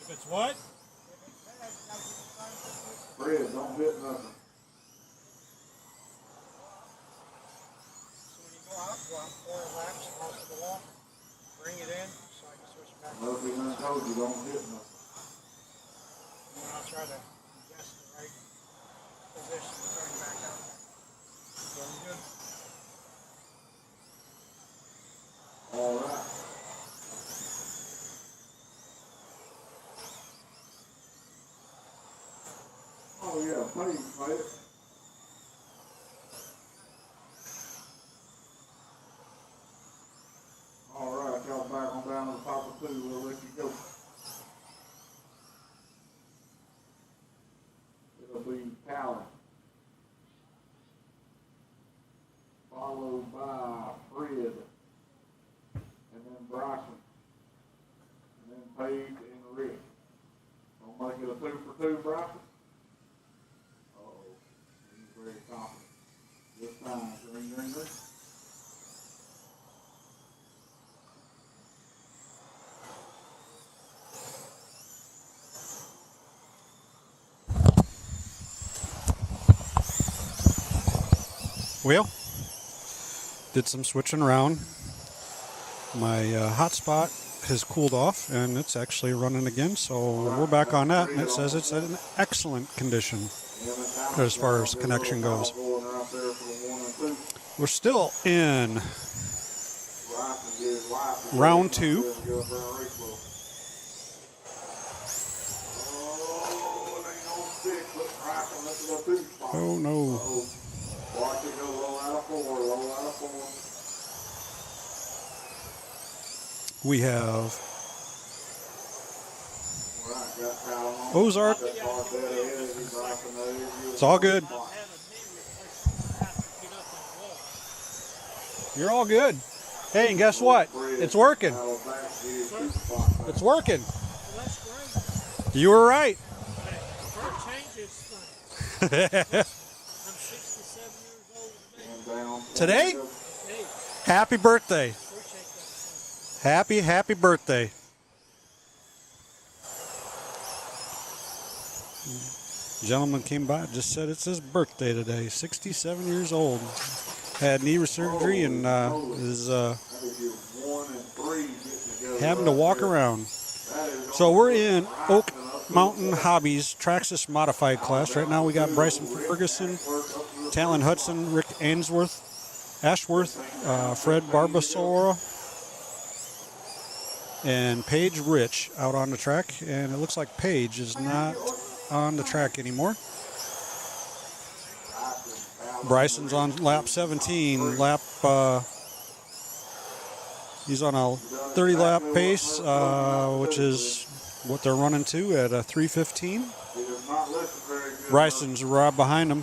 If it's what? Fred, don't hit nothing. So when you go out 4 laps off of the wall, bring it in so I can switch back. Well, if he done told you, don't hit nothing. And then I'll try to guess the right position to turn back out. Very good. All right. Oh yeah, play it. All right, y'all back on down to the top of 2. We'll let you go. It'll be Callan, followed by Fred, and then Bryson, and then Paige and Rick. Gonna make it a 2 for 2, Bryson? He's very confident. This time, ring. Well, did some switching around. My hotspot has cooled off and it's actually running again, so we're back on that, and it says it's in excellent condition as far as connection goes. We're still in round 2. Oh no. Watch it go roll out of 4. We have Ozark. It's all good. You're all good. Hey, and guess what? It's working. It's working. You were right. Today? Happy birthday. Happy birthday. Gentleman came by, just said it's his birthday today. 67 years old. Had knee surgery and is having to walk around. So we're in Oak Mountain Hobbies Traxxas Modified class. Right now we got Bryson Ferguson, Talon Hudson, Rick Ashworth, Fred Barbasora, and Paige Rich out on the track. And it looks like Paige is not on the track anymore. Bryson's on lap 17. He's on a 30 lap pace, which is what they're running to at a 3:15. Bryson's right behind him. I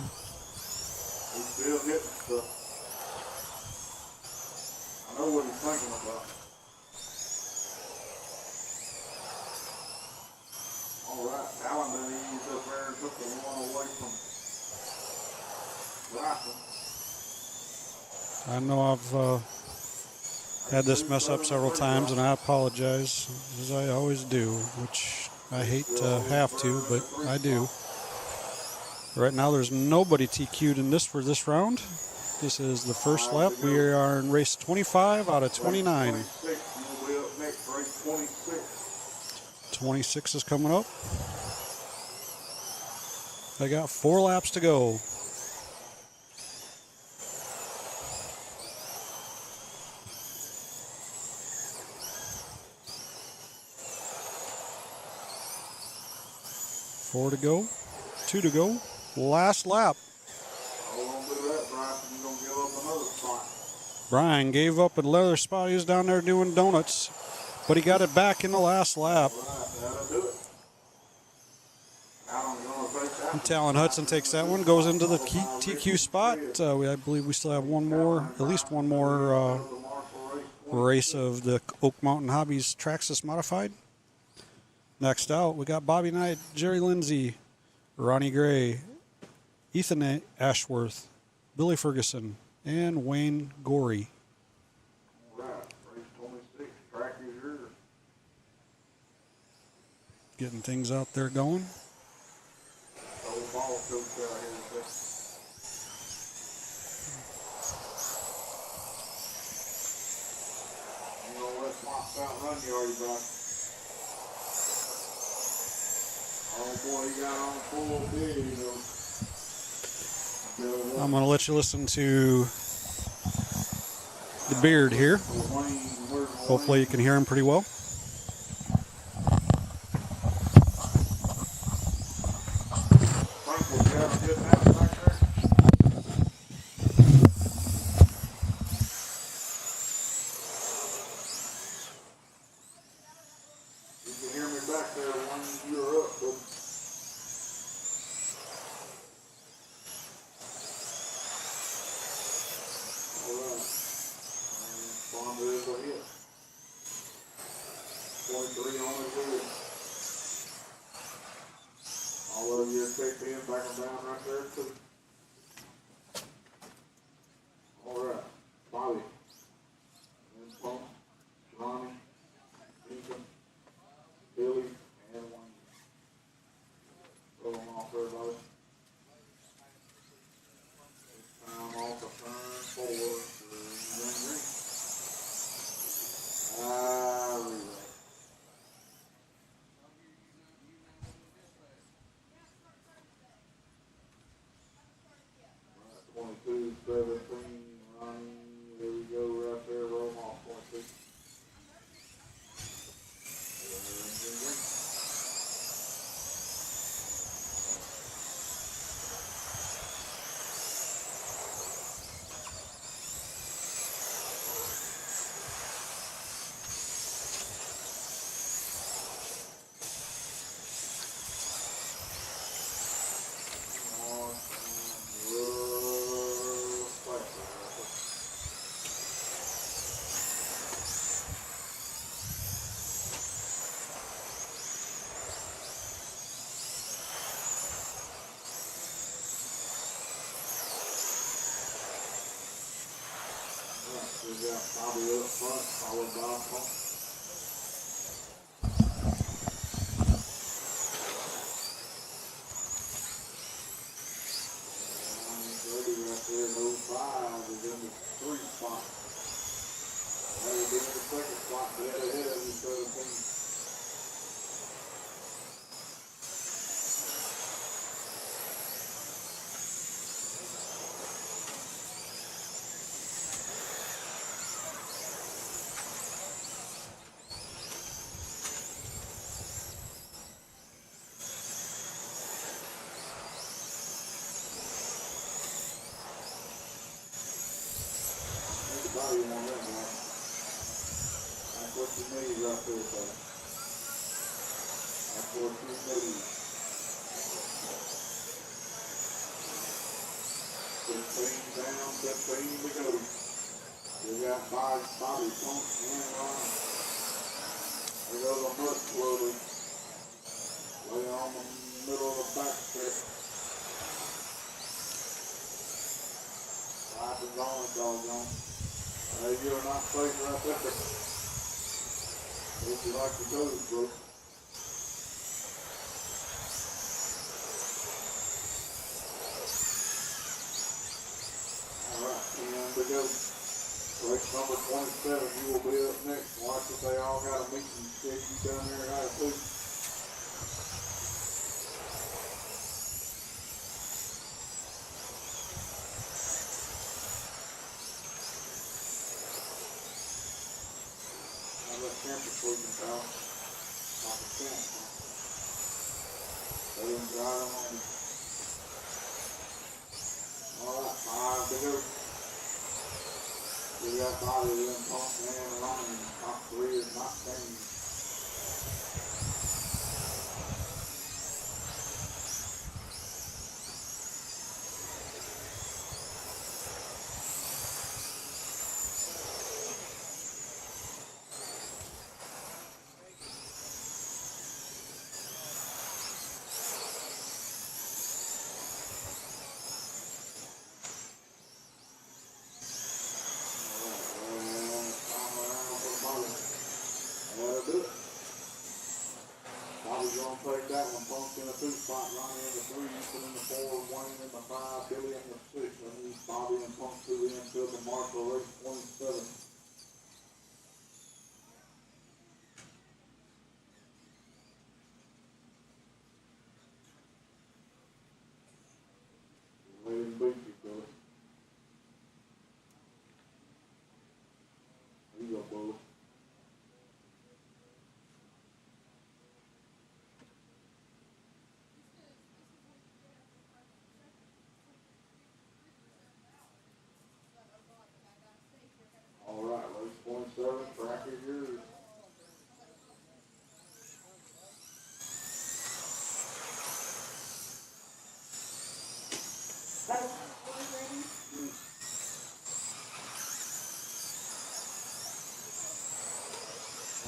know what he's thinking about. All right, Allen then eased up there and took the one away from Bryson. I know I've had this mess up several times, and I apologize, as I always do, which I hate to have to, but I do. Right now there's nobody TQ'd in this for this round. This is the first lap. We are in race 25 out of 29. 26 is coming up. I got 4 laps to go. Four to go, 2 to go, last lap. Brian gave up a leather spot. He was down there doing donuts, but he got it back in the last lap. And Talon Hudson takes that one, goes into the TQ spot. I believe we still have at least one more race of the Oak Mountain Hobbies Traxxas Modified. Next out, we got Bobby Knight, Jerry Lindsay, Ronnie Gray, Ethan Ashworth, Billy Ferguson, and Wayne Gorey. All right, race 26, track is yours. getting things out there going. Old ball coach out here today. You know what slots out run yard, bro. Oh boy, he got on full big, you know. I'm going to let you listen to the beard here. Hopefully you can hear him pretty well. Frank, you have a good house back there? You can hear me back there when you're up, but alright. Fonda is a hit. 23 on his wheel. All of you take in, back him down right there too. Alright. Bobby. And Pump. Ronnie. Ethan. Billy. And Wayne. Throw them off there, Bobby. This time off the turn 4 to Green Green. Relay. 22-17, Ronnie, there we go, right there, roll them off, 22. We got Bobby up front, followed by Pump. Ready right there in 05 is in the 3 spot. That would be in the 2nd spot, dead ahead of you, 17. Body on that, man. That's what you need right there, buddy. That's what you need. 15 down, 15 to go. We got Bobby, Pump, and Ron. There goes a much floater. Lay on the middle of the back stretch. Life is on, doggone. You're not safe right there. If you like the coach, bro. Alright, 10 to go. Race number 27, you will be up next. Watch if they all got a meeting scheduled down there how to do. Temperature pal. Not the camp. They didn't drive them on. Alright, 5 to go. We got Bobby in Pump and Ronnie. Top 3 is not changed. take that one. Punk's in the 2 spot, Ronnie in the 3, Ethan in the 4, Wayne in the 5, Billy in the 6. I need Bobby and Punk to the end to the Marshall race 27. Let him beat you, Billy. There you go, Billy. All right, race 27, track is yours.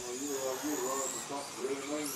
Oh, you're running for something really mean.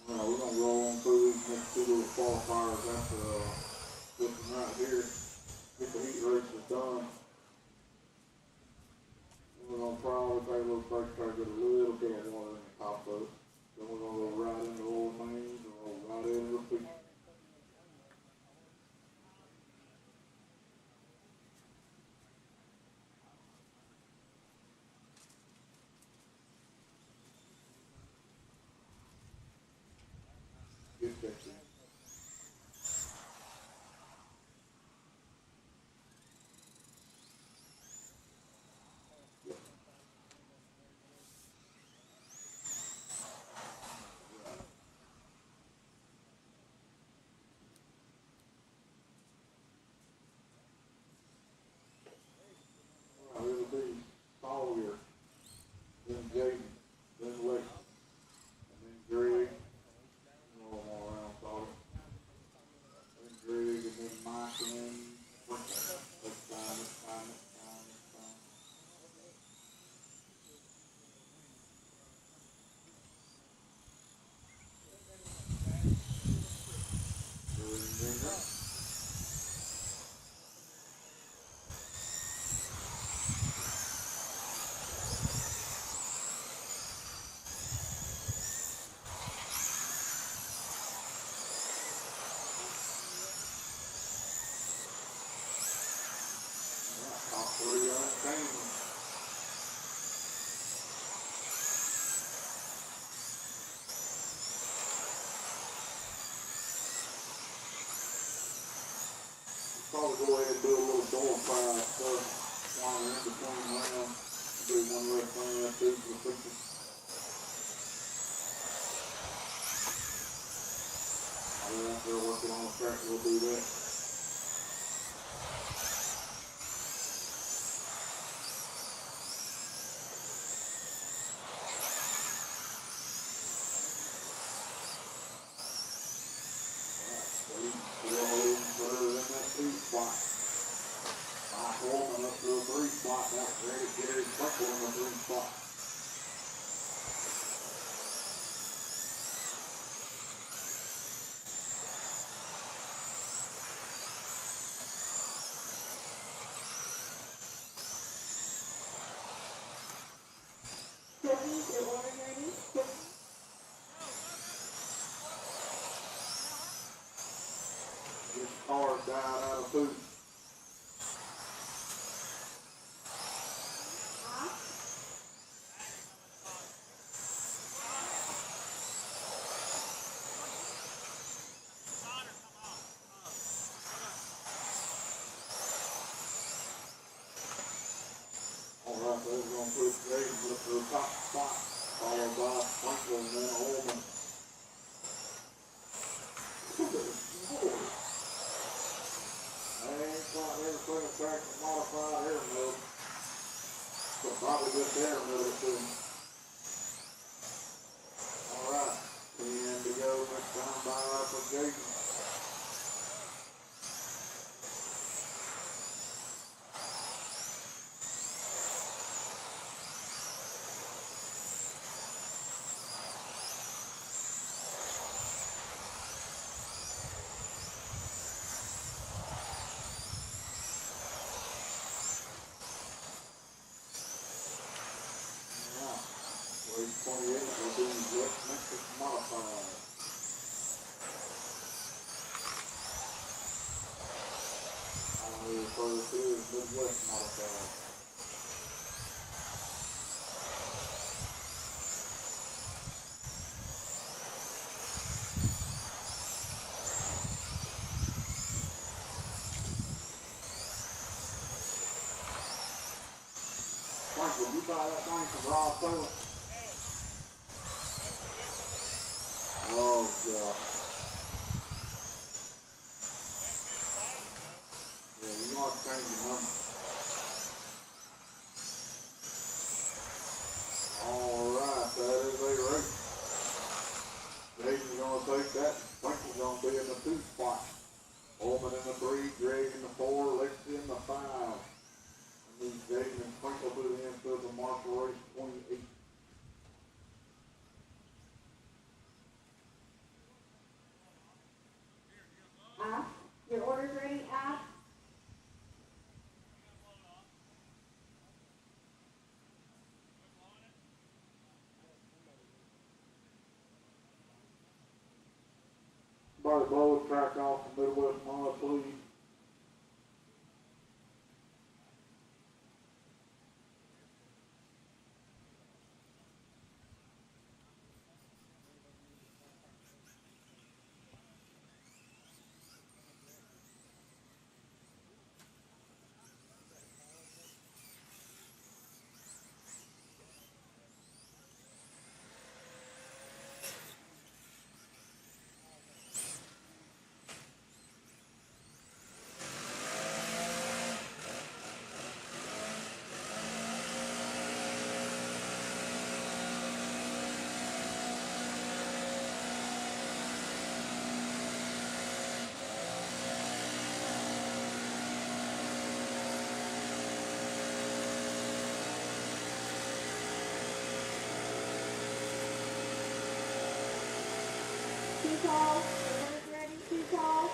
We're going to roll on through these next 2 little qualifiers after this one right here. Get the heat races done. We're going to probably take a little break, try to get a little bit of water in the top of it. Then we're going to go right into oil mains and roll right into the feet. Get that thing. It'll be Sawyer, then Jaden, then Lex, and then Greg. Roll them all around Sawyer. Then Greg, and then Mike, and then Frank. That's fine, that's fine, that's fine, that's fine. Greg and Ginger. Top 3 unchanged. Probably go ahead and do a little door prize stuff while we're in between rounds. Do one less thing that's due for the picture. While we're out there working on the track, we'll do that. This car died out of food. Alright, so we're going to put James up to the top spot, followed by Franklin and then Holman. I ain't quite never seen a tractor modified air mill, but probably just air mill too. Alright, 10 to go, next time by for Jason. we refer to as Midwest modified. Frank, will you buy that thing from Rob Taylor? Oh, God. Yeah, you're going to change your number. All right, that is a race. Jason's going to take that. Sprinkle's going to be in the 2 spot. Holman in the 3, Greg in the 4, Lexi in the 5. And these Jason and Sprinkle to the end of the Marshall race 28. Your order's ready, Ash? Somebody blow the track off the Midwest Mod, please. Too tall. Your order's ready, too tall.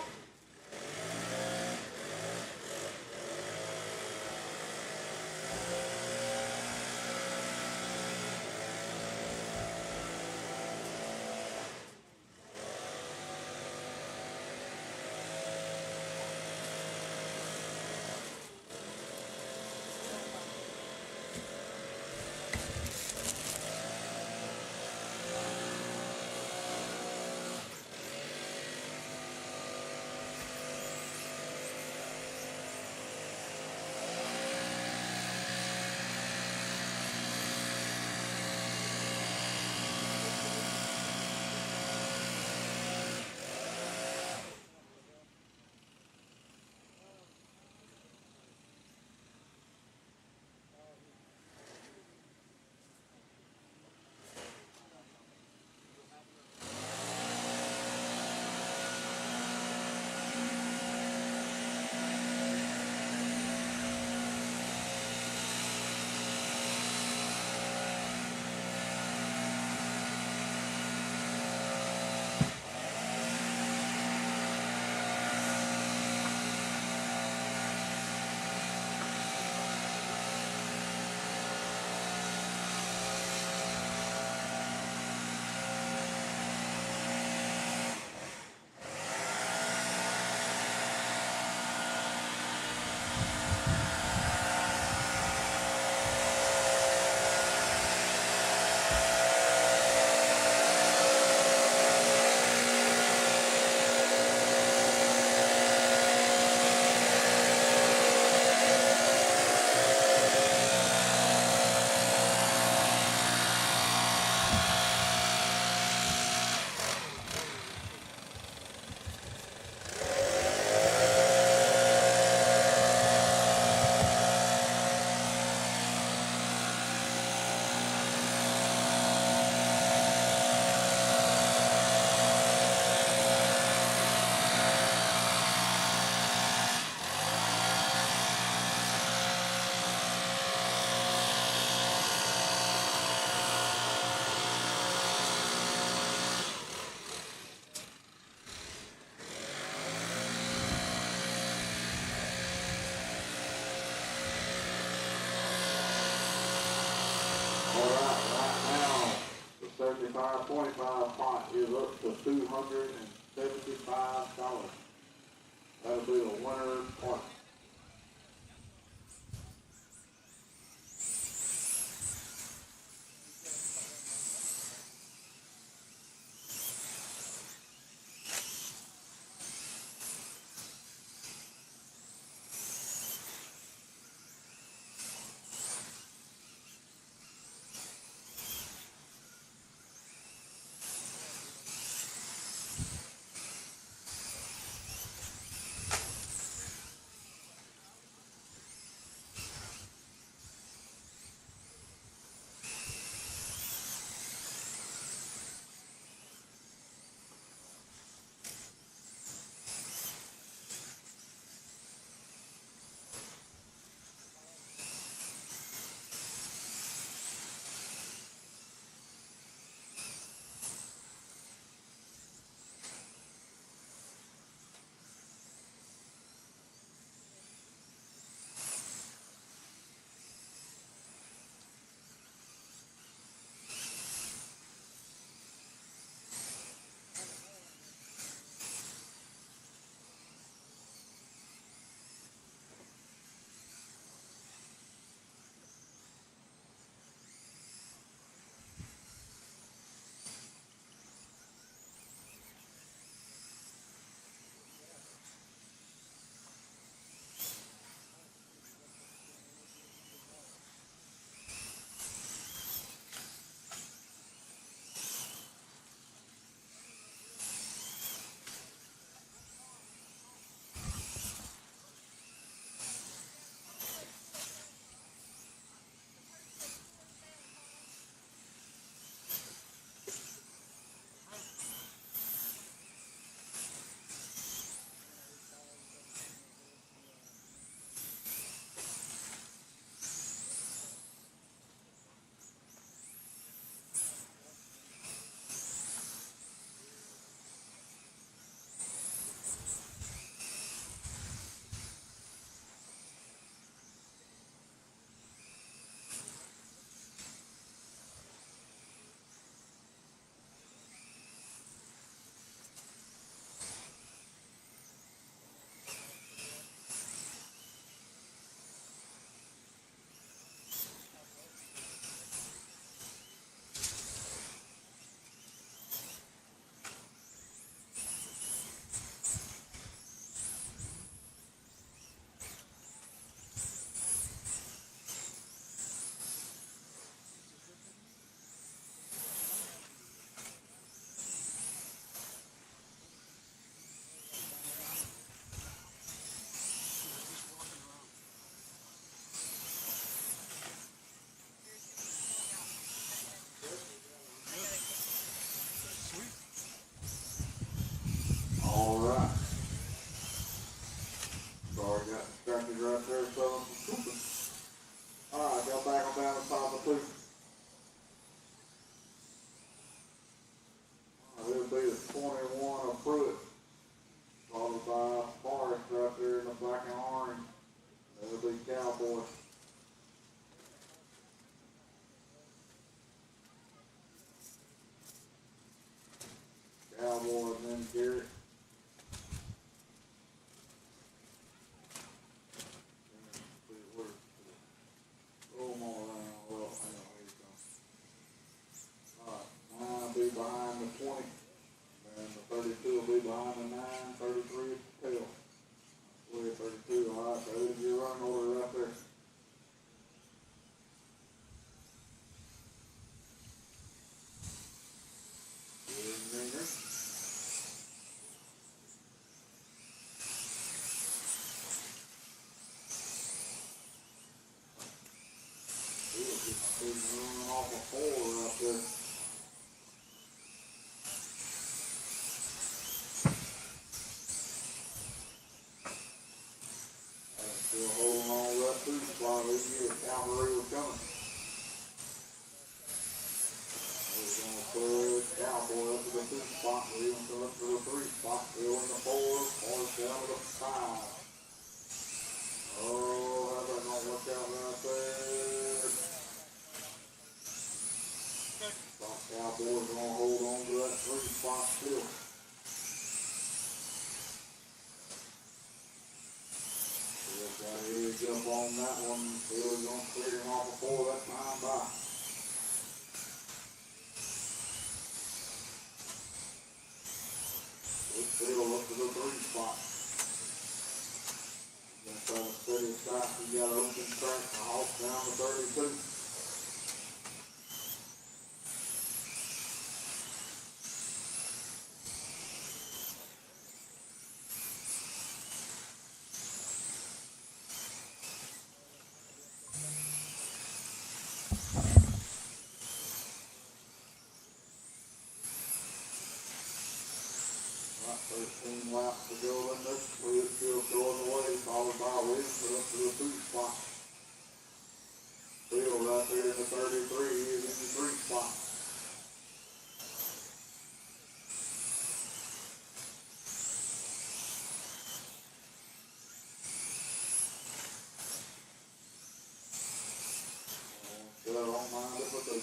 All right, right now, the 75.25 pot is up to $275. That'll be the winner's part. cavalry was coming. We're gonna put Cowboy up to the 2 spot, Williams up to the 3 spot, Bill in the 4, Morris down to the 5. Oh, how about gonna work out right there? Thought Cowboys gonna hold on to that 3 spot still. Bill got a edge up on that one. Bill's gonna clear him off before that time by. It's Bill up to the 3 spot. Gonna try to steady his back. He got an open track and a hawk down to 32. Right, 13 laps to go in this. Williams still going away, followed by Williams up to the 2 spot. Bill right there in the 33, he is in the 3 spot. Still don't mind it with the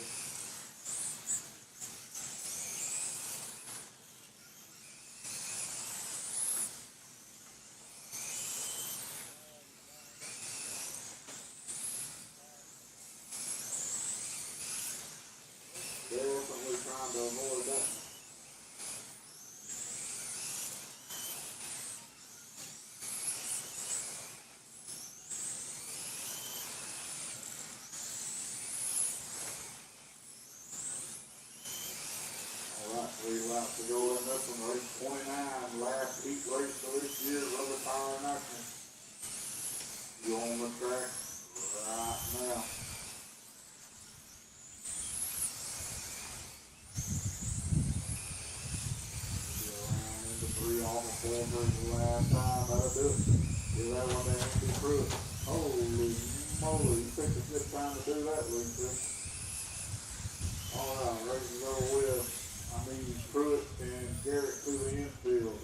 definitely trying to avoid that. Alright, 3 laps to go in this one, race 29, last heat race for this year, rubber tire and action. You on the track right now. Three off the 4 for the last time, that'll do it. Give that one to Andy Pruitt. Holy moly, you picked a good time to do that, Lisa. Alright, race is over with. I mean, Pruitt and Garrett to the infield.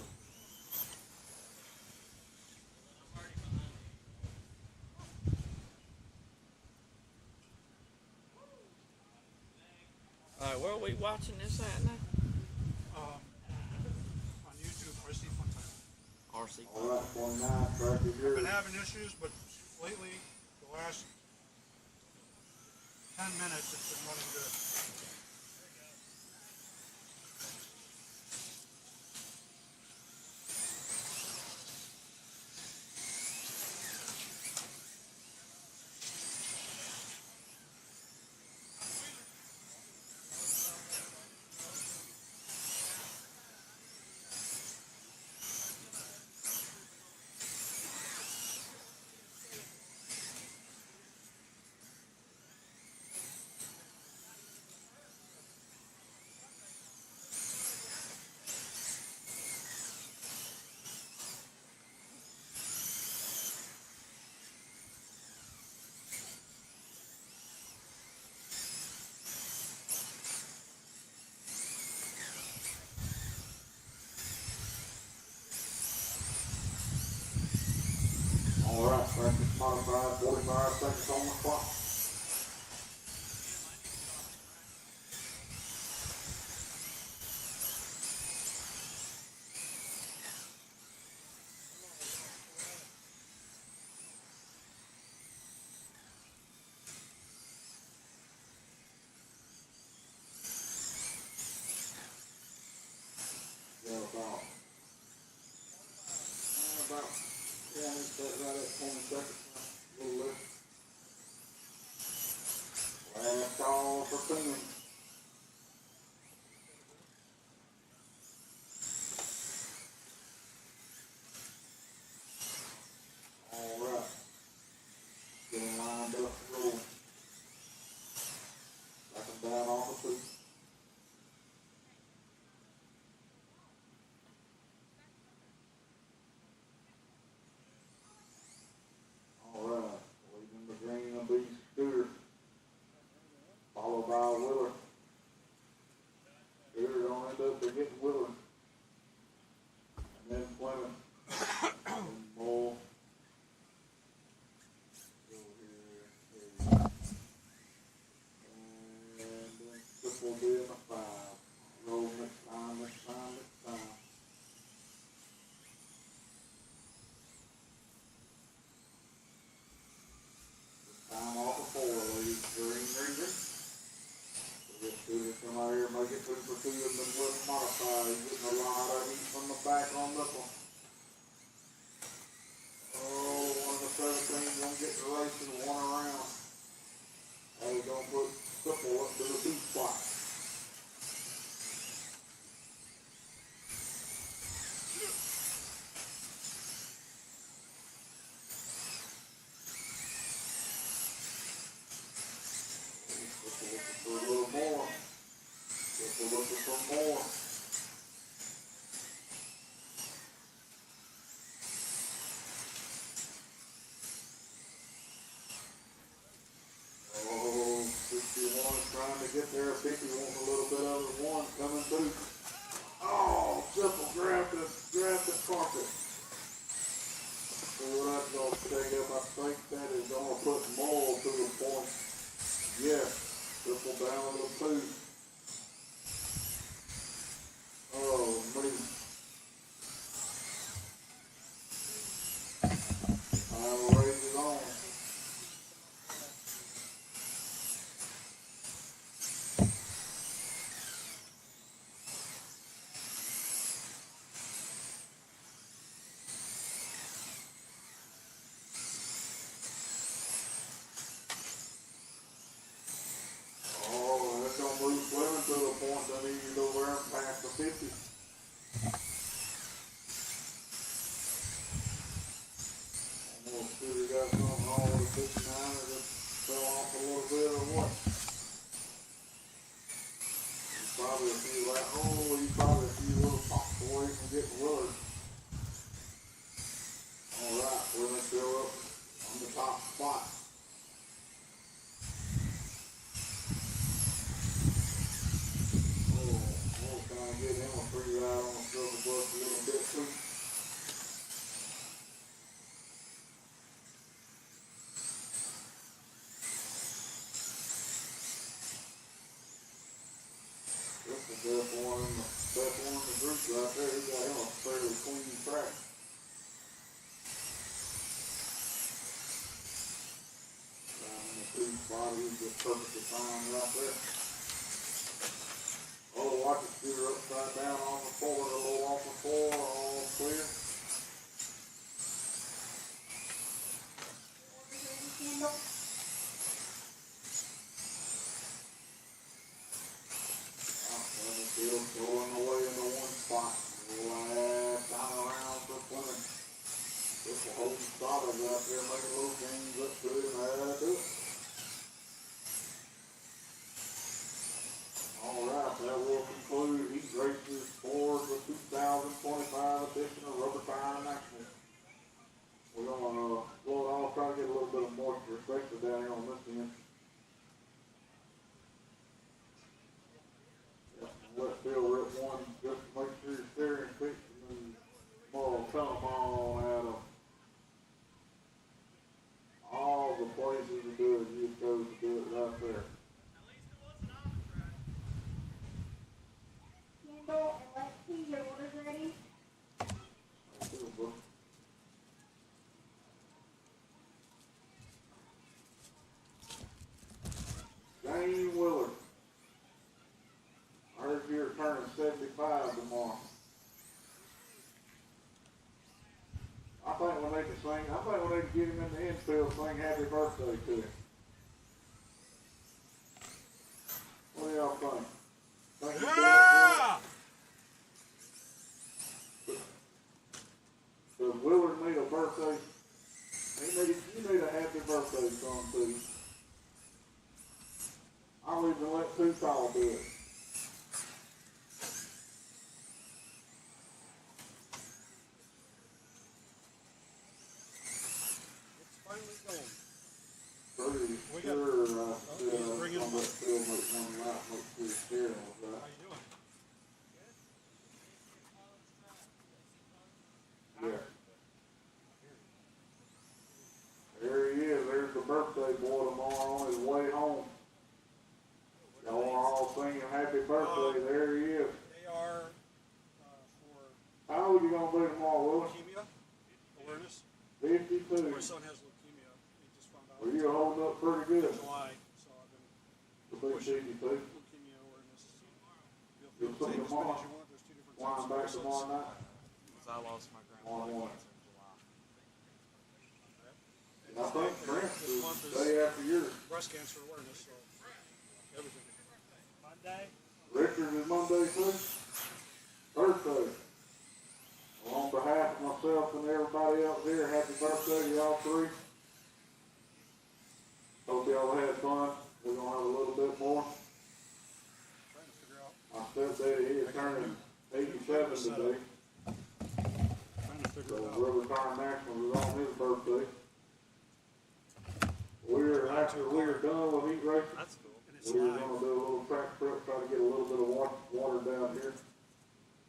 Alright, where are we watching this at now? On YouTube, RC Fun Time. RC. Alright, 29, track is I've yours. been having issues, but lately, the last 10 minutes, it's been running good. Alright, practice modified, 45 seconds on the clock. Yeah, about 20, right at 20 seconds, a little less. Last call for tuning. Alright. Getting lined up to roll. Back and down off the 2. Alright, leaving the green of these 2. races, one around. And he's gonna put football up to the beach spot. Looking for a little more. Looking for more. Oh, 51 is trying to get there. 50 wants a little bit of it. One coming through. Oh, Simple grabbed the carpet. So what that's going to take up, I think that is going to put more to the point. Yes, Simple down to the 2. Oh, man. Final race is on. Oh, that's going to move Fleming to the point that he can go there and pass the 50. Almost sure he got something wrong with the 59 or just fell off a little bit or what. He's probably a few little pops away from getting Willard. Alright, Willard still up on the top spot. Trying to get him a free ride on the silver bus a little bit too. This is the best one in the group right there. He got him a fairly clean track. Down in the 2 spot, he's just perfectly fine right there. Oh, watch it scooter upside down on the 4, a little off the 4, all clear. Still going away in the 1 spot. Last time around for Fleming. Just a whole solid out there making little games up to it and add to it. Alright, that will conclude Heat Races for the 2025 edition of Rubber Tire National. We're going to blow it off, try to get a little bit of moisture, especially down here on this end. Let's still rip one just to make sure your steering fixed and then more will come on out of all the places to do it. You just go to do it right there. And let's see your orders ready. Jane Willard. I heard you're turning 75 tomorrow. I think when they can sing, I think when they can get him in the infield, sing happy birthday to him. What do y'all think? Think yeah! Does Willard need a birthday? You need a happy birthday song too. I'll even let Tutal do it. Pretty sure I'm going to still make one lap, make sure the steering was right. How you doing? Yeah. There he is. There's the birthday boy tomorrow on his way home. Y'all are all singing happy birthday. There he is. They are for How old are you going to be tomorrow, Willis? leukemia awareness. 52. My son has leukemia. He just found out Well, you're holding up pretty good. in July, so I've been The big 52. leukemia awareness. You'll Feel see free to take as many tomorrow. as you want. There's 2 different Flying types of back results. tomorrow night. Because I lost my grandfather One. once in July. And I think Prince is breast cancer awareness, so everything. Monday. Richard is Monday too? Thursday. Well, on behalf of myself and everybody else here, happy birthday to y'all three. Hope y'all had fun. We're gonna have a little bit more. Trying to figure out. My stepdaddy, he is turning 87 today. Trying to figure So it out. River Car National is on his birthday. After we're done with heat racing, That's cool. And it's we're live. gonna do a little track trip, try to get a little bit of water down here.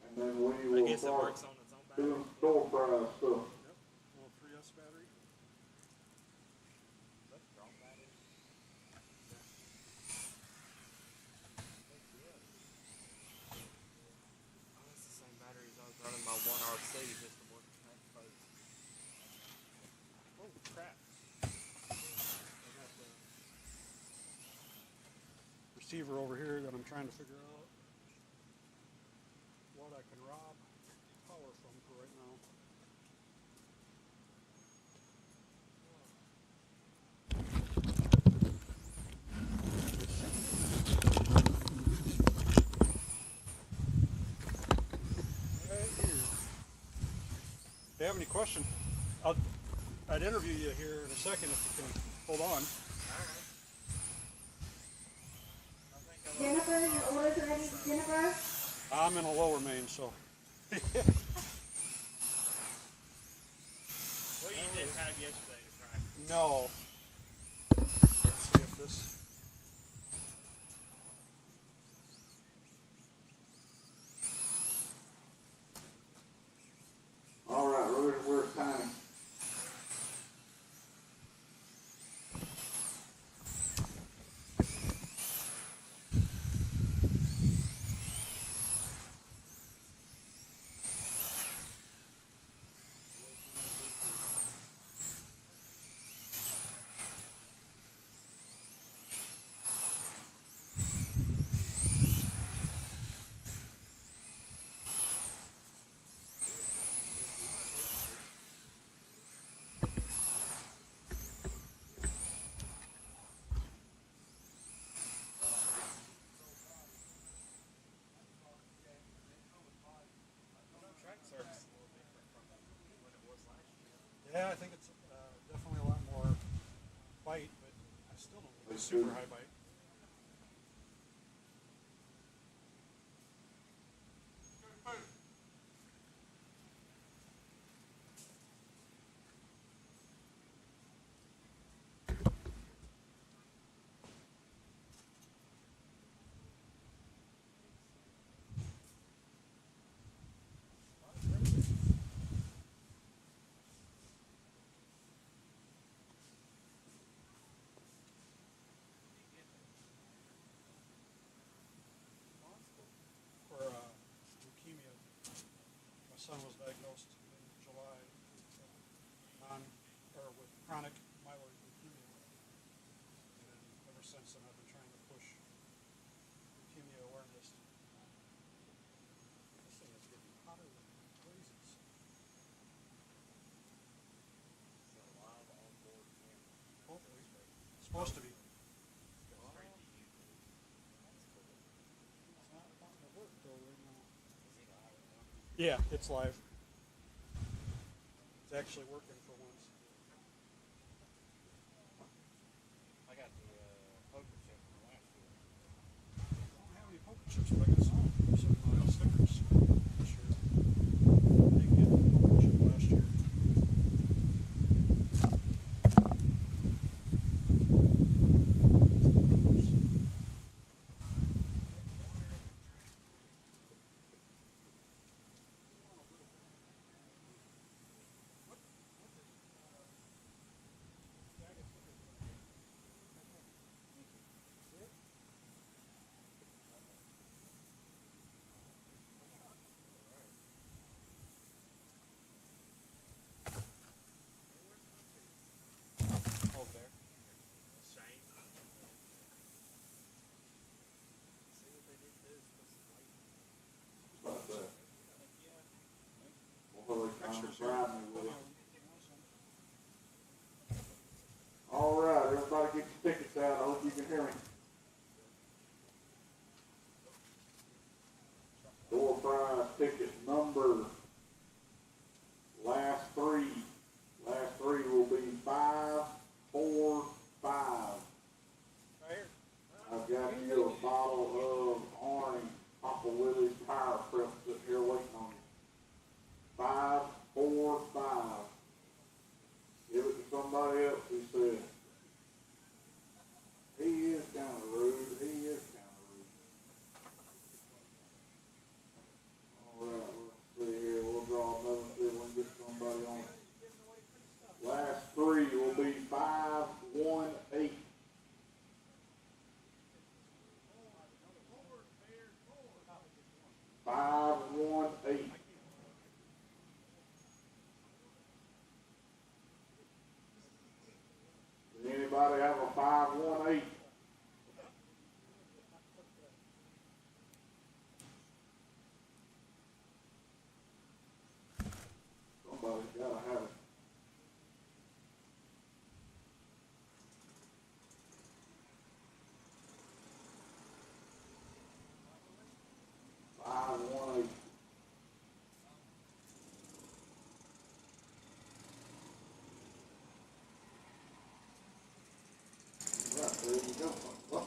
And then we I will guess it start works on its own battery. doing store prize stuff. Yep. Little 3S battery. That's strong battery. Oh, it's the same batteries I was running my 1RC just to work the tank post. Oh crap! I got the receiver over here that I'm trying to figure out what I can rob power from for right now. Right here. If you have any questions, I'd interview you here in a second if you can hold on. Jennifer, your order's ready. Jennifer? I'm in a lower main, so. What you didn't have yesterday to practice. No. Let's see if this. All right, where's Tiny? Track service is a little different from when it was last year. Yeah, I think it's definitely a lot more bite, but I still don't think it's super high bite. For leukemia. My son was diagnosed in July with chronic myeloid leukemia. And then ever since then, I've been trying to push leukemia awareness. This thing is getting hotter than crazy. So live on board camera. Hopefully, it's supposed to be. Go straight to YouTube. That's cool. It's not wanting to work though right now. Is he live now? Yeah, it's live. It's actually working for once. I got the poker chip from last year. I don't have any poker chips, but I got some stickers this year. I didn't get a poker chip last year. somebody else, he said. He is kind of rude. He is kind of rude. All right, let's see here. We'll draw another one, see if we can get somebody on it. Last three will be 5-1-8. 5-1-8. Does anybody have a 5-1-8? Somebody's gotta have it. Right, there you go. Oh.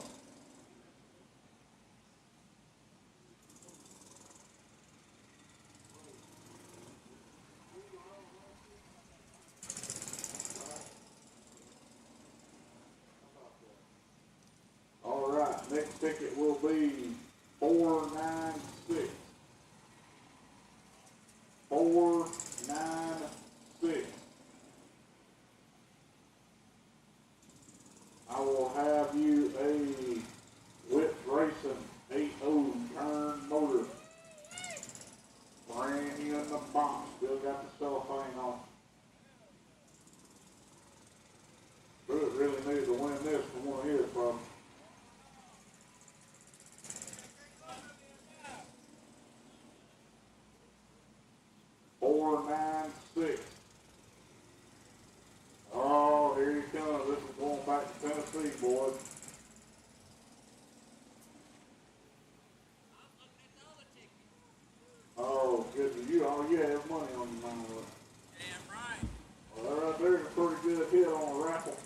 All right, next ticket will be 496. 496. I will have you a Whip Racing 8.0 turn motor. Brand new in the box. Still got the cellophane on. But really needed to win this from one of his, bro. $496. Oh, here he comes. This is going back to Tennessee, boys. Oh, good for you. Oh, you have money on your mind. Damn right. Well, that right there's a pretty good hit on a raffle.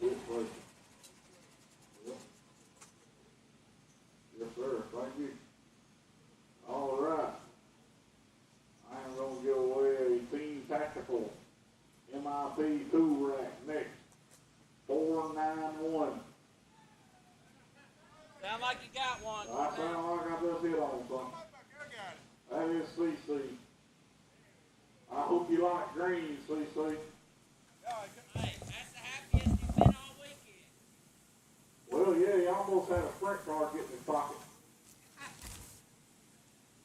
Good place. Yep. Yes, sir. Thank you. All right. I am going to give away a Team Tactical MIP tool rack next. 491. Sound like you got one. I sound like I just hit on something. That is CC. I hope you like green, CC. Hey, that's the happiest you've been all weekend. Well, yeah, you almost had a sprint car get in his pocket.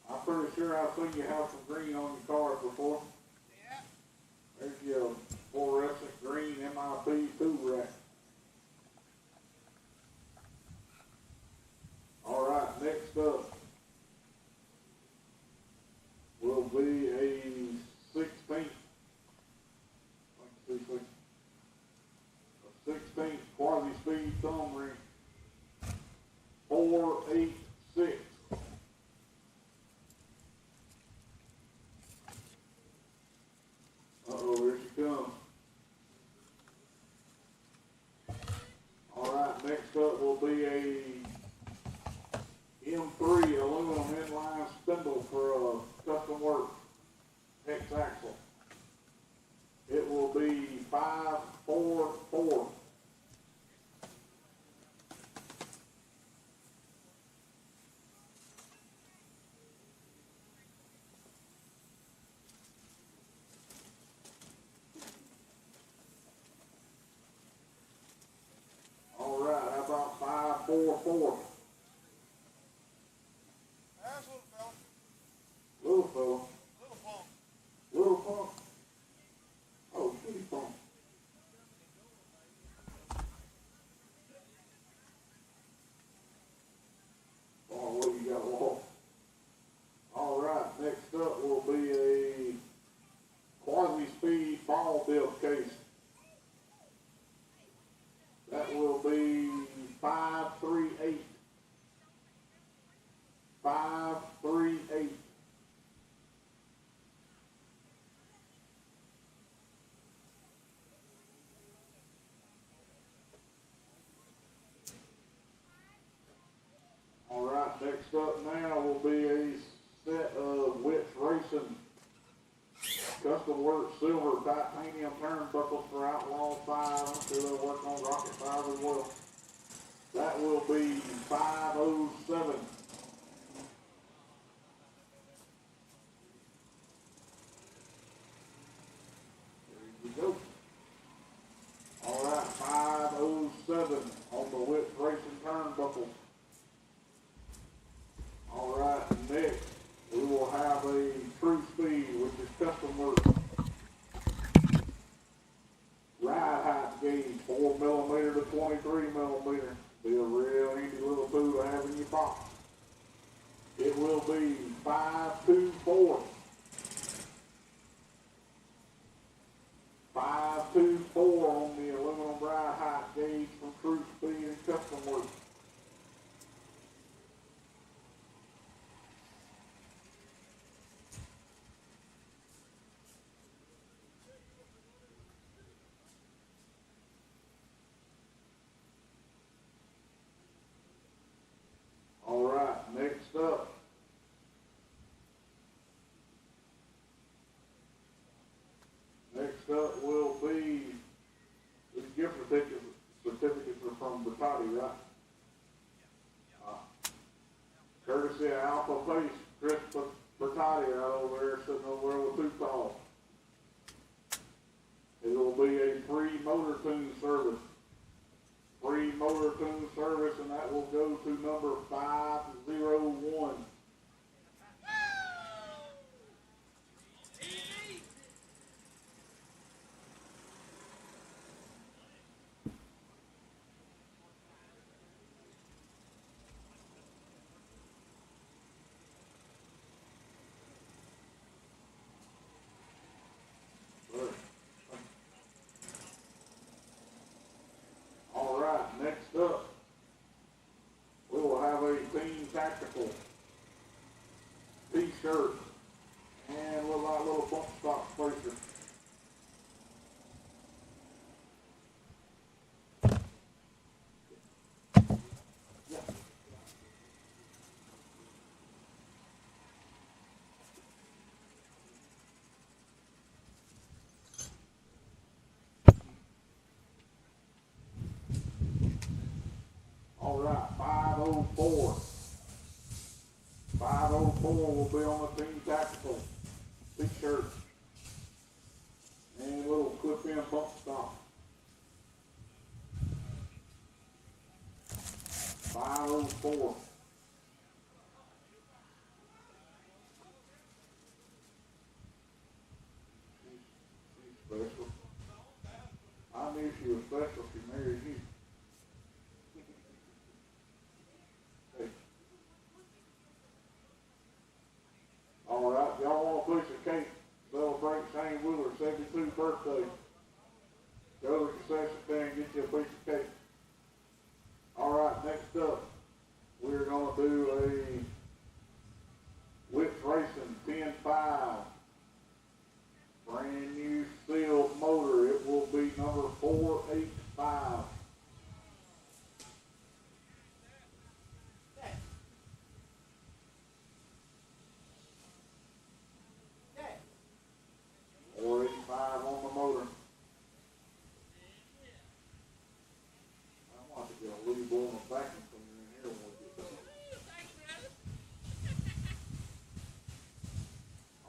I'm pretty sure I've seen you have some green on your cars before. Yeah. There's your fluorescent green MIP tool rack. All right, next up will be a 16th. Let's see, a 16th quasi-speed thumb ring. 486. Uh-oh, here she comes. All right, next up will be a M3 aluminum inline spindle for a custom work hex axle. It will be 544. All right, how about 544? That's a little fella. Little fella. Little punk. Little pump. Oh, kitty pump. Oh, what do you got, Walt? All right, next up will be a quasi-speed ball build case. That will be 538. Next up now will be a set of Witch Racing custom work silver titanium turnbuckles for Outlaw 5. I'm sure they'll work on Rocket 5 as well. That will be 507. There you go. All right, 507 on the Witch Racing turnbuckle. All right, next we will have a True Speed, which is custom work. Ride height gauge, 4mm to 23mm. Be a real handy little tool to have in your box. It will be 524. 524 on the aluminum ride height gauge from True Speed and Custom Work. All right, next up. Next up will be the gift certificates are from Bertotti, right? Courtesy of Alpha Pace, Chris Bertotti out over there, sitting over there with two calls. It will be a free motor tune service. Free motor tune service, and that will go to number 501. All right, next up, we will have a Team Tactical t-shirt and look like little bump stock spacer. All right, 504. 504 will be on the Team Tactical t-shirt and little clip-in bump stock. 504. She's special. I knew she was special. She married you. All right, y'all want a piece of cake, celebrate Shane Wheeler's 72th birthday. Go to the concession stand and get you a piece of cake. All right, next up, we're going to do a Witch Racing 10.5. Brand new sealed motor. It will be number 485. On the motor. I want to get a Willy blowing a vacuum cleaner in here when we get done.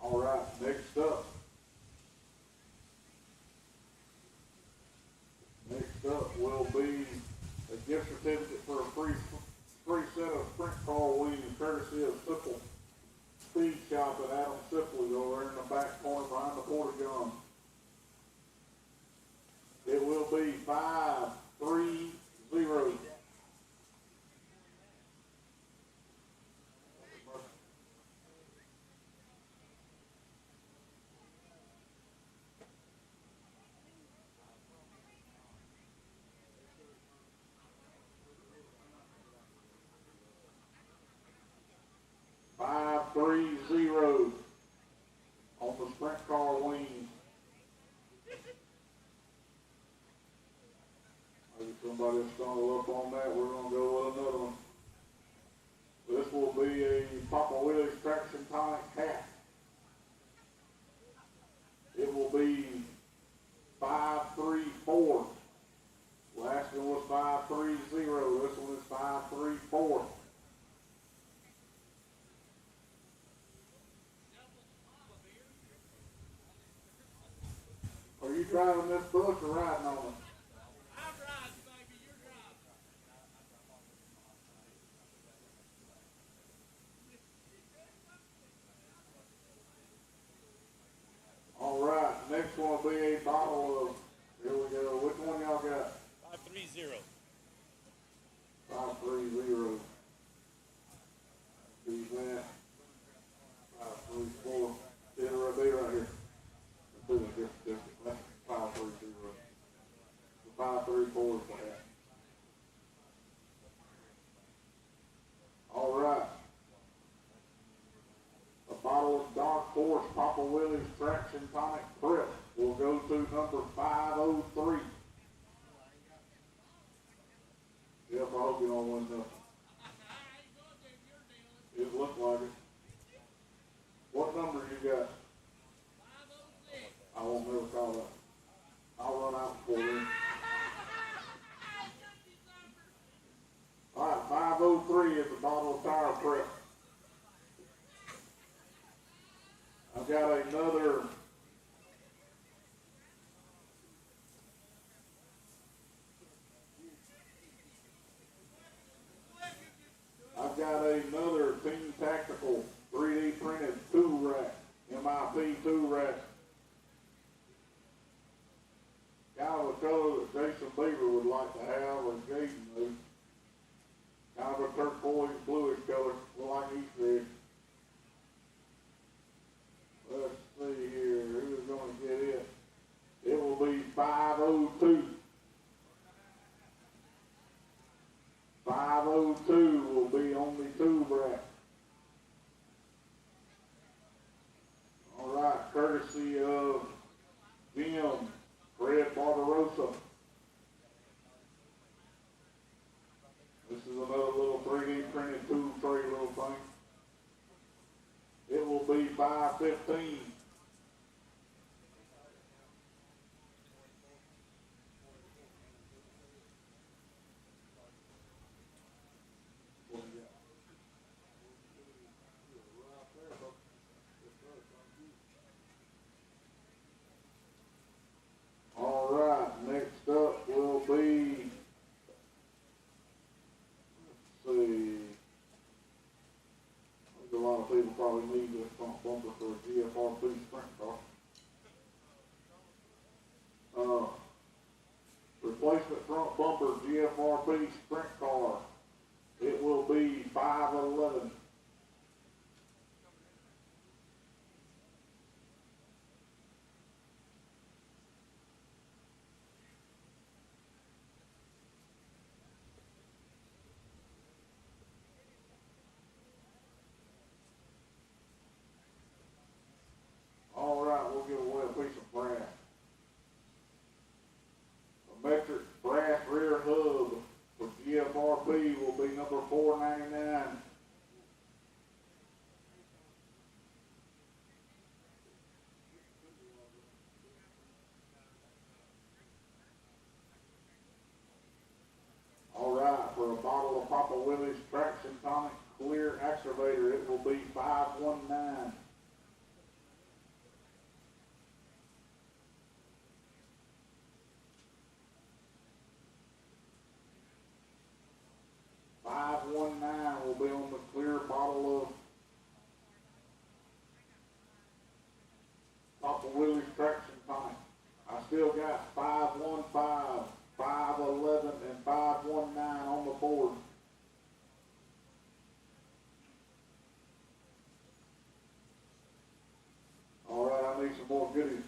All right, next up. Next up will be a gift certificate for a free set of sprint car wheels, courtesy of Sipple Speed Shop at Adam Sipley's over in the back corner behind the Portagon. It will be 530. 530 on the sprint car wings. Maybe somebody's stumbled up on that. We're going to go with another one. This will be driving this bus or riding on it? All right, next one will be a bottle of, here we go, which one y'all got? 530. 530. See that? 534. See it right there, right here. That's 530. The 534 is that. All right. A bottle of Dark Horse Papa Willy's Traction Tonic Prep will go to number 503. Yep, I hope you don't win nothing. It looked like it. What number you got? I won't never call that. I'll run out for you. All right, 503 is the bottle of tire prep. I've got another. I've got another Team Tactical 3D printed tool rack, MIP tool rack. Kind of a color that Jason Beaver would like to have, or Jason would. Kind of a turquoise bluish color, like Easter egg. Let's see here, who's going to get it? It will be 502. 502 will be on the tube rack. All right, courtesy of Jim Fred Barbarossa. This is another little 3D printed tool tray little thing. It will be 515. All right, next up will be, let's see, a lot of people probably need this front bumper for a GFRP sprint car. Replacement front bumper GFRP sprint car. It will be 511. All right, we'll give away a piece of brass. A metric brass rear hub for GFRP will be number 499. All right, for a bottle of Papa Willy's Traction Tonic Clear Activator, it will be 519. Will be on the clear bottle of Papa Willy's Traction Tonic. I still got 515, 511, and 519 on the board. All right, I need some more goodies.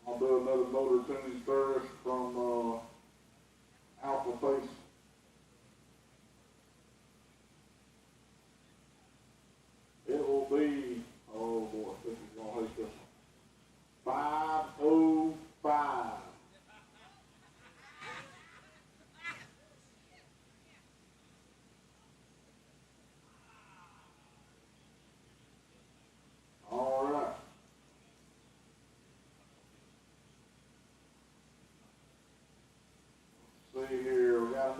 I'll do another motor tuning service from Alpha Face. It will be, oh boy, this is going to hate this one. 505. All right. See here, we got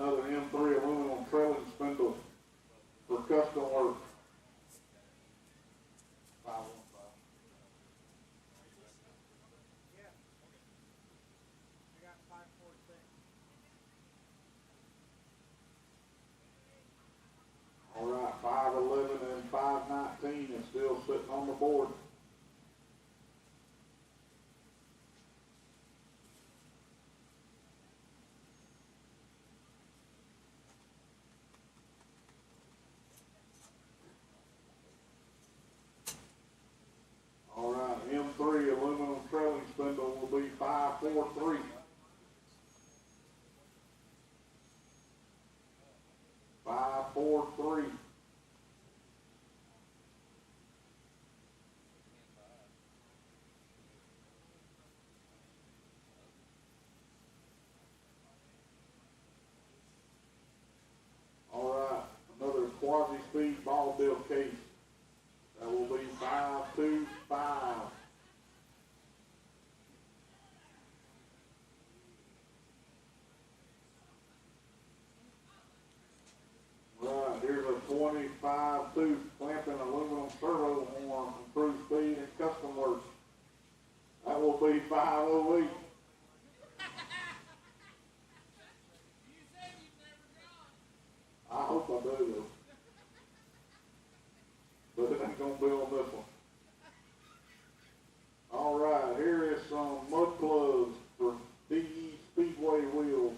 543. All right, another quasi-speed ball bill case. That will be 525. Right, here's a 25 tooth clamping aluminum servo horn, improved speed and custom work. That will be 508. I hope I do though. But it ain't gonna be on this one. All right, here is some mud plugs for DE Speedway wheels.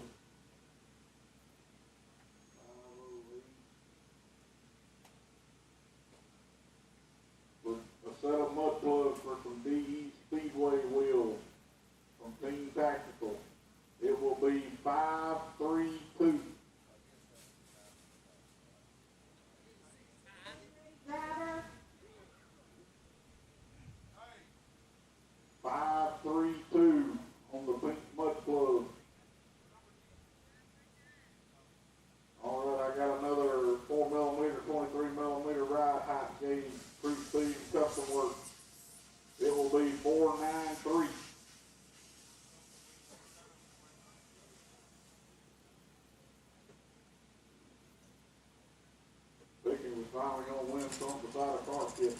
A set of mud plugs for some DE Speedway wheels from Team Tactical. It will be 532. Driver, 532 on the pink mud plug. All right, I got another 4mm, 23mm ride height gauge, true speed and custom work. It will be 493. Thinking we're finally gonna win some beside a car kit.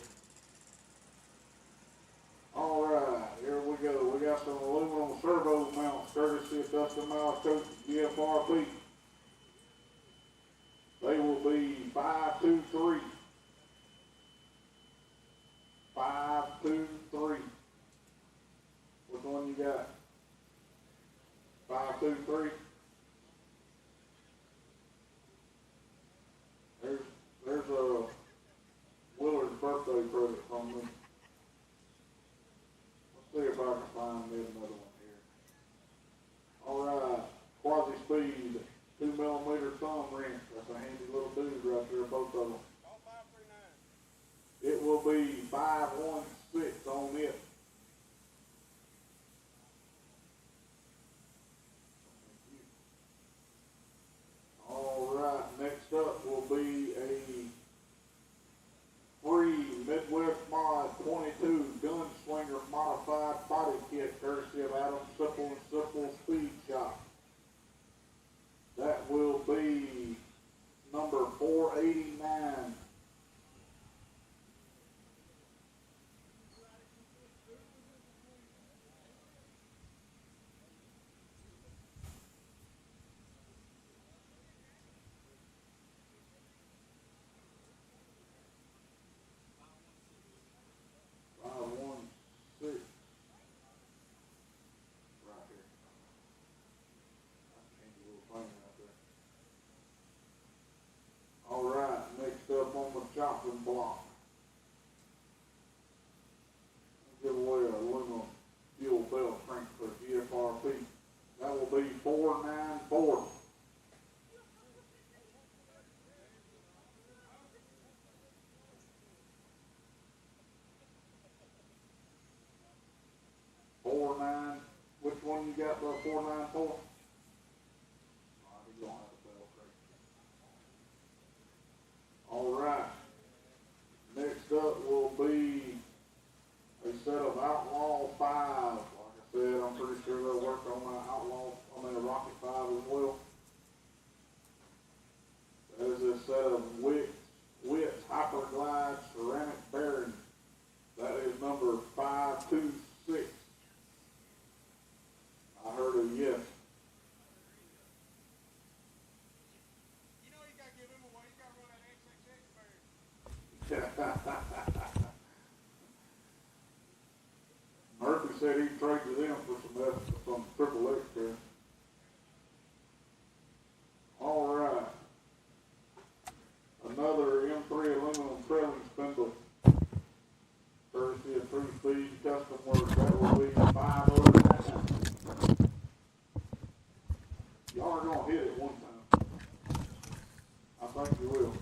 All right, here we go. We got some aluminum servo mounts, courtesy of Dustin Miles Coach GFRP. They will be 523. 523. Which one you got? 523. There's a Willard's birthday present from me. Let's see if I can find me another one here. All right, quasi-speed 2mm thumb wrench. That's a handy little dude right there, both of them. All 539. It will be 516 on it. All right, next up will be a free Midwest Mod 22 Gunslinger Modified Body Kit, courtesy of Adam Simple and Simple Speed Shop. That will be number 489. Chopping block. Give away a aluminum fuel belt crank for GFRP. That will be 494. Which one you got for 494? You don't have a belt crank. All right. Next up will be a set of Outlaw 5. Like I said, I'm pretty sure they'll work on a Rocket 5 as well. That is a set of Witt's Hyperglide ceramic bearings. That is number 526. I heard a yes. You know you gotta give him away. You gotta run that XXX bearing. Murphy said he'd trade to them for some triple X there. All right. Another M3 aluminum trailing spindle. Courtesy of True Speed Custom Work. That will be 509. Y'all are gonna hit it one time. I I think you will.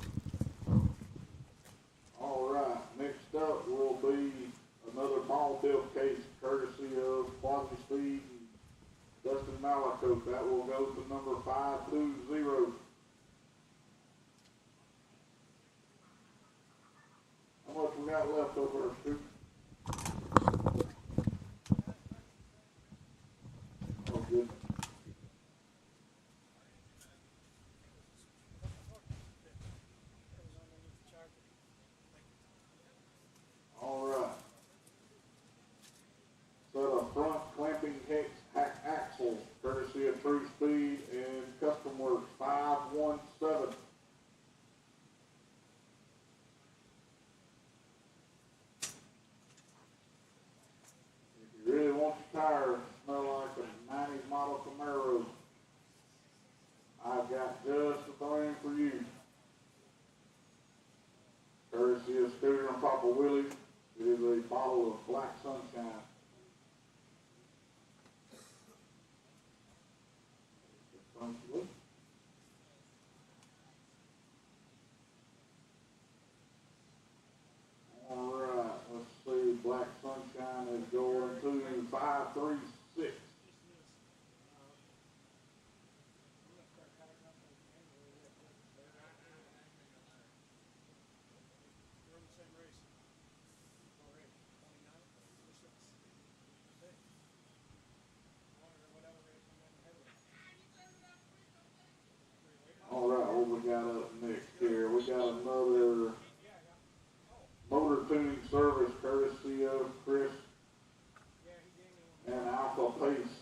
All right, next up will be another ball build case courtesy of Quasi Speed and Dustin Malakote. That will go to number 520. How much we got left over there, Stu? Oh, good. All right. Set of front clamping hex axle, courtesy of True Speed and Custom Works 517. If you really want your tires to smell like a 90s model Camaro, I've got just the thing for you. Courtesy of Scooter and Papa Willy, it is a bottle of Black Sunshine. All right, let's see. Black Sunshine is going to 536. All right, what we got up next here? We got another motor tuning service courtesy of Chris and Alpha Pace.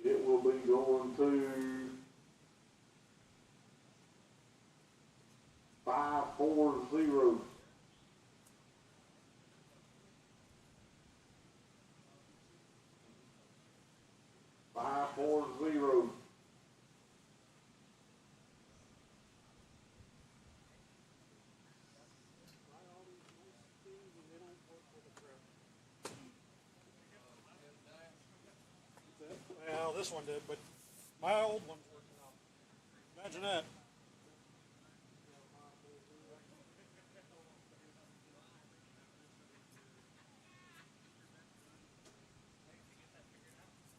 It will be going to 540. Well, this one did, but my old one's working out. Imagine that.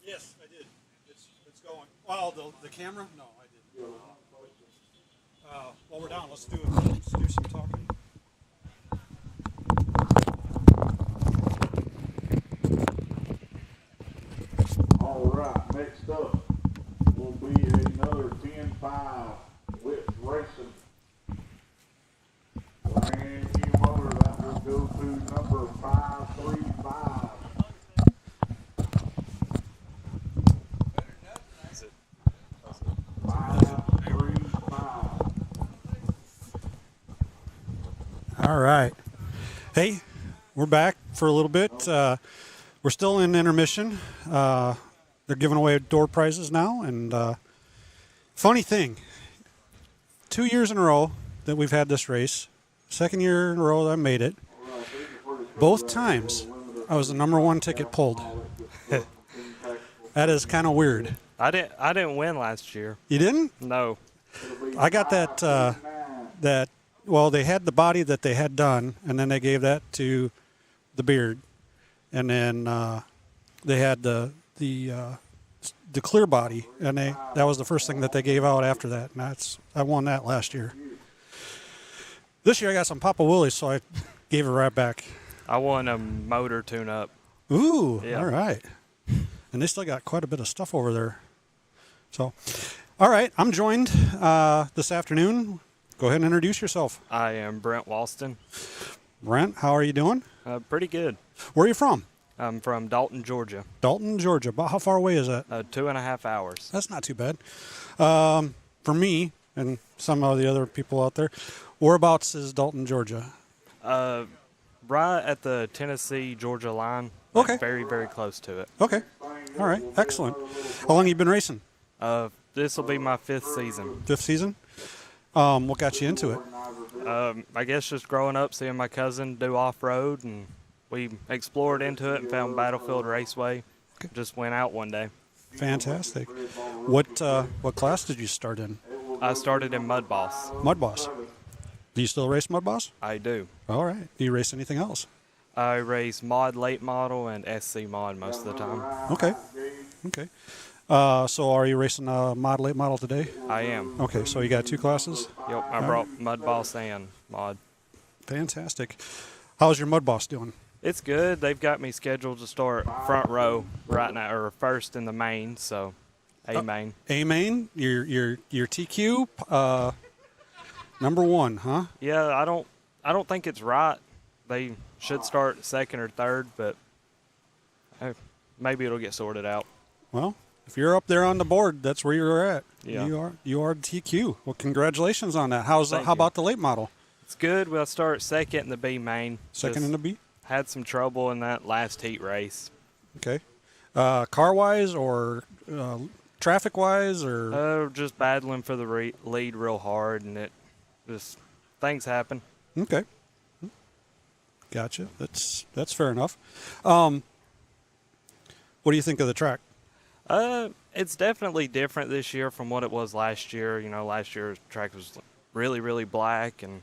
Yes, I did. It's going. Well, the camera? No, I didn't. While we're down, let's do some talking. All right, next up will be another 10-5 Whips Racing. Brand new motor that will go to number 535. All right. Hey, we're back for a little bit. We're still in intermission. They're giving away door prizes now. And funny thing, 2 years in a row that we've had this race. Second year in a row that I made it. Both times I was the number one ticket pulled. That is kind of weird. I didn't win last year. You didn't? No. I got that. Well, they had the body that they had done, and then they gave that to the beard, and then they had the clear body, and that was the first thing that they gave out after that. And I won that last year. This year I got some Papa Willys, so I gave it right back. I won a motor tune-up. Ooh, yeah. All right. And they still got quite a bit of stuff over there. So, all right, I'm joined this afternoon. Go ahead and introduce yourself. I am Brent Walston. Brent, how are you doing? Pretty good. Where are you from? I'm from Dalton, Georgia. Dalton, Georgia. About how far away is that? 2.5 hours. That's not too bad. For me and some of the other people out there, whereabouts is Dalton, Georgia? Right at the Tennessee-Georgia line. Okay. Very, very close to it. Okay. All right. Excellent. How long have you been racing? This will be my 5th season. 5th season? What got you into it? I guess just growing up, seeing my cousin do off-road, and we explored into it and found Battlefield Raceway. Okay. Just went out one day. Fantastic. What class did you start in? I started in Mud Boss. Mud Boss. Do you still race Mud Boss? I do. All right. Do you race anything else? I race mod late model and SC mod most of the time. Okay. Okay. So are you racing a mod late model today? I am. Okay, so you got 2 classes? Yep, I brought Mud Boss and mod. Fantastic. How's your Mud Boss doing? It's good. They've got me scheduled to start front row right now, or first in the main, so A main. A main, your TQ, number 1, huh? Yeah, I don't think it's right. They should start second or third, but maybe it'll get sorted out. Well, if you're up there on the board, that's where you're at. Yeah. You are TQ. Well, congratulations on that. How Thank about the late model? It's good. We'll start second in the B main. Second in the B? Had some trouble in that last heat race. Okay. Car-wise or traffic-wise or? Just battling for the lead real hard, and things happen. Okay. Gotcha. That's fair enough. What do you think of the track? It's definitely different this year from what it was last year. You know, last year's track was really, really black and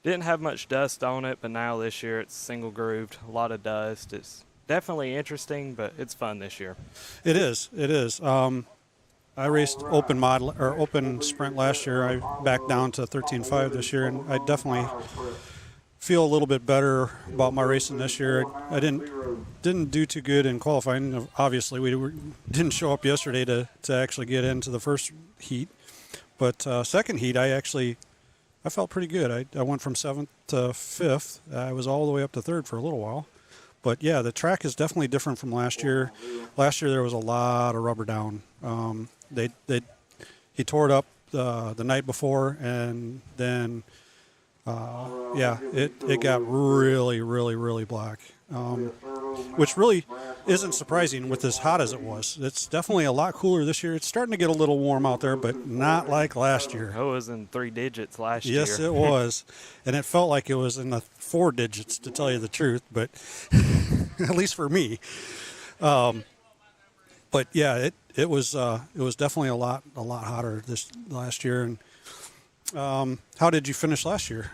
didn't have much dust on it, but now this year it's single grooved, a lot of dust. It's definitely interesting, but it's fun this year. It is. It is. I raced open sprint last year. I backed down to 13.5 this year, and I definitely feel a little bit better about my racing this year. I didn't do too good in qualifying. Obviously, didn't show up yesterday to actually get into the first heat. But second heat, I felt pretty good. I went from 7th to 5th. I was all the way up to 3rd for a little while. But yeah, the track is definitely different from last year. Last year there was a lot of rubber down. He tore it up the night before, and then it got really, really, really black, which really isn't surprising with as hot as it was. It's definitely a lot cooler this year. It's starting to get a little warm out there, but not like last year. It was in 3 digits last year. Yes, it was. And it felt like it was in the 4 digits, to tell you the truth, but at least for me. But yeah, it was definitely a lot hotter this last year. And how did you finish last year?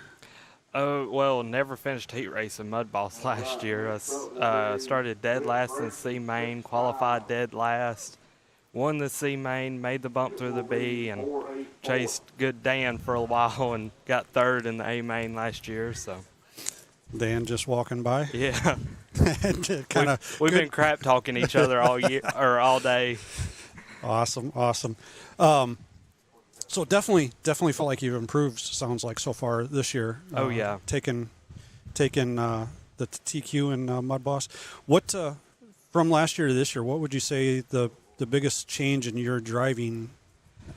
Well, never finished heat race in Mud Boss last year. I started dead last in C main, qualified dead last, won the C main, made the bump through the B, and chased good Dan for a while and got 3rd in the A main last year. So Dan just walking by. yeah, We've been crap talking each other all year or all day. Awesome. So definitely felt like you've improved. Sounds like so far this year. Oh yeah, taking the TQ and Mud Boss. What from last year to this year? What would you say the biggest change in your driving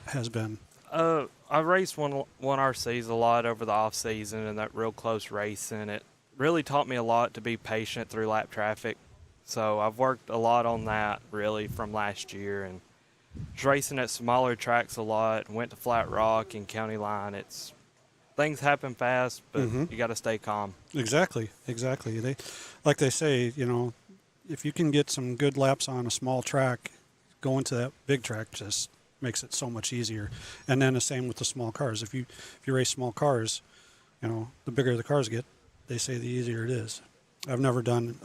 has been? I raced one RCs a lot over the off season and that real close racing. It really taught me a lot to be patient through lap traffic. So I've worked a lot on that really from last year, and was racing at smaller tracks a lot. Went to Flat Rock and County Line. Things happen fast, but you got to stay calm. Exactly. They say, if you can get some good laps on a small track, going to that big track just makes it so much easier. And then the same with the small cars. If you race small cars, the bigger the cars get, they say the easier it is. I've never done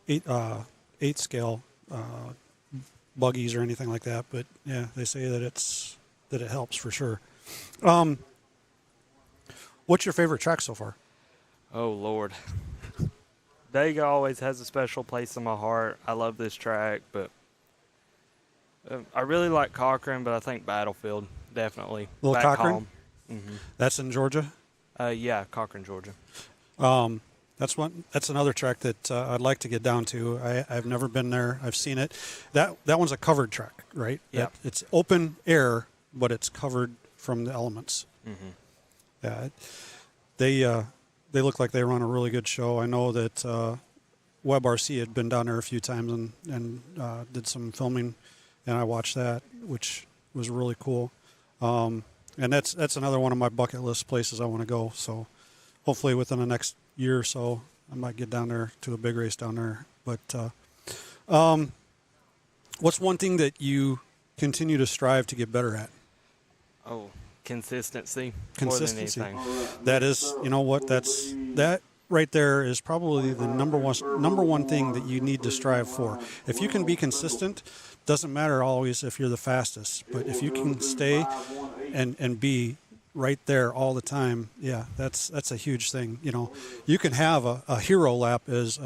8 scale buggies or anything like that, but yeah, they say that it helps for sure. What's your favorite track so far? Oh Lord, Dega always has a special place in my heart. I love this track, but I really like Cochran, but I think Battlefield definitely. Little back Cochran? home. Mm-hmm. That's in Georgia. Yeah, Cochran, Georgia. That's another track that I'd like to get down to. I've never been there. I've seen it. That one's a covered track, right? Yeah. It's open air, but it's covered from the elements. Mm-hmm. Yeah. They look like they run a really good show. I know that Web RC had been down there a few times and did some filming, and I watched that, which was really cool. And that's another one of my bucket list places I want to go. So hopefully within the next year or so, I might get down there to a big race down there. But what's one thing that you continue to strive to get better at? Oh, consistency. Consistency. More than anything. That is, you know what? That right there is probably the number one thing that you need to strive for. If you can be consistent, doesn't matter always if you're the fastest, but if you can stay and be right there all the time, yeah, that's a huge thing. You know, you can have a hero lap, as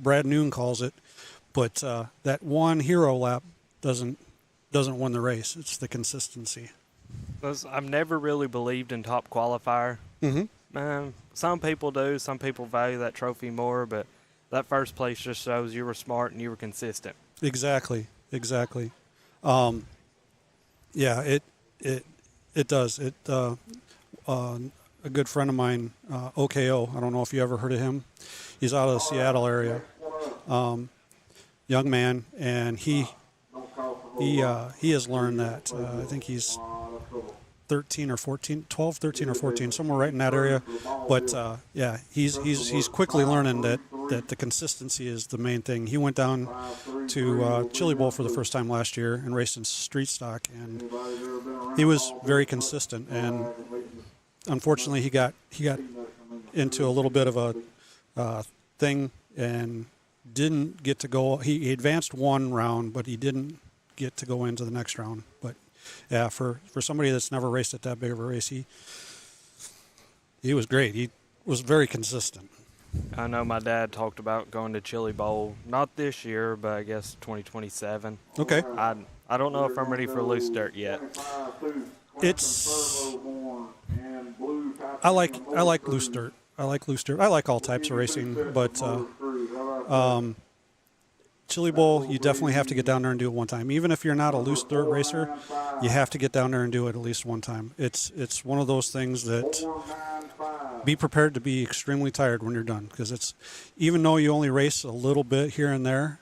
Brad Noon calls it, but that one hero lap doesn't win the race. It's the consistency. I've never really believed in top qualifier. Some people do. Some people value that trophy more, but that first place just shows you were smart and you were consistent. Exactly. Yeah, it does. A good friend of mine, OKO. I don't know if you ever heard of him. He's out of the Seattle area. Young man, and he has learned that. I think he's 13 or 14, 12, 13 or 14, somewhere right in that area. But yeah, he's quickly learning that the consistency is the main thing. He went down to Chili Bowl for the first time last year and raced in street stock, and he was very consistent. And unfortunately, he got into a little bit of a thing and didn't get to go. He advanced one round, but he didn't get to go into the next round. But yeah, for somebody that's never raced at that big of a race, he was great. He was very consistent. I know my dad talked about going to Chili Bowl, not this year, but I guess 2027. Okay. I don't know if I'm ready for loose dirt yet. I like loose dirt. I like all types of racing, but Chili Bowl, you definitely have to get down there and do it one time. Even if you're not a loose dirt racer, you have to get down there and do it at least one time. It's one of those things that be prepared to be extremely tired when you're done, because it's, even though you only race a little bit here and there,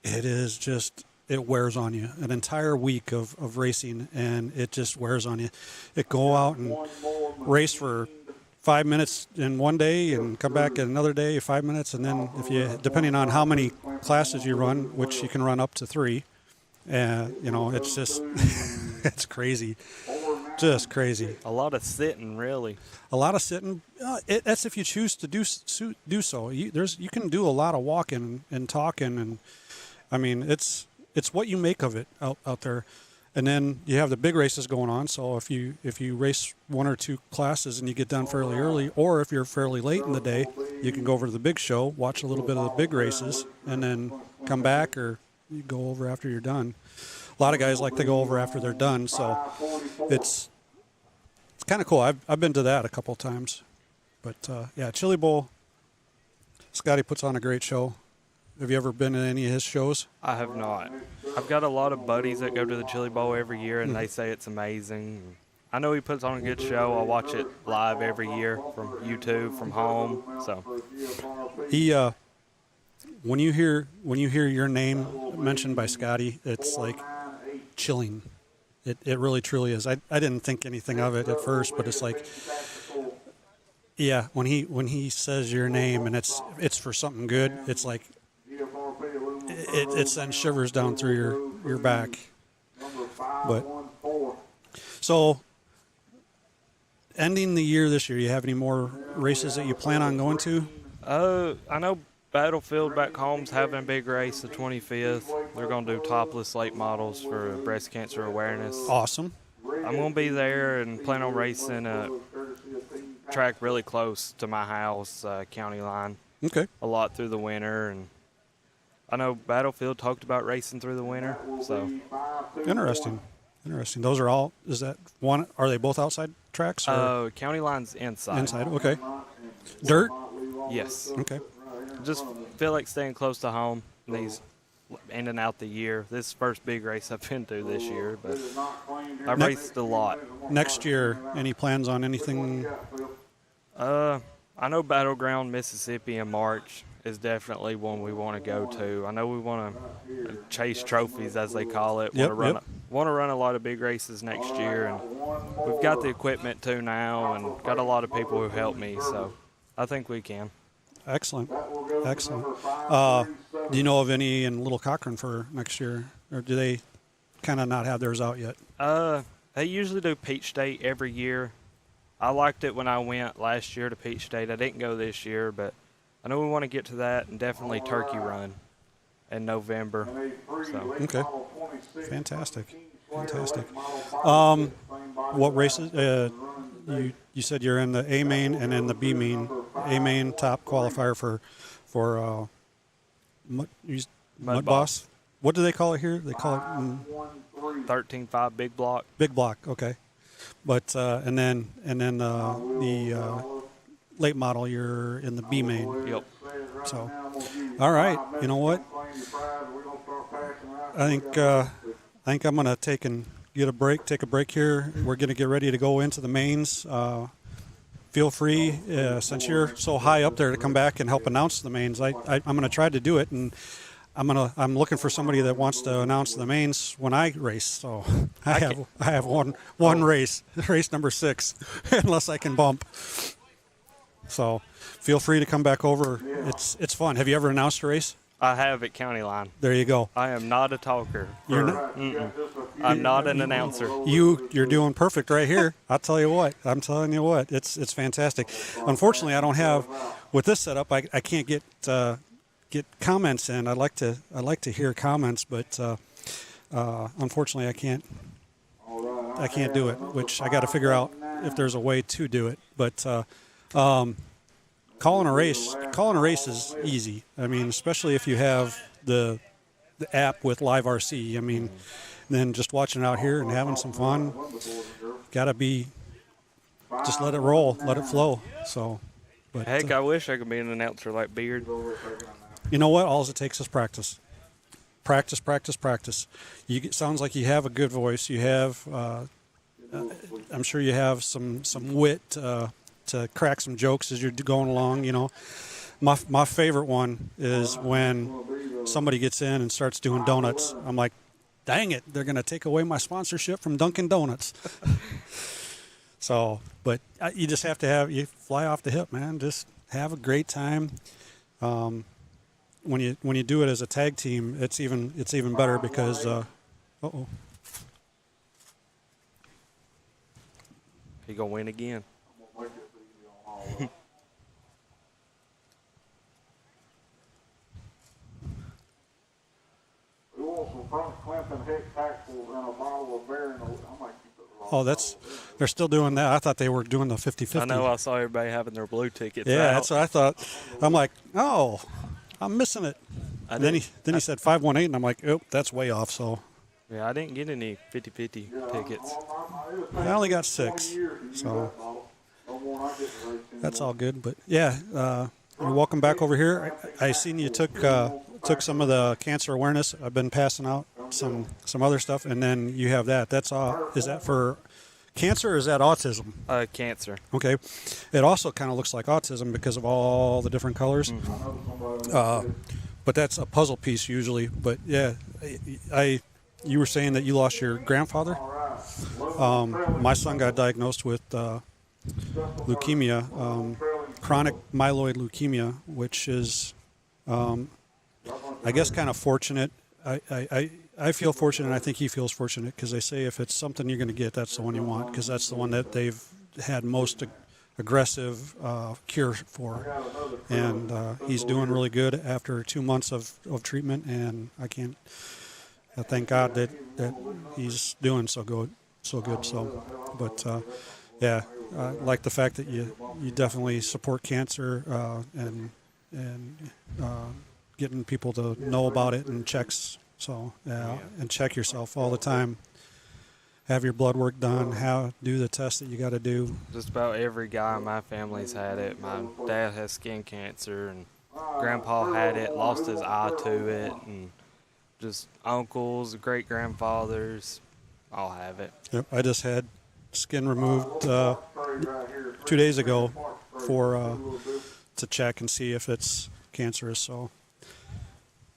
it wears on you. An entire week of racing, and it just wears on you. It go out and race for 5 minutes in one day and come back in another day, 5 minutes, and then depending on how many classes you run, which you can run up to 3, it's just it's crazy, just crazy. A lot of sitting, really. A lot of sitting. That's if you choose to do so. You can do a lot of walking and talking, and I mean it's what you make of it out there. And then you have the big races going on. So if you race one or two classes and you get done fairly early, or if you're fairly late in the day, you can go over to the big show, watch a little bit of the big races, and then come back, or you go over after you're done. A lot of guys like to go over after they're done, so it's kind of cool. I've been to that a couple times, but yeah, Chili Bowl. Scotty puts on a great show. Have you ever been to any of his shows? I have not. I've got a lot of buddies that go to the Chili Bowl every year, and they say it's amazing. I know he puts on a good show. I watch it live every year from YouTube, from home. So he, when you hear your name mentioned by Scotty, it's like chilling. It really truly is. I didn't think anything of it at first, but it's like, yeah, when he says your name and it's for something good, it's like it sends shivers down through your back. But so, ending the year this year, you have any more races that you plan on going to? I know Battlefield back home's having a big race the 25th. They're going to do topless late models for breast cancer awareness. Awesome. I'm going to be there and plan on racing a track really close to my house, county line. Okay. A lot through the winter, and I know Battlefield talked about racing through the winter, so. Interesting. Those are all, is that one, are they both outside tracks? Or? County line's inside. Inside, okay. Dirt? Yes. Okay. Just feel like staying close to home. These ending out the year. This is the first big race I've been to this year, but I've raced a lot. Next year, any plans on anything? I know Battleground, Mississippi in March is definitely one we want to go to. I know we want to chase trophies, as they call it. Want to run a lot of big races next year, and we've got the equipment too now, and got a lot of people who help me, so I think we can. Excellent. Do you know of any in Little Cochrane for next year, or do they kind of not have theirs out yet? They usually do Peach State every year. I liked it when I went last year to Peach State. I didn't go this year, but I know we want to get to that, and definitely Turkey Run in November. So Okay. Fantastic. Fantastic. What races? You said you're in the A main and in the B main. A main top qualifier for Mud Boss. What do they call it here? They call it 13.5 big block. Big Block. Okay. But and then the late model, you're in the B main. Yep. So, all right. You know what? I think I'm gonna take a break here. We're gonna get ready to go into the mains. Feel free, since you're so high up there, to come back and help announce the mains. I'm gonna try to do it, and I'm looking for somebody that wants to announce the mains when I race. So I have one race number 6, unless I can bump. So feel free to come back over. It's fun. Have you ever announced a race? I have at County Line. There you go. I am not a talker. You're not. I'm not an announcer. You're doing perfect right here. I'm telling you what. It's fantastic. Unfortunately, I don't have, with this setup, I can't get comments in. I'd like to hear comments, but unfortunately I can't do it, which I got to figure out if there's a way to do it. But calling a race is easy. I mean, especially if you have the app with Live RC. I mean, then just watching it out here and having some fun. Gotta be, just let it roll, let it flow. So, but Heck, I wish I could be an announcer like Beard. you know what? All it takes is practice. Practice. Sounds like you have a good voice. You have, I'm sure you have some wit to crack some jokes as you're going along. You know, my favorite one is when somebody gets in and starts doing donuts. I'm like, dang it, they're going to take away my sponsorship from Dunkin' Donuts. So, but you just have to you fly off the hip, man. Just have a great time. When you do it as a tag team, it's even better because He gonna win again. We want some Frank Clinton Heck taxables and a bottle of beer, and I might keep it wrong. oh, they're still doing that. I thought they were doing the 50-50. I know. I saw everybody having their blue tickets. Yeah, out. that's what I thought. I'm like, oh, I'm missing it. Then he said 518, and I'm like, oh, that's way off. So Yeah, I didn't get any 50-50 tickets. I only got 6. So that's all good. But yeah, you're welcome back over here. I seen you took some of the cancer awareness. I've been passing out some other stuff, and then you have that. That's all. Is that for cancer or is that autism? Cancer. Okay. It also kind of looks like autism because of all the different colors. But that's a puzzle piece usually. But yeah, you were saying that you lost your grandfather. My son got diagnosed with leukemia, chronic myeloid leukemia, which is, I guess, kind of fortunate. I feel fortunate, and I think he feels fortunate, because they say if it's something you're going to get, that's the one you want, because that's the one that they've had most aggressive cure for. And he's doing really good after 2 months of treatment, and I thank God that he's doing so good. So, but yeah, I like the fact that you definitely support cancer and getting people to know about it and checks. So and check yourself all the time. Have your blood work done. Do the tests that you got to do. Just about every guy in my family's had it. My dad has skin cancer, and Grandpa had it, lost his eye to it, and just uncles, great grandfathers, all have it. Yep, I just had skin removed 2 days ago to check and see if it's cancerous. So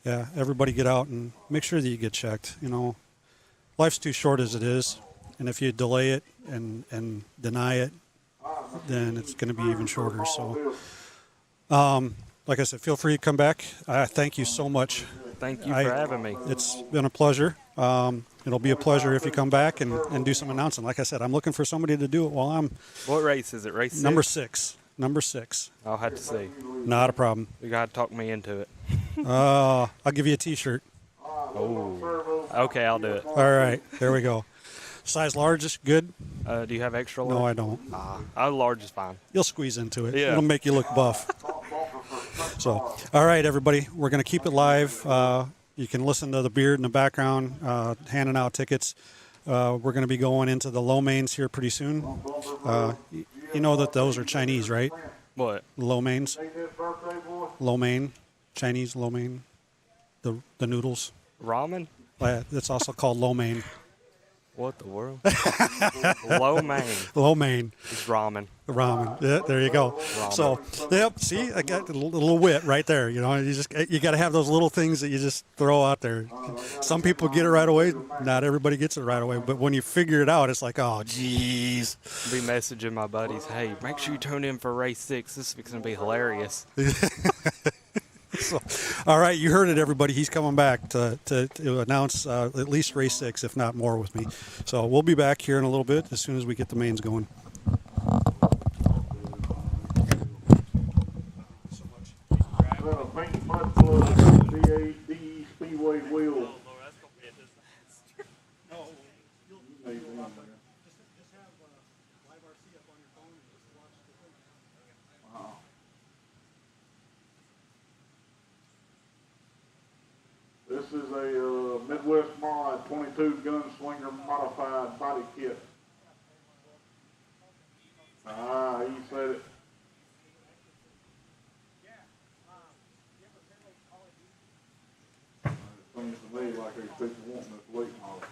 yeah, everybody get out and make sure that you get checked. You know, life's too short as it is, and if you delay it and deny it, then it's going to be even shorter. So, like I said, feel free to come back. I thank you so much. Thank you for having me. It's been a pleasure. it'll be a pleasure if you come back and do some announcing. Like I said, I'm looking for somebody to do it while I'm What race is it? Race 6? number 6. Number 6. I'll have to see. Not a problem. You got to talk me into it. I'll give you a T-shirt. Oh. Okay, I'll do it. All right, there we go. Size large is good. Do you have extra large? No, I don't. Large is fine. You'll squeeze into it. Yeah. It'll make you look buff. So, all right, everybody, we're going to keep it live. You can listen to the beard in the background, handing out tickets. We're going to be going into the lo mains here pretty soon. You know that those are Chinese, right? What? Lo mains. Lo mein. Chinese lo mein. The noodles. Ramen? It's also called lo mein. What the world? Lo mein. Lo mein. It's ramen. Ramen. Yeah, there you go. Ramen. So, yep. See, I got a little wit right there. You know, you got to have those little things that you just throw out there. Some people get it right away. Not everybody gets it right away. But when you figure it out, it's like, oh, geez. Be messaging my buddies, hey, make sure you tune in for race 6. This is going to be hilarious. So, all right, you heard it, everybody. He's coming back to announce at least race 6, if not more, with me. So we'll be back here in a little bit as soon as we get the mains going. A pink mud plug, DE Speedway wheel. This is a Midwest Mod 22 Gunslinger modified body kit. He said it. It seems to me like these people wanting this late model.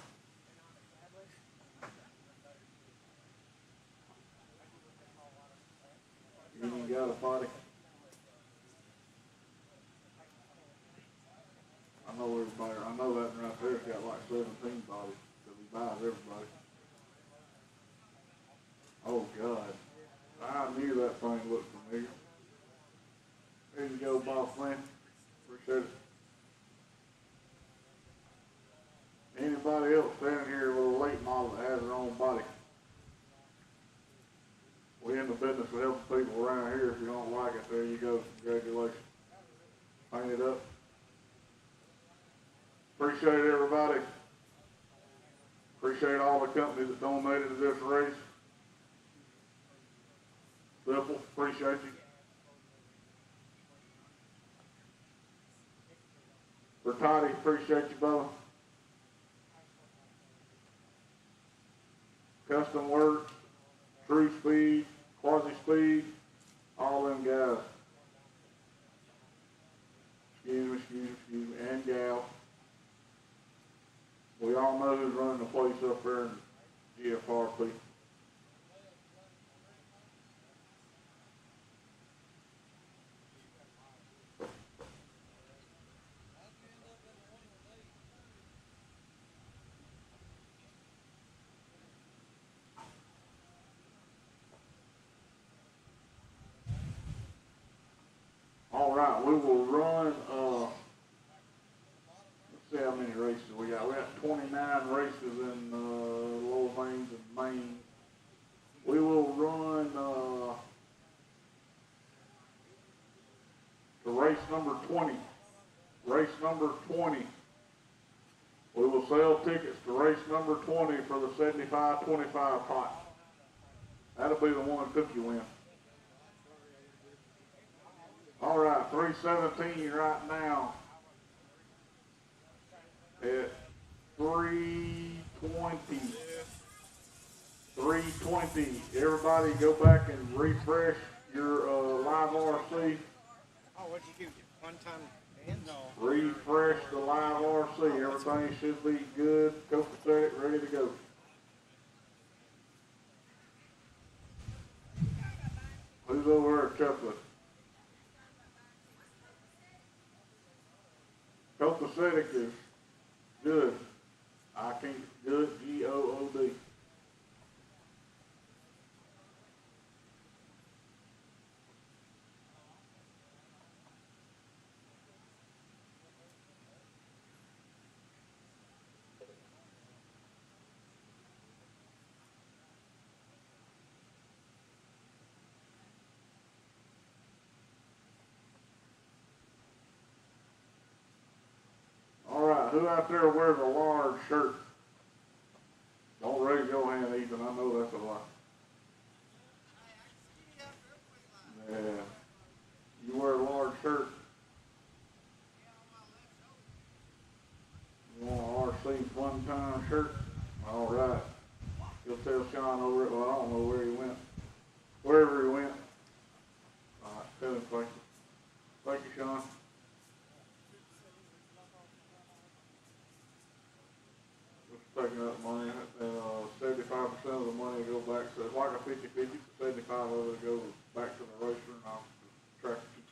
You ain't got a body. I know everybody. I know that right there's got like 17 bodies that we buy everybody. Oh God, I knew that thing looked familiar. There you go, boss man. Appreciate it. Anybody else standing here with a late model that has their own body? We in the business of helping people around here. If you don't like it, there you go. Congratulations. Paint it up. Appreciate it, everybody. Appreciate all the companies that donated to this race. Simple, appreciate you. Bertotti, appreciate you, brother. Custom Works, True Speed, Quasi Speed, all them guys. Excuse me, and gal. We all know who's running the place up there in GFRP. All right, we will run, let's see how many races we got. We got 29 races in Lower Mains and Maine. We will run to race number 20. Race number 20. We will sell tickets to race number 20 for the 75-25 pot. That'll be the one cookie win. All right, 317 right now at 320. 320. Everybody go back and refresh your live RC. Oh, what'd you do? One-time in? No. Refresh the live RC. Everything should be good, copacetic, ready to go. Who's over there chuckling? Copacetic is good. I can't, good, G-O-O-D. who out there wears a large shirt? Don't raise your hand, Ethan. I know that's a lie. Yeah. You wear a large shirt. You want an RC one-time shirt? All right. You'll tell Sean over it. Well, I don't know where he went. Wherever he went. All right. Tell him thank you. Thank you, Sean. Taking up money, and 75% of the money will go back, so it's like a 50-50, 75 of it goes back to the racer, and I'll track it to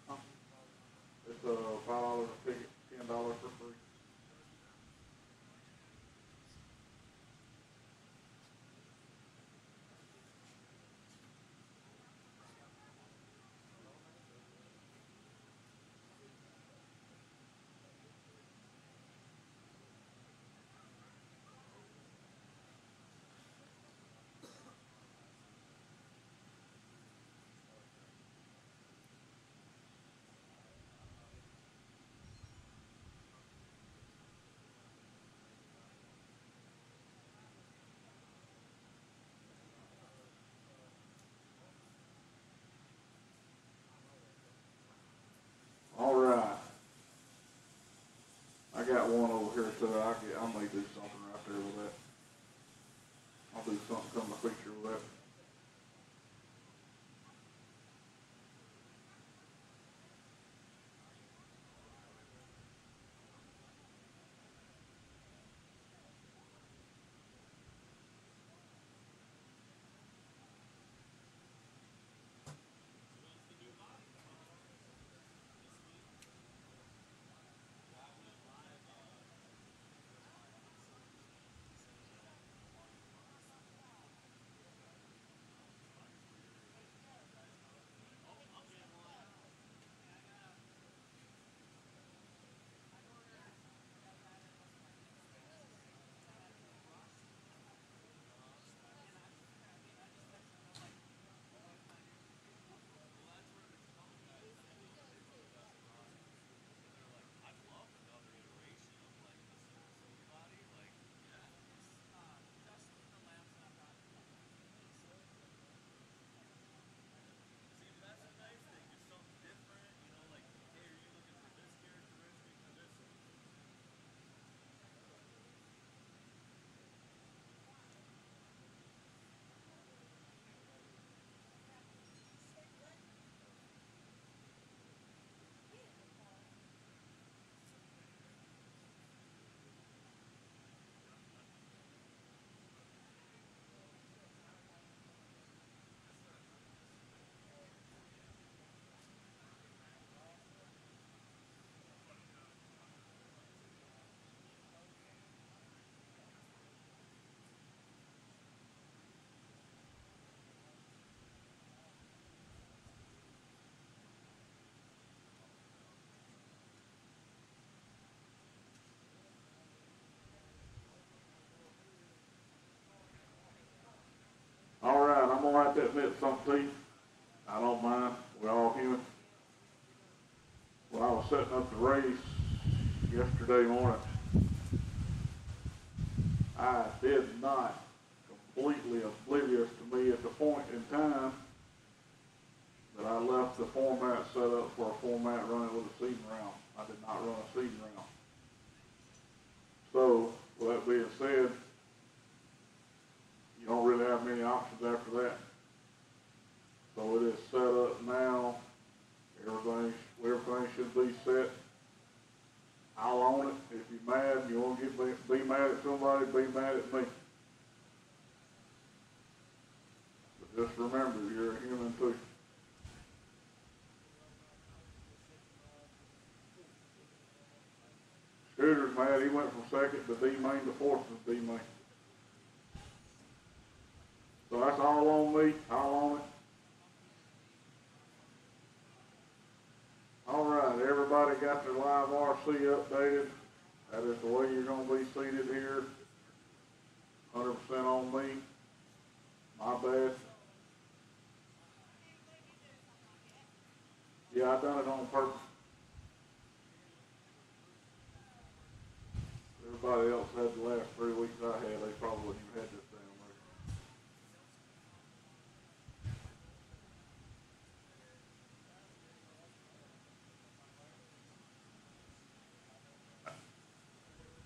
25. It's $5 a ticket, $10 for free. All right. I got one over here, so I may do something right there with that. I'll do something, come to picture with that. All right, I'm gonna have to admit something to you. I don't mind. We're all human. When I was setting up the race yesterday morning, I did not completely oblivious to me at the point in time that I left the format set up for a format running with a seeding round. I did not run a seeding round. So, with that being said, you don't really have many options after that. So it is set up now. Everything should be set. I'll own it. If you're mad, you want to be mad at somebody, be mad at me. But just remember, you're a human too. Scooter's mad. He went from second to D-main to fourth to D-main. So that's all on me. I'll own it. All right, everybody got their live RC updated. That is the way you're going to be seated here. 100% on me. My bad. Yeah, I done it on purpose. anybody else had the last 3 weeks I had, they probably wouldn't even had this down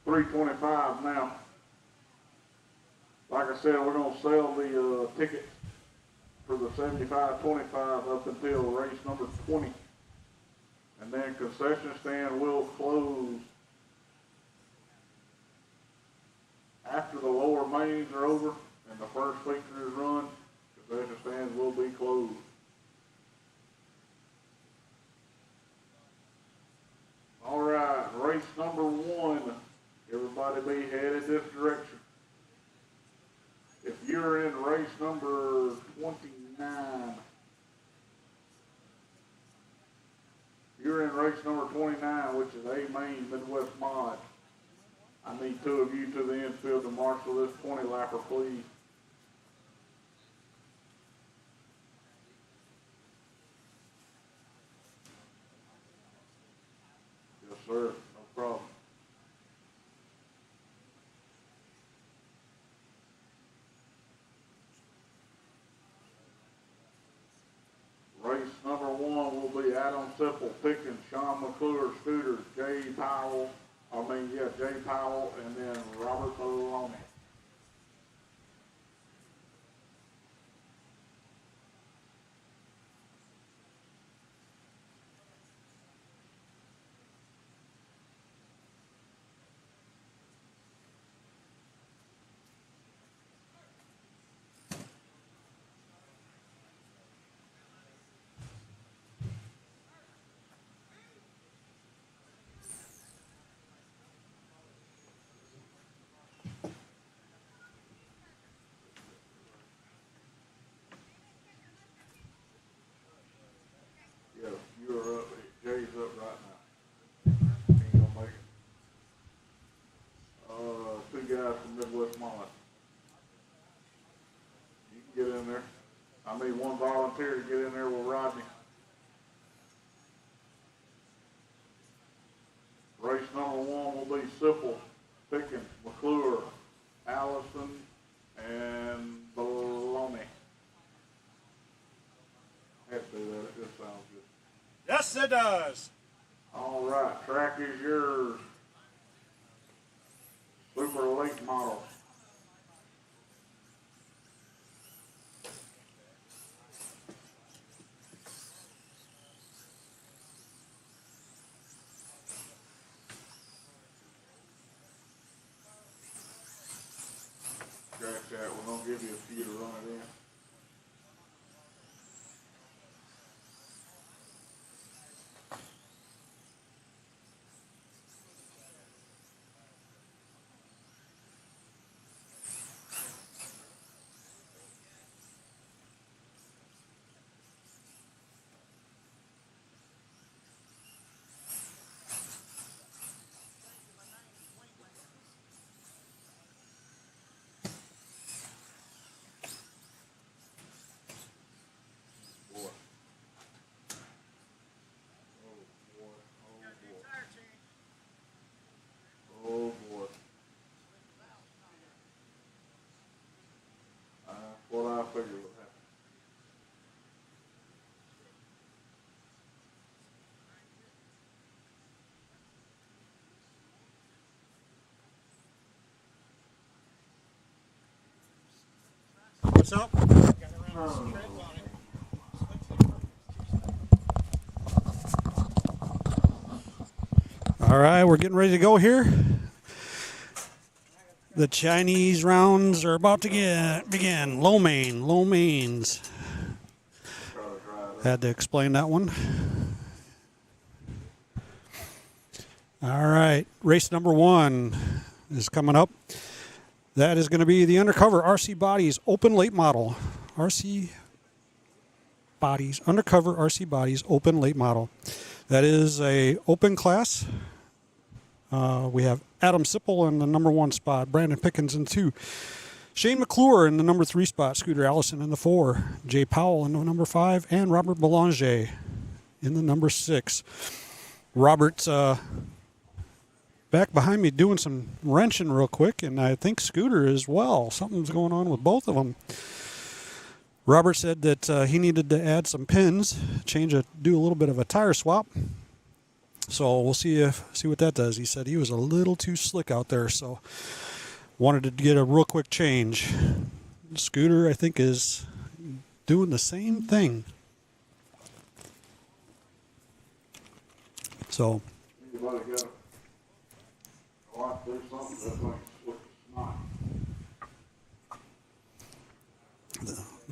there. $3.25 now. Like I said, we're going to sell the tickets for the 75-25 up until race number 20. And then concession stand will close after the lower mains are over and the first feature is run. Concession stands will be closed. All right, race number 1. Everybody be headed this direction. If you're in race number 29, you're in race number 29, which is A main Midwest Mod. I need 2 of you to the infield to marshal this 20 lapper, please. Yes, sir. No problem. Race number 1 will be Adam Sipple, Pickens, Sean McClure, Scooter, Jay Powell, and then Robert Maloney. Yeah, you're up. Jay's up right now. Ain't gonna make it. 2 guys from Midwest Mod. You can get in there. I need 1 volunteer to get in there with Rodney. Race number 1 will be Sipple, Pickens, McClure, Allison, and Baloney. Have to do that. It just sounds good. Yes, it does. All right, track is yours. Super late model. Track that. We're gonna give you a few to run it in. Oh boy. What I figured would happen. What's up? All right, we're getting ready to go here. The Chinese rounds are about to begin. Low mains. Had to explain that one. All right, race number 1 is coming up. That is going to be the Undercover RC Bodies Open Late Model. Undercover RC Bodies Open Late Model. That is a open class. We have Adam Sipple in the number 1 spot, Brandon Pickens in 2, Shane McClure in the number 3 spot, Scooter Allison in the 4, Jay Powell in the number 5, and Robert Belanger in the number 6. Robert's back behind me doing some wrenching real quick, and I think Scooter as well. Something's going on with both of them. Robert said that he needed to add some pins, do a little bit of a tire swap. So we'll see what that does. He said he was a little too slick out there, so wanted to get a real quick change. Scooter, I think, is doing the same thing. So Anybody got to watch do something that thing's slick as snot.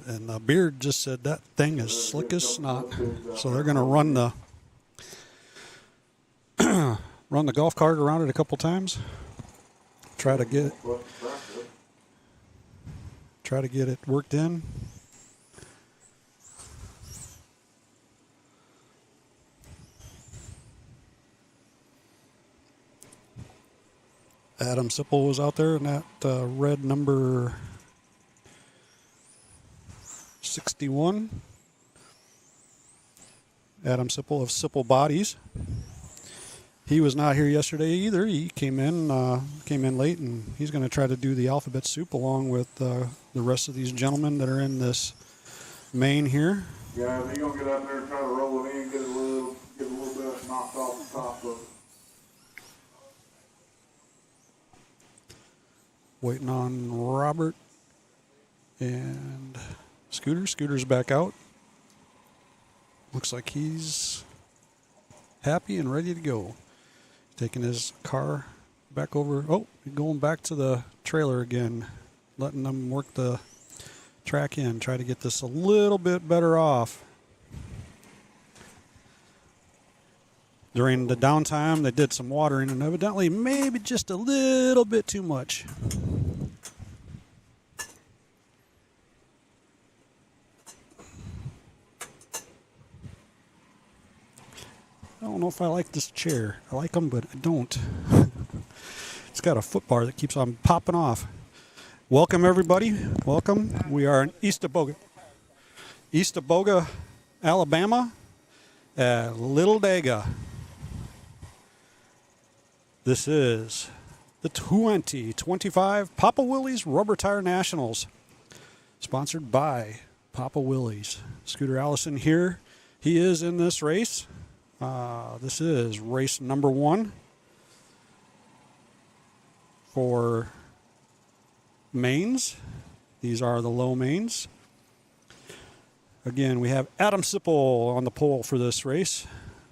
and Beard just said that thing is slick as snot. So they're going to run the run the golf cart around it a couple times. Try to get it worked in. Adam Sipple was out there in that red number 61. Adam Sipple of Sipple Bodies. He was not here yesterday either. He came in late, and he's going to try to do the alphabet soup along with the rest of these gentlemen that are in this main here. Yeah, he's gonna get out there and try to roll it in, get a little bit knocked off the top of it. Waiting on Robert and Scooter. Scooter's back out. Looks like he's happy and ready to go. Taking his car back over. Oh, going back to the trailer again. Letting them work the track in. Try to get this a little bit better off. During the downtime, they did some watering, and evidently maybe just a little bit too much. I don't know if I like this chair. I like them, but I don't. It's got a foot bar that keeps on popping off. Welcome, everybody. Welcome. We are in Eastaboga, Alabama, at Little Dega. This is the 2025 Papa Willys Rubber Tire Nationals, sponsored by Papa Willys. Scooter Allison here. He is in this race. This is race number 1 for mains. These are the low mains. Again, we have Adam Sipple on the pole for this race.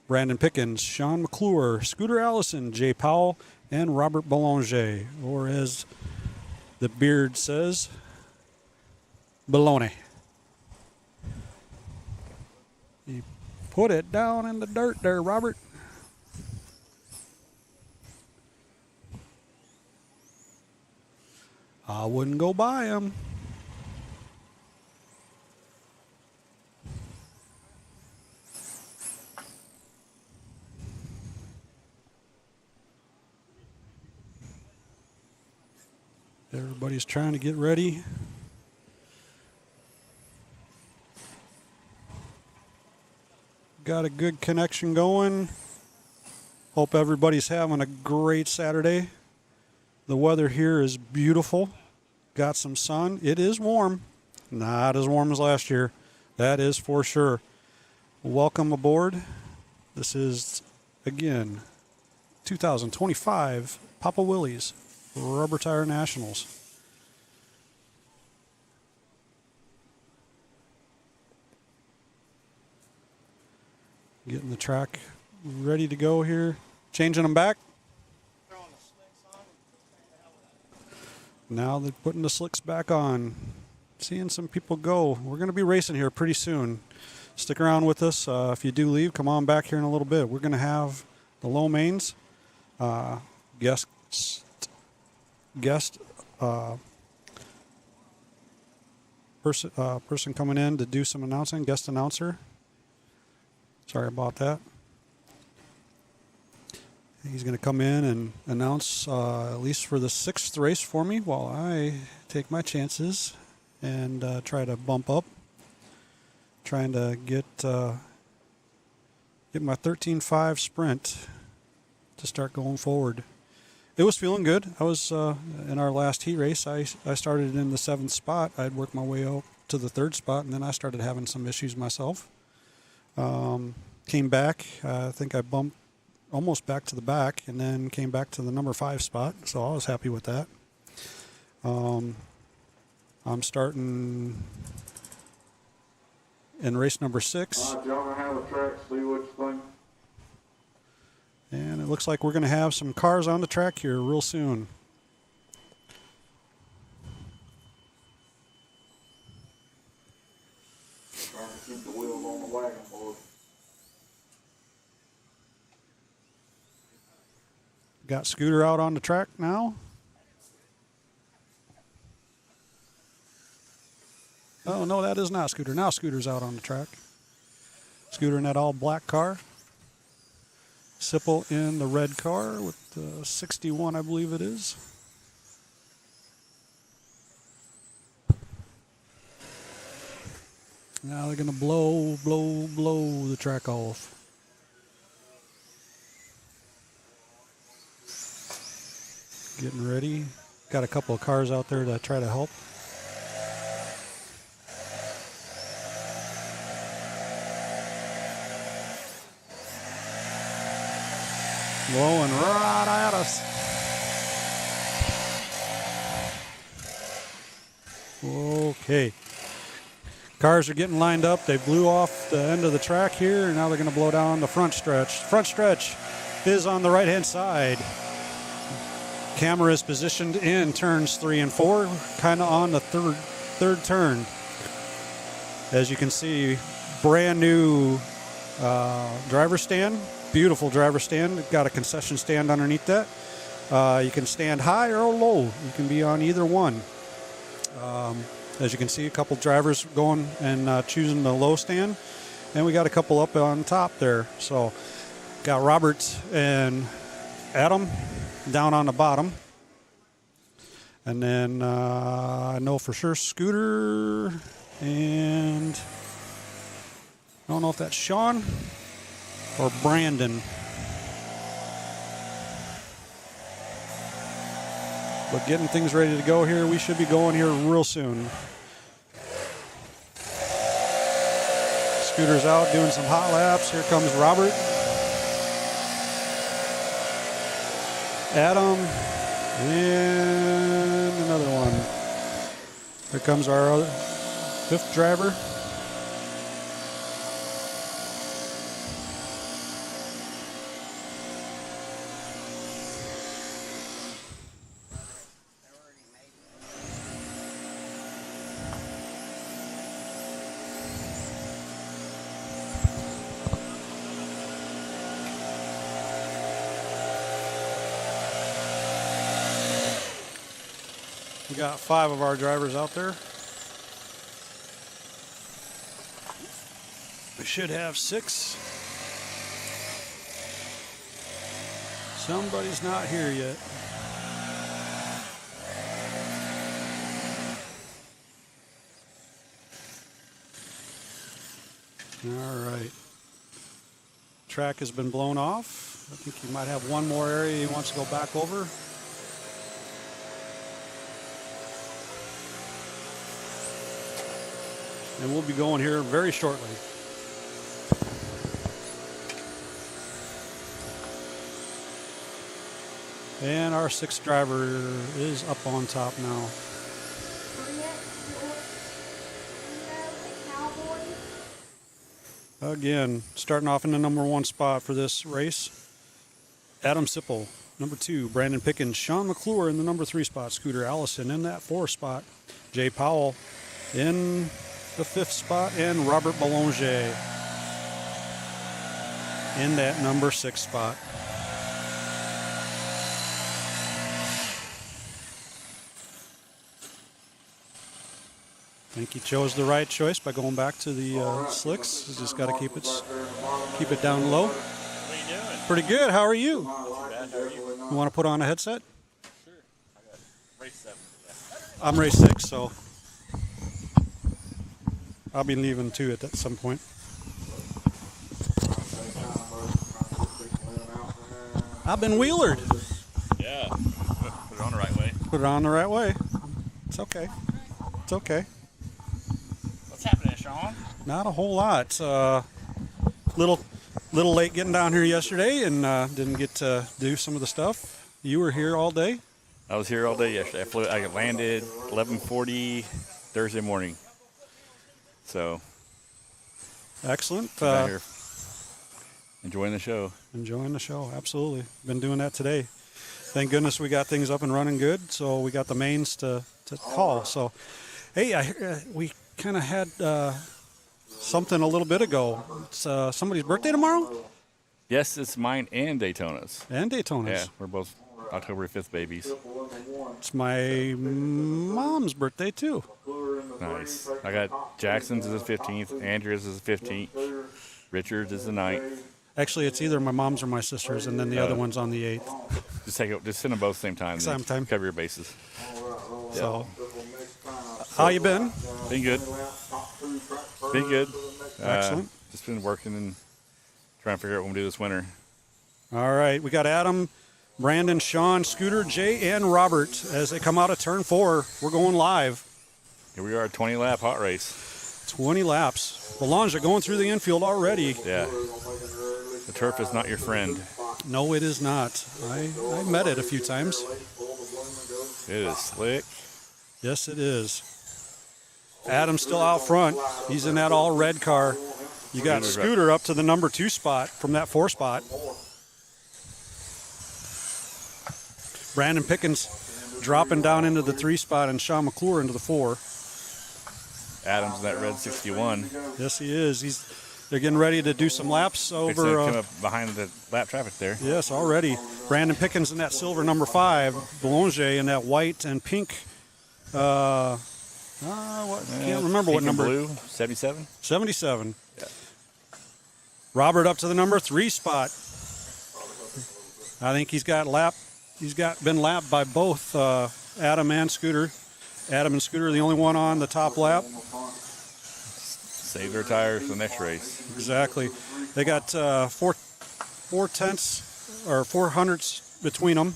Brandon Pickens, Sean McClure, Scooter Allison, Jay Powell, and Robert Belanger, or as the Beard says, Baloney. You put it down in the dirt there, Robert. I wouldn't go by him. Everybody's trying to get ready. Got a good connection going. Hope everybody's having a great Saturday. The weather here is beautiful. Got some sun. It is warm. Not as warm as last year. That is for sure. Welcome aboard. This is, again, 2025 Papa Willys Rubber Tire Nationals. Getting the track ready to go here. Changing them back. Now they're putting the slicks back on. Seeing some people go. We're going to be racing here pretty soon. Stick around with us. If you do leave, come on back here in a little bit. We're going to have the low mains. Guest person coming in to do some announcing. Guest announcer. Sorry about that. He's going to come in and announce, at least for the 6th race for me, while I take my chances and try to bump up. Trying to get my 13.5 sprint to start going forward. It was feeling good. I was in our last heat race. I started in the 7th spot. I'd worked my way up to the 3rd spot, and then I started having some issues myself. Came back. I think I bumped almost back to the back, and then came back to the number 5 spot. So I was happy with that. I'm starting in race number 6. All right, y'all gonna have a track, see what you think. And it looks like we're going to have some cars on the track here real soon. Trying to keep the wheels on the wagon, boys. Got Scooter out on the track now. Oh, no, that is not Scooter. Now Scooter's out on the track. Scooter in that all black car. Sipple in the red car with 61, I believe it is. Now they're going to blow the track off. Getting ready. Got a couple of cars out there to try to help. Blowing right at us. Okay. Cars are getting lined up. They blew off the end of the track here, and now they're going to blow down the front stretch. Front stretch is on the right-hand side. Camera is positioned in turns 3 and 4, kind of on the third turn. As you can see, brand new driver stand. Beautiful driver stand. Got a concession stand underneath that. You can stand high or low. You can be on either one. As you can see, a couple drivers going and choosing the low stand, and we got a couple up on top there. So got Robert and Adam down on the bottom, and then I know for sure Scooter, and I don't know if that's Sean or Brandon. But getting things ready to go here. We should be going here real soon. Scooter's out doing some hot laps. Here comes Robert. Adam. And another one. Here comes our other 5th driver. We got 5 of our drivers out there. We should have 6. Somebody's not here yet. All right. Track has been blown off. I think he might have one more area he wants to go back over. And we'll be going here very shortly. And our 6th driver is up on top now. Again, starting off in the number 1 spot for this race, Adam Sipple. Number 2, Brandon Pickens. Sean McClure in the number 3 spot. Scooter Allison in that 4th spot. Jay Powell in the 5th spot, and Robert Belanger in that number 6 spot. I think he chose the right choice by going back to the slicks. He's just got to keep it down low. What are you doing? Pretty good. How are you? Bad, how are you? You want to put on a headset? Sure. I got race 7. Yeah. I'm race 6, so I'll be leaving too at some point. I've been wheelered. Yeah. Yeah. Put it on the right way. Put it on the right way. It's okay. It's okay. What's happening, Sean? Not a whole lot. Little late getting down here yesterday, and didn't get to do some of the stuff. You were here all day. I was here all day yesterday. I landed 11:40 Thursday morning. So Excellent. out here enjoying the show. Enjoying the show. Absolutely. Been doing that today. Thank goodness we got things up and running good. So we got the mains to call. So, hey, we kind of had something a little bit ago. It's somebody's birthday tomorrow? Yes, it's mine and Daytona's. And Daytona's. Yeah, we're both October 5th babies. It's my mom's birthday, too. Nice. I got Jackson's is the 15th, Andrews is the 15th, Richard's is the 9th. Actually, it's either my mom's or my sister's, and then the other one's on the 8th. Just send them both same time. Same time. Cover your bases. So, how you been? Been good. Been good. Excellent. Just been working and trying to figure out what we're going to do this winter. All right, we got Adam, Brandon, Sean, Scooter, Jay, and Robert as they come out of turn 4. We're going live. Here we are, 20-lap hot race. 20 laps. The lawns are going through the infield already. Yeah. The turf is not your friend. No, it is not. I met it a few times. It is slick. Yes, it is. Adam's still out front. He's in that all red car. You got Scooter up to the number 2 spot from that 4 spot. Brandon Pickens dropping down into the 3 spot, and Sean McClure into the 4. Adam's in that red 61. Yes, he is. They're getting ready to do some laps Fixing to over. come up behind the lap traffic there. Yes, already. Brandon Pickens in that silver number 5. Boulanger in that white and pink. Can't remember what Pink and number. blue, 77. 77. Yeah. Robert up to the number 3 spot. I think he's been lapped by both Adam and Scooter. Adam and Scooter are the only one on the top lap. Save their tires for the next race. Exactly. They got 4 tenths or 400ths between them.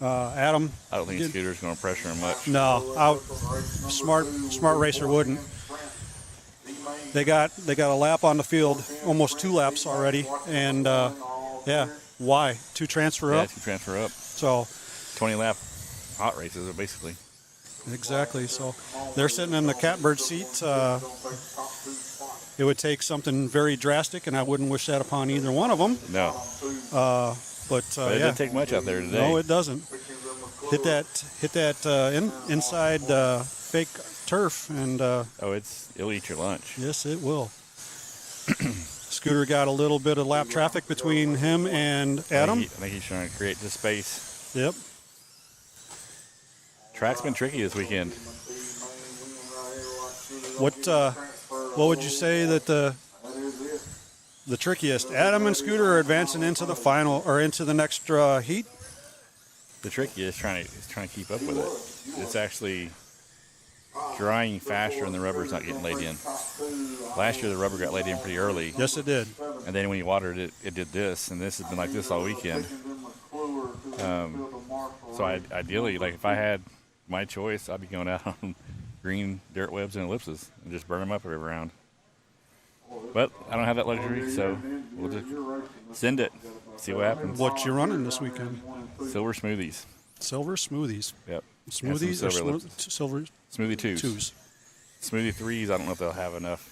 Adam. I don't think Scooter's going to pressure him much. No, smart racer wouldn't. They got a lap on the field, almost 2 laps already, and why 2 transfer up? Yeah, 2 transfer up. So 20-lap hot races, basically. exactly. So they're sitting in the catbird seat. It would take something very drastic, and I wouldn't wish that upon either one of them. No. But But it didn't take much out there today. no, it doesn't. Hit that inside fake turf, and It'll eat your lunch. yes, it will. Scooter got a little bit of lap traffic between him and Adam. I think he's trying to create the space. Yep. Track's been tricky this weekend. What would you say that the trickiest? Adam and Scooter are advancing into the final or into the next heat. The tricky is trying to keep up with it. It's actually drying faster and the rubber's not getting laid in. Last year the rubber got laid in pretty early. Yes, it did. And then when you watered it, it did this, and this has been like this all weekend. So ideally, like if I had my choice, I'd be going out on green dirt webs and ellipses and just burn them up every round. But I don't have that luxury, so we'll just send it, see what happens. What you running this weekend? Silver smoothies. Silver smoothies. Yep. Smoothies And or some silver ellipses. silver Smoothie twos. twos. Smoothie threes, I don't know if they'll have enough.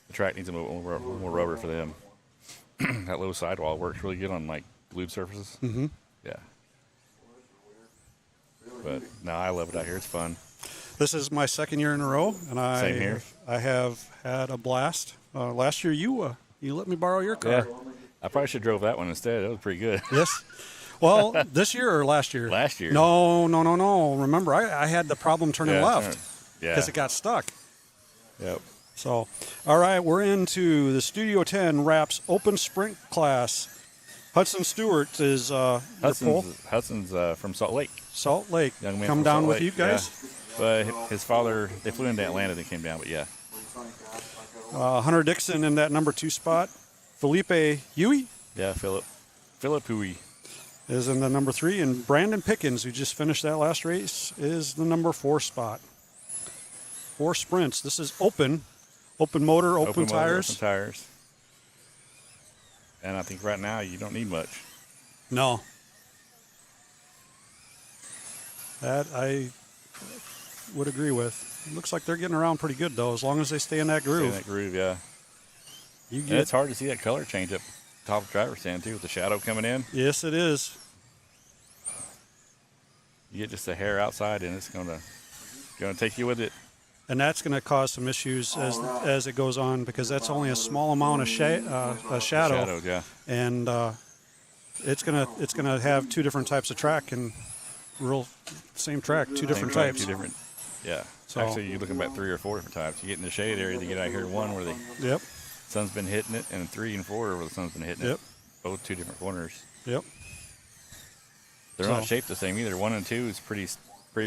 The track needs a little more rubber for them. That low sidewall works really good on like glued surfaces. Mm-hmm. Yeah. But no, I love it out here. It's fun. This is my 2nd year in a row, and Same here. I have had a blast. Last year you let me borrow your car. Yeah. I probably should have drove that one instead. That was pretty good. Yes. Well, this year or last year? Last year. No. Remember, I had the problem turning left Yeah. because it got stuck. Yep. So, all right, we're into the Studio 10 Wraps Open Sprint class. Hudson Stewart is your pole. Hudson's from Salt Lake. Salt Lake. Young man Come from down Salt with Lake, you guys? Yeah. But his father, they flew into Atlanta, then came down, but yeah. Hunter Dixon in that number 2 spot. Felipe Huey. Yeah, Philip Huey. is in the number 3, and Brandon Pickens, who just finished that last race, is the number 4 spot. 4 sprints. This is open motor, open tires. Open tires. And I think right now you don't need much. No. That I would agree with. Looks like they're getting around pretty good, though, as long as they stay in that groove. Stay in that groove, yeah. You And it's hard to see that color change up top of the driver's stand, too, with the shadow coming in. Yes, it is. You get just a hair outside, and it's gonna take you with it. And that's going to cause some issues as it goes on, because that's only a small amount of shadow. Shadows, yeah. And it's gonna have 2 different types of track, and same track, 2 different Same track, types. 2 different. Yeah. So- Actually, you're looking about 3 or 4 different types. You get in the shade area, you get out here 1 where the Yep. sun's been hitting it, and 3 and 4 where the sun's been hitting Yep. it. Both 2 different corners. Yep. They're So- not shaped the same either. 1 and 2 is pretty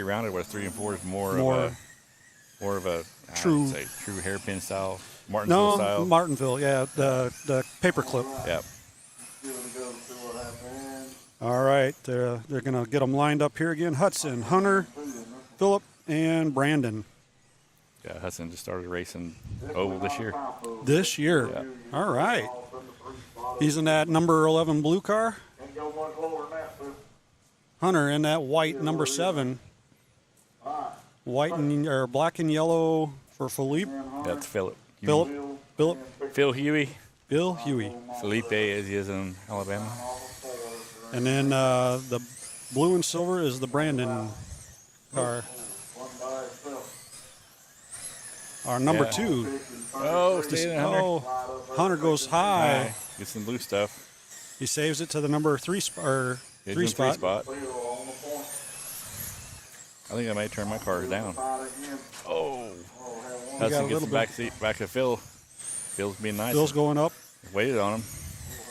rounded, where 3 and 4 is more of a True- true hairpin style, Martinsville No, style. Martinville, yeah, the paperclip. Yeah. All right, they're going to get them lined up here again. Hudson, Hunter, Phillip, and Brandon Yeah, Hudson just started racing oval this year. this year. Yeah. All right. He's in that number 11 blue car. Can't go much lower than that, but Hunter in that white number 7. White or black and yellow for Philippe. That's Philip. Philip, Phil Huey. Bill Huey. Felipe, as he is in Alabama. And then the blue and silver is the Brandon car. one by itself. Our number Yeah. 2. Oh, stay in Hunter. Oh, Hunter goes high. Get some blue stuff. He saves it to the number 3 or He's 3 in spot. Phil on the point. I think I may turn my car down. Side again. Oh. got a Hudson gets little the back seat back to Phil. Phil's being nice. Bill's going up. Waited on him.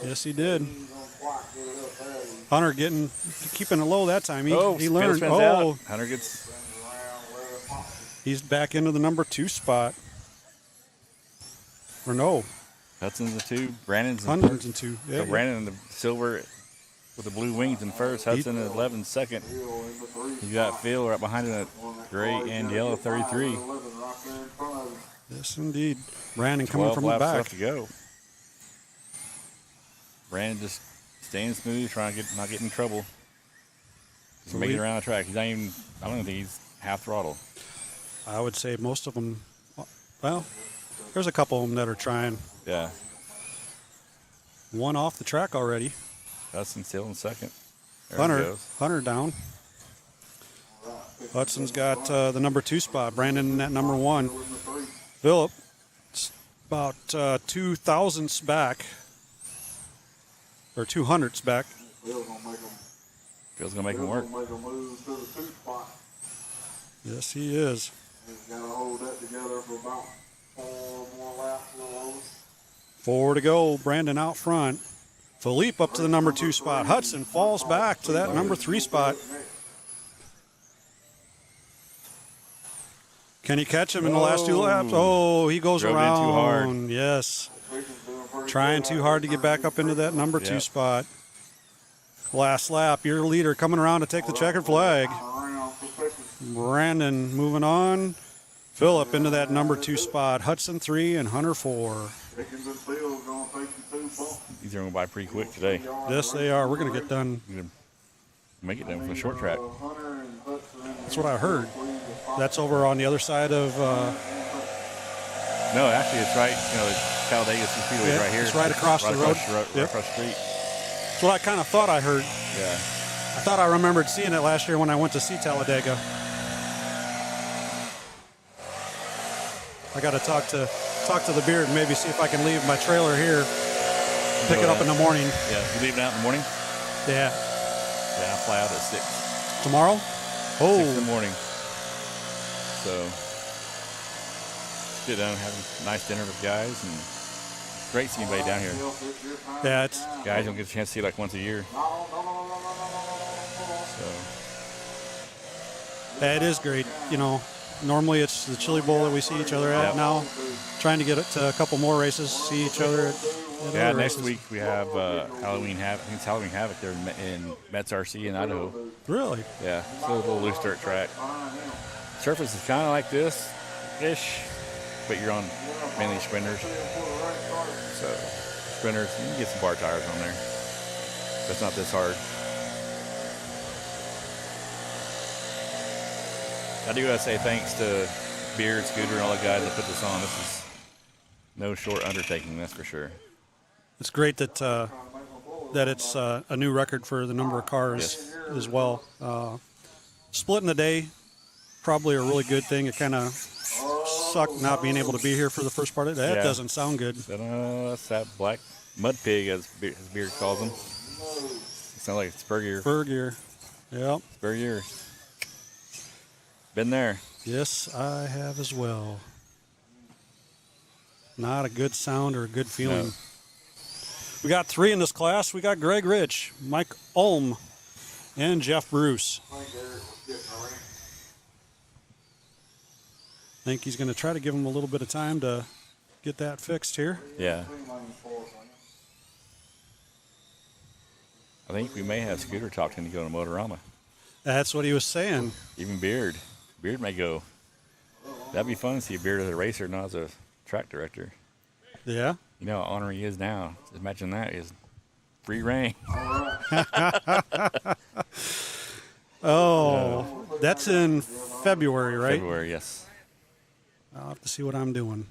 Yes, he did. He's gonna quite get it up there. Hunter keeping it low that time. He Phil learned. spins Oh, out. Hunter gets. Around where it pops. he's back into the number 2 spot. Or no, Hudson's the 2. Brandon's in Hunter's first. in 2. So Yeah, Brandon in the silver with the blue wings in first. Hudson in 11 second. Phil in the 3. You got Phil right behind him at gray and yellow 33. 11 right there in front of him. Yes, indeed. Brandon coming 12 from the laps back. left to go. Brandon just staying smooth, trying to not get in trouble. Just So making we- it around the track. He's not even. I don't think he's half throttle. I would say most of them. Well, there's a couple of them that are trying. Yeah. One off the track already. Hudson's still in second. There he goes. Hunter down. Hudson's got the number 2 spot. Brandon in that number 1. Phillip, it's about 2 thousandths back, or 200ths back. Phil's gonna make him. Phil's gonna make him work. Make him move to the 2 spot. Yes, he is. He's got to hold that together for about 4 more laps, a little over. 4 to go. Brandon out front. Philippe up to the number 2 spot. Hudson falls back to that number 3 spot. Can he catch him in the last 2 laps? Oh, he goes Drove in around. too hard. Yes. Pickens doing pretty Trying good too out hard to there. get back up into that number 2 Yeah. spot. Last lap, your leader coming around to take the checkered flag. Around for Pickens. Brandon moving on. Phillip into that number 2 spot. Hudson 3 and Hunter 4. Pickens and Phil's gonna take you 2 bumps. These are going by pretty quick today. Yes, they are. We're going to get done. We're gonna make it done for the short track. Hunter and Hudson. That's what I heard. That's over on the other side of. No, actually, it's right. You know, the Talladega Speedway Yeah, right here. it's right across the road. Right Yep. across the street. That's what I kind of thought I heard. Yeah. I thought I remembered seeing it last year when I went to see Talladega. I got to talk to the beard and maybe see if I can leave my trailer here, pick it up in the morning. Yeah. You leaving out in the morning? Yeah, Yeah, I fly out at 6. tomorrow. 6 in the Oh, morning. So get down and have a nice dinner with guys, and great seeing anybody down here. yeah, it's Guys don't get a chance to see like once a year. So yeah, it is great. You know, normally it's the Chili Bowl that we see each other at. Yep. Now, trying to get it to a couple more races, see each other. Yeah, other next races. week we have Halloween Havoc. I think it's Halloween Havoc there in Metz RC in Idaho. Really? Yeah, it's a little loose dirt track. Surface is kind of like this-ish, but you're on mainly sprinters. So sprinters, you can get some bar tires on there. But it's not this hard. I do gotta say thanks to Beard, Scooter, and all the guys that put this on. This is no short undertaking, that's for sure. It's great that that it's a new record for the number of cars as well. Splitting the day, probably a really good thing. It kind of sucked not being able to be here for the first part of it. That Yeah. doesn't sound good. That's that black mud pig, as Beard calls him. It sounds like spur gear. Spur gear. Yep. Spur gear. Been there. Yes, I have as well. Not a good sound or a good feeling. No. We got 3 in this class. We got Greg Rich, Mike Ulm, and Jeff Bruce. I think he's going to try to give him a little bit of time to get that fixed here. Yeah. I think we may have Scooter talking to go to Motorama. That's what he was saying. Even Beard. Beard may go. That'd be fun to see Beard as a racer, not as a track director. Yeah. You know how honor he is now. Just imagine that is free reign. Oh, that's in February, right? February, yes. I'll have to see what I'm doing.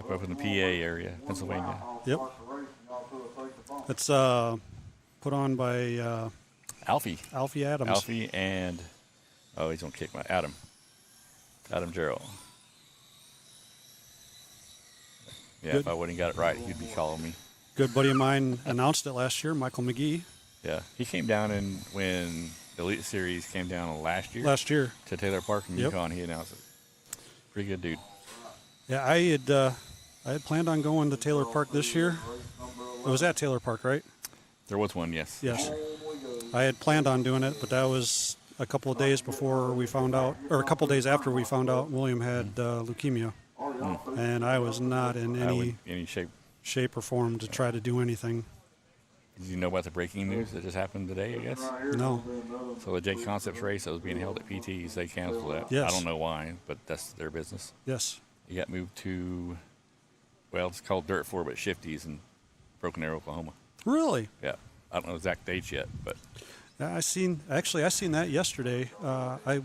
Up in the PA area, Pennsylvania. Yep. It's put on by Alfie. Alfie Adams. Alfie and, oh, he's going to kick my, Adam Jarrell. Yeah, Good. if I wouldn't got it right, he'd be calling me. Good buddy of mine announced it last year, Michael McGee. Yeah, he came down when the Elite Series came down last year. Last year. To Taylor Park in Yep. Yukon, he announced it. Pretty good dude. Yeah, I had planned on going to Taylor Park this year. It was at Taylor Park, right? There was one, yes. Yes. I had planned on doing it, but that was a couple of days before we found out, or a couple of days after we found out William had leukemia. And I was not in any shape. shape or form to try to do anything. Did you know about the breaking news that just happened today, I guess? No. So the J Concepts race that was being held at PT's, they canceled that. Yes. I don't know why, but that's their business. Yes. It got moved to, well, it's called Dirt 4, but Shifties in Broken Arrow, Oklahoma. Really? Yeah. I don't know exact dates yet, but I seen that yesterday.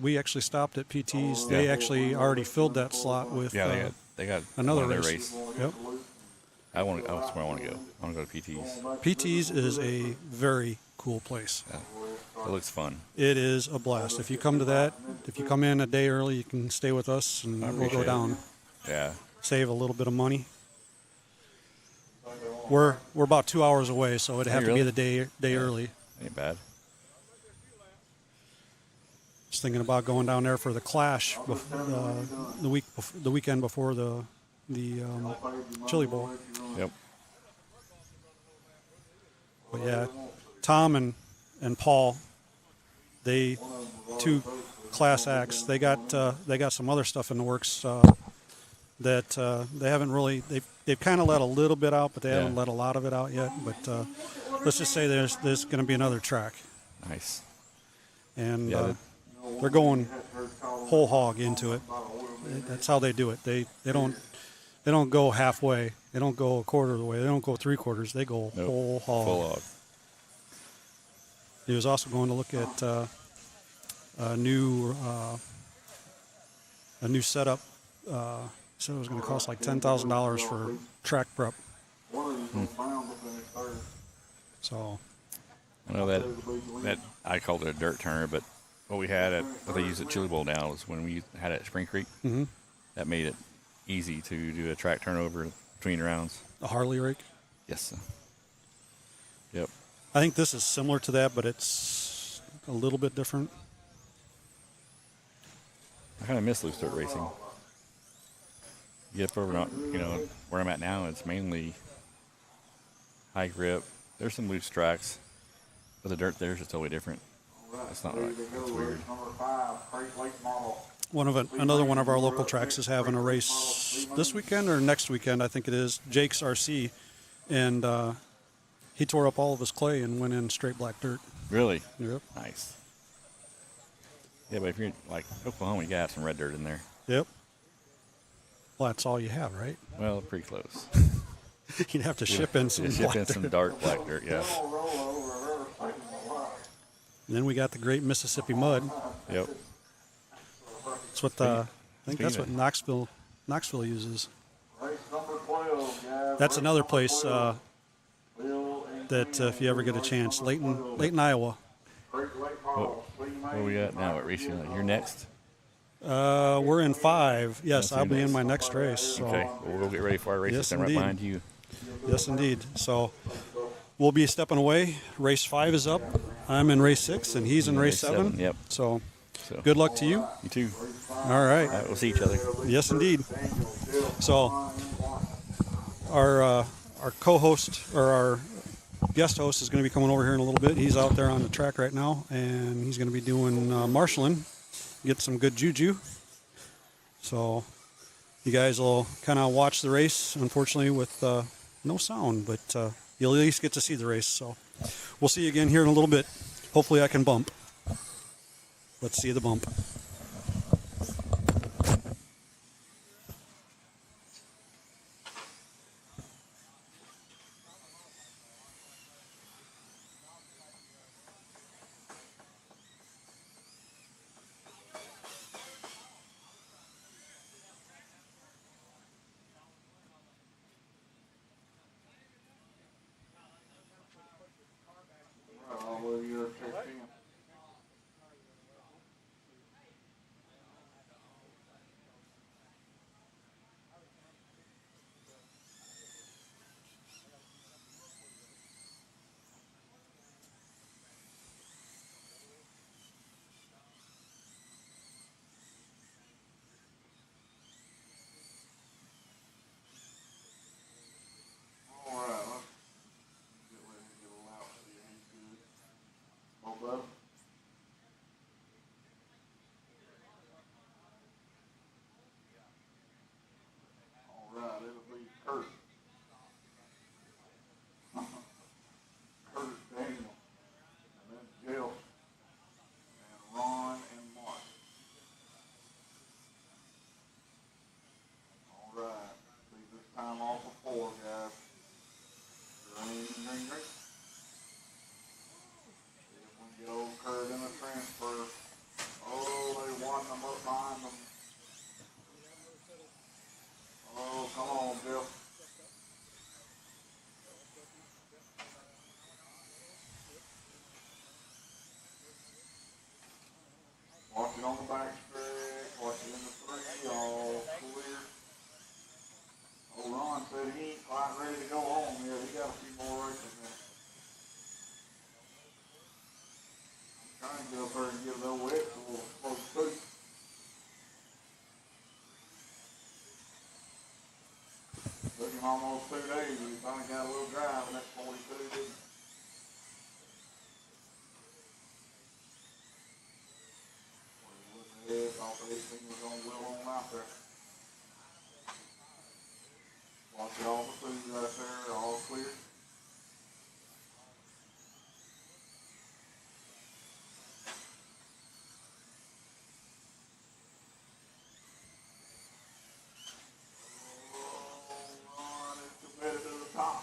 We actually stopped at PT's. They actually already filled that slot with they got another one of their race. race. Yep. That's where I want to go. I want to go to PT's. PT's is a very cool place. Yeah. It looks fun. It is a blast. If you come to that, if you come in a day early, you can stay with us and we'll go appreciate down. Yeah. Save a little bit of money. We're about 2 hours away, so it'd have to be the day early. Ain't bad. Just thinking about going down there for the Clash the weekend before the Chili Bowl. Yep. But yeah, Tom and Paul, they two class acts. They got some other stuff in the works that they haven't really. They've kind of let a little bit out, but they haven't let a lot of it out yet. But let's just say there's going to be another track, Nice. and they're going whole hog into it. That's how they do it. They don't go halfway. They don't go a quarter of the way. They don't go 3/4. They go whole hog. Full hog. He was also going to look at a new setup. He said it was going to cost like $10,000 for track prep. So I know that I called it a dirt turner, but what they use at Chili Bowl now is when we had it at Spring Creek. Mm-hmm. That made it easy to do a track turnover between rounds. a Harley rake. Yes. Yep. I think this is similar to that, but it's a little bit different. I kind of miss loose dirt racing. Get over, where I'm at now, it's mainly high grip. There's some loose tracks, but the dirt there's just totally different. That's not right. That's weird. Another one of our local tracks is having a race this weekend or next weekend, I think it is. Jake's RC and he tore up all of his clay and went in straight black dirt. Really? Yep. Nice. Yeah, but if you're like Oklahoma, you got to have some red dirt in there. Yep. Well, that's all you have, right? Well, pretty close. You'd have to ship in some Ship black in dirt. some dark black dirt, yeah. And then we got the great Mississippi mud. Yep. That's what I think that's what Knoxville uses. Race number 12, guys. That's Race another number place 12. Bill and that Ken, if you ever get a race chance, number 12. Layton, Iowa. Great Lake Falls, What we got now? What race you on? You're next? We're in 5. Yes, That's I'll be in next. my next race. So. Okay. Well, we'll get ready for our race. Yes, Stand right indeed. behind you. Yes, indeed. So we'll be stepping away. Race 5 is up. I'm in race 6, and he's in race 7. Yep. So So good luck to you. you too. All right. All right, we'll see each other. Yes, indeed. So our co-host or our guest host is going to be coming over here in a little bit. He's out there on the track right now, and he's going to be doing marshalling, get some good juju. So you guys will kind of watch the race, unfortunately, with no sound, but you'll at least get to see the race. So we'll see you again here in a little bit. Hopefully I can bump. Let's see the bump. All of your check in. All right, let's get ready to get a lap. See if he's good. Both of them. All right, it'll be Kurt. Kurt Daniel. And then Jill. And Ron and Mark. All right. See this time off of 4, guys. Green, green, green. See if we can get old Kurt in the transfer. Oh, they won them up behind them. Oh, come on, Bill. Watch it on the back stretch. Watch it in the 3. All clear. Oh, Ron said he ain't quite ready to go home yet. He got a few more races in. I'm trying to get up there and get a little wet so we'll close too. Took him almost 2 days. He finally got a little dry in that 42, didn't he? Yeah, thought the 18 was gonna wheel on out there. Watch it all the food right there, all clear. Oh, Ron is committed to the top.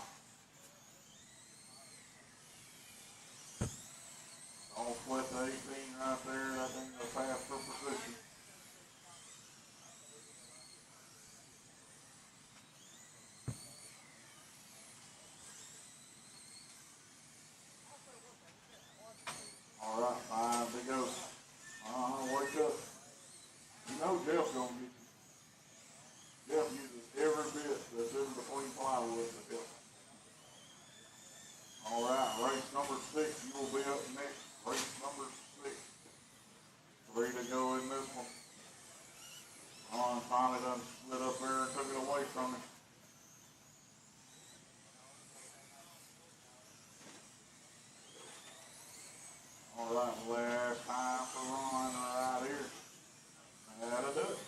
All split to 18 right there. I think they'll pass for position. All right, 5 to go. Wake up. You know Jeff's gonna get you. Jeff uses every bit that's in between plywood to help. All right, race number 6, you will be up next. Race number 6. 3 to go in this one. Ron finally done slid up there and took it away from him. All right, last time for Ron right here. That'll do it.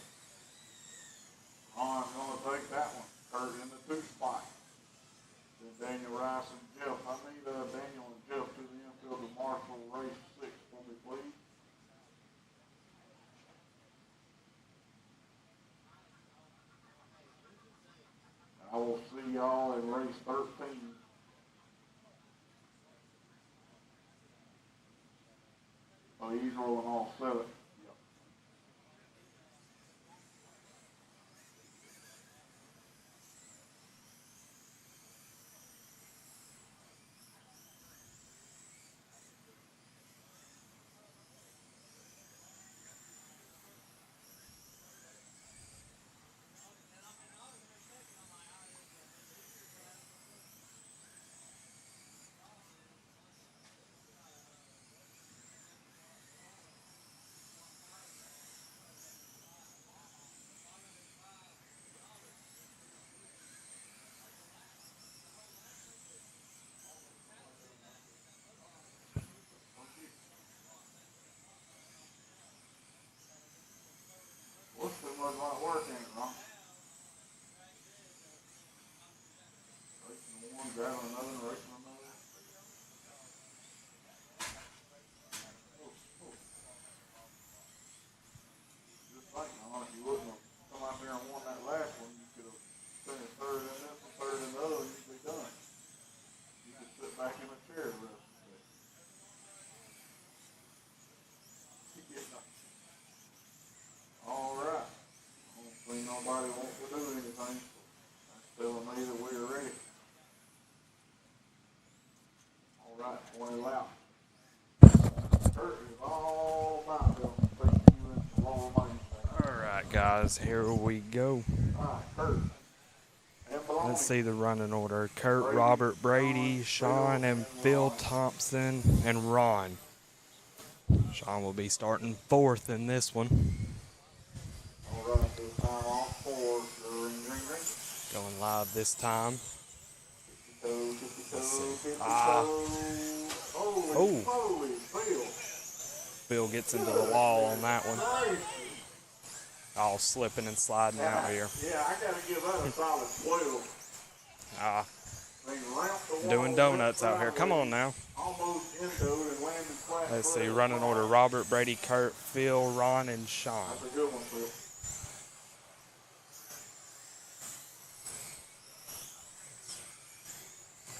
Ron's gonna take that one. Kurt in the 2 spot. Then in race 13. So he's rolling all 7. Yep. What's too much like work in it, huh? Racing one, grabbing another, racing another. Just like, if you wouldn't have come out there and won that last one, you could have finished third in this one, third in the other, and you'd be done. You could sit back in a chair the rest of the day. All right. Hopefully nobody wants to do anything. That's telling me that we're ready. All right, 20 laps. Kurt is all about them. Thank you and Lower Main. All right, guys, here we go. All right, Kurt. Let's see the running order. Kurt, Robert, Brady, Sean, and Phil Thompson, and Ron. Sean will be starting 4th in this one. All right, this time on 4. Ring, ring, ring. Going live this time. Let's see. Holy moly, Phil. Phil gets into the wall on that one. All slipping and sliding out here. Yeah, I got to give that a solid 12. Doing donuts out here. Come on now. Almost endowed and landed flat. Let's see, running order. Robert, Brady, Kurt, Phil, Ron, and Sean. That's a good one, Phil.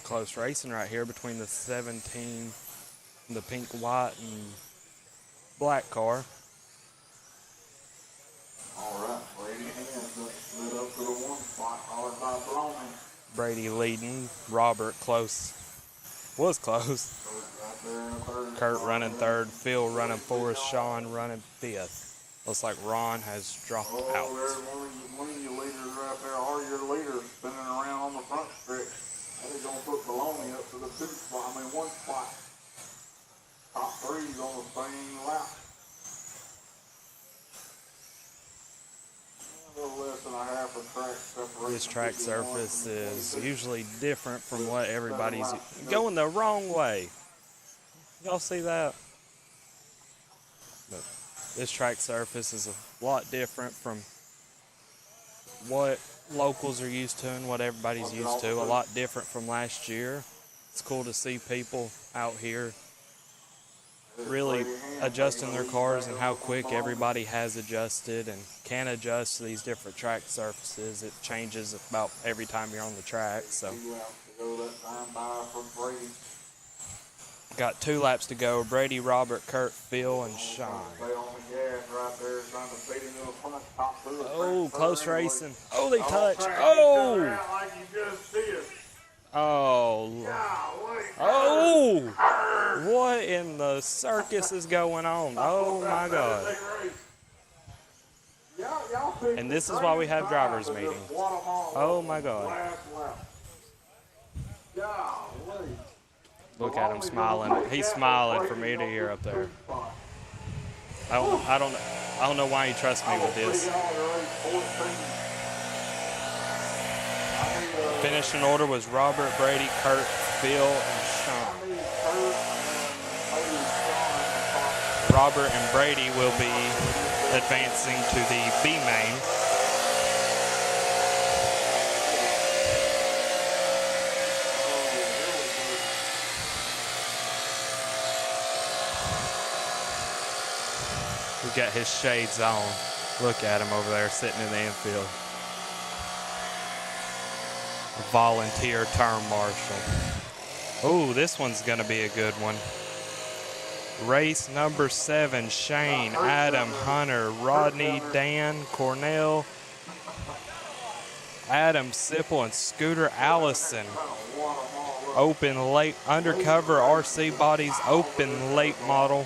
Close racing right here between the 17, the pink, white, and black car. All right, Brady hands slid up to the 1 spot, followed by Blowman. Brady leading. Robert close. Was close. Right there in the 3rd. Kurt running 3rd. Phil running 4th. Sean running 5th. Looks like Ron has dropped Oh, out. there's one of your leaders right there, or your leader spinning around on the front stretch. And he's going to put Maloney up to the 2 spot, 1 spot. Top 3's on the same lap. A little less than a half a track separation. This track surface is usually different from what everybody's going the wrong way. Y'all see that? But this track surface is a lot different from what locals are used to and what everybody's used to. A lot different from last year. It's cool to see people out here really adjusting their cars and how quick everybody has adjusted and can adjust to these different track surfaces. It changes about every time you're on the track. So got 2 laps to go. Brady, Robert, Kurt, Phil, and Sean. Oh, close racing. Oh, they touch. Oh! Oh. Oh! What in the circus is going on? Oh my God. And this is why we have drivers meetings. Oh my God. Look at him smiling. He's smiling from ear to ear up there. I don't know why he trusts me with this. Finishing order was Robert, Brady, Kurt, Phil, and Sean. Robert and Brady will be advancing to the B main. We got his shades on. Look at him over there sitting in the infield. volunteer term marshal. Oh, this one's going to be a good one. Race number 7, Shane, Adam, Hunter, Rodney, Dan, Cornell, Adam Sipple, and Scooter Allison. Open late, undercover RC bodies, open late model,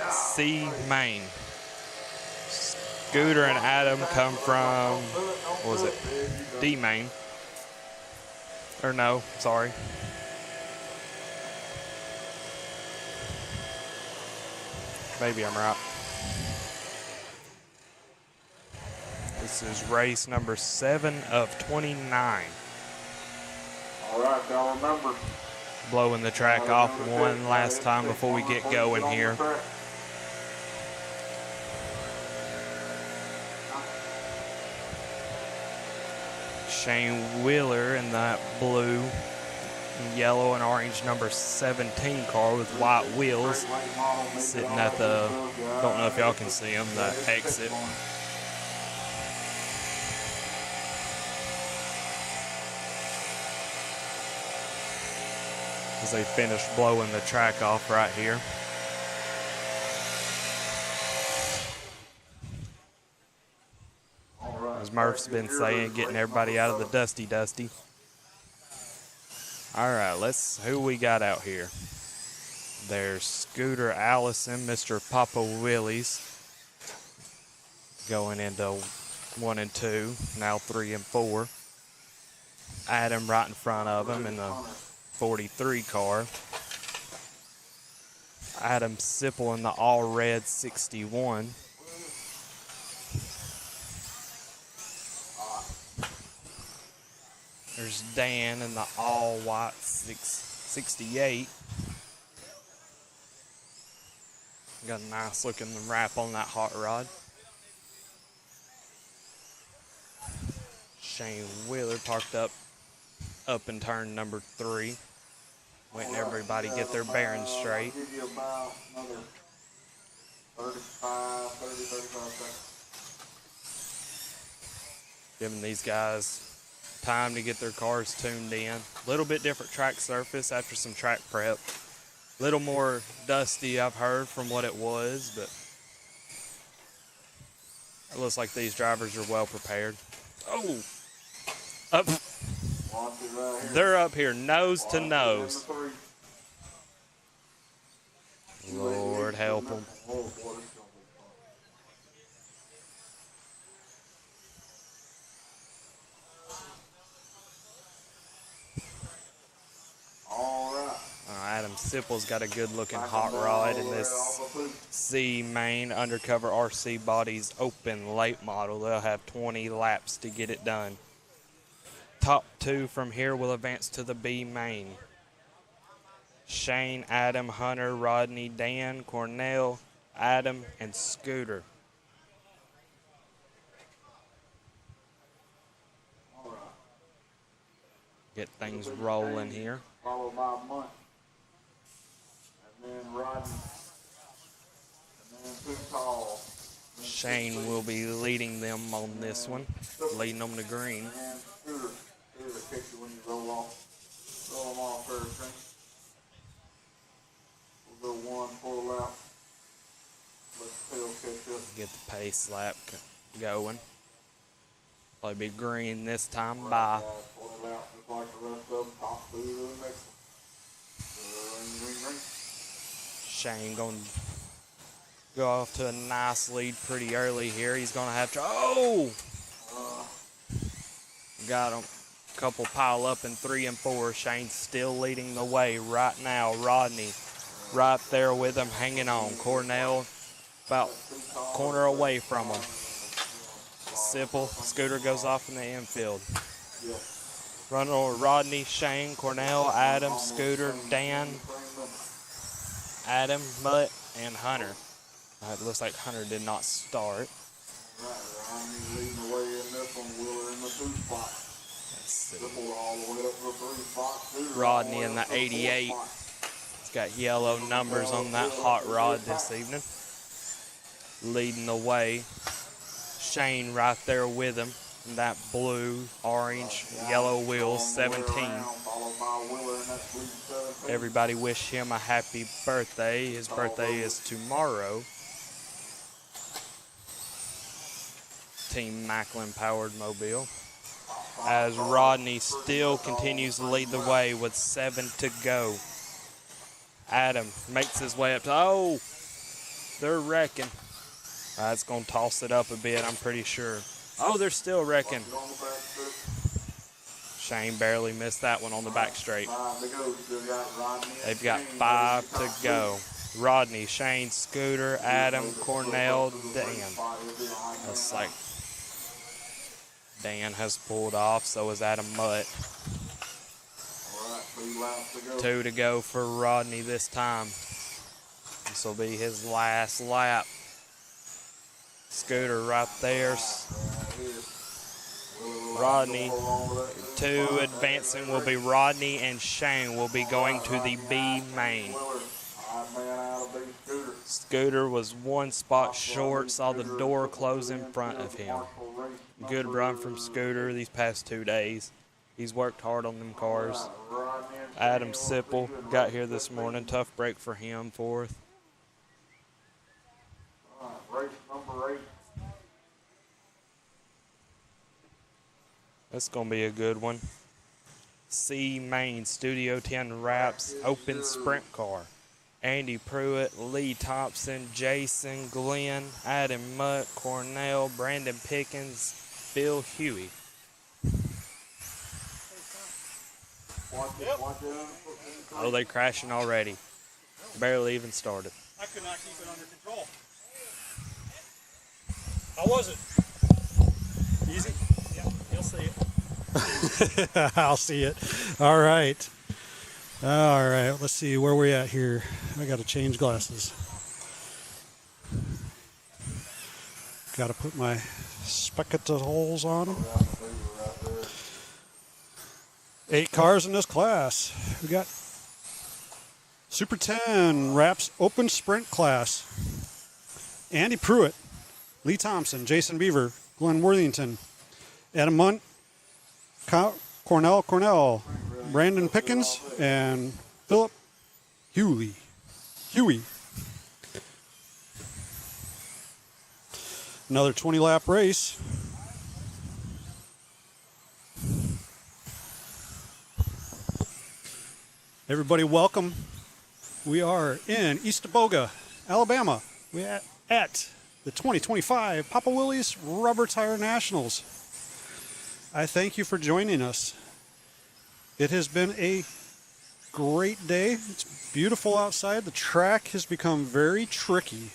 C main. Scooter and Adam come from, what was it, D main. Or no, sorry. Maybe I'm right. This is race number 7 of 29. All right, y'all remember. Blowing the track off one last time before we get going here. Shane Wheeler in that blue, yellow, and orange number 17 car with white wheels, sitting at the, don't know if y'all can see him, the exit. As they finish blowing the track off right here. As Murph's been saying, getting everybody out of the dusty. All right, who we got out here? There's Scooter Allison, Mr. Papa Willie's, going into 1 and 2, now 3 and 4. Adam right in front of him in the 43 car. Adam Sipple in the all red 61. There's Dan in the all white 68. Got a nice looking wrap on that hot rod. Shane Wheeler parked up in turn number 3. Waiting everybody get their bearings straight. Give you about another 35 seconds. Giving these guys time to get their cars tuned in. A little bit different track surface after some track prep. A little more dusty, I've heard, from what it was, but it looks like these drivers are well prepared. Oh! Up. They're up here nose to nose. Lord help them. Adam Sipple's got a good looking hot rod in this C main undercover RC bodies open late model. They'll have 20 laps to get it done. Top 2 from here will advance to the B main. Shane, Adam, Hunter, Rodney, Dan, Cornell, Adam, and Scooter. Get things rolling here. Followed by Munt. And then Rodney. And then Too Tall. Shane will be leading them on this one, leading them to green. And Scooter. Scooter catch you when you roll off. Roll them off first. We'll go 1 full lap. Let the tail catch up. Get the pace lap going. Probably be green this time. Bye. 20 laps just like the rest of them. Top 2 to the next one. Ring. Shane going to go off to a nice lead pretty early here. He's going to have to, got him. Couple pile up in 3 and 4. Shane's still leading the way right now. Rodney right there with him, hanging on. Cornell about corner away from him. Sipple, Scooter goes off in the infield. Running over Rodney, Shane, Cornell, Adam, Scooter, Dan, Adam, Mutt, and Hunter. It looks like Hunter did not start. Rodney's leading the way in this one. Wheeler in the 2 spot. Sipple all the way up to the 3 spot. Rodney in the 88. He's got yellow numbers on that hot rod this evening. Leading the way. Shane right there with him That blue, orange, yellow wheel, 17. Followed by Willy in that blue 17. Everybody wish him a happy birthday. His birthday is tomorrow. Team Macklin powered mobile. As Rodney still continues to lead the way with 7 to go. Adam makes his way up to, oh, they're wrecking. That's going to toss it up a bit, I'm pretty sure. Oh, they're still wrecking. Shane barely missed that one on the back straight. They've got 5 to go. Rodney, Shane, Scooter, Adam, Cornell, Dan. Looks like Dan has pulled off, so is Adam Mutt. 2 to go for Rodney this time. This will be his last lap. Scooter right there. Rodney. 2 advancing will be Rodney, and Shane will be going to the B main. Scooter was 1 spot short, saw the door close in front of him. Good run from Scooter these past 2 days. He's worked hard on them cars. Adam Sipple got here this morning. Tough break for him, 4th. Race number 8. That's going to be a good one. C Main Studio 10 Wraps Open Sprint Car. Andy Pruitt, Lee Thompson, Jason, Glenn, Adam Mutt, Cornell, Brandon Pickens, Phil Huey. Oh, they're crashing already. Barely even started. I could not keep it under control. How was it? Easy? Yeah, you'll see it. I'll see it. All right. All right. Let's see where we're at here. I got to change glasses. Got to put my spectacles on. 8 cars in this class. We got Super 10 Wraps Open Sprint class. Andy Pruitt, Lee Thompson, Jason Beaver, Glenn Worthington, Adam Munt, Cornell, Brandon Pickens, and Philip Huey. Another 20-lap race. Everybody, welcome. We are in Eastaboga, Alabama. We're at the 2025 Papa Willie's Rubber Tire Nationals. I thank you for joining us. It has been a great day. It's beautiful outside. The track has become very tricky.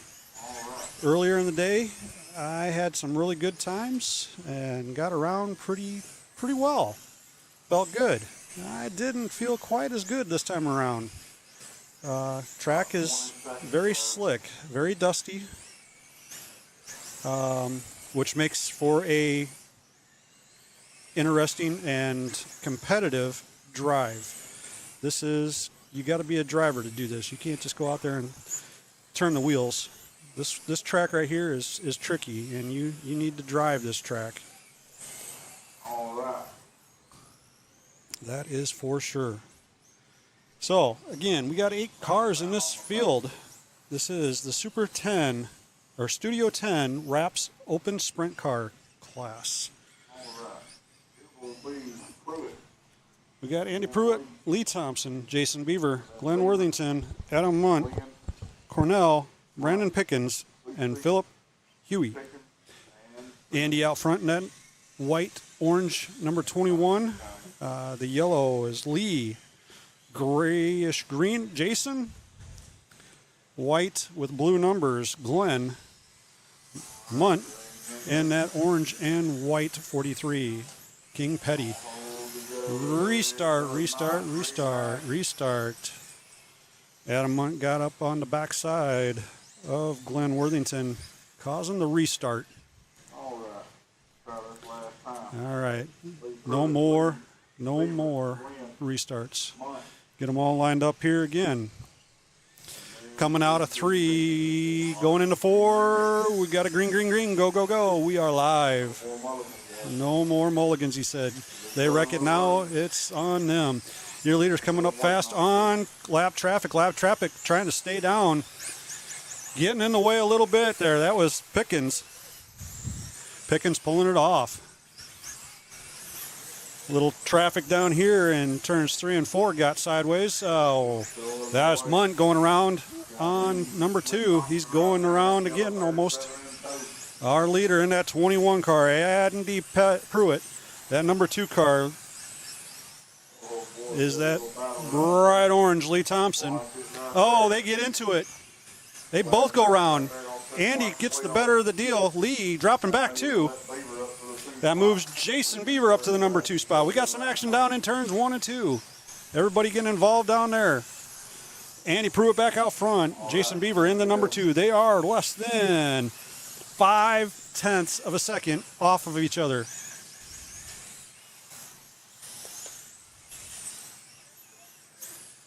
Earlier in the day, I had some really good times and got around pretty well. Felt good. I didn't feel quite as good this time around. Track is very slick, very dusty, which makes for a interesting and competitive drive. You got to be a driver to do this. You can't just go out there and turn the wheels. This track right here is tricky, and you need to drive this track. All right. That is for sure. So, again, we got 8 cars in this field. This is the Super 10, or Studio 10 Wraps Open Sprint Car class. All right. It will be Pruitt. We got Andy Pruitt, Lee Thompson, Jason Beaver, Glenn Worthington, Adam Munt, Cornell, Brandon Pickens, and Philip Huey. Andy out front in that white-orange number 21. The yellow is Lee. Grayish green, Jason. White with blue numbers, Glenn. Munt. And that orange and white 43, King Petty. Restart. Adam Munt got up on the backside of Glenn Worthington, causing the restart. All right. Try this last time. All right. No more restarts. Get them all lined up here again. coming out of 3, going into 4. We got a green, green, green. Go, go, go. We are live. No more mulligans, he said. They wreck it now. It's on them. Your leader's coming up fast on lap traffic, trying to stay down. Getting in the way a little bit there. That was Pickens. Pickens pulling it off. Little traffic down here in turns 3 and 4 got sideways. Oh, that's Munt going around on number 2. He's going around again almost. Our leader in that 21 car, Andy Pruitt. That number 2 car is that bright orange Lee Thompson. Oh, they get into it. They both go around. Andy gets the better of the deal. Lee dropping back too. That moves Jason Beaver up to the number 2 spot. We got some action down in turns 1 and 2. Everybody getting involved down there. Andy Pruitt back out front. Jason Beaver in the number 2. They are less than 0.5 of a second off of each other.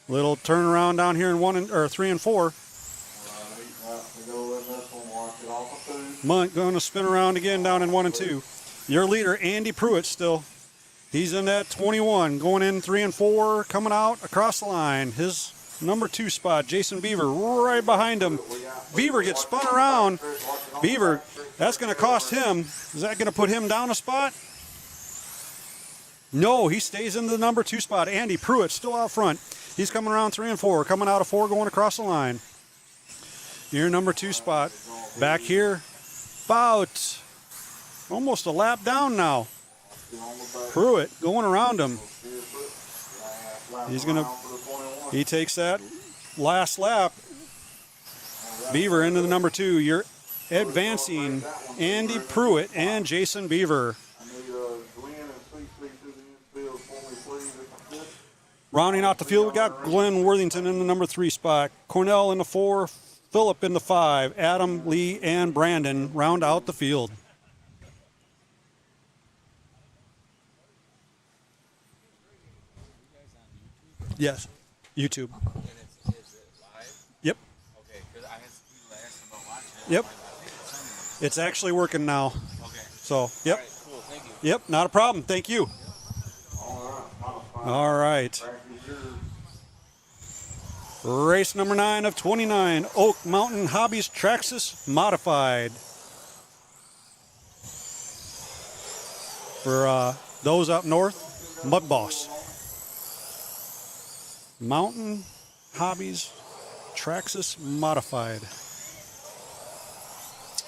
Little turnaround down here in 3 and 4. Munt going to spin around again down in 1 and 2. Your leader, Andy Pruitt, still. He's in that 21, going in 3 and 4, coming out across the line. His number 2 spot, Jason Beaver, right behind him. Beaver gets spun around. Beaver, that's going to cost him. Is that going to put him down a spot? No, he stays in the number 2 spot. Andy Pruitt still out front. He's coming around 3 and 4, coming out of 4, going across the line. Your number 2 spot. Back here, about almost a lap down now. Pruitt going around him. He takes that last lap. Beaver into the number 2. You're advancing Andy Pruitt and Jason Beaver. Rounding out the field, we got Glenn Worthington in the number 3 spot. Cornell in the 4. Phillip in the 5. Adam, Lee, and Brandon round out the field. Yes, YouTube. Yep. Yep. It's actually working now. So, yep. Yep, not a problem. Thank you. All right. Race number 9 of 29, Oak Mountain Hobbies Traxxas Modified. For those up north, Mud Boss. Mountain Hobbies Traxxas Modified.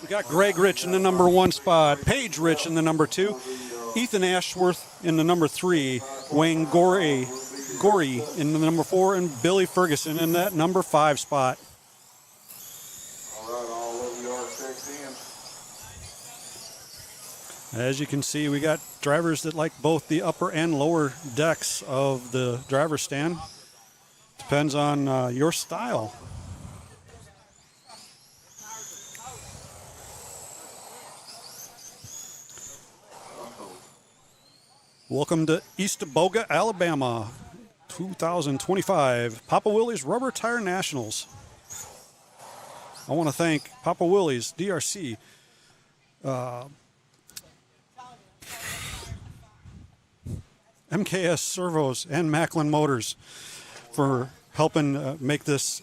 We got Greg Rich in the number 1 spot, Paige Rich in the number 2, Ethan Ashworth in the number 3, Wayne Gorey in the number 4, and Billy Ferguson in that number 5 spot. As you can see, we got drivers that like both the upper and lower decks of the driver's stand. Depends on your style. Welcome to Eastaboga, Alabama, 2025 Papa Willie's Rubber Tire Nationals. I want to thank Papa Willie's, DRC, MKS Servos, and Macklin Motors for helping make this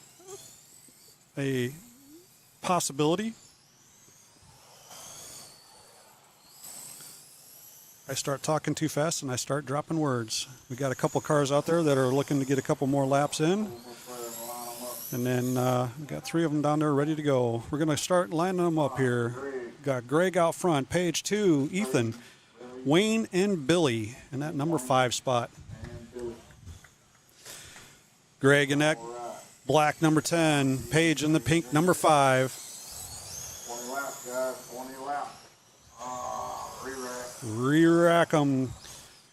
a possibility. I start talking too fast and I start dropping words. We got a couple cars out there that are looking to get a couple more laps in. And then we got 3 of them down there ready to go. We're going to start lining them up here. Got Greg out front, Page 2, Ethan, Wayne, and Billy in that number 5 spot. Greg in that black number 10, Page in the pink number 5. 20 laps, guys, 20 laps. Re-rack them.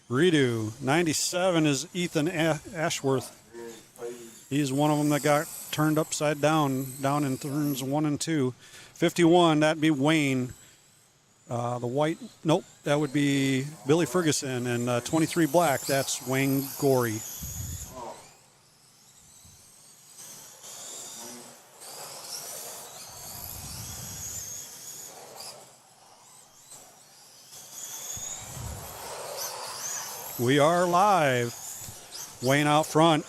Redo. 97 is Ethan Ashworth. He's one of them that got turned upside down in turns 1 and 2. 51, that'd be Wayne. The white, nope, that would be Billy Ferguson. And 23 black, that's Wayne Gorey. We are live. Wayne out front.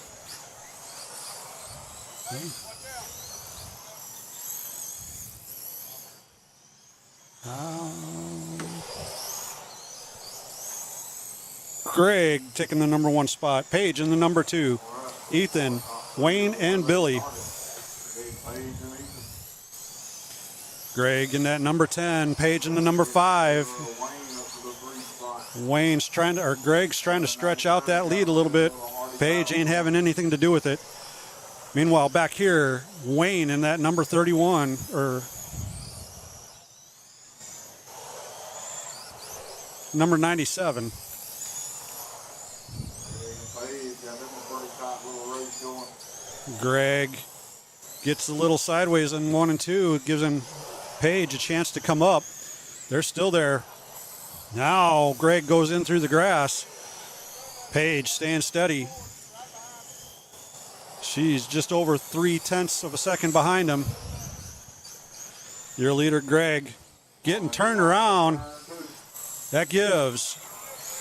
Greg taking the number 1 spot. Paige in the number 2. Ethan, Wayne, and Billy. Greg in that number 10. Paige in the number 5. Greg's trying to stretch out that lead a little bit. Paige ain't having anything to do with it. Meanwhile, back here, Wayne in that number 31, or number 97. Greg gets a little sideways in 1 and 2. It gives him Paige a chance to come up. They're still there. Now Greg goes in through the grass. Paige staying steady. She's just over 0.3 of a second behind him. Your leader, Greg, getting turned around. That gives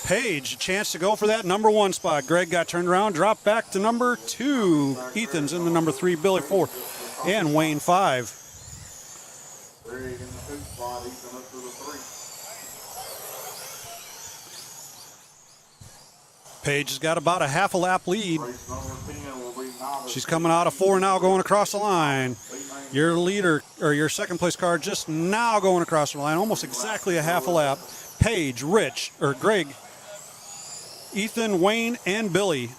Paige a chance to go for that number 1 spot. Greg got turned around, dropped back to number 2. Ethan's in the number 3, Billy 4, and Wayne 5. Greg in the 2 spot, Ethan up to the 3. Paige has got about a half a lap lead. She's coming out of 4 now, going across the line. Your leader, or your second place car, just now going across the line, almost exactly a half a lap. Paige, Greg, Ethan, Wayne, and Billy.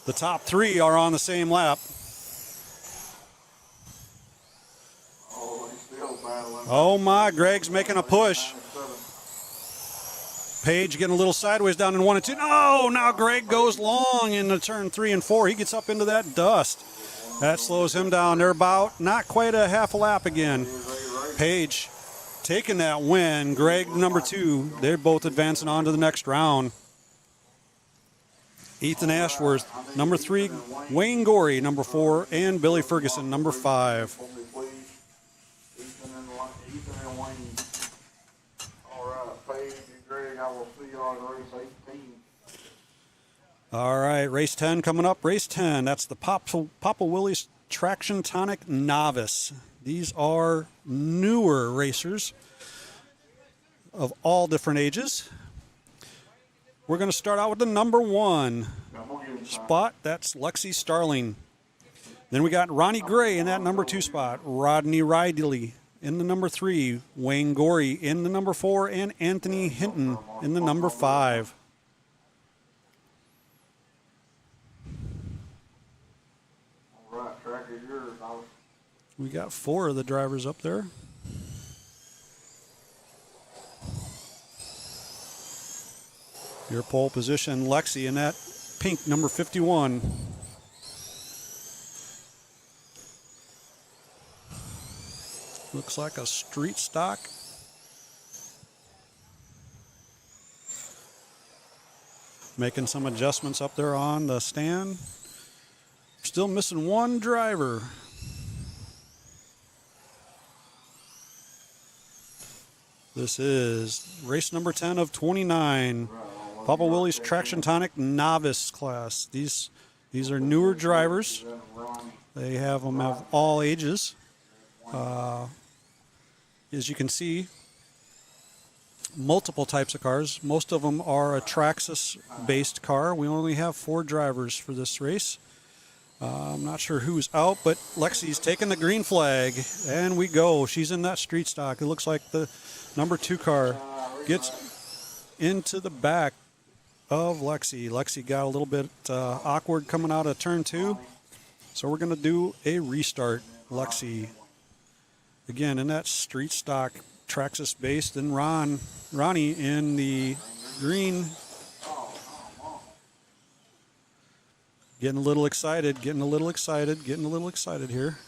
The top 3 are on the same lap. Oh my, Greg's making a push. Paige getting a little sideways down in 1 and 2. No, now Greg goes long into turn 3 and 4. He gets up into that dust. That slows him down. They're about not quite a half a lap again. Paige taking that win. Greg, number 2. They're both advancing on to the next round. Ethan Ashworth, number 3. Wayne Gorey, number 4. And Billy Ferguson, number 5. All right, race 10 coming up. Race 10, that's the Papa Willie's Traction Tonic Novice. These are newer racers of all different ages. We're going to start out with the number 1 spot. That's Lexi Starling. Then we got Ronnie Gray in that number 2 spot. Rodney Ridley in the number 3. Wayne Gorey in the number 4. And Anthony Hinton in the number 5. We got 4 of the drivers up there. Your pole position, Lexi, in that pink number 51. Looks like a street stock. Making some adjustments up there on the stand. Still missing 1 driver. This is race number 10 of 29. Papa Willie's Traction Tonic Novice class. These are newer drivers. They have them of all ages. As you can see, multiple types of cars. Most of them are a Traxxas-based car. We only have 4 drivers for this race. I'm not sure who's out, but Lexi's taking the green flag, and we go. She's in that street stock. It looks like the number 2 car gets into the back of Lexi. Lexi got a little bit awkward coming out of turn 2, so we're going to do a restart. Lexi, again, in that street stock, Traxxas-based, and Ronnie in the green. Getting a little excited here.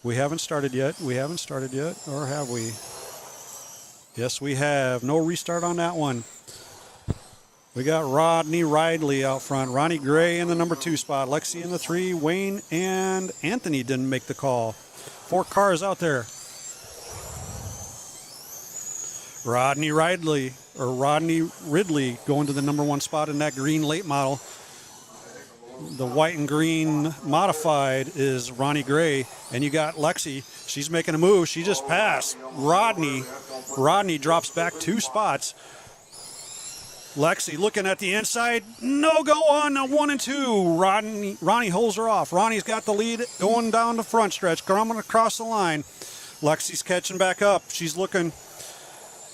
We haven't started yet, or have we? Yes, we have. No restart on that one. We got Rodney Ridley out front. Ronnie Gray in the number 2 spot. Lexi in the 3. Wayne and Anthony didn't make the call. 4 cars out there. Rodney Ridley going to the number 1 spot in that green late model. The white and green modified is Ronnie Gray, and you got Lexi. She's making a move. She just passed Rodney. Rodney drops back 2 spots. Lexi looking at the inside. No go on 1 and 2. Ronnie holds her off. Ronnie's got the lead going down the front stretch, coming across the line. Lexi's catching back up. She's looking.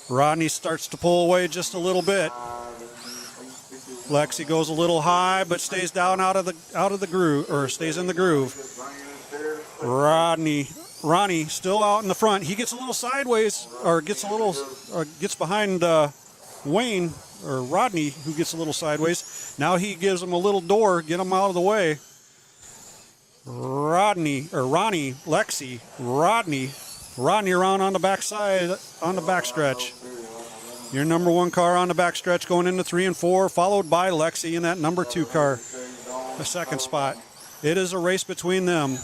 Rodney starts to pull away just a little bit. Lexi goes a little high, but stays down out of the groove, or stays in the groove. Ronnie still out in the front. He gets a little sideways, or gets behind Wayne, or Rodney, who gets a little sideways. Now he gives him a little door, get him out of the way. Rodney around on the backside, on the backstretch. Your number 1 car on the backstretch going into 3 and 4, followed by Lexi in that number 2 car, the 2nd spot. It is a race between them.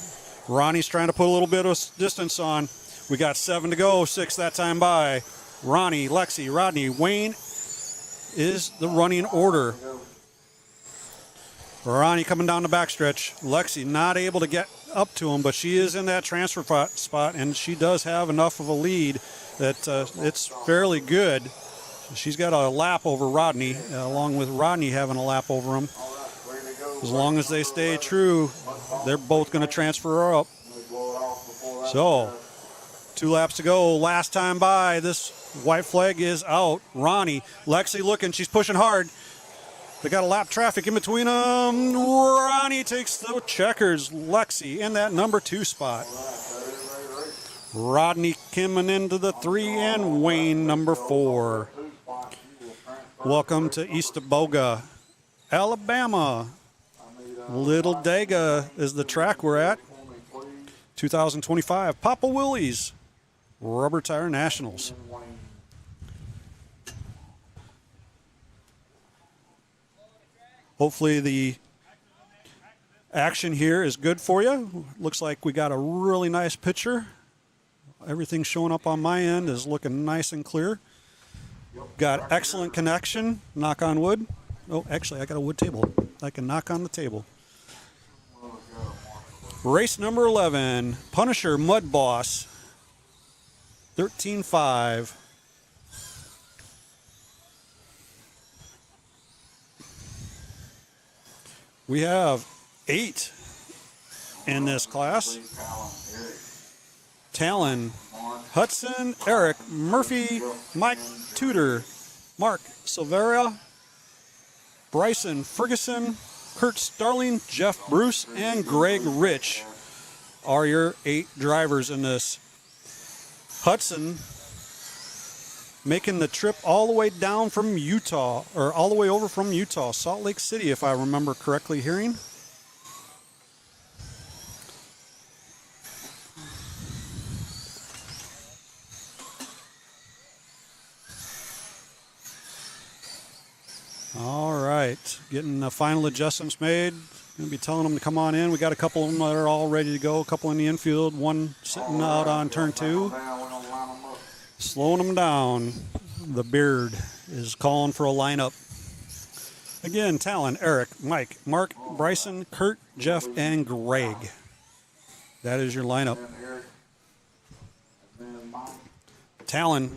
Ronnie's trying to put a little bit of distance on. We got 7 to go, 6 that time by. Ronnie, Lexi, Rodney, Wayne is the running order. Ronnie coming down the backstretch. Lexi not able to get up to him, but she is in that transfer spot, and she does have enough of a lead that it's fairly good. She's got a lap over Rodney, along with Rodney having a lap over him. As long as they stay true, they're both going to transfer her up. So, 2 laps to go. Last time by, this white flag is out. Ronnie, Lexi looking, she's pushing hard. They got a lap traffic in between them. Ronnie takes the checkers. Lexi in that number 2 spot. Rodney coming into the 3 and Wayne number 4. Welcome to Eastaboga, Alabama. Little Dega is the track we're at. 2025 Papa Willys Rubber Tire Nationals. Hopefully the action here is good for you. Looks like we got a really nice picture. Everything showing up on my end is looking nice and clear. Got excellent connection, knock on wood. Oh, actually, I got a wood table. I can knock on the table. Race number 11, Punisher Mud Boss, 13.5. We have 8 in this class. Talon, Hudson, Eric, Murphy, Mike Tudor, Mark Silveira, Bryson Ferguson, Kurt Starling, Jeff Bruce, and Greg Rich are your 8 drivers in this. Hudson making the trip all the way down from Utah, or all the way over from Utah, Salt Lake City, if I remember correctly hearing. All right, getting the final adjustments made. Going to be telling them to come on in. We got a couple of them that are all ready to go. A couple in the infield, one sitting out on turn 2. Slowing them down. The Beard is calling for a lineup. Again, Talon, Eric, Mike, Mark, Bryson, Kurt, Jeff, and Greg. That is your lineup. Talon.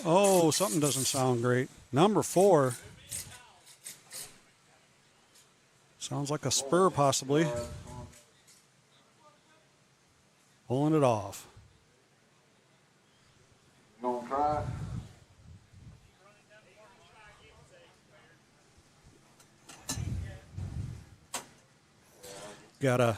Oh, something doesn't sound great. Number 4. Sounds like a spur, possibly. Pulling it off. You gonna try it? Got a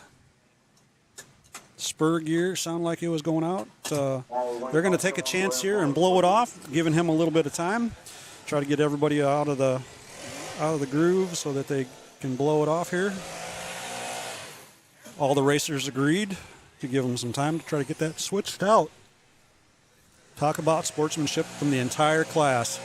spur gear, sound like it was going out. They're going to take a chance here and blow it off, giving him a little bit of time. Try to get everybody out of the groove so that they can blow it off here. All the racers agreed to give them some time to try to get that switched out. Talk about sportsmanship from the entire class.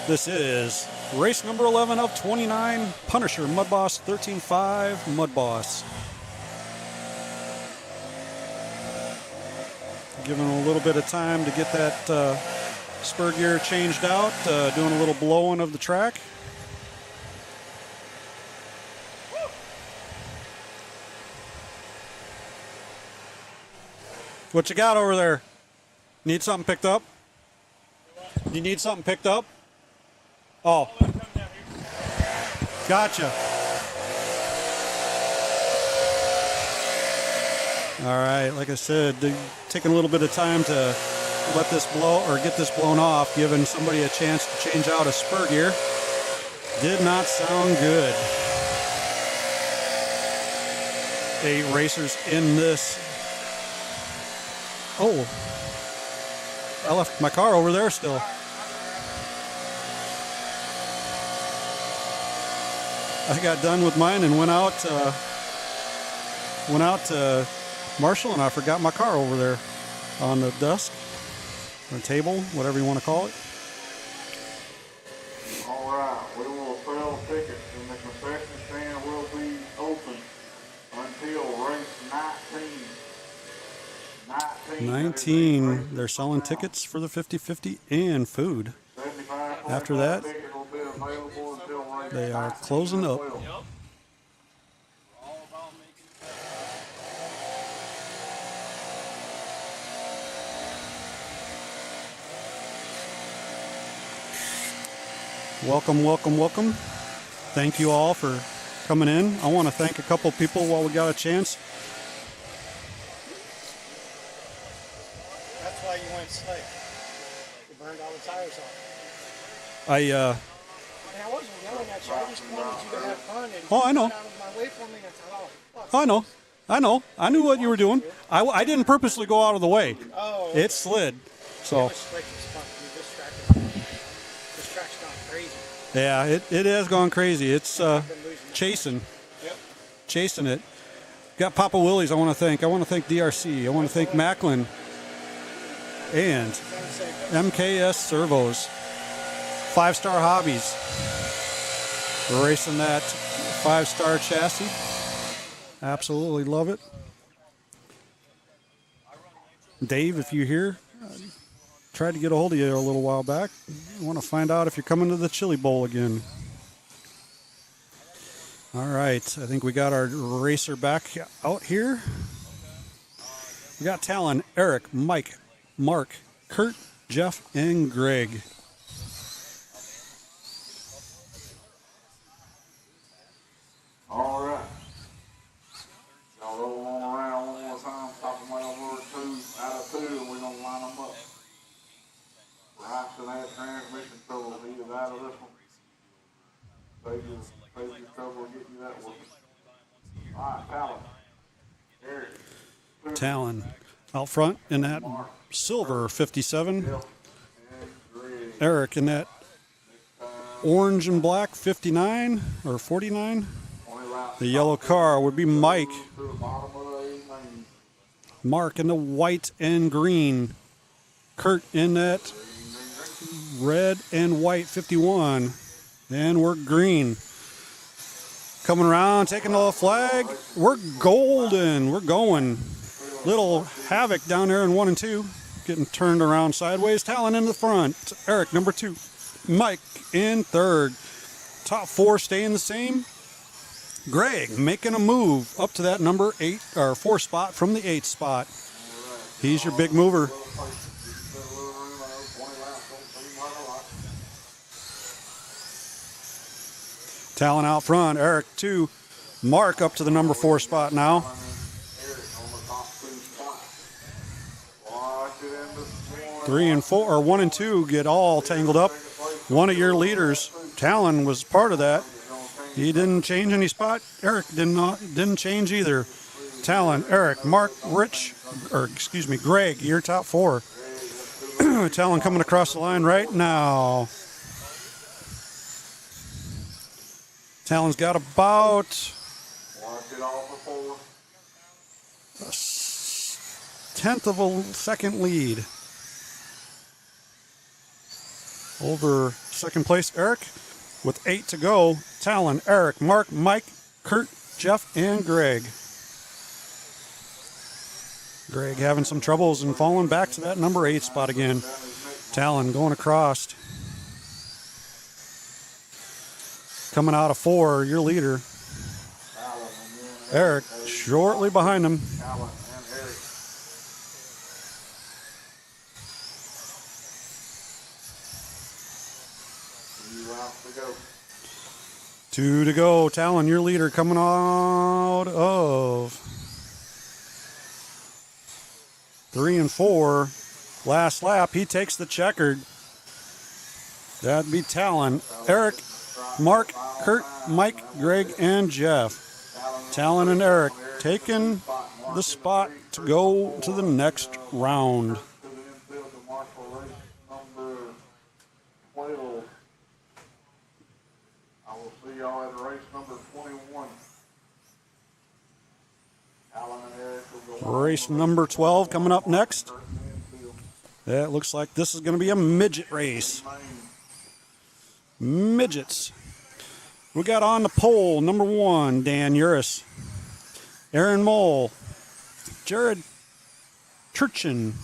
This is race number 11 of 29, Punisher Mud Boss 13.5 Mud Boss. Giving a little bit of time to get that spur gear changed out, doing a little blowing of the track. What you got over there? Need something picked up? You need something picked up? Oh. Gotcha. All right, like I said, taking a little bit of time to let this blow or get this blown off, giving somebody a chance to change out a spur gear. Did not sound good. 8 racers in this. Oh, I left my car over there still. I got done with mine and went out to Marshall, and I forgot my car over there on the desk or table, whatever you want to call it. All right, we will sell tickets, and the concession stand will be open until race 19. They're selling tickets for the 50-50 and food. After that, they are closing up. Welcome, welcome, welcome. Thank you all for coming in. I want to thank a couple people while we got a chance. That's why you went slick. You burned all the tires off. I wasn't yelling at you. I just wanted you to have fun. And Oh, I know. you got out of my way for me and I thought, oh, fuck. I know. I knew what you were doing. I didn't purposely go out of the way. Oh, okay. It slid. It So was slick as fuck. This track's gone crazy. yeah, it has gone crazy. It's I've been losing it. chasing it. Got Papa Willys I want to thank. I want to thank DRC. I want to thank Macklin and MKS Servos. 5-Star Hobbies. We're racing that 5-star chassis. Absolutely love it. Dave, if you're here, tried to get a hold of you a little while back. I want to find out if you're coming to the Chili Bowl again. All right, I think we got our racer back out here. We got Talon, Eric, Mike, Mark, Kurt, Jeff, and Greg. All right. Y'all roll on around one more time, top them over 2 out of 2, and we're going to line them up. Bryson had transmission trouble. He is out of this one. Save your trouble getting you that one. All right, Talon. Eric. Talon out front in that silver 57. Eric in that orange and black 59 or 49. The yellow car would be Mike. Mark in the white and green. Kurt in that red and white 51. And we're green. Coming around, taking the flag. We're golden. We're going. Little havoc down there in 1 and 2. Getting turned around sideways. Talon in the front. Eric, number 2. Mike in 3rd. Top 4 staying the same. Greg making a move up to that number 8 or 4 spot from the 8th spot. He's your big mover. Talon out front. Eric 2. Mark up to the number 4 spot now. 3 and 4 or 1 and 2 get all tangled up. One of your leaders, Talon, was part of that. He didn't change any spot. Eric didn't change either. Talon, Eric, Mark, Rich, or excuse me, Greg, your top 4. Talon coming across the line right now. Talon's got about Watch it off for 4. a tenth of a second lead over second place Eric with 8 to go. Talon, Eric, Mark, Mike, Kurt, Jeff, and Greg. Greg having some troubles and falling back to that number 8 spot again. Talon going across. Coming out of 4, your leader. Eric shortly behind him. Talon and Eric. 2 laps to go. 2 to go. Talon, your leader, coming out of 3 and 4. Last lap, he takes the checkered. That'd be Talon. Eric, Mark, Kurt, Mike, Greg, and Jeff. Talon and Eric taking the spot to go to the next round. To the infield to Marshall race number 12. I will see y'all at race number 21. Alan and Eric will go on. Race number 12 coming up next. That looks like this is going to be a midget race. Midgets. We got on the pole, number 1, Dan Uris. Aaron Mole. Jared Turchin.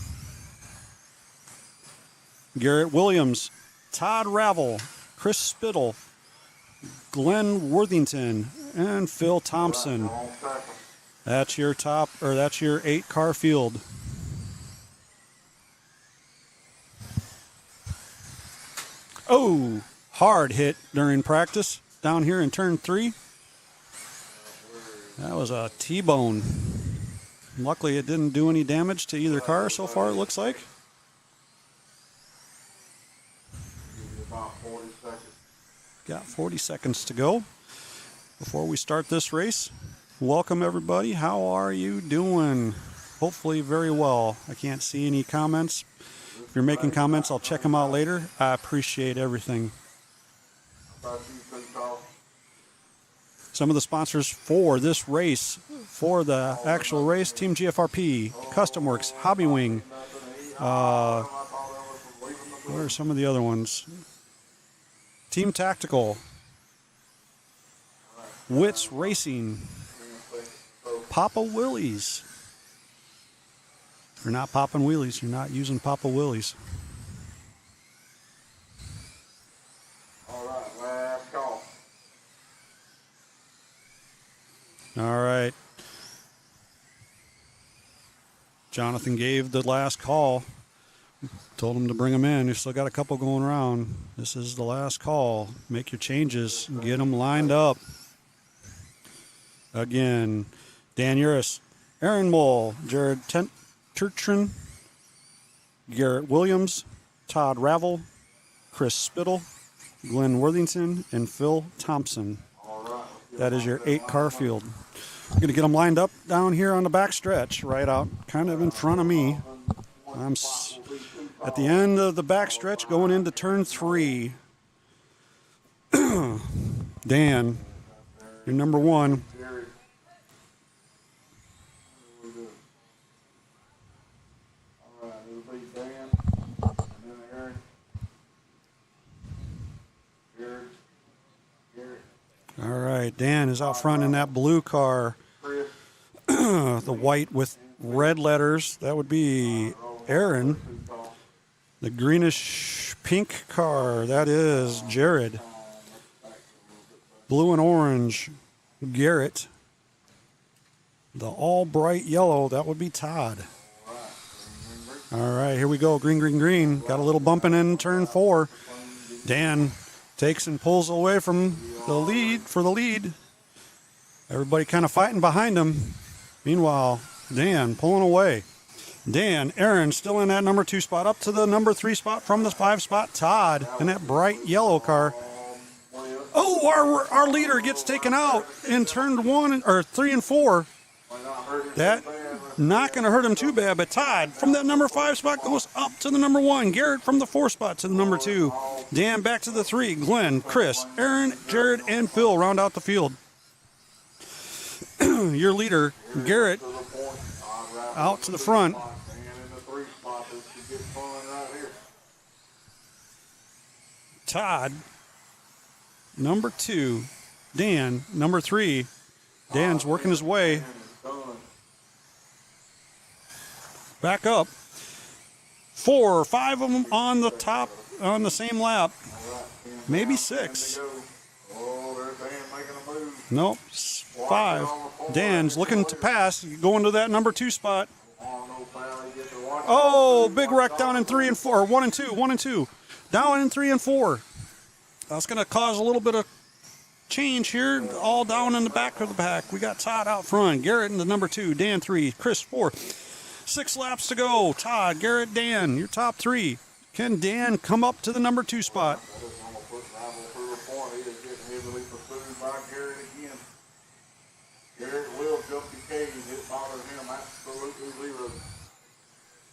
Garrett Williams. Todd Ravel. Chris Spittle. Glenn Worthington. And Phil Thompson. That's your top, or that's your 8-car field. Oh, hard hit during practice down here in turn 3. That was a T-bone. Luckily, it didn't do any damage to either car so far, it looks like. About 40 seconds. Got 40 seconds to go before we start this race. Welcome, everybody. How are you doing? Hopefully very well. I can't see any comments. If you're making comments, I'll check them out later. I appreciate everything. Some of the sponsors for this race, for the actual race, Team GFRP, Custom Works, Hobby Wing. What are some of the other ones? Team Tactical, Wits Racing, Papa Willys. If you're not popping wheelies, you're not using Papa Willys. All right, last call. All right. Jonathan gave the last call. Told him to bring them in. You've still got a couple going around. This is the last call. Make your changes. Get them lined up. Again, Dan Uris, Aaron Mole, Jared Turchin, Garrett Williams, Todd Ravel, Chris Spittle, Glenn Worthington, and Phil Thompson. That is your 8-car field. I'm going to get them lined up down here on the back stretch, right out kind of in front of me. I'm at the end of the back stretch going into turn 3. Dan, you're number 1. All right, it'll be Dan, and then Aaron. Garrett. All right, Dan is out front in that blue car. Chris. The white with red letters, that would be Aaron. The greenish pink car, that is Jared. Blue and orange, Garrett. The all bright yellow, that would be Todd. All right, here we go. Green, green, green. Got a little bumping in turn 4. Dan takes and pulls away from the lead for the lead. Everybody kind of fighting behind him. Meanwhile, Dan pulling away. Dan, Aaron still in that number 2 spot, up to the number 3 spot from the 5 spot. Todd in that bright yellow car. Oh, our leader gets taken out in turn 1 or 3 and 4. That Not going to hurt him too bad, but Todd from that number 5 spot goes up to the number 1. Garrett from the 4 spot to the number 2. Dan back to the 3. Glenn, Chris, Aaron, Jared, and Phil round out the field. Your leader, Garrett, out to the front. Todd, number 2. Dan, number 3. Dan's working his way back up. 4 or 5 of them on the top on the same lap. Maybe 6. Nope, 5. Dan's looking to pass, going to that number 2 spot. Oh, big wreck down in 3 and 4. 1 and 2. 1 and 2. Down in 3 and 4. That's going to cause a little bit of change here. All down in the back of the pack. We got Todd out front. Garrett in the number 2. Dan 3. Chris 4. 6 laps to go. Todd, Garrett, Dan, your top 3. Can Dan come up to the number 2 spot?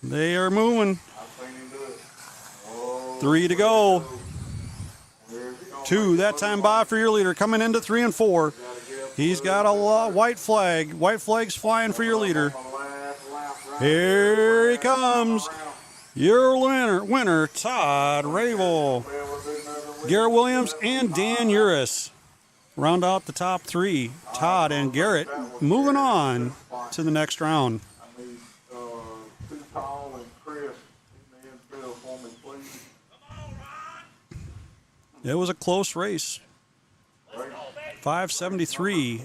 They are moving. 3 to go. 2 that time by for your leader. Coming into 3 and 4. He's got a white flag. White flag's flying for your leader. Here he comes. Your winner, Todd Ravel. Garrett Williams and Dan Uris round out the top 3. Todd and Garrett moving on to the next round. It was a close race. 573.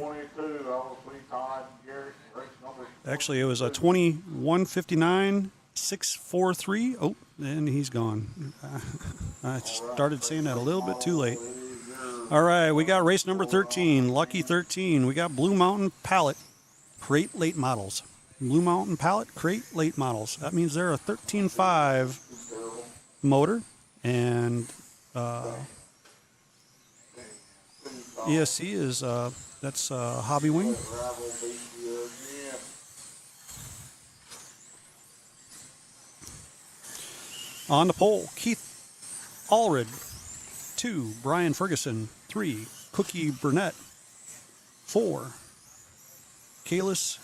Actually, it was a 21:59, 6:43. Oh, and he's gone. I started saying that a little bit too late. All right, we got race number 13, Lucky 13. We got Blue Mountain Pallet Crate Late Models. Blue Mountain Pallet Crate Late Models. That means they're a 13.5 motor, and ESC is that's Hobby Wing. On the pole, Keith Allred. 2, Brian Ferguson. 3, Cookie Burnett. 4, Kalis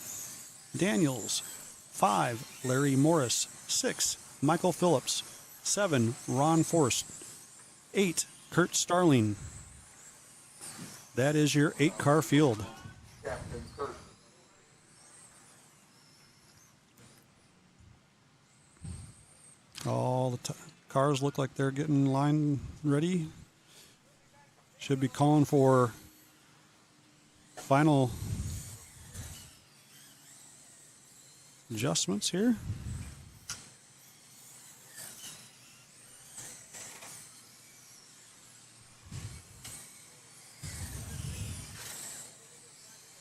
Daniels. 5, Larry Morris. 6, Michael Phillips. 7, Ron Forst. 8, Kurt Starling. That is your 8-car field. All the cars look like they're getting line ready. Should be calling for final adjustments here.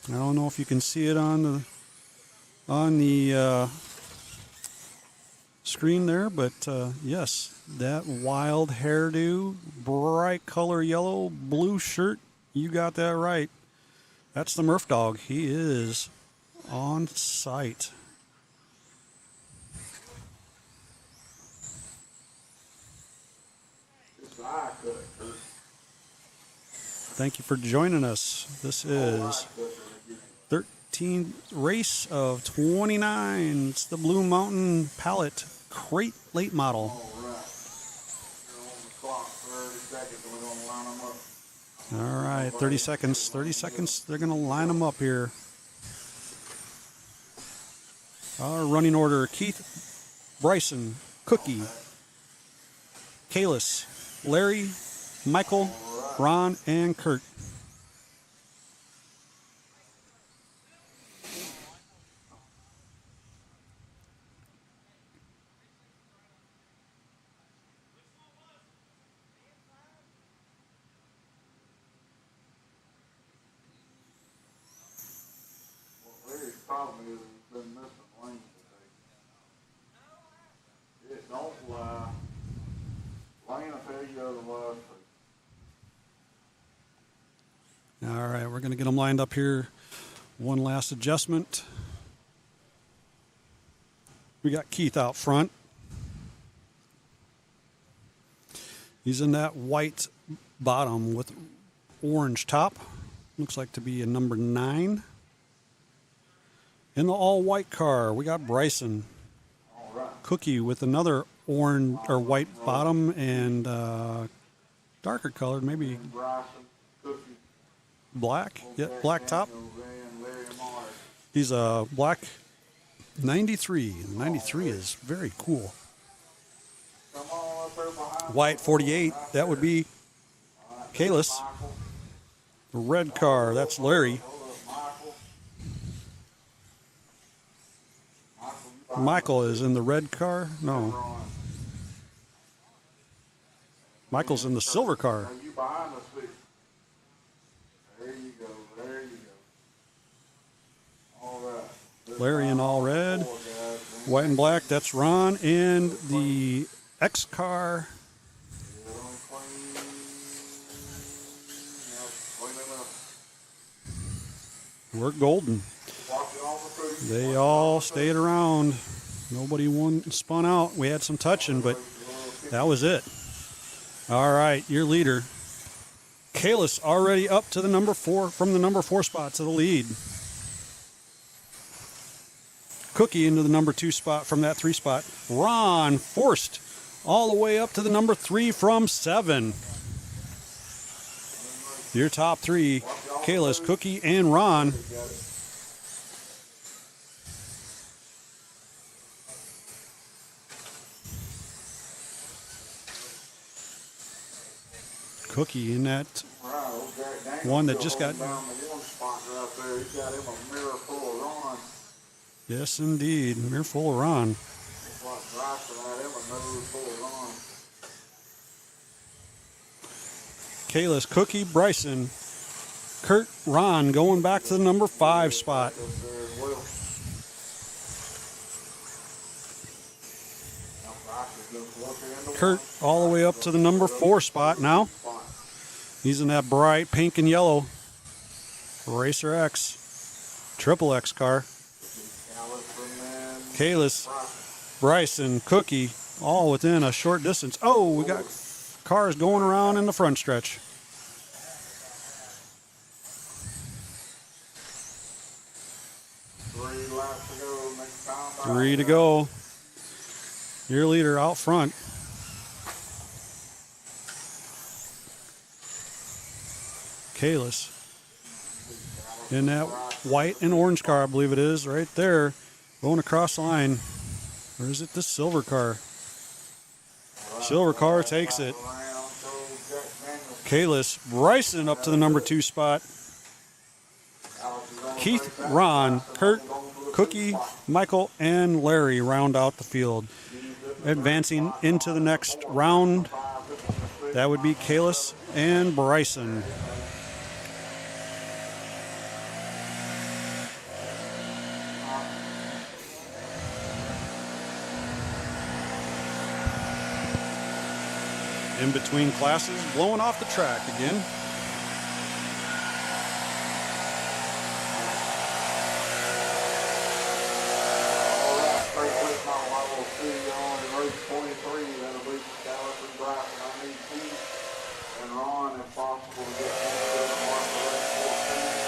I don't know if you can see it on the screen there, but yes, that wild hairdo, bright color yellow, blue shirt, you got that right. That's the Murph Dog. He is on site. Thank you for joining us. This is 13th race of 29. It's the Blue Mountain Pallet Crate Late Model. All right, 30 seconds. 30 seconds. They're going to line them up here. Our running order: Keith, Bryson, Cookie, Kalis, Larry, Michael, Ron, and Kurt. Problem is he's been missing lanes today. It don't lie. Lane will tell you otherwise. All right, we're going to get them lined up here. One last adjustment. We got Keith out front. He's in that white bottom with orange top. Looks like to be a number 9. In the all-white car, we got Bryson. Cookie with another orange or white bottom and darker colored, maybe black. Yeah, black top. He's a black 93. The 93 is very cool. White 48, that would be Kalis. The red car, that's Larry. Michael is in the red car? No. Michael's in the silver car. You behind us, please. There you go. There you go. All right. Larry in all red. White and black, that's Ron. And the X car. We're golden. They all stayed around. Nobody spun out. We had some touching, but that was it. All right, your leader. Kalis already up to the number 4, from the number 4 spot to the lead. Cookie into the number 2 spot from that 3 spot. Ron forced all the way up to the number 3 from 7. Your top 3, Kalis, Cookie, and Ron. Cookie in that one that just got. Yes, indeed. Mirror full of Ron. Kalis, Cookie, Bryson, Kurt, Ron going back to the number 5 spot. Kurt all the way up to the number 4 spot now. He's in that bright pink and yellow Racer X, Triple X car. Kalis, Bryson, Cookie, all within a short distance. Oh, we got cars going around in the front stretch. Three to go. Your leader out front. Kalis in that white and orange car, I believe it is, right there, going across the line. Or is it this silver car? Silver car takes it. Kalis, Bryson up to the number 2 spot. Keith, Ron, Kurt, Cookie, Michael, and Larry round out the field. Advancing into the next round, that would be Kalis and Bryson. In between classes, blowing off the track again. All right, straight with my level 2 on race 23. That'll be Kalis and Bryson. I need Keith and Ron, if possible, to get into the mark for race 14.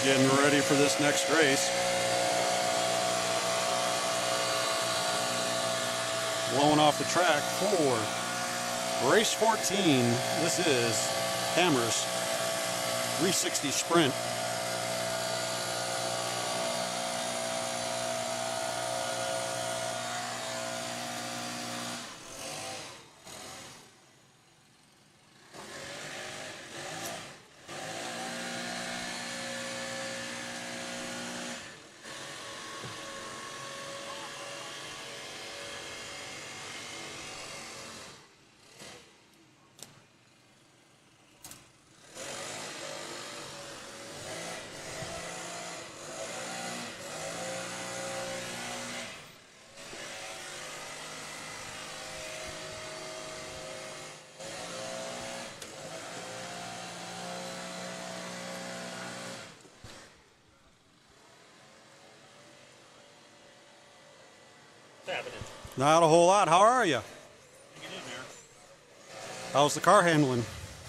Getting ready for this next race. Blowing off the track for race 14. This is Hammers 360 Sprint. Not a whole lot. How are you? Get in there. How's the car handling?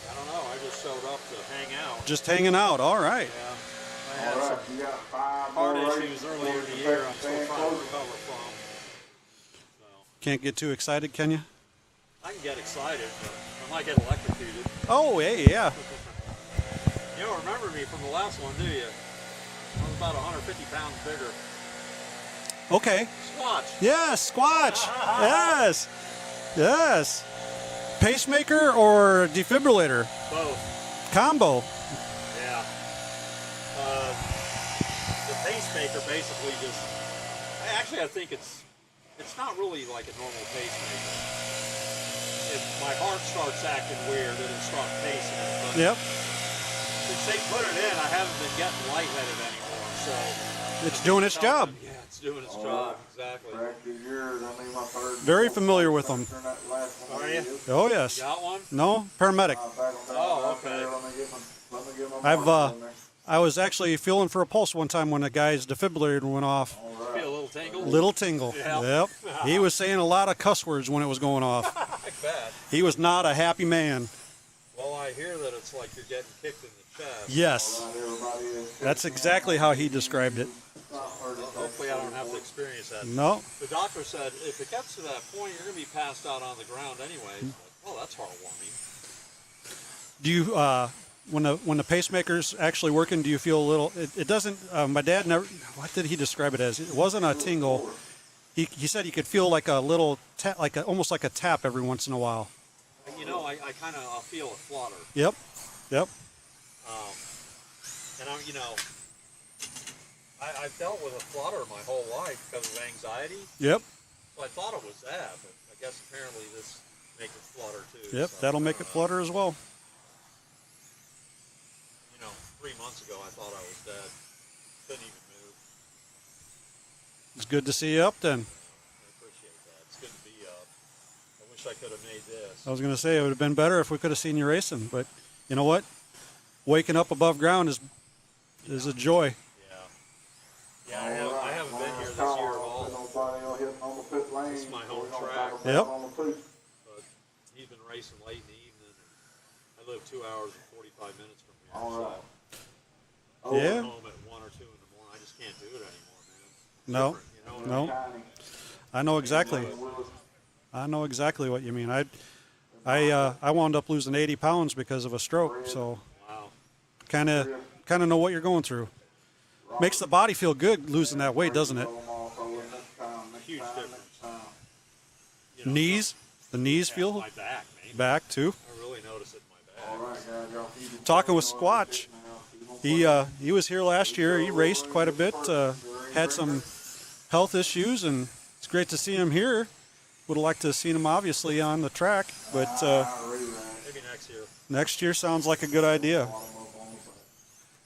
I don't know. I just showed up to hang out. Just hanging out. All right. Yeah. I had All right, some you got 5 heart more issues earlier in the year. I'm still trying to recover from. So Can't get too excited, can you? I can get excited, but I might get electrocuted. Oh, hey, yeah. You don't remember me from the last one, do you? I was about 150 pounds bigger. Okay. Squatch. Yes, Squatch. Yes. Yes. Pacemaker or defibrillator? Both. Combo. Yeah. The pacemaker basically just. I think it's not really like a normal pacemaker. If my heart starts acting weird, it'll start pacing. But Yep. since they put it in, I haven't been getting lightheaded anymore. So It's doing its job. Yeah, it's doing its job. Exactly. Fractured yours, I mean, my third. Very familiar with them. Turn that last one Are in. you? Oh, yes. You got one? No, paramedic. Back on down Oh, out there. okay. Let me get my I've, marker in there. I was actually feeling for a pulse one time when the guy's defibrillator went off. All Feel right. a little tingle? Little tingle. Yeah. Yep. He was saying a lot of cuss words when it was going off. I bet. He was not a happy man. Well, I hear that it's like you're getting kicked in the chest. Yes. All right, everybody is That's exactly how he described it. Well, hopefully I don't have to experience that. No. The doctor said if it gets to that point, you're going to be passed out on the ground anyway. Like, oh, that's heartwarming. Do you, when the pacemaker's actually working, do you feel a little? It doesn't. My dad never. What did he describe it as? It wasn't a tingle. He said he could feel like a little tap, almost like a tap every once in a while. And, you know, I kind of feel a flutter. Yep. Yep. And I'm, you know, I've dealt with a flutter my whole life because of anxiety. Yep. So I thought it was that, but I guess apparently this makes it flutter too. Yep. So, That'll make it flutter as well. You know, 3 months ago I thought I was dead. Couldn't even move. It's good to see you up then. I appreciate that. It's good to be up. I wish I could have made this. I was going to say it would have been better if we could have seen you racing, but you know what? Waking up above ground is a joy. Yeah, I haven't been here this year at all. Nobody will hit on the pit lane. This is my home We're gonna track. talk Yep. about on the pit. But he's been racing late in the evening. And I live 2 hours and 45 minutes from here. All right. So Yeah. I'm home at 1 or 2 in the morning. I just can't do it anymore, man. It's No. different, you know what I mean? No. I know exactly. I know exactly what you mean. I wound up losing 80 pounds because of a stroke, so Wow. kind of know what you're going through. Makes the body feel good losing that weight, doesn't it? Huge difference. You know, Knees, the knees yeah, feel my back, man. back too. I really notice it in All my back. right, guys, y'all keep it Talking with going. Squatch, he was here last year. He raced quite a bit, had some health issues, and it's great to see him here. Would have liked to have seen him obviously on the track, but Maybe next year. next year sounds like a good idea.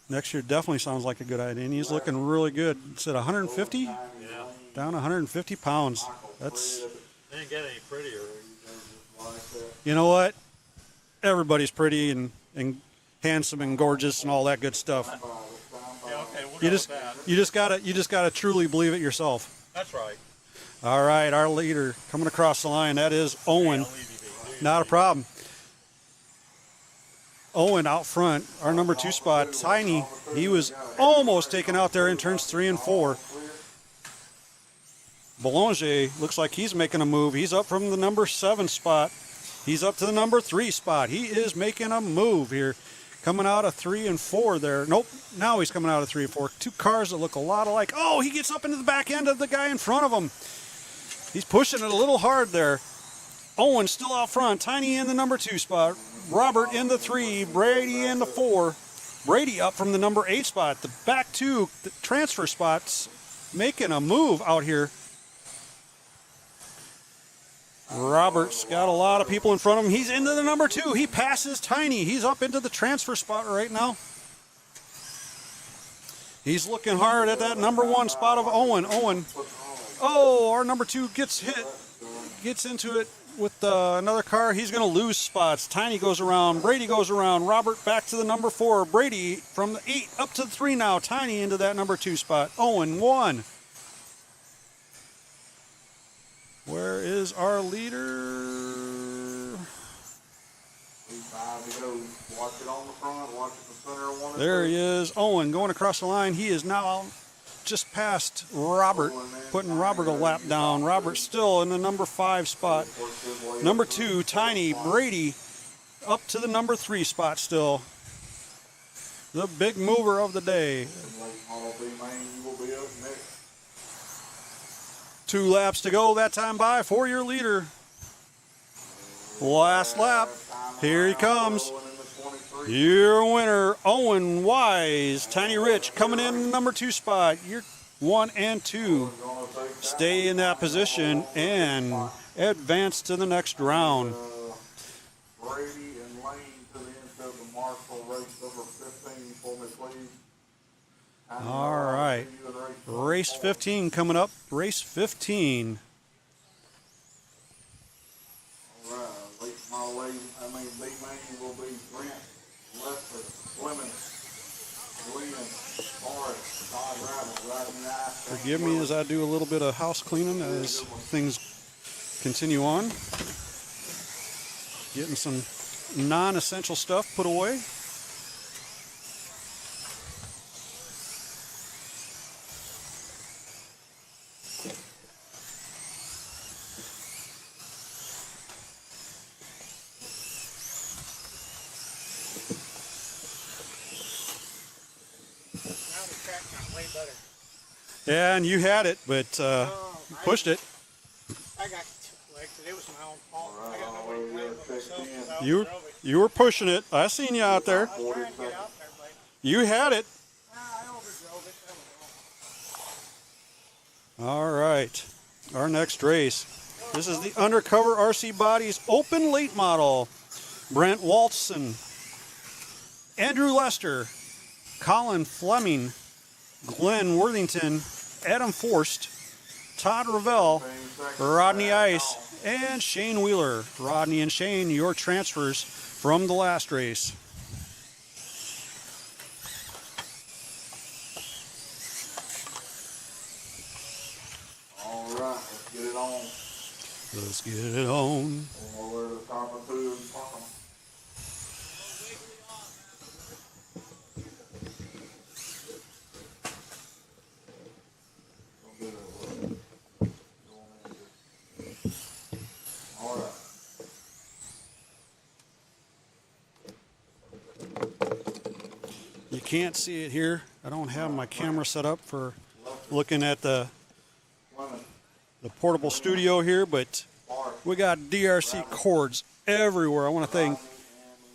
Next year definitely sounds like a good idea, and he's looking really good. It's at 150, Yeah. down 150 pounds. That's, They didn't get any prettier. you know what? Everybody's pretty and handsome and gorgeous and all that good stuff. Yeah, okay, we'll You go just with that. you just gotta truly believe it yourself. That's right. All right, our leader coming across the line. That is Owen. I'll leave you be. Not a problem. Owen out front, our number 2 spot, Tiny. He was almost taken out there in turns 3 and 4. Boulanger looks like he's making a move. He's up from the number 7 spot. He's up to the number 3 spot. He is making a move here. Coming out of 3 and 4 there. Nope, now he's coming out of 3 and 4. 2 cars that look a lot alike. Oh, he gets up into the back end of the guy in front of him. He's pushing it a little hard there. Owen still out front. Tiny in the number 2 spot. Robert in the 3. Brady in the 4. Brady up from the number 8 spot. The back 2 the transfer spots making a move out here. Robert's got a lot of people in front of him. He's into the number 2. He passes Tiny. He's up into the transfer spot right now. He's looking hard at that number 1 spot of Owen. Owen. Oh, our number 2 gets hit. Gets into it with another car. He's going to lose spots. Tiny goes around. Brady goes around. Robert back to the number 4. Brady from the 8 up to the 3 now. Tiny into that number 2 spot. Owen 1. Where is our leader. 5 to go. Watch it on the front. Watch it the center of one. There he is, Owen, going across the line. He is now just past Robert, putting Robert a lap down. Robert still in the number 5 spot. Number 2, Tiny Brady, up to the number 3 spot still. The big mover of the day. 2 laps to go that time by for your leader. Last lap. Here he comes. Your winner, Owen Wise. Tiny Rich coming in number 2 spot. You're 1 and 2. Stay in that position and advance to the next round. Brady and Lane to the end of the Marshall race number 15 for me, please. All right. Race 15 coming up. Race 15. All right. Late model lady, big man will be Grant, Lester, Clemens, Glenn, Forrest, Todd Rattle, Rodney Ice. Forgive me as I do a little bit of house cleaning as things continue on. Getting some non-essential stuff put away. Now the track got way better. Yeah, and you had it, but you pushed it. I got licked. It was my own fault. I got no way to blame but myself because I You overdrove it. you were pushing it. I seen you out there. I was trying to get out there, but You had it. I overdrove it. That was all. All right. Our next race. This is the Undercover RC Bodies Open Late Model. Brent Waltson, Andrew Lester, Colin Fleming, Glenn Worthington, Adam Forst, Todd Ravel, Rodney Ice, and Shane Wheeler. Rodney and Shane, your transfers from the last race. All right, let's get it on. Let's get it on. Over to the top of 2 and park 'em. All right. You can't see it here. I don't have my camera set up for looking at the portable studio here, but we got DRC cords everywhere. I want to thank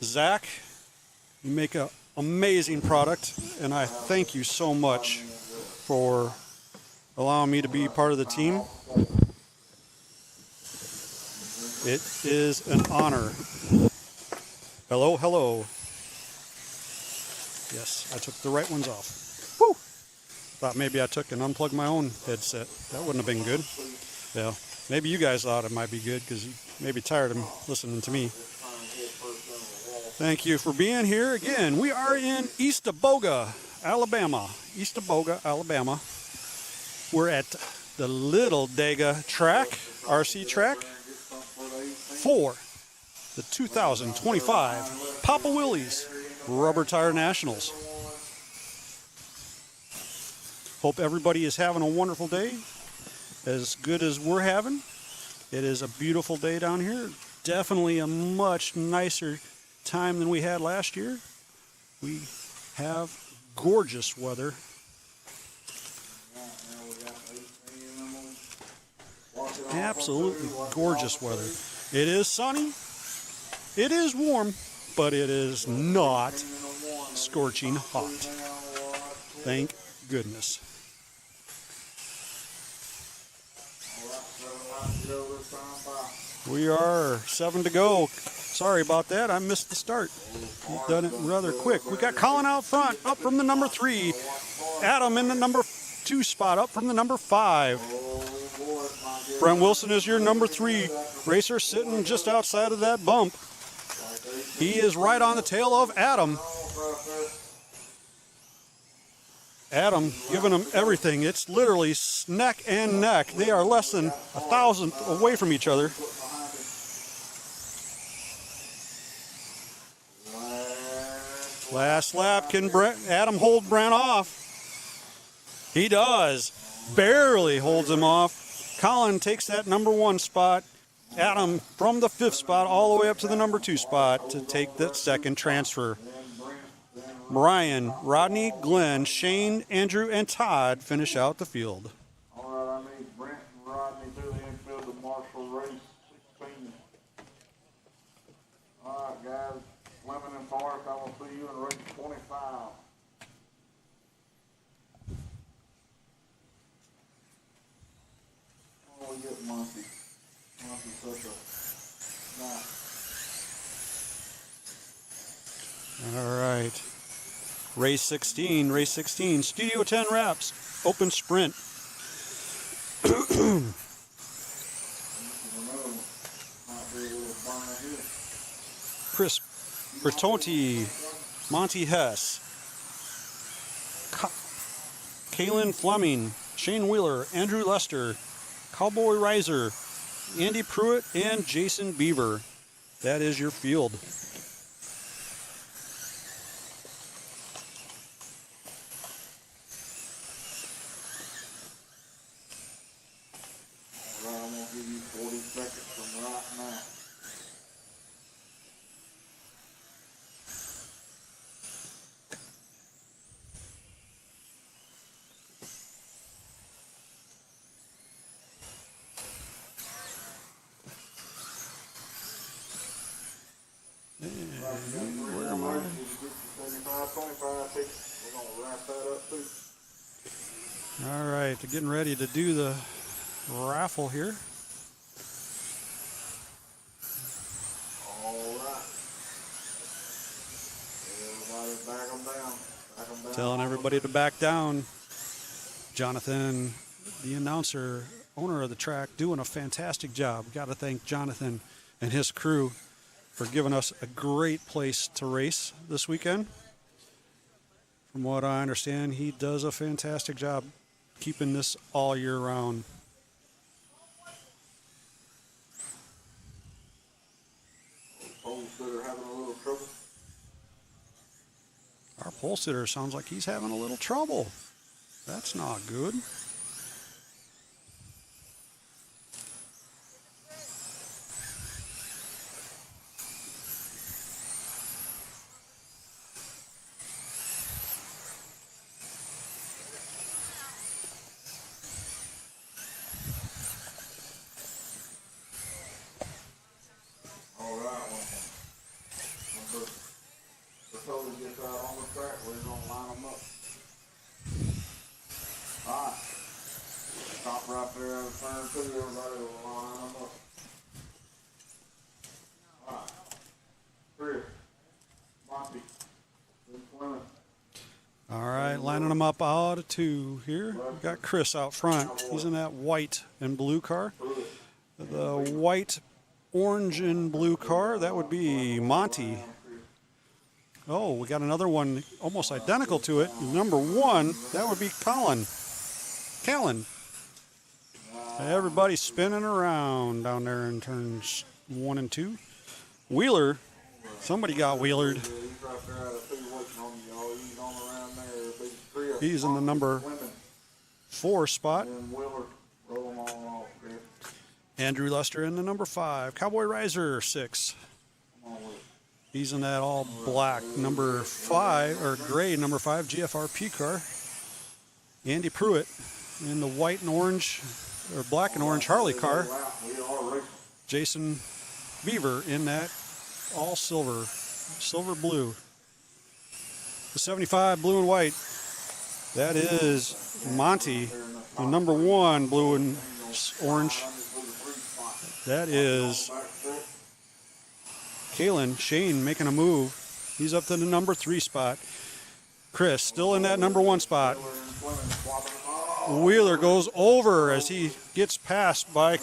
Zach. You make an amazing product, and I thank you so much for allowing me to be part of the team. It is an honor. Hello, hello. Yes, I took the right ones off. Woo! Thought maybe I took and unplugged my own headset. That wouldn't have been good. Yeah, maybe you guys thought it might be good because you may be tired of listening to me. Thank you for being here again. We are in Eastaboga, Alabama. Eastaboga, Alabama. We're at the Little Dega track, RC track, for the 2025 Papa Willys Rubber Tire Nationals. Hope everybody is having a wonderful day, as good as we're having. It is a beautiful day down here. Definitely a much nicer time than we had last year. We have gorgeous weather. Absolutely gorgeous weather. It is sunny. It is warm, but it is not scorching hot. Thank goodness. We are 7 to go. Sorry about that. I missed the start. We've done it rather quick. We got Colin out front, up from the number 3. Adam in the number 2 spot, up from the number 5. Brent Wilson is your number 3 racer, sitting just outside of that bump. He is right on the tail of Adam. Adam giving them everything. It's literally neck and neck. They are less than a thousandth away from each other. Last lap, can Adam hold Brent off? He does. Barely holds him off. Colin takes that number 1 spot. Adam from the 5th spot all the way up to the number 2 spot to take that second transfer. Brian, Rodney, Glenn, Shane, Andrew, and Todd finish out the field. All right, I need Brent and Rodney to the infield of Marshall race 16. All right, guys. Fleming and Forrest, I will see you in race 25. Oh, we get Monty. Monty's such a nice. All right. Race 16, Studio 10 wraps, open sprint. Chris Bertonti, Monty Hess, Kaylin Fleming, Shane Wheeler, Andrew Lester, Cowboy Riser, Andy Pruitt, and Jason Beaver. That is your field. All right, I'm going to give you 40 seconds from right now. Where am I? 75-25 tickets. We're going to wrap that up too. All right, they're getting ready to do the raffle here. All right. Everybody back them down. Back them down. Telling everybody to back down. Jonathan, the announcer, owner of the track, doing a fantastic job. Got to thank Jonathan and his crew for giving us a great place to race this weekend. From what I understand, he does a fantastic job keeping this all year round. Pole sitter having a little trouble. Our pole sitter sounds like he's having a little trouble. That's not good. All right, when the pole gets out on the track, we're going to line them up. All right. Stop right there in turn 2, everybody will line them up. All right. Chris, Monty, then Fleming. All right, lining them up out of 2 here. We've got Chris out front. He's in that white and blue car. The white, orange, and blue car, that would be Monty. Oh, we got another one almost identical to it. Number 1, that would be Colin. Callan. Everybody's spinning around down there in turns 1 and 2. Wheeler, somebody got wheelered. He's in the number 4 spot. Andrew Lester in the number 5. Cowboy Riser 6. He's in that all black number 5 or gray number 5 GFRP car. Andy Pruitt in the white and orange or black and orange Harley car. Jason Beaver in that all silver blue. The 75 blue and white. That is Monty. The number 1 blue and orange. That is Kalen. Shane making a move. He's up to the number 3 spot. Chris still in that number 1 spot. Wheeler goes over as he gets passed by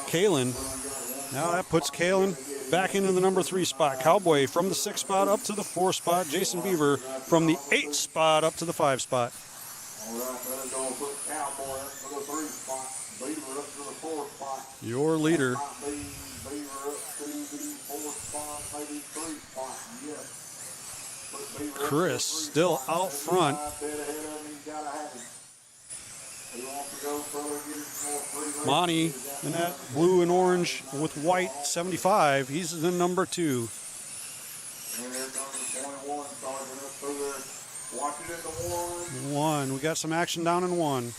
Kalen. Now that puts Kalen back into the number 3 spot. Cowboy from the 6th spot up to the 4th spot. Jason Beaver from the 8th spot up to the 5th spot. All right, then going to put Cowboy up to the 3 spot. Beaver up to the 4 spot. Your leader. Might be Beaver up to the 4 spot, maybe 3 spot. Yes. Put Beaver up to the Chris 3 still spot. out front. Dead ahead of him, he's got to have him. He wants to go further, get him some more free races. Monty in that blue and orange with white 75. He's the number 2. And here comes the 21, starting up through there. Watch it in the 1. 1. We got some action down in 1.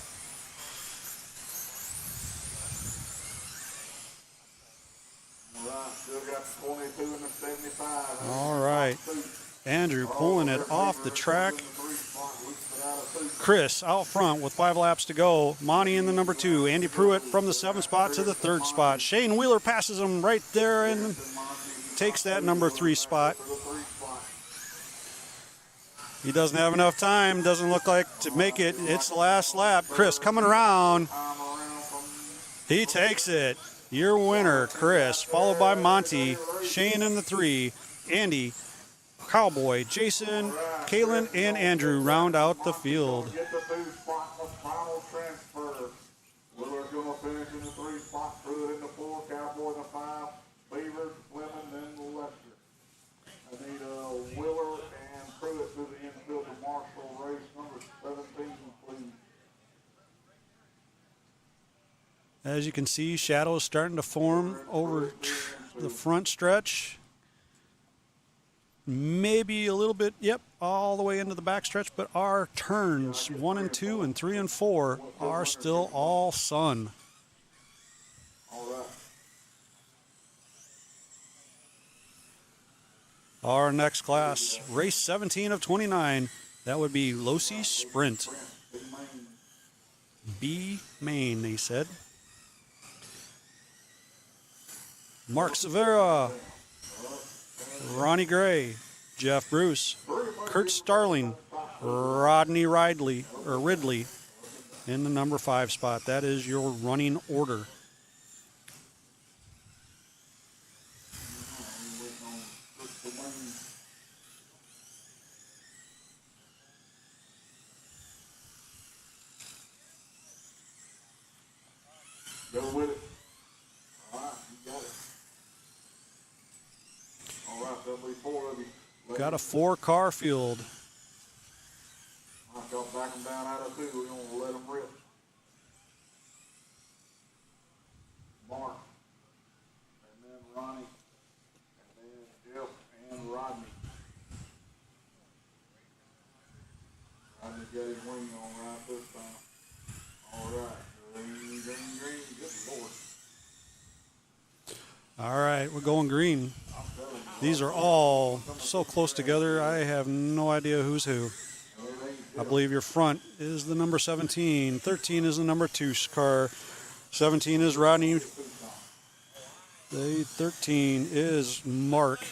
All right, still got the 22 and the 75. All right. Andrew pulling it off the track. Chris out front with 5 laps to go. Monty in the number 2. Andy Pruitt from the 7th spot to the 3rd spot. Shane Wheeler passes him right there and takes that number 3 spot. He doesn't have enough time. Doesn't look like to make it. It's the last lap. Chris coming around. He takes it. Your winner, Chris, followed by Monty, Shane in the 3, Andy, Cowboy, Jason, Kalen, and Andrew round out the field. Get the 2 spot, the final transfer. Wheeler's going to finish in the 3 spot, Pruitt in the 4, Cowboy in the 5, Beaver, Fleming, then Lester. I need Wheeler and Pruitt to the infield of Marshall race number 17, please. As you can see, shadows starting to form over the front stretch. Maybe a little bit, yep, all the way into the back stretch, but our turns 1 and 2 and 3 and 4 are still all sun. All right. Our next class, race 17 of 29, that would be Losi Sprint. B Main, they said. Mark Severa, Ronnie Gray, Jeff Bruce, Kurt Starling, Rodney Ridley in the number 5 spot. That is your running order. Go with it. All right, you got it. All right, there'll be 4 of you. Got a 4-car field. I'll back them down out of 2. We're going to let them rip. Mark. And then Ronnie. And then Jeff and Rodney. Rodney's got his wing on right this time. All right. Green, green, green. Good Lord. All right, we're going green. These are all so close together, I have no idea who's who. I believe your front is the number 17. 13 is the number 2 car. 17 is Rodney. The 13 is Mark.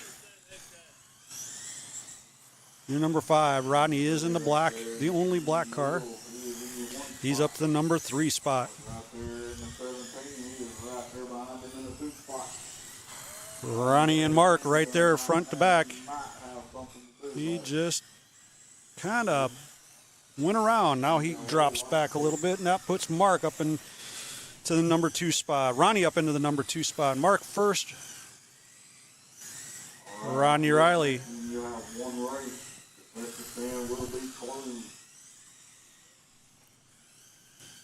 Your number 5, Rodney, is in the black, the only black car. He's up to the number 3 spot. Right there in the 17. He is right there behind him in the 2 spot. Ronnie and Mark right there front to back. Might have something to do. He just kind of went around. Now he drops back a little bit, and that puts Mark up into the number 2 spot. Ronnie up into the number 2 spot. Mark first. Rodney Riley. You have 1 race. The stand will be closed.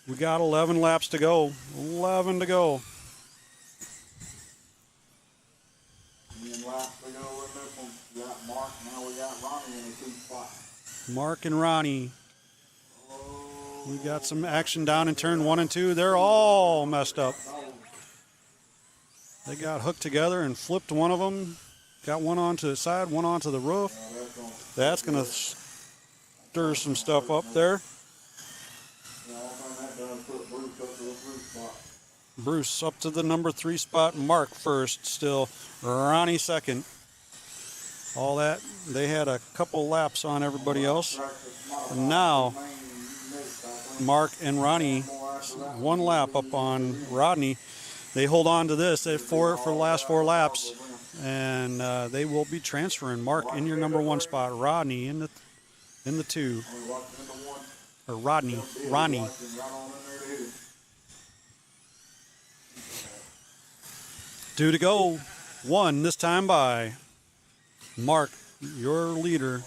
We got 11 laps to go. 11 to go. And laps to go in this one. We got Mark. Now we got Ronnie in the 2 spot. Mark and Ronnie. We got some action down in turn 1 and 2. They're all messed up. They got hooked together and flipped one of them. Got one onto the side, one onto the roof. That's going to stir some stuff up there. Bruce up to the number 3 spot. Mark first still. Ronnie second. All that, they had a couple laps on everybody else. And now, Mark and Ronnie, 1 lap up on Rodney. They hold on to this. They have 4 for the last 4 laps. and they will be transferring. Mark in your number 1 spot. Rodney in the 2. Or Ronnie. 2 to go. 1 this time by Mark, your leader.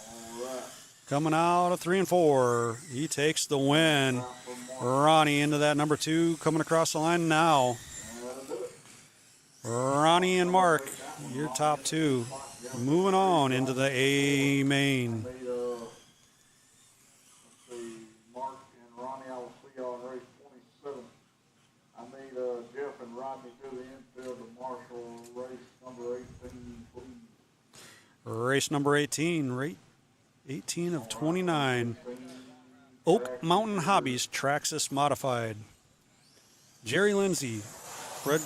Coming out of 3 and 4. He takes the win. Ronnie into that number 2, coming across the line now. Ronnie and Mark, your top 2. Moving on into the A main. Let's see, Mark and Ronnie, I will see y'all in race 27. I made Jeff and Rodney to the infield of Marshall, race number 18, please. Race number 18, rate 18 of 29. Oak Mountain Hobbies Traxxas Modified. Jerry Lindsay, Fred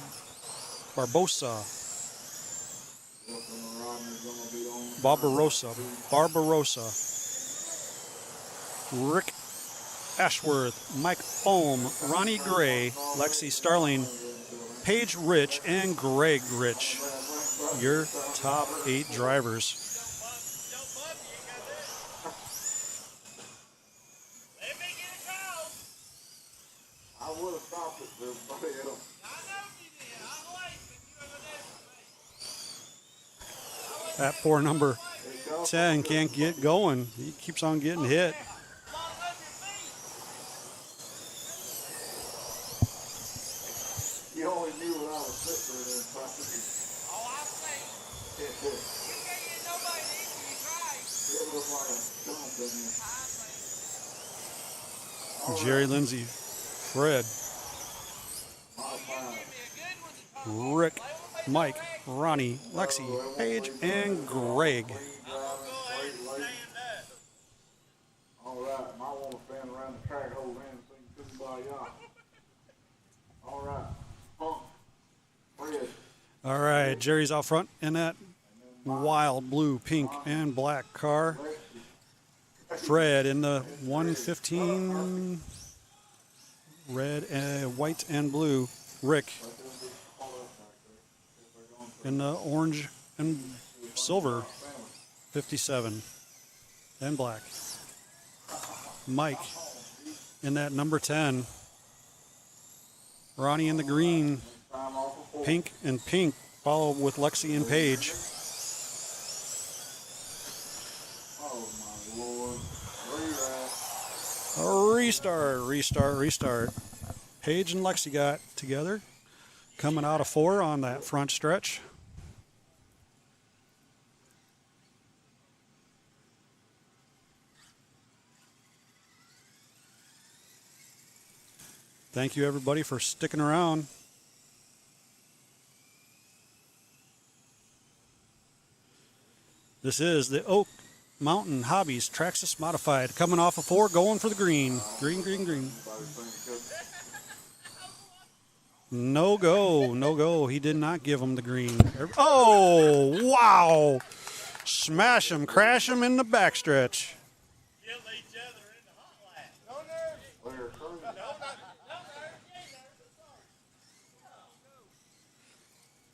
Barbosa, Barbarossa, Rick Ashworth, Mike Ohm, Ronnie Gray, Lexi Starling, Paige Rich, and Greg Rich. Your top 8 drivers. I would have stopped it for everybody else. That poor number 10 can't get going. He keeps on getting hit. You only knew what I was sitting there in front of you. Oh, I'll say. It You can't get nobody to eat you try. was like a dump in there. Jerry Lindsay, Fred, Rick, Mike, Ronnie, Lexi, Paige, and Greg. All right, might want to stand around the track holding hands so you can Kumbaya. All right, Punk, Fred. All right, Jerry's out front in that wild blue, pink, and black car. Fred in the 115 red, white, and blue. Rick in the orange and silver 57 and black. Mike in that number 10. Ronnie in the green, pink, and pink, followed with Lexi and Paige. Oh my Lord, Restart. Paige and Lexi got together, coming out of 4 on that front stretch. Thank you, everybody, for sticking around. This is the Oak Mountain Hobbies Traxxas Modified, coming off of 4, going for the green. Green. No go. He did not give him the green. Oh, wow. Smash him, crash him in the backstretch.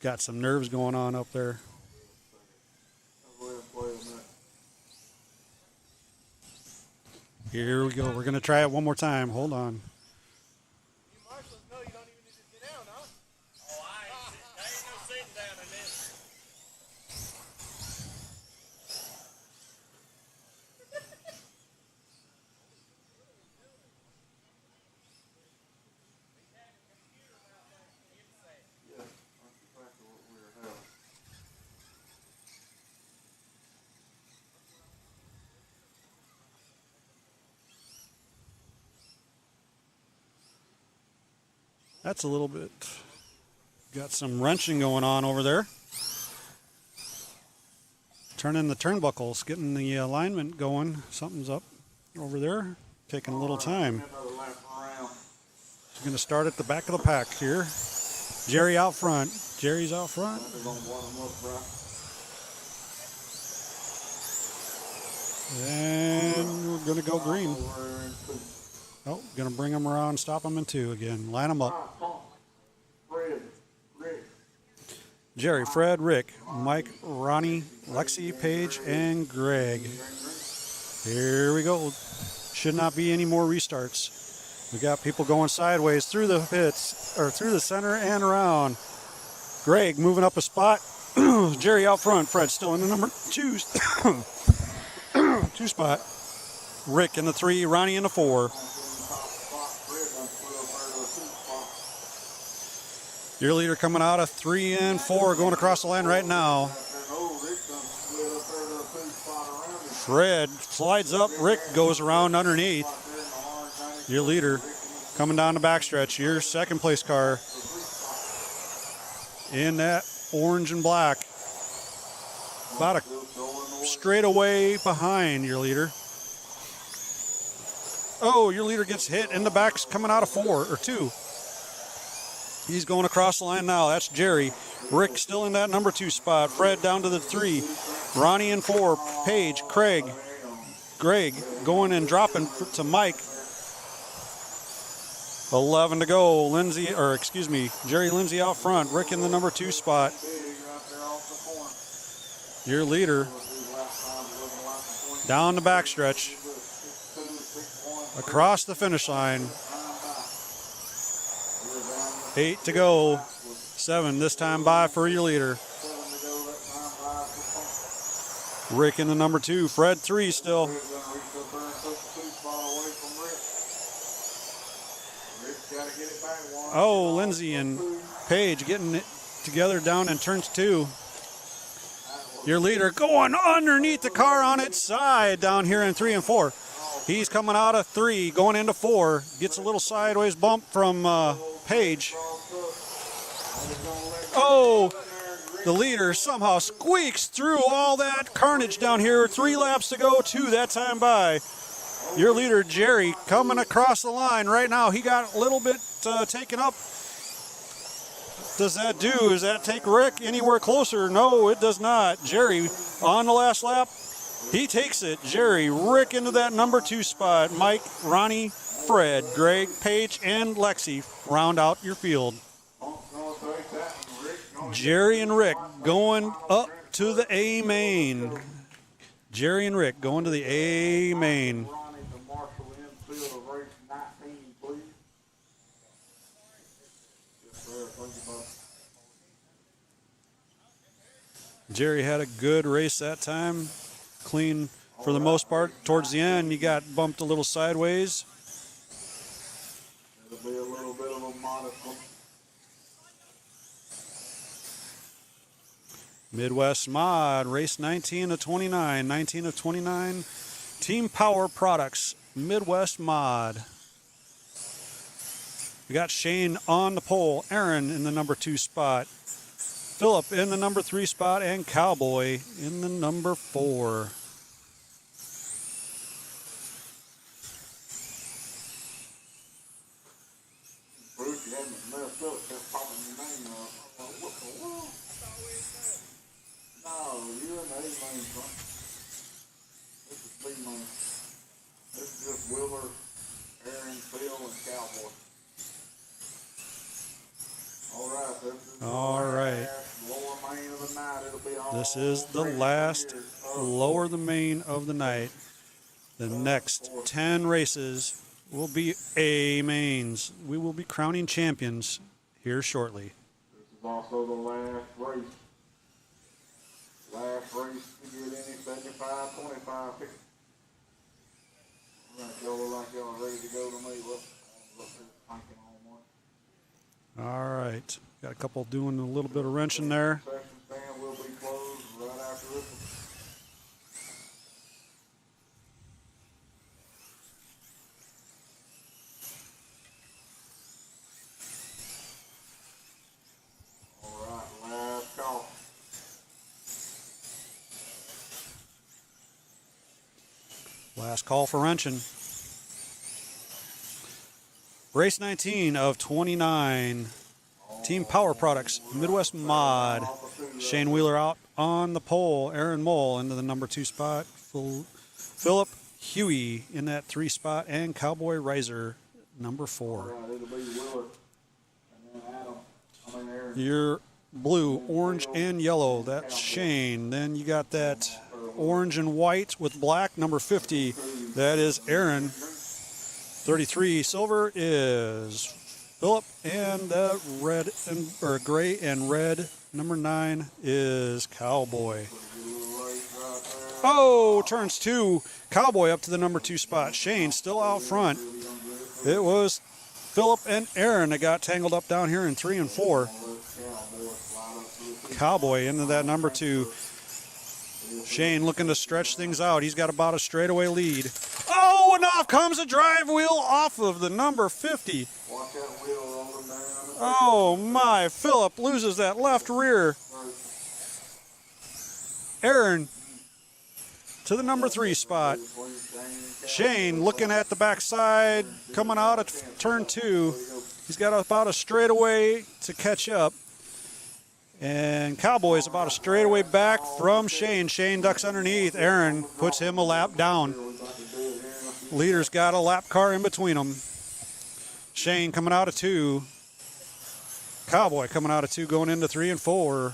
Got some nerves going on up there. Here we go. We're going to try it one more time. Hold on. You marshals know you don't even need to sit down, huh? Oh, I ain't no sitting down in this. That's a little bit, got some wrenching going on over there. Turning the turnbuckles, getting the alignment going. Something's up over there, taking a little time. He's going to start at the back of the pack here. Jerry out front. Jerry's out front. And we're going to go green. Oh, going to bring them around, stop them in 2 again. Line them up. Jerry, Fred, Rick, Mike, Ronnie, Lexi, Paige, and Greg. Here we go. Should not be any more restarts. We got people going sideways through the pits, or through the center and around. Greg moving up a spot. Jerry out front. Fred still in the number 2 2 spot. Rick in the 3, Ronnie in the 4. Your leader coming out of 3 and 4, going across the line right now. Fred slides up. Rick goes around underneath. Your leader coming down the backstretch. Your second place car in that orange and black. About a straight away behind your leader. Oh, your leader gets hit in the back's coming out of 4 or 2. He's going across the line now. That's Jerry. Rick still in that number 2 spot. Fred down to the 3. Ronnie in 4. Paige, Craig, Greg going and dropping to Mike. 11 to go. Jerry Lindsay out front. Rick in the number 2 spot. Your leader down the backstretch. Across the finish line. 8 to go. 7 this time by for your leader. Rick in the number 2. Fred 3 still. Oh, Lindsay and Paige getting it together down in turns 2. Your leader going underneath the car on its side down here in 3 and 4. He's coming out of 3, going into 4. Gets a little sideways bump from Paige. Oh, the leader somehow squeaks through all that carnage down here. 3 laps to go, 2 that time by. Your leader, Jerry, coming across the line right now. He got a little bit taken up. Does that do? Does that take Rick anywhere closer? No, it does not. Jerry on the last lap. He takes it. Jerry, Rick into that number 2 spot. Mike, Ronnie, Fred, Greg, Paige, and Lexi round out your field. Jerry and Rick going up to the A main. Jerry and Rick going to the A main. Jerry had a good race that time. Clean for the most part. Towards the end, he got bumped a little sideways. It'll be a little bit of a modest one. Midwest Mod, race 19 of 29. 19 of 29. Team Power Products, Midwest Mod. We got Shane on the pole. Aaron in the number 2 spot. Philip in the number 3 spot, and Cowboy in the number 4. Bruce, you haven't messed up just popping your name up. What the world? No, you're in the A-Lane, son. This is B-Lane. This is just Willer, Aaron, Phil, and Cowboy. All right, this is All right. lower main of the night. It'll be all This is the last lower the main of the night. The next 10 races will be A mains. We will be crowning champions here shortly. This is also the last race. Last race to get any 75, 25, 50. Y'all look like y'all ready to go to me. Look, thinking on one. All right. Got a couple doing a little bit of wrenching there. Session stand will be closed right after this one. All right, last call. Last call for wrenching. Race 19 of 29. Team Power Products, Midwest Mod. Shane Wheeler out on the pole. Aaron Mole into the number 2 spot. Philip Huey in that 3 spot. And Cowboy Riser, number 4. All right, it'll be Willer and then Adam. Aaron. Your blue, orange, and yellow. That's Shane. Then you got that orange and white with black, number 50. That is Aaron. 33 silver is Philip, and the red and or gray and red, number 9 is Cowboy. Oh, turns 2. Cowboy up to the number 2 spot. Shane still out front. It was Philip and Aaron that got tangled up down here in 3 and 4. Cowboy into that number 2. Shane looking to stretch things out. He's got about a straightaway lead. Oh, and off comes a drive wheel off of the number 50. Oh my, Philip loses that left rear. Aaron to the number 3 spot. Shane looking at the backside, coming out of turn 2. He's got about a straightaway to catch up. And Cowboy's about a straightaway back from Shane. Shane ducks underneath. Aaron puts him a lap down. Leader's got a lap car in between them. Shane coming out of 2. Cowboy coming out of 2, going into 3 and 4.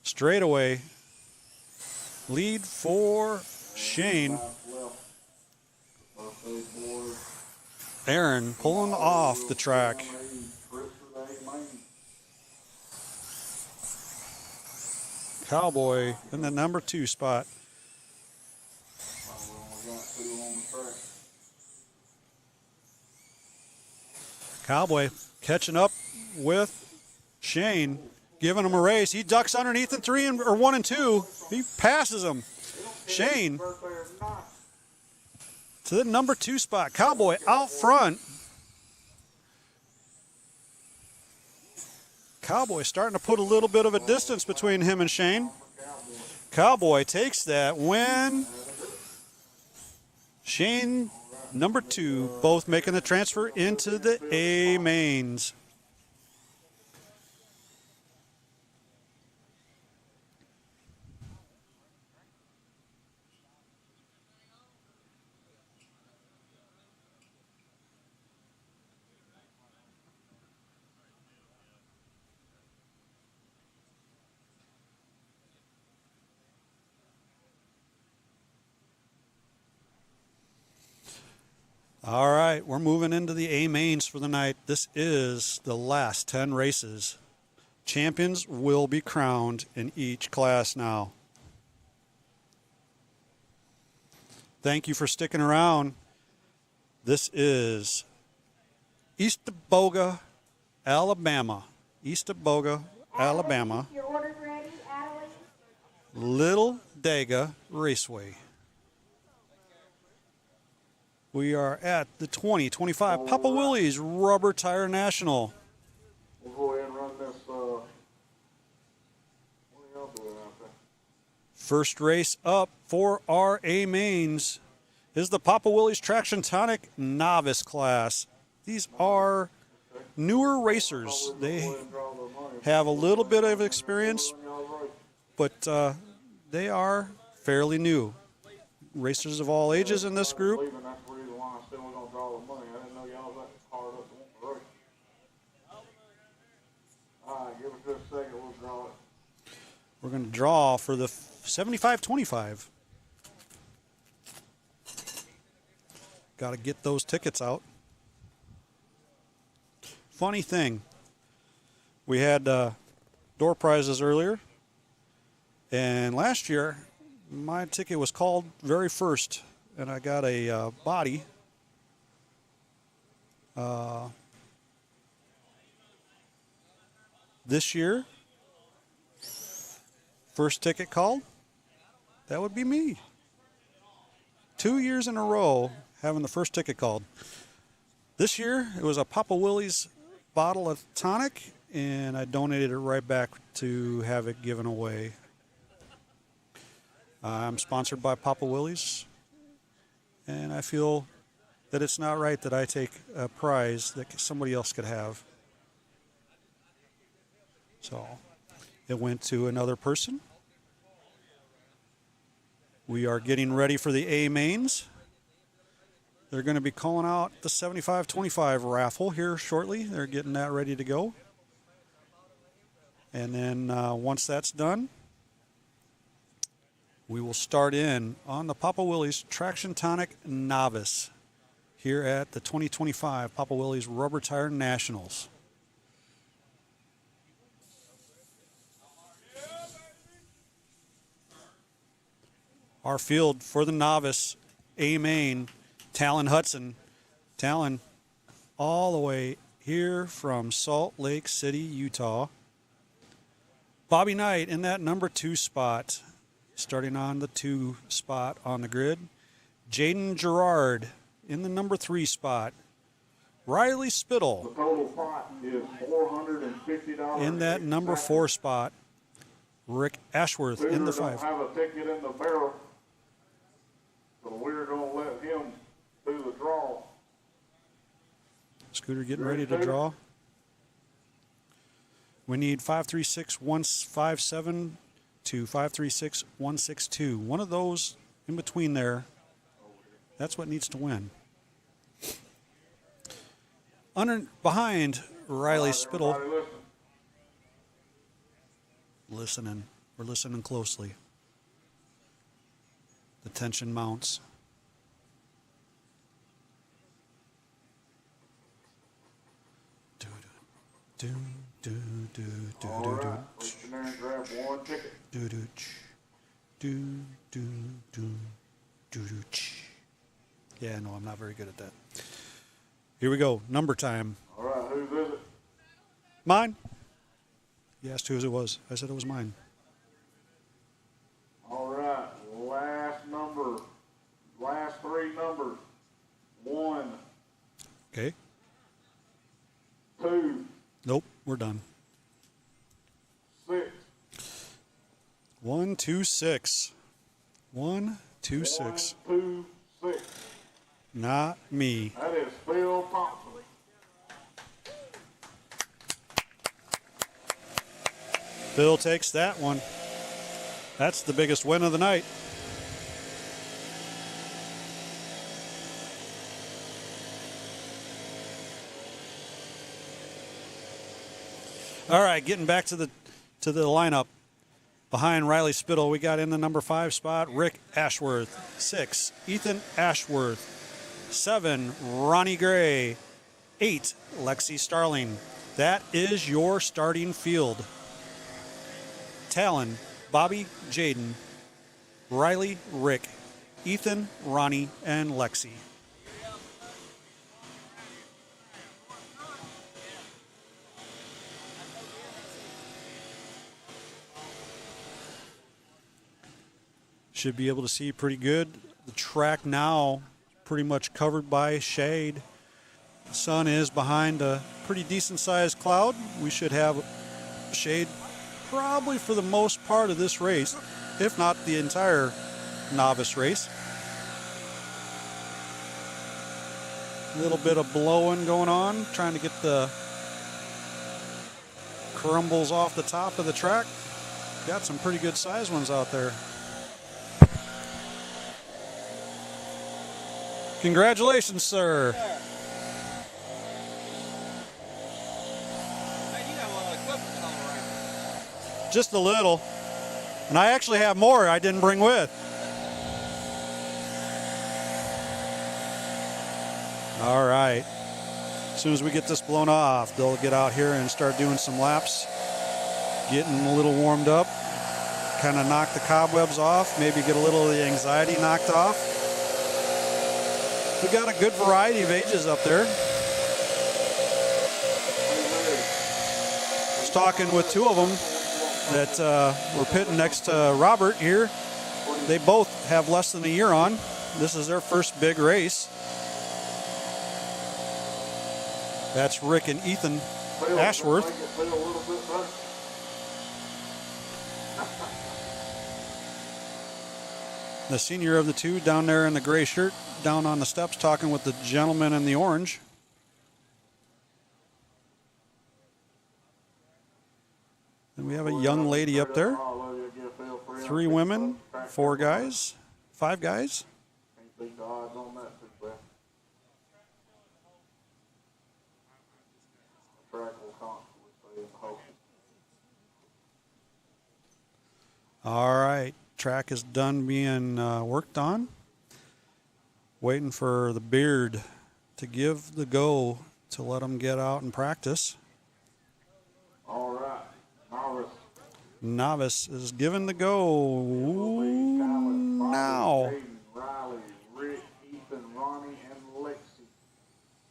Straightaway. Lead for Shane. Aaron pulling off the track. Cowboy in the number 2 spot. Cowboy catching up with Shane, giving him a race. He ducks underneath the 1 and 2. He passes him. Shane to the number 2 spot. Cowboy out front. Cowboy starting to put a little bit of a distance between him and Shane. Cowboy takes that win. Shane, number 2, both making the transfer into the A mains. All right, we're moving into the A mains for the night. This is the last 10 races. Champions will be crowned in each class now. Thank you for sticking around. This is Eastaboga, Alabama. Eastaboga, Alabama. Your order's ready, Adelie. Little Dega Raceway. We are at the 2025 Papa Willie's Rubber Tire National. We'll go ahead and run this, what are y'all doing out there? First race up for our A mains is the Papa Willie's Traction Tonic Novice class. These are newer racers. They have a little bit of experience, but they are fairly new. Racers of all ages in this group. We're going to draw for the 75-25. Got to get those tickets out. Funny thing, we had door prizes earlier, and last year my ticket was called very first, and I got a body. This year, first ticket called, that would be me. 2 years in a row having the first ticket called. This year, it was a Papa Willie's bottle of tonic, and I donated it right back to have it given away. I'm sponsored by Papa Willie's, and I feel that it's not right that I take a prize that somebody else could have. So it went to another person. We are getting ready for the A mains. They're going to be calling out the 75-25 raffle here shortly. They're getting that ready to go. And then once that's done, we will start in on the Papa Willys Traction Tonic Novice here at the 2025 Papa Willys Rubber Tire Nationals. Our field for the novice, A main, Talon Hudson. Talon all the way here from Salt Lake City, Utah. Bobby Knight in that number 2 spot, starting on the 2 spot on the grid. Jaden Gerard in the number 3 spot. Riley Spittle The total pot is $450. in that number 4 spot. Rick Ashworth in the 5. Don't have a ticket in the barrel, so we're going to let him do the draw. Scooter getting ready to draw. We need 536-157 to 536-162. One of those in between there, that's what needs to win. Behind Riley Spittle. Everybody listen. Listening. We're listening closely. The tension mounts. Do, do, do, do, All do, right, reach in there and grab one ticket. do, do, do, do, do, do, do, ch. Yeah, no, I'm not very good at that. Here we go. Number time. All right, whose is it? Mine. You asked whose it was. I said it was mine. All right, last 3 numbers. 1, Okay. 2, Nope, we're done. 6. 1, 2, 6. 1, 2, 6. 1, 2, 6. Not me. That is Phil Thompson. Bill takes that one. That's the biggest win of the night. All right, getting back to the lineup. Behind Riley Spittle, we got in the number 5 spot, Rick Ashworth. 6, Ethan Ashworth. 7, Ronnie Gray. 8, Lexi Starling. That is your starting field. Talon, Bobby, Jaden, Riley, Rick, Ethan, Ronnie, and Lexi. Should be able to see pretty good. The track now pretty much covered by shade. The sun is behind a pretty decent sized cloud. We should have shade probably for the most part of this race, if not the entire novice race. A little bit of blowing going on, trying to get the crumbles off the top of the track. Got some pretty good size ones out there. Congratulations, sir. Just a little. And I actually have more I didn't bring with. All right. As soon as we get this blown off, they'll get out here and start doing some laps. Getting a little warmed up. Kind of knock the cobwebs off. Maybe get a little of the anxiety knocked off. We got a good variety of ages up there. I was talking with 2 of them that were pitting next to Robert here. They both have less than a year on. This is their first big race. That's Rick and Ethan Ashworth. The senior of the 2 down there in the gray shirt, down on the steps talking with the gentleman in the orange. And we have a young lady up there. 3 women, 4 guys, 5 guys. Can't beat the odds on that too bad. The track will constantly stay in the hole. All right, track is done being worked on. Waiting for the beard to give the go to let him get out and practice. All right, novice. Novice is given the go now. Jaden, Riley, Rick, Ethan, Ronnie, and Lexi.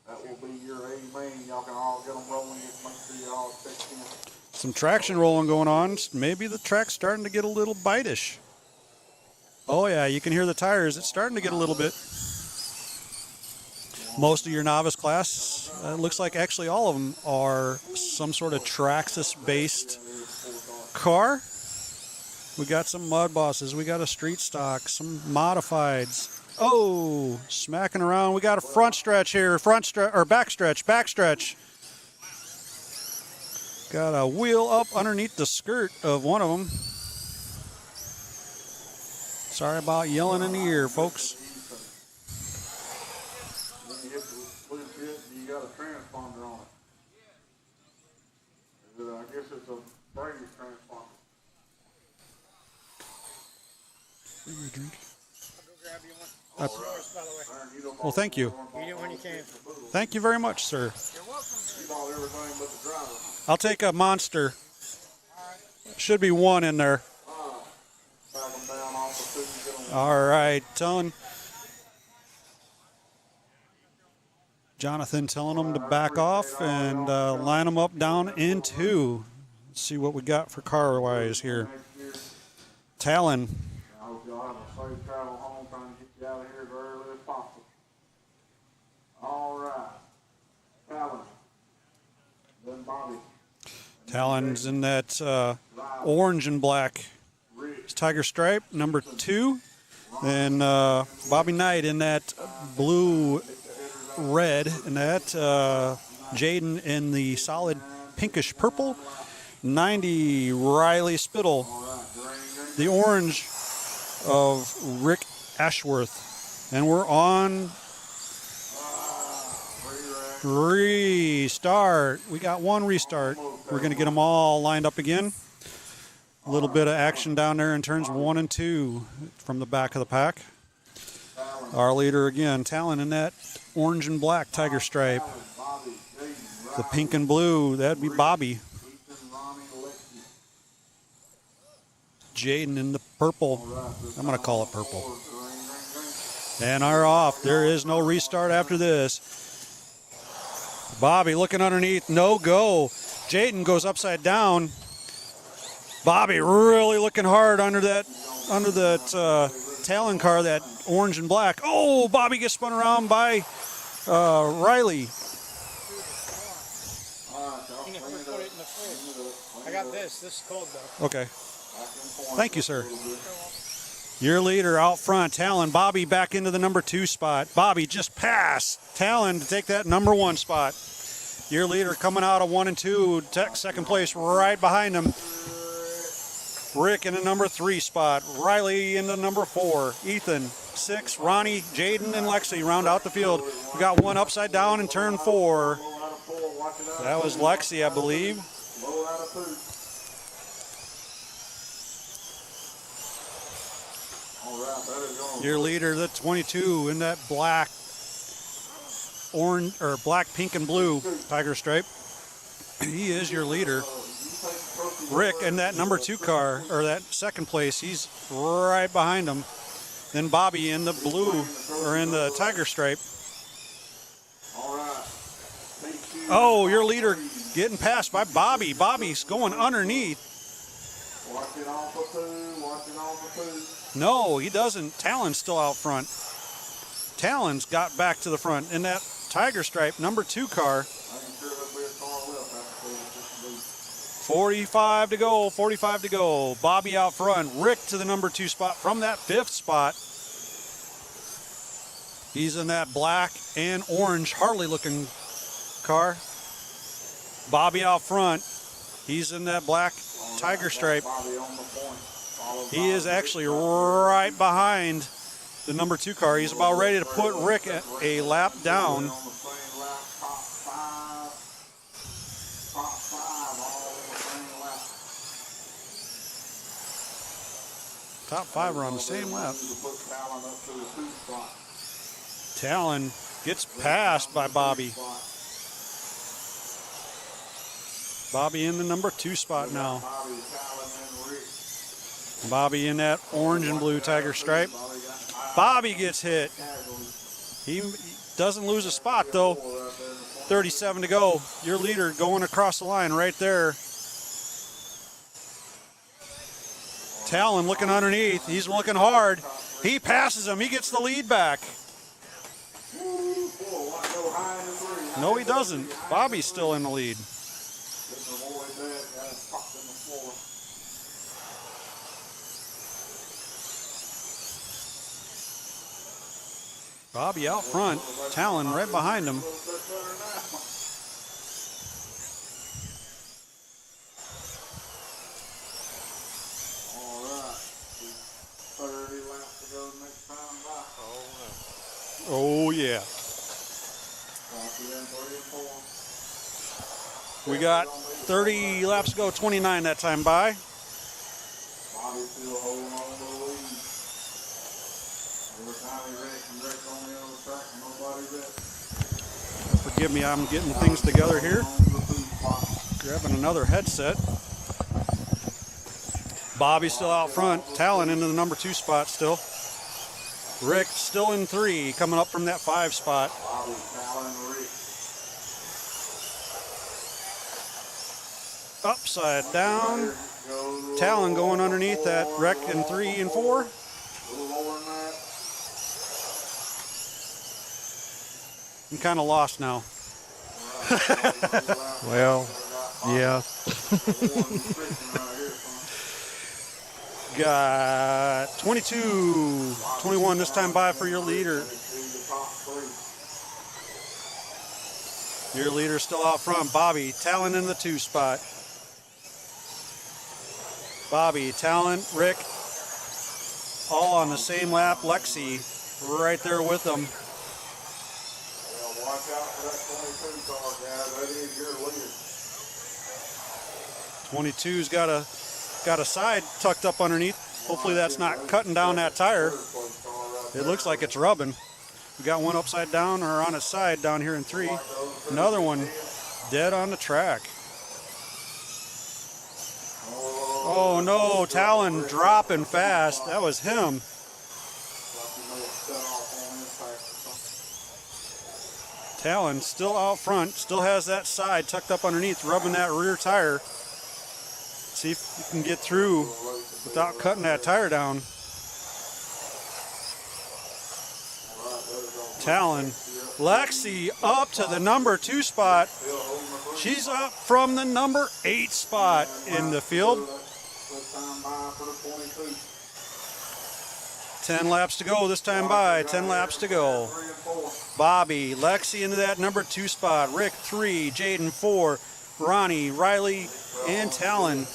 That will be your A main. Y'all can all get them rolling. Just make sure you all check in. Some traction rolling going on. Maybe the track's starting to get a little bite-ish. Oh yeah, you can hear the tires. It's starting to get a little bit. Most of your novice class, it looks like actually all of them are some sort of Traxxas-based car. We got some mud bosses. We got a street stock, some modifieds. Oh, smacking around. We got a front stretch here, back stretch. Got a wheel up underneath the skirt of one of them. Sorry about yelling in the ear, folks. When you hit the blue pit, you got a transponder on it. I guess it's a Brady's transponder. Give me a drink. I'll go grab you one. That's yours, by the way. Well, thank you. Eat it when you can. Thank you very much, sir. You're welcome. You bought everything but the driver. I'll take a Monster. Should be one in there. Back them down off the food, get them. All right, Jonathan telling them to back off and line them up down in two. Let's see what we got for car-wise here. Talon. I hope y'all have a safe travel home, trying to get you out of here as early as possible. All right. Talon. Then Bobby. Talon's in that orange and black Tiger Stripe, number 2. Then Bobby Knight in that blue red, and that Jaden in the solid pinkish purple. 90 Riley Spittle. The orange of Rick Ashworth. And we're on restart. We got one restart. We're going to get them all lined up again. A little bit of action down there in turns 1 and 2 from the back of the pack. Our leader again, Talon in that orange and black Tiger Stripe. The pink and blue, that'd be Bobby. Jaden in the purple. I'm going to call it purple. And are off. There is no restart after this. Bobby looking underneath, no go. Jaden goes upside down. Bobby really looking hard under that Talon car, that orange and black. Oh, Bobby gets spun around by Riley. I got this. This is cold though. Okay. Thank you, sir. Your leader out front, Talon. Bobby back into the number 2 spot. Bobby just passed Talon to take that number 1 spot. Your leader coming out of 1 and 2, second place right behind him. Rick in the number 3 spot. Riley in the number 4. Ethan, 6. Ronnie, Jaden, and Lexi round out the field. We got one upside down in turn 4. That was Lexi, I believe. Your leader, the 22 in that black, orange, or black, pink, and blue Tiger Stripe. He is your leader. Rick in that number 2 car, or that second place, he's right behind him. Then Bobby in the blue, or in the Tiger Stripe. Oh, your leader getting passed by Bobby. Bobby's going underneath. Watching off the food, watching off the food. No, he doesn't. Talon's still out front. Talon's got back to the front in that Tiger Stripe number 2 car. 45 to go, 45 to go. Bobby out front. Rick to the number 2 spot from that 5th spot. He's in that black and orange Harley looking car. Bobby out front. He's in that black Tiger Stripe. He is actually right behind the number 2 car. He's about ready to put Rick a lap down. Top 5 are on the same lap. To put Talon up to the 2 spot. Talon gets passed by Bobby. Bobby in the number 2 spot now. Bobby, Talon, and Rick. Bobby in that orange and blue tiger stripe. Bobby gets hit. He doesn't lose a spot though. 37 to go. Your leader going across the line right there. Talon looking underneath. He's looking hard. He passes him. He gets the lead back. No, he doesn't. Bobby's still in the lead. Bobby out front. Talon right behind him. Oh, yeah. We got 30 laps to go, 29 that time by. Bobby still holding on to the lead. Every time he wrecks on the other track, nobody's there. Forgive me, I'm getting things together here. Grabbing another headset. Bobby's still out front. Talon into the number 2 spot still. Rick still in 3, coming up from that 5 spot. Bobby, Talon, Rick. Upside down. Talon going underneath that wreck in 3 and 4. A little lower than that. I'm kind of lost now. Well, yeah. Got 22, 21 this time by for your leader. Your leader's still out front. Bobby, Talon in the 2 spot. Bobby, Talon, Rick, all on the same lap. Lexi right there with them. Well, watch out for that 22 car, guys. That is your leader. 22's got a side tucked up underneath. Hopefully that's not cutting down that tire. It looks like it's rubbing. We got one upside down or on its side down here in 3. Another one dead on the track. Oh no, Talon dropping fast. That was him. Talon still out front, still has that side tucked up underneath, rubbing that rear tire. See if you can get through without cutting that tire down. Talon. Lexi up to the number 2 spot. She's up from the number 8 spot in the field. 10 laps to go this time by. 10 laps to go. Bobby, Lexi into that number 2 spot. Rick 3, Jaden 4, Ronnie, Riley, and Talon.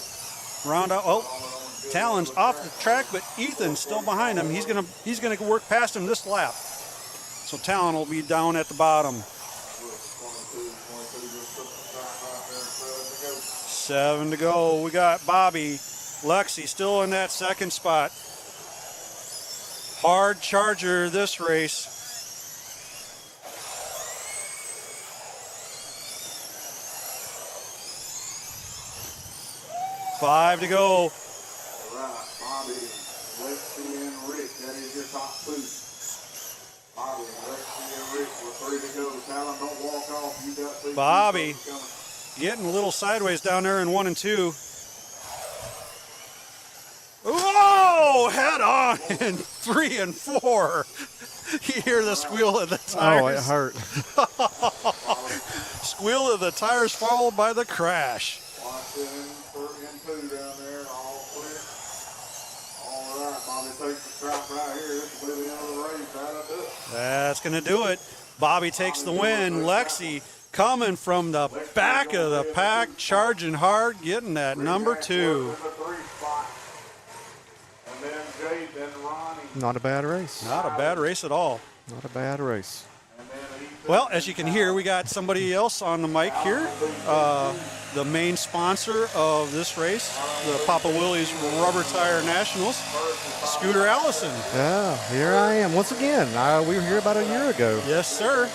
Round out. Oh, Talon's off the track, but Ethan's still behind him. He's gonna work past him this lap. So Talon will be down at the bottom. 7 to go. We got Bobby, Lexi still in that 2nd spot. Hard charger this race. Five to go. All right, Bobby, Lexi, and Rick. That is your top 2. Bobby, Lexi, and Rick with 3 to go. Talon, don't walk off. You got 3. Bobby getting a little sideways down there in 1 and 2. Whoa! Head on in 3 and 4. You hear the squeal of the tires. Oh, it hurt. Squeal of the tires followed by the crash. Watch in 2 down there, all clear. All right, Bobby takes the strap right here. This will be the end of the race. That'll do it. That's going to do it. Bobby takes the win. Lexi coming from the back of the pack, charging hard, getting that number 2. And then Jade, then Ronnie. Not a bad race. Not a bad race at all. Not a bad race. And then Ethan. Well, as you can hear, we got somebody else on the mic here. The main sponsor of this race, the Papa Willie's Rubber Tire Nationals, Scooter Allison. Yeah, here I am once again. We were here about a year ago. Yes, sir.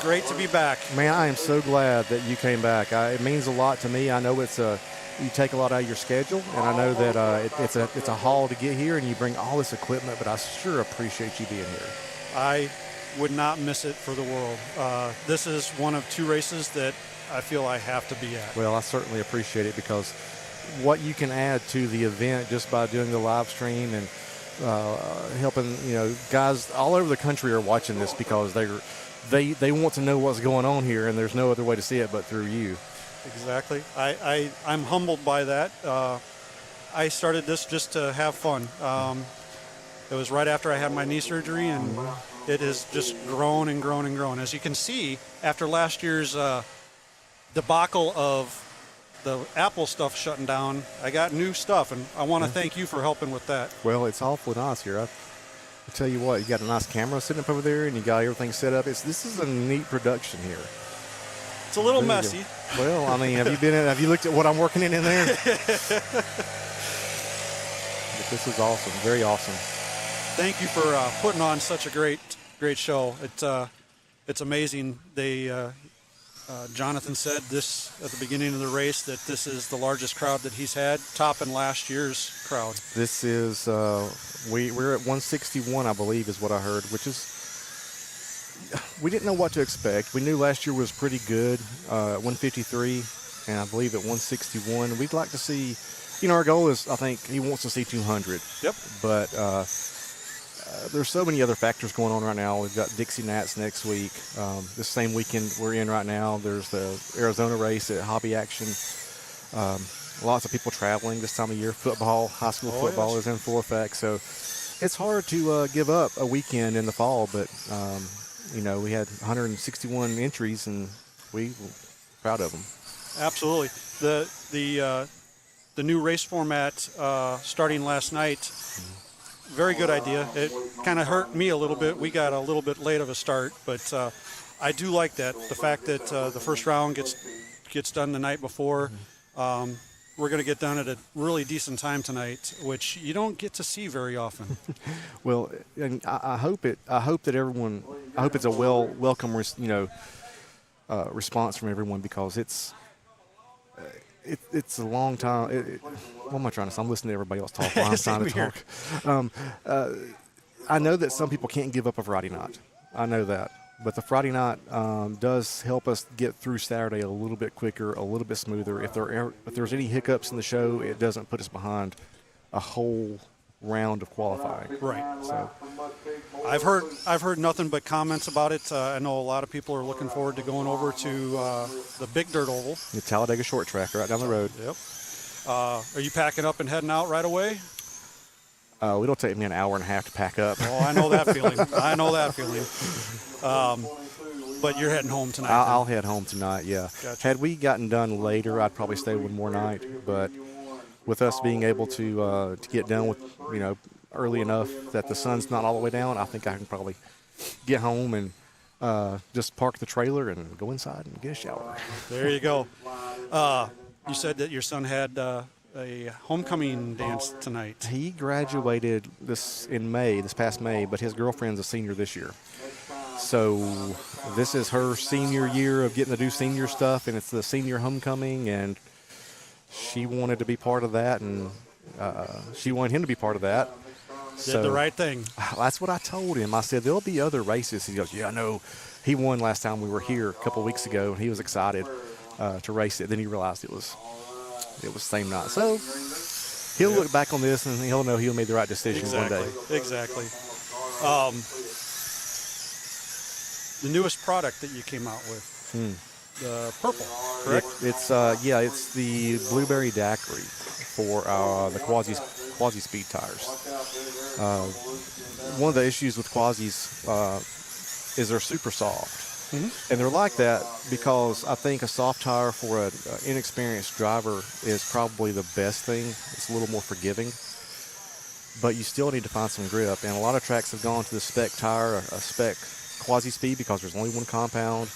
Great to be back. Man, I am so glad that you came back. It means a lot to me. I know you take a lot out of your schedule, and I know that it's a haul to get here, and you bring all this equipment. But I sure appreciate you being here. I would not miss it for the world. This is one of 2 races that I feel I have to be at. Well, I certainly appreciate it, because what you can add to the event just by doing the live stream and helping, guys all over the country are watching this because they want to know what's going on here, and there's no other way to see it but through you. Exactly. I'm humbled by that. I started this just to have fun. It was right after I had my knee surgery, and it has just grown and grown and grown. As you can see, after last year's debacle of the Apple stuff shutting down, I got new stuff, and I want to thank you for helping with that. Well, it's awfully nice here. I tell you what, you got a nice camera sitting up over there, and you got everything set up. This is a neat production here. It's a little messy. Well, I mean, have you looked at what I'm working in there? But this is awesome, very awesome. Thank you for putting on such a great show. It's amazing. Jonathan said this at the beginning of the race, that this is the largest crowd that he's had, topping last year's crowd. This is we're at 161, I believe, is what I heard, which is, we didn't know what to expect. We knew last year was pretty good, 153, and I believe at 161. We'd like to see, our goal is, I think he wants to see 200. Yep. But there's so many other factors going on right now. We've got Dixie Nats next week. This same weekend we're in right now, there's the Arizona race at Hobby Action. Lots of people traveling this time of year. Football, high school football is in full effect. So it's hard to give up a weekend in the fall, but we had 161 entries, and we were proud of them. Absolutely. The new race format starting last night, very good idea. It kind of hurt me a little bit. We got a little bit late of a start, but I do like that. The fact that the first round gets done the night before. We're going to get done at a really decent time tonight, which you don't get to see very often. Well, and I hope that everyone. I hope it's a welcome, response from everyone, because it's a long time. What am I trying to say? I'm listening to everybody else talk while I'm trying to talk. I know that some people can't give up a Friday night. I know that. But the Friday night does help us get through Saturday a little bit quicker, a little bit smoother. If there's any hiccups in the show, it doesn't put us behind a whole round of qualifying. Right. So I've heard nothing but comments about it. I know a lot of people are looking forward to going over to the Big Dirt Oval. The Talladega Short Track right down the road. Yep. Are you packing up and heading out right away? It'll take me an hour and a half to pack up. Oh, I know that feeling. But you're heading home tonight. I'll head home tonight, yeah. Gotcha. Had we gotten done later, I'd probably stay one more night. But with us being able to get done with, early enough that the sun's not all the way down, I think I can probably get home and just park the trailer and go inside and get a shower. There you go. You said that your son had a homecoming dance tonight. He graduated this past May, but his girlfriend's a senior this year. So this is her senior year of getting to do senior stuff, and it's the senior homecoming, and she wanted to be part of that, and she wanted him to be part of that. Did the right thing. That's what I told him. I said, there'll be other races. He goes, yeah, I know. He won last time we were here a couple of weeks ago, and he was excited to race it. Then he realized it was the same night. So he'll look back on this, and he'll know he'll made the right decision one day. Exactly. The newest product that you came out with, the purple, correct? It's the blueberry daiquiri for the Quasi Speed tires. One of the issues with Quasis is they're super soft, and they're like that because I think a soft tire for an inexperienced driver is probably the best thing. It's a little more forgiving, but you still need to find some grip. And a lot of tracks have gone to the spec tire, a spec quasi-speed because there's only one compound.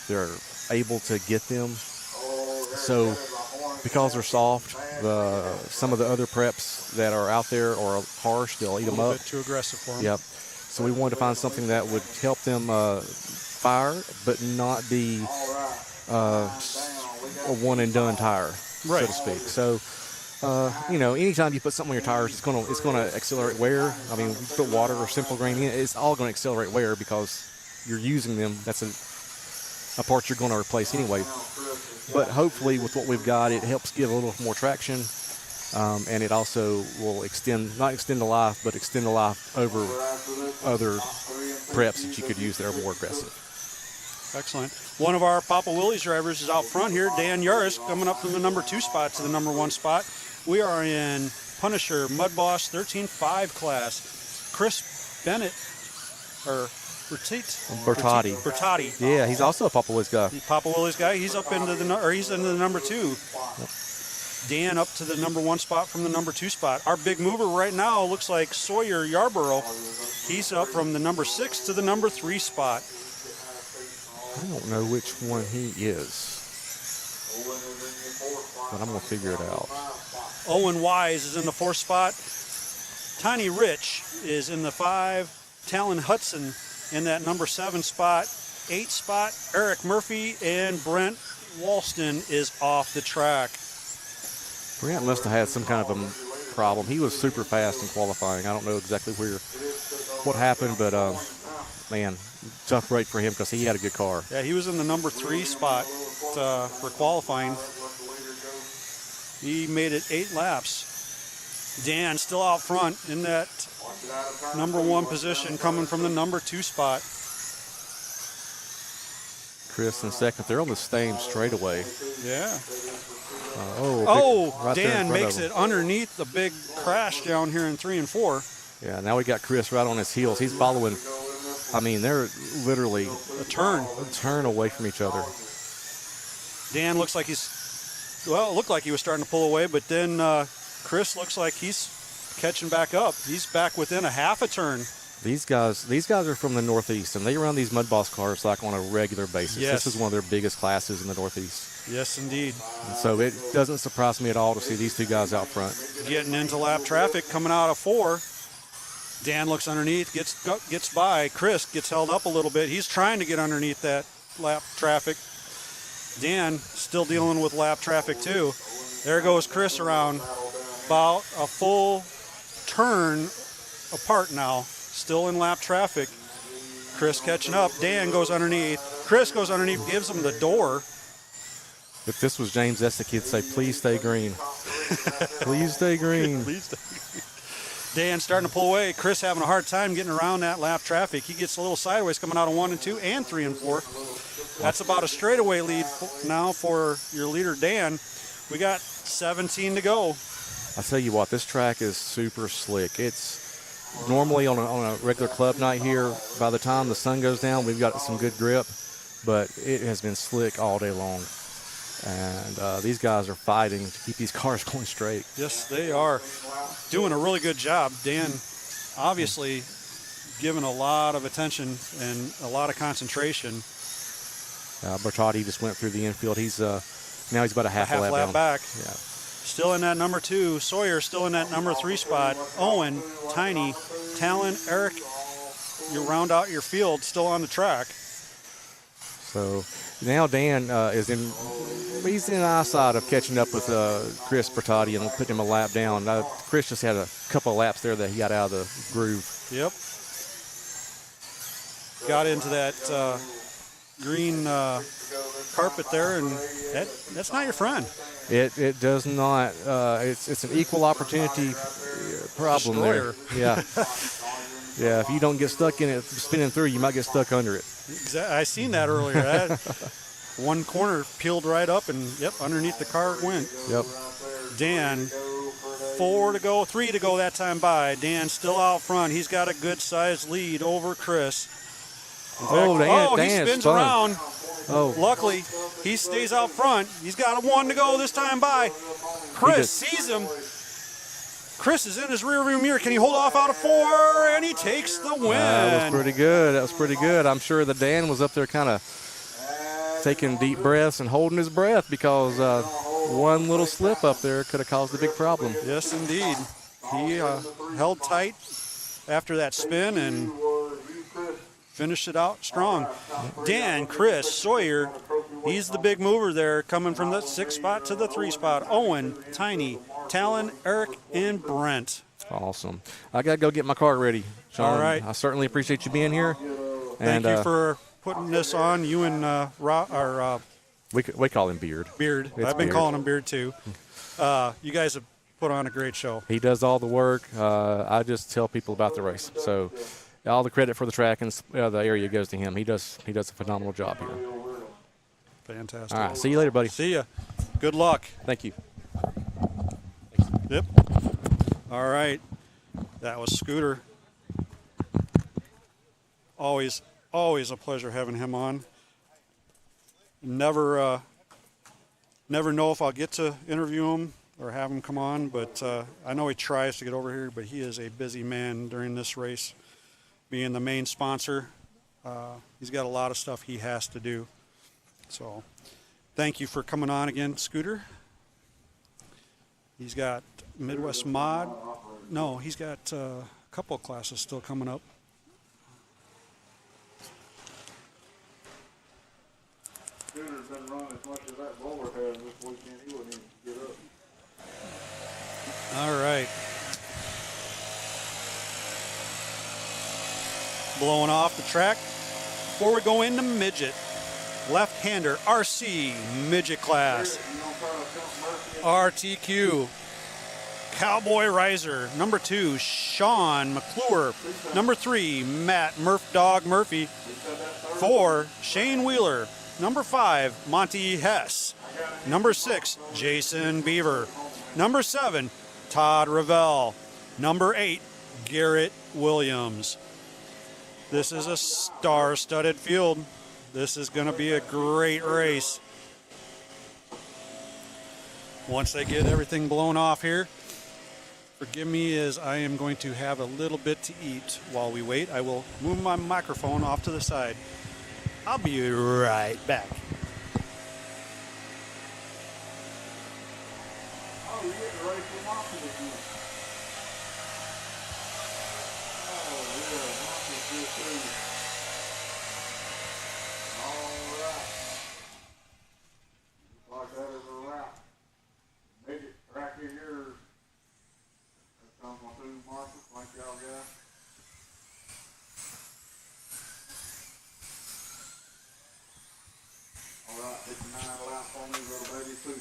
They're able to get them. So because they're soft, some of the other preps that are out there are harsh. They'll eat them A up. bit too aggressive for them. Yep. So we wanted to find something that would help them fire, but not be a one-and-done tire, Right. so to speak. So, anytime you put something on your tires, it's gonna accelerate wear. I mean, you put water or simple grain in, it's all going to accelerate wear because you're using them. That's a part you're going to replace anyway. But hopefully, with what we've got, it helps give a little more traction, and it also will not extend the life, but extend the life over other preps that you could use that are more aggressive. Excellent. One of our Papa Willie's drivers is out front here, Dan Yaris, coming up from the number 2 spot to the number 1 spot. We are in Punisher Mud Boss 13.5 class. Chris Bennett, or Bertotti. Yeah, he's also a Papa Willie's guy. Papa Willie's guy. He's up into he's into the number 2. Dan up to the number 1 spot from the number 2 spot. Our big mover right now looks like Sawyer Yarborough. He's up from the number 6 to the number 3 spot. I don't know which one he is, but I'm going to figure it out. Owen Wise is in the 4th spot. Tiny Rich is in the 5. Talon Hudson in that number 7 spot. 8 spot, Eric Murphy, and Brent Walston is off the track. Brent must have had some kind of a problem. He was super fast in qualifying. I don't know exactly what happened, but man, tough break for him because he had a good car. Yeah, he was in the number 3 spot for qualifying. He made it 8 laps. Dan still out front in that number 1 position, coming from the number 2 spot. Chris in second. They're on the same straightaway. Yeah. Right there in Dan front makes of him. it underneath the big crash down here in 3 and 4. Yeah, now we got Chris right on his heels. He's following. I mean, they're literally A turn. a turn away from each other. Dan looks like it looked like he was starting to pull away, but then Chris looks like he's catching back up. He's back within a half a turn. These guys are from the Northeast, and they run these Mud Boss cars like on a regular basis. Yes. This is one of their biggest classes in the Northeast. Yes, indeed. And so it doesn't surprise me at all to see these two guys out front. Getting into lap traffic, coming out of 4. Dan looks underneath, gets by. Chris gets held up a little bit. He's trying to get underneath that lap traffic. Dan still dealing with lap traffic too. There goes Chris around about a full turn apart now. Still in lap traffic. Chris catching up. Dan goes underneath. Chris goes underneath, gives him the door. If this was James Essick, he'd say, please stay green. Please stay green. Dan starting to pull away. Chris having a hard time getting around that lap traffic. He gets a little sideways coming out of 1 and 2 and 3 and 4. That's about a straightaway lead now for your leader, Dan. We got 17 to go. I tell you what, this track is super slick. It's normally on a regular club night here, by the time the sun goes down, we've got some good grip, but it has been slick all day long. And these guys are fighting to keep these cars going straight. Yes, they are doing a really good job. Dan obviously giving a lot of attention and a lot of concentration. Bertotti just went through the infield. He's now he's about a half lap down. back. Yeah. Still in that number 2. Sawyer still in that number 3 spot. Owen, Tiny, Talon, Eric, you round out your field still on the track. So now Dan he's in eyesight of catching up with Chris Bertotti and putting him a lap down. Chris just had a couple of laps there that he got out of the groove. Yep. Got into that green carpet there, and that's not your friend. It does not. It's an equal opportunity problem Destroyer. there. Yeah. Yeah, if you don't get stuck in it spinning through, you might get stuck under it. I seen that earlier. One corner peeled right up, and underneath the car it went. Yep. Dan, 4 to go, 3 to go that time by. Dan still out front. He's got a good-sized lead over Chris. In fact, he spins around. Oh. Luckily, he stays out front. He's got a 1 to go this time by. Chris sees him. Chris is in his rearview mirror. Can he hold off out of 4? And he takes the win. That was pretty good. That was pretty good. I'm sure that Dan was up there kind of taking deep breaths and holding his breath because one little slip up there could have caused a big problem. Yes, indeed. He held tight after that spin and finished it out strong. Dan, Chris, Sawyer, he's the big mover there, coming from the 6 spot to the 3 spot. Owen, Tiny, Talon, Eric, and Brent. Awesome. I got to go get my car ready, Sean. All right. I certainly appreciate you being here. Thank you for putting this on. You and we call him Beard. Beard. It's I've been Beard. calling him Beard too. You guys have put on a great show. He does all the work. I just tell people about the race. So all the credit for the track and the area goes to him. He does a phenomenal job here. Fantastic. All right. See you later, buddy. See ya. Good luck. Thank you. Yep. All right. That was Scooter. Always a pleasure having him on. Never know if I'll get to interview him or have him come on, but I know he tries to get over here, but he is a busy man during this race. Being the main sponsor, he's got a lot of stuff he has to do. So thank you for coming on again, Scooter. He's got Midwest Mod. No, he's got a couple of classes still coming up. Scooter's been running as much as that bowler has this weekend. He wouldn't even get up. All right. Blowing off the track. Before we go into midget, left-hander RC midget class. RTQ. Cowboy Riser. Number 2, Sean McClure. Number 3, Matt Murph Dog Murphy. 4, Shane Wheeler. Number 5, Monty Hess. Number 6, Jason Beaver. Number 7, Todd Ravel. Number 8, Garrett Williams. This is a star-studded field. This is going to be a great race. Once they get everything blown off here, forgive me as I am going to have a little bit to eat while we wait. I will move my microphone off to the side. I'll be right back. Oh, you're getting ready for Monty again. Oh, yeah, Monty's good too. All right. Looks like that is a wrap. Midget track is yours. That's on my 2 markers. Thank y'all, guys. All right, 59 laps on these little baby too.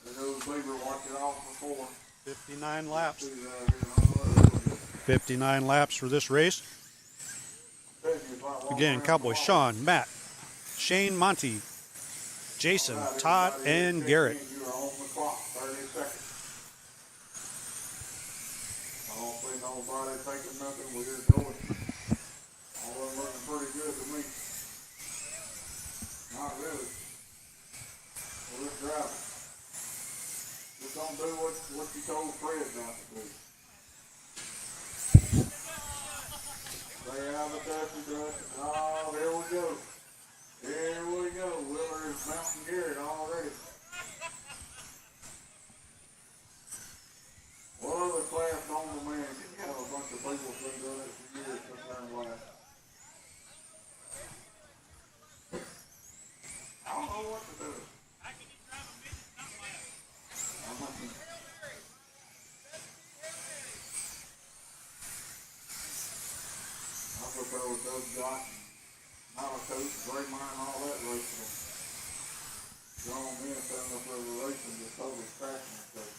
There goes Beaver, watch it off before. 59 laps. 59 59 laps for this race. Again, Cowboy Sean, Matt, Shane, Monty, Jason, Todd, and Garrett. You are on the clock, 30 seconds. I don't see nobody taking nothing, we're just going. All of them looking pretty good to me. Not really. We're just driving. Just don't do what you told Fred not to do. Stay out of the dusty. Oh, here we go. Here we go. Wheeler is mounting Garrett already. What other class on the man? You have a bunch of people been doing it for years since they're in last. I don't know what to do. I prefer with Doug Johnson, Malacote, Draymond, and all that racing. John men setting up every racing, just totally crashing the place.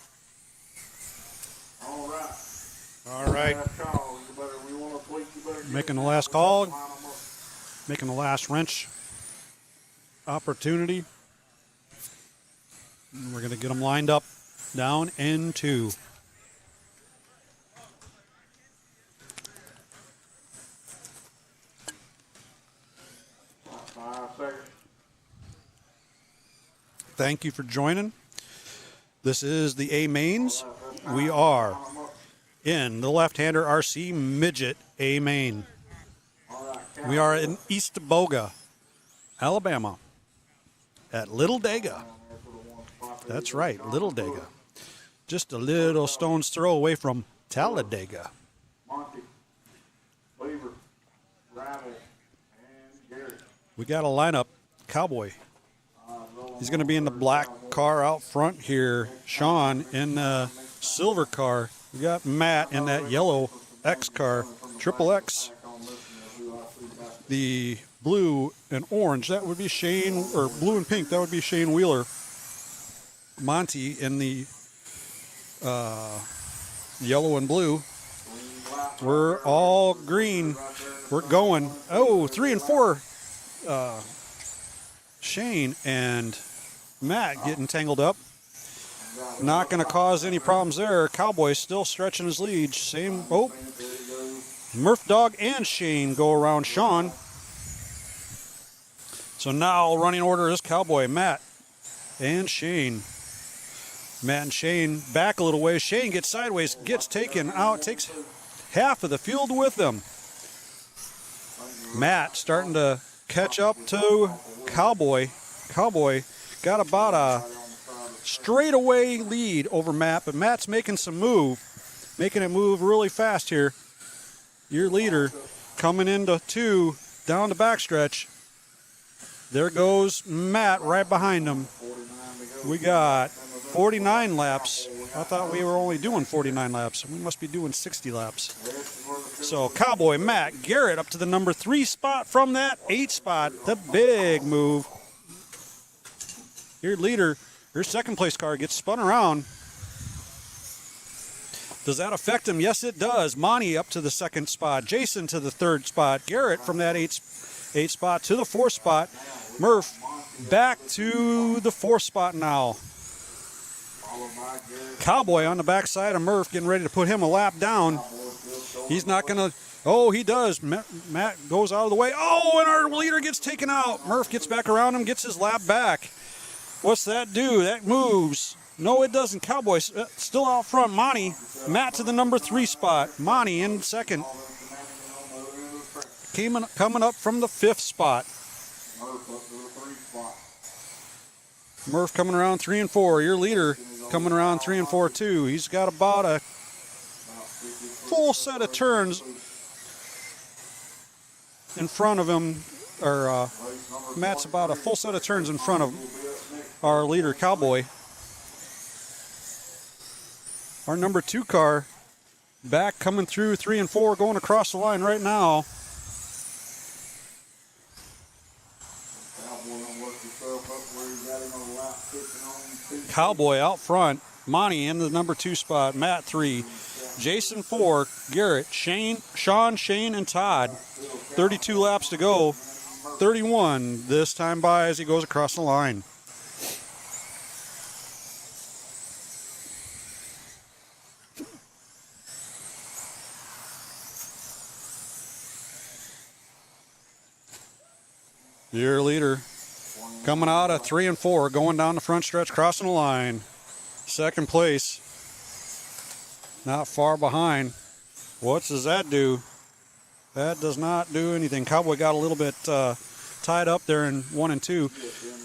All right. All right. Last call. We want to tweak, you better Making the last call. Making the last wrench opportunity. And we're going to get them lined up down N2. Thank you for joining. This is the A mains. We are in the left-hander RC Midget A main. We are in Eastaboga, Alabama, at Little Dega. That's right, Little Dega. Just a little stone's throw away from Talladega. Monty, Weaver, Riley, and Garrett. We got a lineup. Cowboy. He's going to be in the black car out front here. Sean in the silver car. We got Matt in that yellow X car, Triple X. The blue and orange, that would be Shane, or blue and pink, that would be Shane Wheeler. Monty in the yellow and blue. We're all green. We're going. Oh, 3 and 4. Shane and Matt getting tangled up. Not going to cause any problems there. Cowboy still stretching his lead. Same. Oh, Murph Dog and Shane go around Sean. So now running order is Cowboy, Matt, and Shane. Matt and Shane back a little way. Shane gets sideways, gets taken out, takes half of the field with him. Matt starting to catch up to Cowboy. Cowboy got about a straightaway lead over Matt, but Matt's making it move really fast here. Your leader coming into 2 down the backstretch. There goes Matt right behind him. We got 49 laps. I thought we were only doing 49 laps. We must be doing 60 laps. So Cowboy, Matt, Garrett up to the number 3 spot from that 8 spot. The big move. Your leader, your second place car gets spun around. Does that affect him? Yes, it does. Monty up to the 2nd spot. Jason to the 3rd spot. Garrett from that 8 spot to the 4th spot. Murph back to the 4th spot now. Cowboy on the backside of Murph getting ready to put him a lap down. He's not going to. Oh, he does. Matt goes out of the way. Oh, and our leader gets taken out. Murph gets back around him, gets his lap back. What's that do? That moves. No, it doesn't. Cowboy still out front. Monty. Matt to the number 3 spot. Monty in 2nd. Coming up from the 5th spot. Murph coming around 3 and 4. Your leader coming around 3 and 4 too. He's got about a full set of turns in front of him, or Matt's about a full set of turns in front of our leader Cowboy. Our number 2 car back coming through 3 and 4, going across the line right now. Cowboy out front. Monty in the number 2 spot. Matt 3. Jason 4. Garrett, Sean, Shane, and Todd. 32 laps to go. 31 this time by as he goes across the line. Your leader coming out of 3 and 4, going down the front stretch, crossing the line. 2nd place, not far behind. What does that do? That does not do anything. Cowboy got a little bit tied up there in 1 and 2.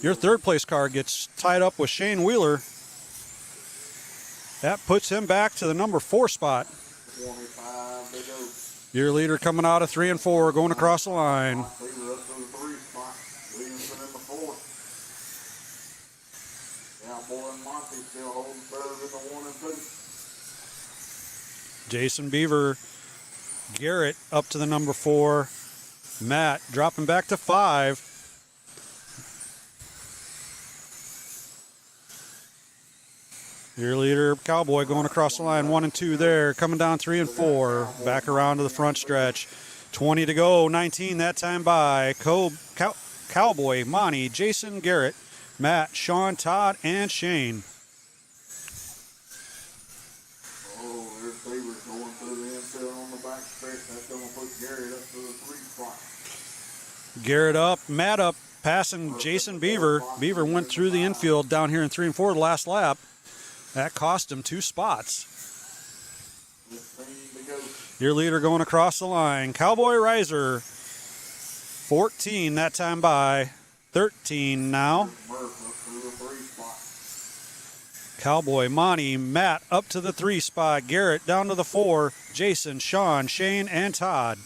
Your 3rd place car gets tied up with Shane Wheeler. That puts him back to the number 4 spot. Your leader coming out of 3 and 4, going across the line. Jason Beaver, Garrett up to the number 4. Matt dropping back to 5. Your leader, Cowboy, going across the line, 1 and 2 there, coming down 3 and 4, back around to the front stretch. 20 to go, 19 that time by. Cowboy, Monty, Jason, Garrett, Matt, Sean, Todd, and Shane. Garrett up, Matt up, passing Jason Beaver. Beaver went through the infield down here in 3 and 4 the last lap. That cost him 2 spots. 15 to go. Your leader going across the line. Cowboy Riser, 14 that time by. 13 now. Murph up to the 3 spot. Cowboy, Monty, Matt up to the 3 spot. Garrett down to the 4. Jason, Sean, Shane, and Todd.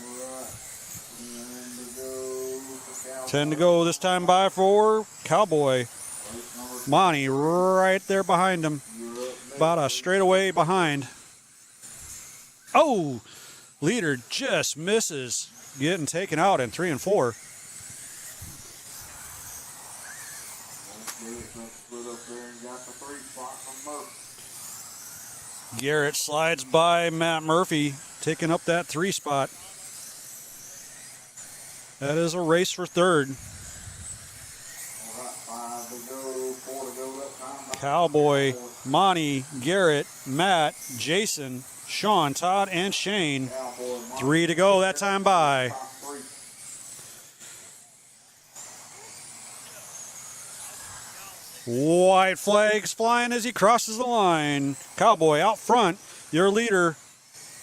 Alright. 10 to go. 10 to go this time by for Cowboy. Monty right there behind him. About a straightaway behind. Oh! Leader just misses getting taken out in 3 and 4. Garrett slides by Matt Murphy, taking up that 3 spot. That is a race for third. Cowboy, Monty, Garrett, Matt, Jason, Sean, Todd, and Shane. 3 to go that time by. White flags flying as he crosses the line. Cowboy out front. Your leader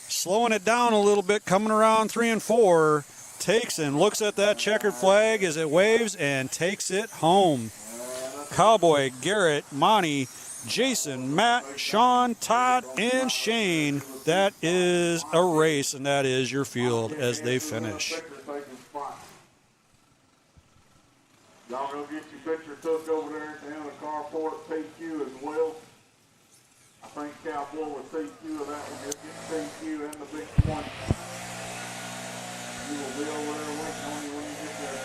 slowing it down a little bit, coming around 3 and 4. Takes and looks at that checkered flag as it waves and takes it home. Cowboy, Garrett, Monty, Jason, Matt, Sean, Todd, and Shane. That is a race, and that is your field as they finish. Y'all go get your picture took over there at the end of the carport, TQ as well. I think Cowboy with TQ of that one. He'll get TQ and the big one. You will be over there waiting on you when you get there.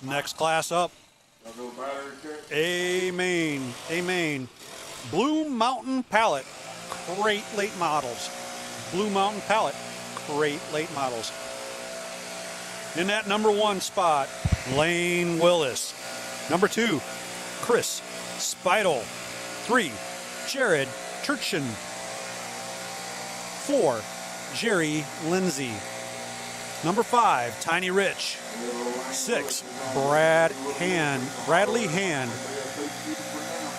Next class up. Amen. Amen. Blue Mountain Pallet, crate late models. Blue Mountain Pallet, crate late models. In that number 1 spot, Lane Willis. Number 2, Chris Speidel. 3, Jared Turchin. 4, Jerry Lindsay. Number 5, Tiny Rich. 6, Bradley Hand.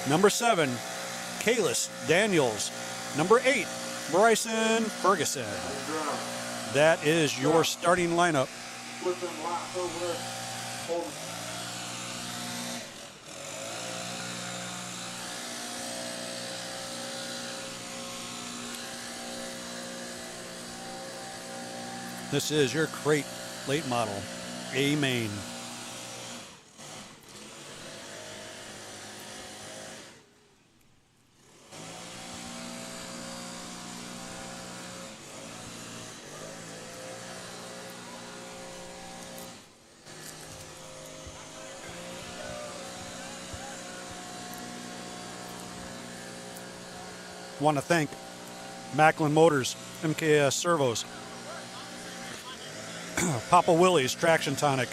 Number 7, Kalis Daniels. Number 8, Bryson Ferguson. That is your starting lineup. This is your crate late model. Amen. Want to thank Macklin Motors, MKS Servos, Papa Willie's Traction Tonic,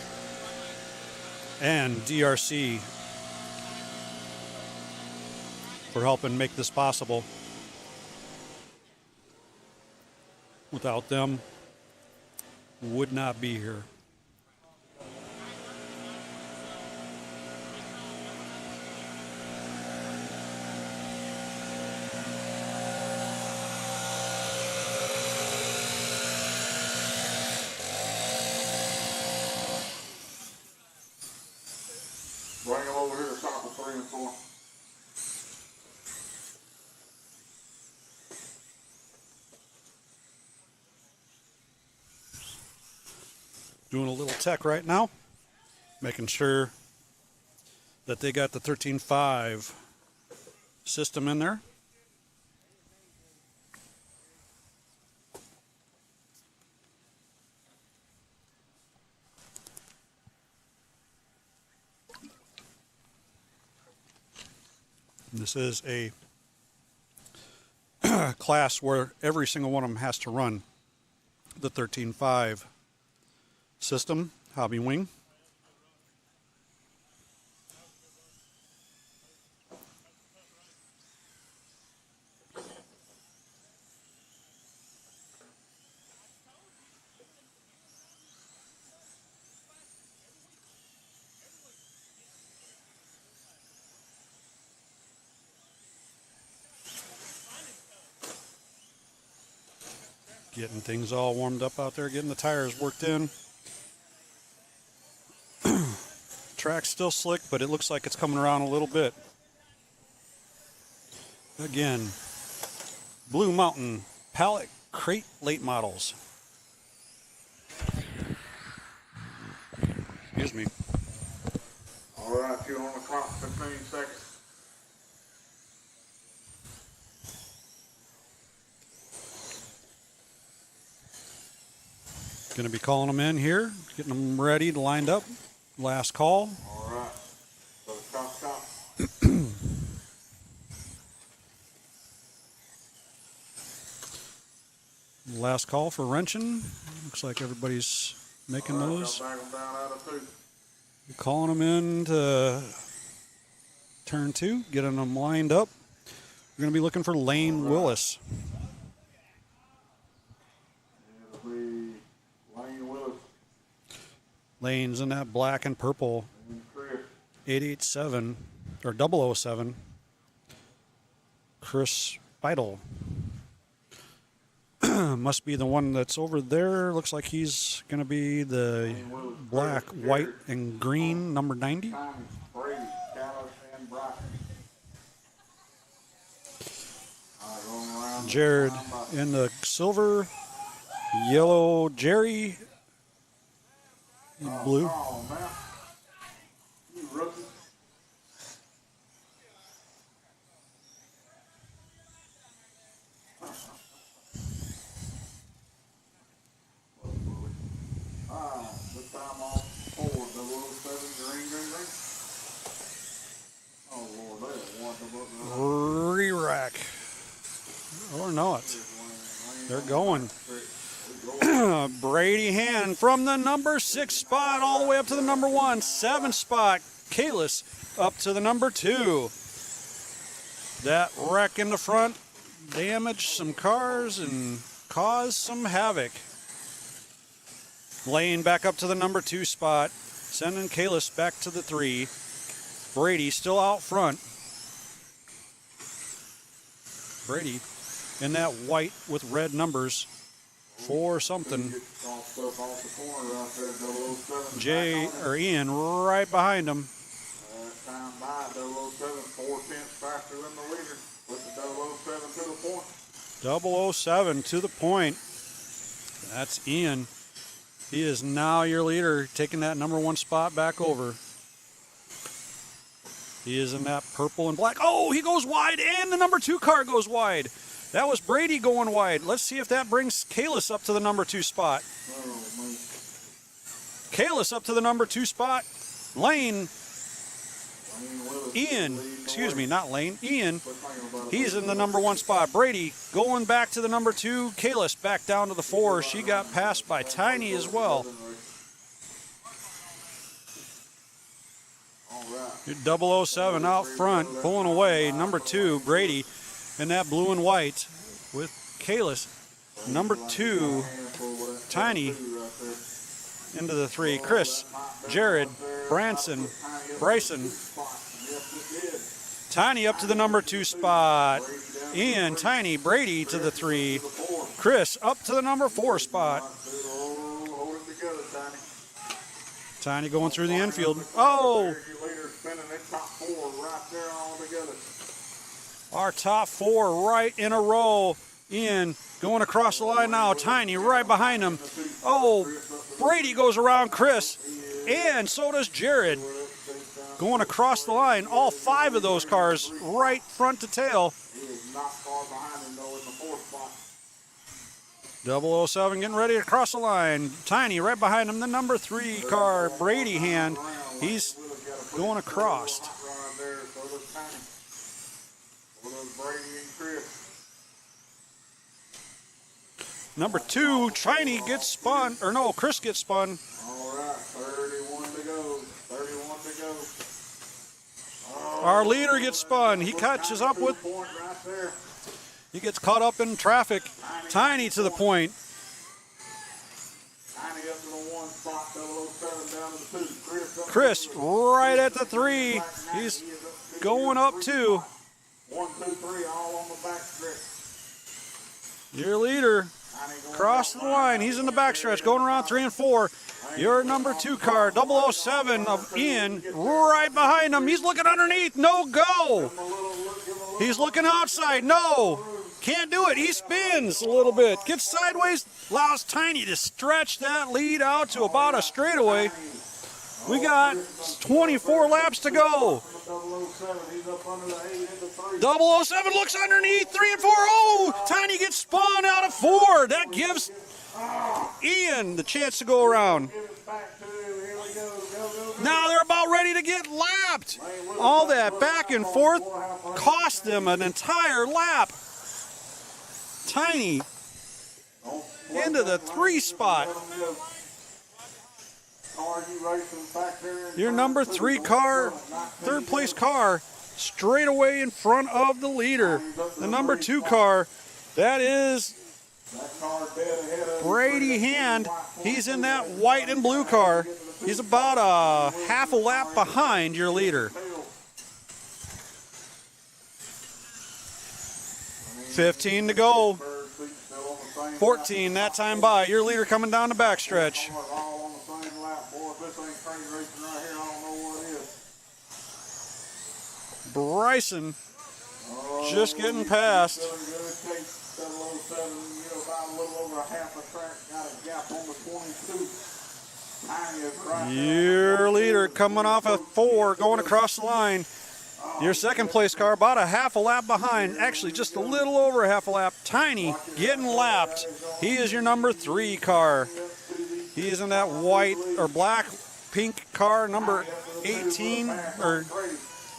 and DRC for helping make this possible. Without them, would not be here. and 4. Doing a little tech right now, making sure that they got the 13.5 system in there. This is a class where every single one of them has to run the 13.5 system, Hobby Wing. Getting things all warmed up out there, getting the tires worked in. Track's still slick, but it looks like it's coming around a little bit. Again, Blue Mountain Pallet Crate Late Models. Excuse me. All right, you on the clock, 15 seconds. Going to be calling them in here, getting them ready, lined up. Last call. All right. So stop. Last call for wrenching. Looks like everybody's making those. Back them down out of 2. Calling them in to turn 2, getting them lined up. We're going to be looking for Lane Willis. It'll be Lane Willis Lane's in that black and purple and Chris. 887 or 007. Chris Beidel. Must be the one that's over there. Looks like he's going to be the black, white, and green number 90. Brady, Dallas, and Bryson. Going around Jared in the silver, yellow Jerry, blue. Oh, man. You rookie. This time off 4, 007, green. Oh, Lord, they don't want them up there. Re-rack. Or not. They're going. Brady Hand from the number 6 spot all the way up to the number 1. 7 spot. Kalis up to the number 2. That wreck in the front damaged some cars and caused some havoc. Lane back up to the number 2 spot. Sending Kalis back to the 3. Brady still out front. Brady in that white with red numbers for something. Jay or Ian right behind him. Time by 007, 4 tenths faster than the leader with the 007 to the point. 007 to the point. That's Ian. He is now your leader, taking that number 1 spot back over. He is in that purple and black. Oh, he goes wide, and the number 2 car goes wide. That was Brady going wide. Let's see if that brings Kalis up to the number 2 spot. Kalis up to the number 2 spot. Lane. Ian. Excuse me, not Lane. Ian. He's in the number 1 spot. Brady going back to the number 2. Kalis back down to the 4. She got passed by Tiny as well. Your 007 out front, pulling away. Number 2, Brady, in that blue and white with Kalis. Number 2, Tiny, into the 3. Chris, Jared, Bryson. Tiny up to the number 2 spot. Ian, Tiny, Brady to the 3. Chris up to the number 4 spot. Tiny going through the infield. Oh! Our top 4 right in a row. Ian going across the line now. Tiny right behind him. Oh, Brady goes around Chris. And so does Jared. Going across the line. All 5 of those cars right front to tail. He is not far behind him though in the 4th spot. 007 getting ready to cross the line. Tiny right behind him. The number 3 car, Brady Hand. He's going across. Number 2, Tiny gets spun, or no, Chris gets spun. All right, 31 to go. 31 to go. Our leader gets spun. He catches up with. Point right there. He gets caught up in traffic. Tiny to the point. Tiny up to the 1 spot. 007 down to the 2. Chris right at the 3. He's going up 2. 1, 2, 3, all on the back stretch. Your leader across the line. He's in the backstretch, going around 3 and 4. Your number 2 car, 007 of Ian, right behind him. He's looking underneath. No go. He's looking outside. No. Can't do it. He spins a little bit. Gets sideways. Allows Tiny to stretch that lead out to about a straightaway. We got 24 laps to go. 007 looks underneath. 3 and 4. Oh, Tiny gets spun out of 4. That gives Ian the chance to go around. Now they're about ready to get lapped. All that back and forth cost them an entire lap. Tiny into the 3 spot. Your number 3 car, 3rd place car, straight away in front of the leader. The number 2 car, that is Brady Hand. He's in that white and blue car. He's about a half a lap behind your leader. 15 to go. 14 that time by. Your leader coming down the backstretch. Bryson just getting past. Your leader coming off a 4, going across the line. Your 2nd place car about a half a lap behind. Actually, just a little over a half a lap. Tiny getting lapped. He is your number 3 car. He is in that white or black pink car, number 18 or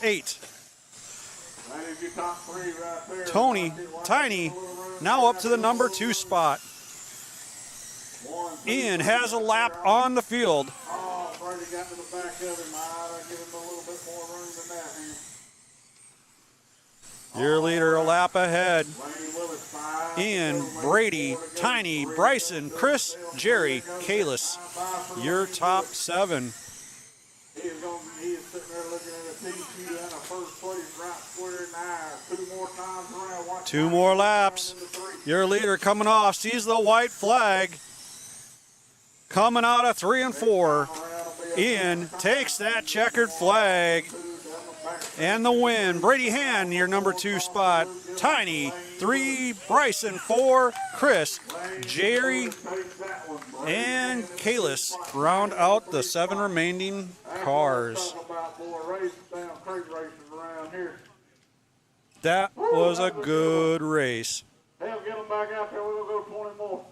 8. Tiny, now up to the number 2 spot. Ian has a lap on the field. Your leader a lap ahead. Ian, Brady, Tiny, Bryson, Chris, Jerry, Kalis. Your top 7. He is sitting there looking at a TQ and a 1st place right square in there. 2 more times around. 2 more laps. Your leader coming off, sees the white flag. Coming out of 3 and 4. Ian takes that checkered flag. And the win. Brady Hand, your number 2 spot. Tiny, 3. Bryson, 4. Chris, Jerry, and Kalis round out the 7 remaining cars. That was a good race. Hell, get them back out there. We're going to go 20 more.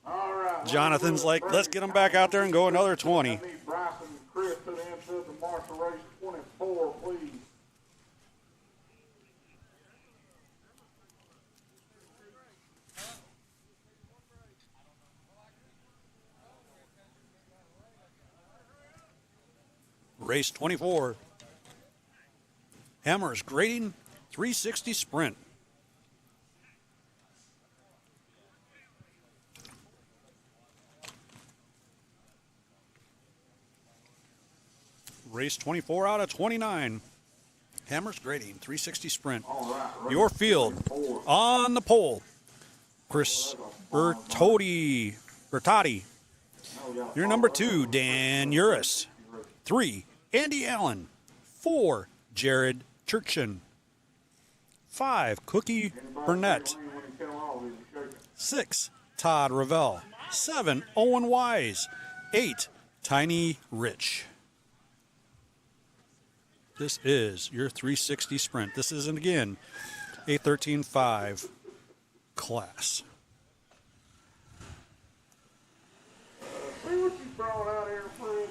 All right. Jonathan's like, let's get them back out there and go another 20. Bryson and Chris to the inside of the Marshall race 24, please. Race 24. Hammers grading 360 sprint. Race 24 out of 29. Hammers grading 360 sprint. Your field on the pole. Chris Bertotti. Your number 2, Dan Uris. 3, Andy Allen. 4, Jared Churchin. 5, Cookie Burnett. 6, Todd Ravel. 7, Owen Wise. 8, Tiny Rich. This is your 360 sprint. This is, again, a 13.5 class. See what you throwing out here, Fred?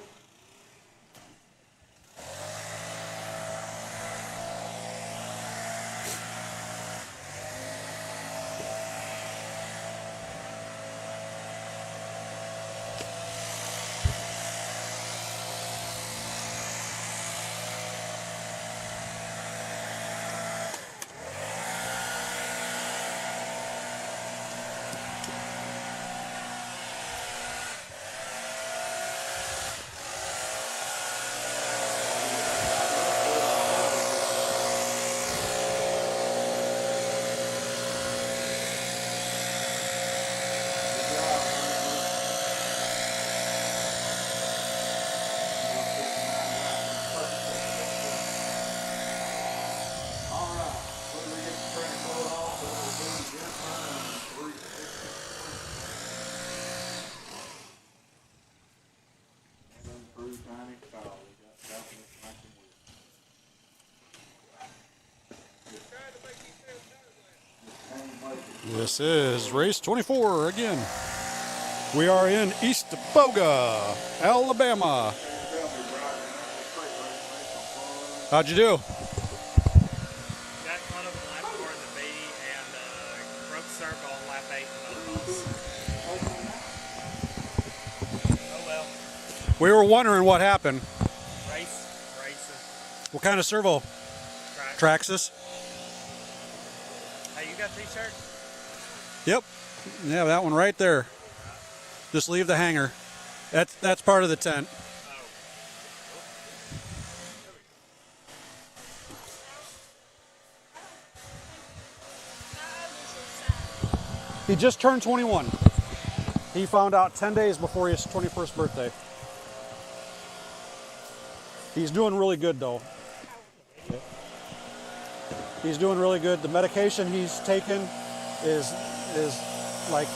This is race 24 again. We are in Eastaboga, Alabama. How'd you do? Got caught up in lap 4 in the B and broke circle on lap 8 in the bus. Oh well. We were wondering what happened. Racing. What kind of servo? Traxxas? Hey, you got t-shirt? Yep. Yeah, that one right there. Just leave the hanger. That's part of the tent. He just turned 21. He found out 10 days before his 21st birthday. He's doing really good though. He's doing really good. The medication he's taken is like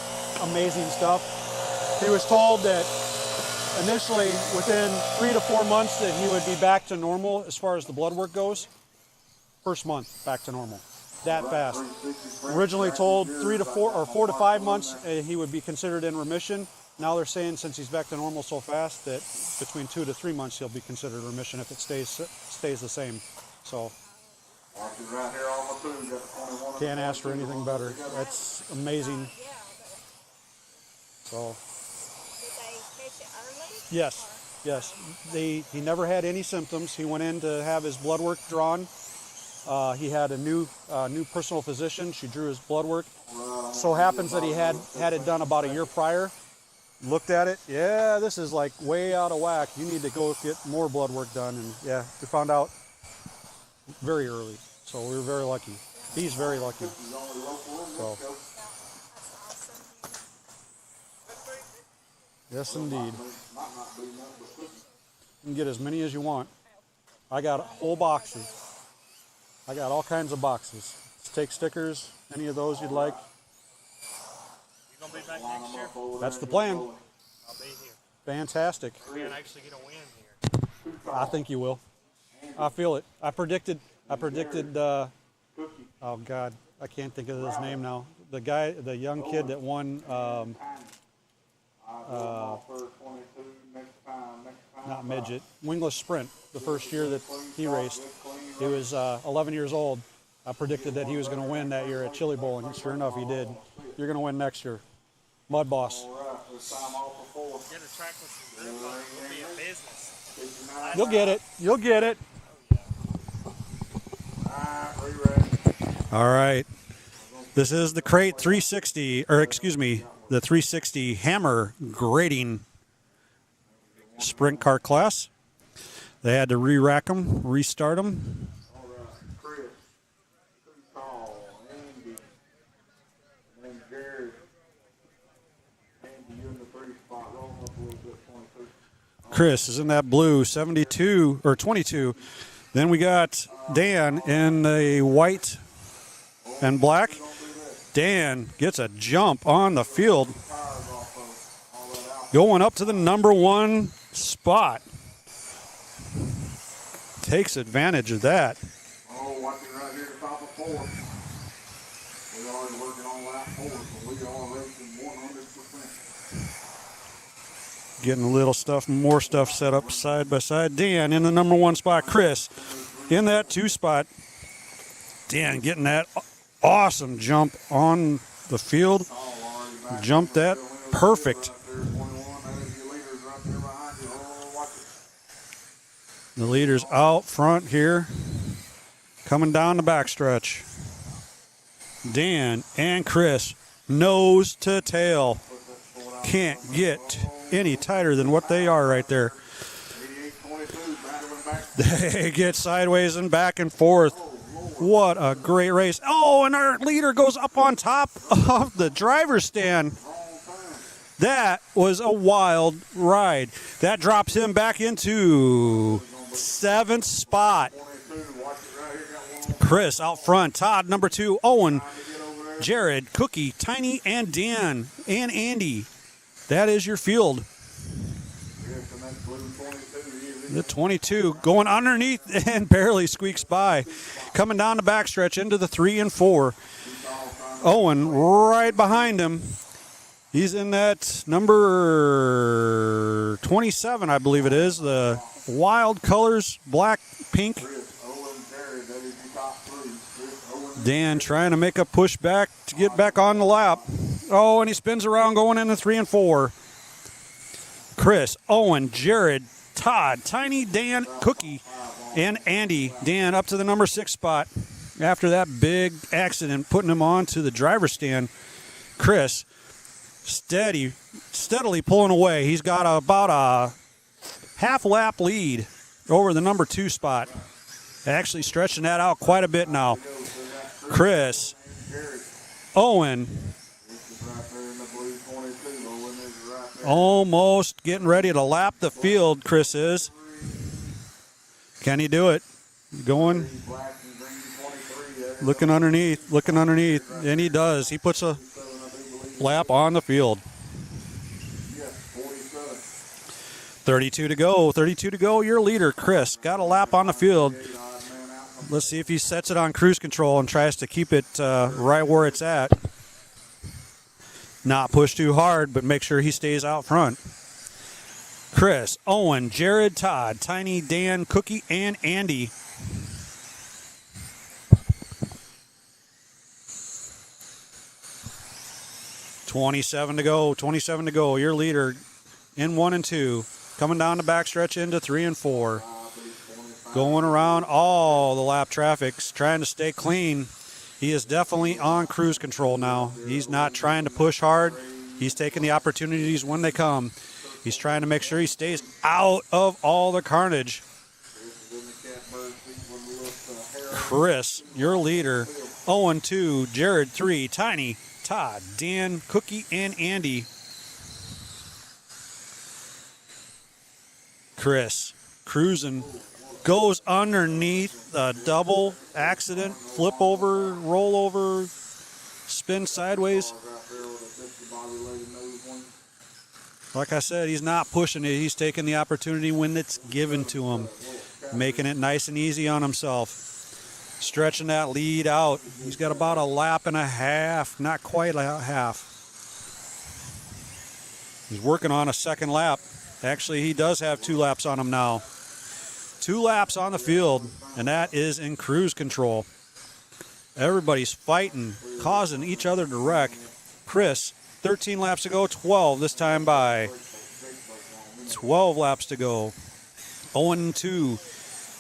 amazing stuff. He was told that initially within 3 to 4 months that he would be back to normal as far as the blood work goes. First month back to normal. That fast. Originally told 3 to 4 or 4 to 5 months he would be considered in remission. Now they're saying since he's back to normal so fast that between 2 to 3 months he'll be considered remission if it stays the same. So can't ask for anything better. That's amazing. So yes. He never had any symptoms. He went in to have his blood work drawn. He had a new personal physician. She drew his blood work. So happens that he had it done about a year prior. Looked at it. Yeah, this is like way out of whack. You need to go get more blood work done. And yeah, we found out very early. So we were very lucky. He's very lucky. So yes, indeed. You can get as many as you want. I got whole boxes. I got all kinds of boxes. Take stickers, any of those you'd like. You gonna be back next year? That's the plan. I'll be here. Fantastic. We're gonna actually get a win here. I think you will. I feel it. I predicted. Oh God, I can't think of his name now. The guy, the young kid that won. Not midget, wingless sprint. The first year that he raced, he was 11 years old. I predicted that he was going to win that year at Chili Bowl, and sure enough, he did. You're going to win next year, Mud Boss. Get a track with some grip on it. We'll be in business. You'll get it. You'll get it. All right. This is the Crate 360, or excuse me, the 360 Hammer grading sprint car class. They had to re-rack them, restart them. Chris is in that blue 72 or 22. Then we got Dan in the white and black. Dan gets a jump on the field, going up to the number 1 spot. Takes advantage of that. Oh, watching right here at the top of 4. We are working on lap 4, so we are racing 100%. Getting a little stuff, more stuff set up side by side. Dan in the number 1 spot. Chris in that 2 spot. Dan getting that awesome jump on the field. Jumped that perfect. The leader's out front here, coming down the backstretch. Dan and Chris, nose to tail. Can't get any tighter than what they are right there. They get sideways and back and forth. What a great race. Oh, and our leader goes up on top of the driver's stand. That was a wild ride. That drops him back into 7th spot. Chris out front. Todd, number 2. Owen, Jared, Cookie, Tiny, and Dan, and Andy. That is your field. The 22 going underneath and barely squeaks by. Coming down the backstretch into the 3 and 4. Owen right behind him. He's in that number 27, I believe it is. The Wild Colors, black, pink. Dan trying to make a push back to get back on the lap. Oh, and he spins around going into 3 and 4. Chris, Owen, Jared, Todd, Tiny, Dan, Cookie, and Andy. Dan up to the number 6 spot after that big accident, putting him on to the driver's stand. Chris steadily pulling away. He's got about a half lap lead over the number 2 spot. Actually stretching that out quite a bit now. Chris, Owen, almost getting ready to lap the field, Chris is. Can he do it? Going, looking underneath, and he does. He puts a lap on the field. 32 to go, your leader, Chris, got a lap on the field. Let's see if he sets it on cruise control and tries to keep it right where it's at. Not push too hard, but make sure he stays out front. Chris, Owen, Jared, Todd, Tiny, Dan, Cookie, and Andy. $27 to go. Your leader in 1 and 2. Coming down the backstretch into 3 and 4. Going around all the lap traffics, trying to stay clean. He is definitely on cruise control now. He's not trying to push hard. He's taking the opportunities when they come. He's trying to make sure he stays out of all the carnage. Chris, your leader. Owen 2, Jared 3, Tiny, Todd, Dan, Cookie, and Andy. Chris cruising. Goes underneath a double accident, flip over, roll over, spin sideways. Like I said, he's not pushing it. He's taking the opportunity when it's given to him, making it nice and easy on himself. Stretching that lead out. He's got about a lap and a half, not quite a half. He's working on a second lap. Actually, he does have 2 laps on him now. 2 laps on the field, and that is in cruise control. Everybody's fighting, causing each other to wreck. Chris, 13 laps to go, 12 this time by. 12 laps to go. Owen 2,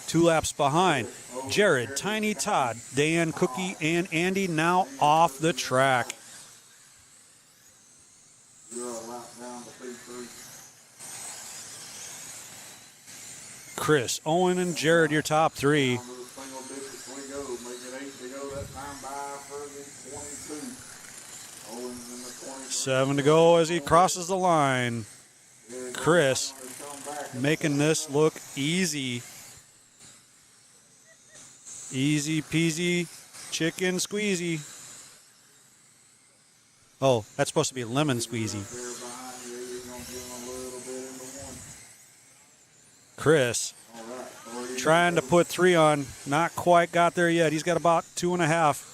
2 laps behind. Jared, Tiny, Todd, Dan, Cookie, and Andy now off the track. Chris, Owen, and Jared, your top 3. 7 to go as he crosses the line. Chris making this look easy. Easy peasy chicken squeezy. Oh, that's supposed to be lemon squeezy. Chris trying to put 3 on. Not quite got there yet. He's got about 2.5.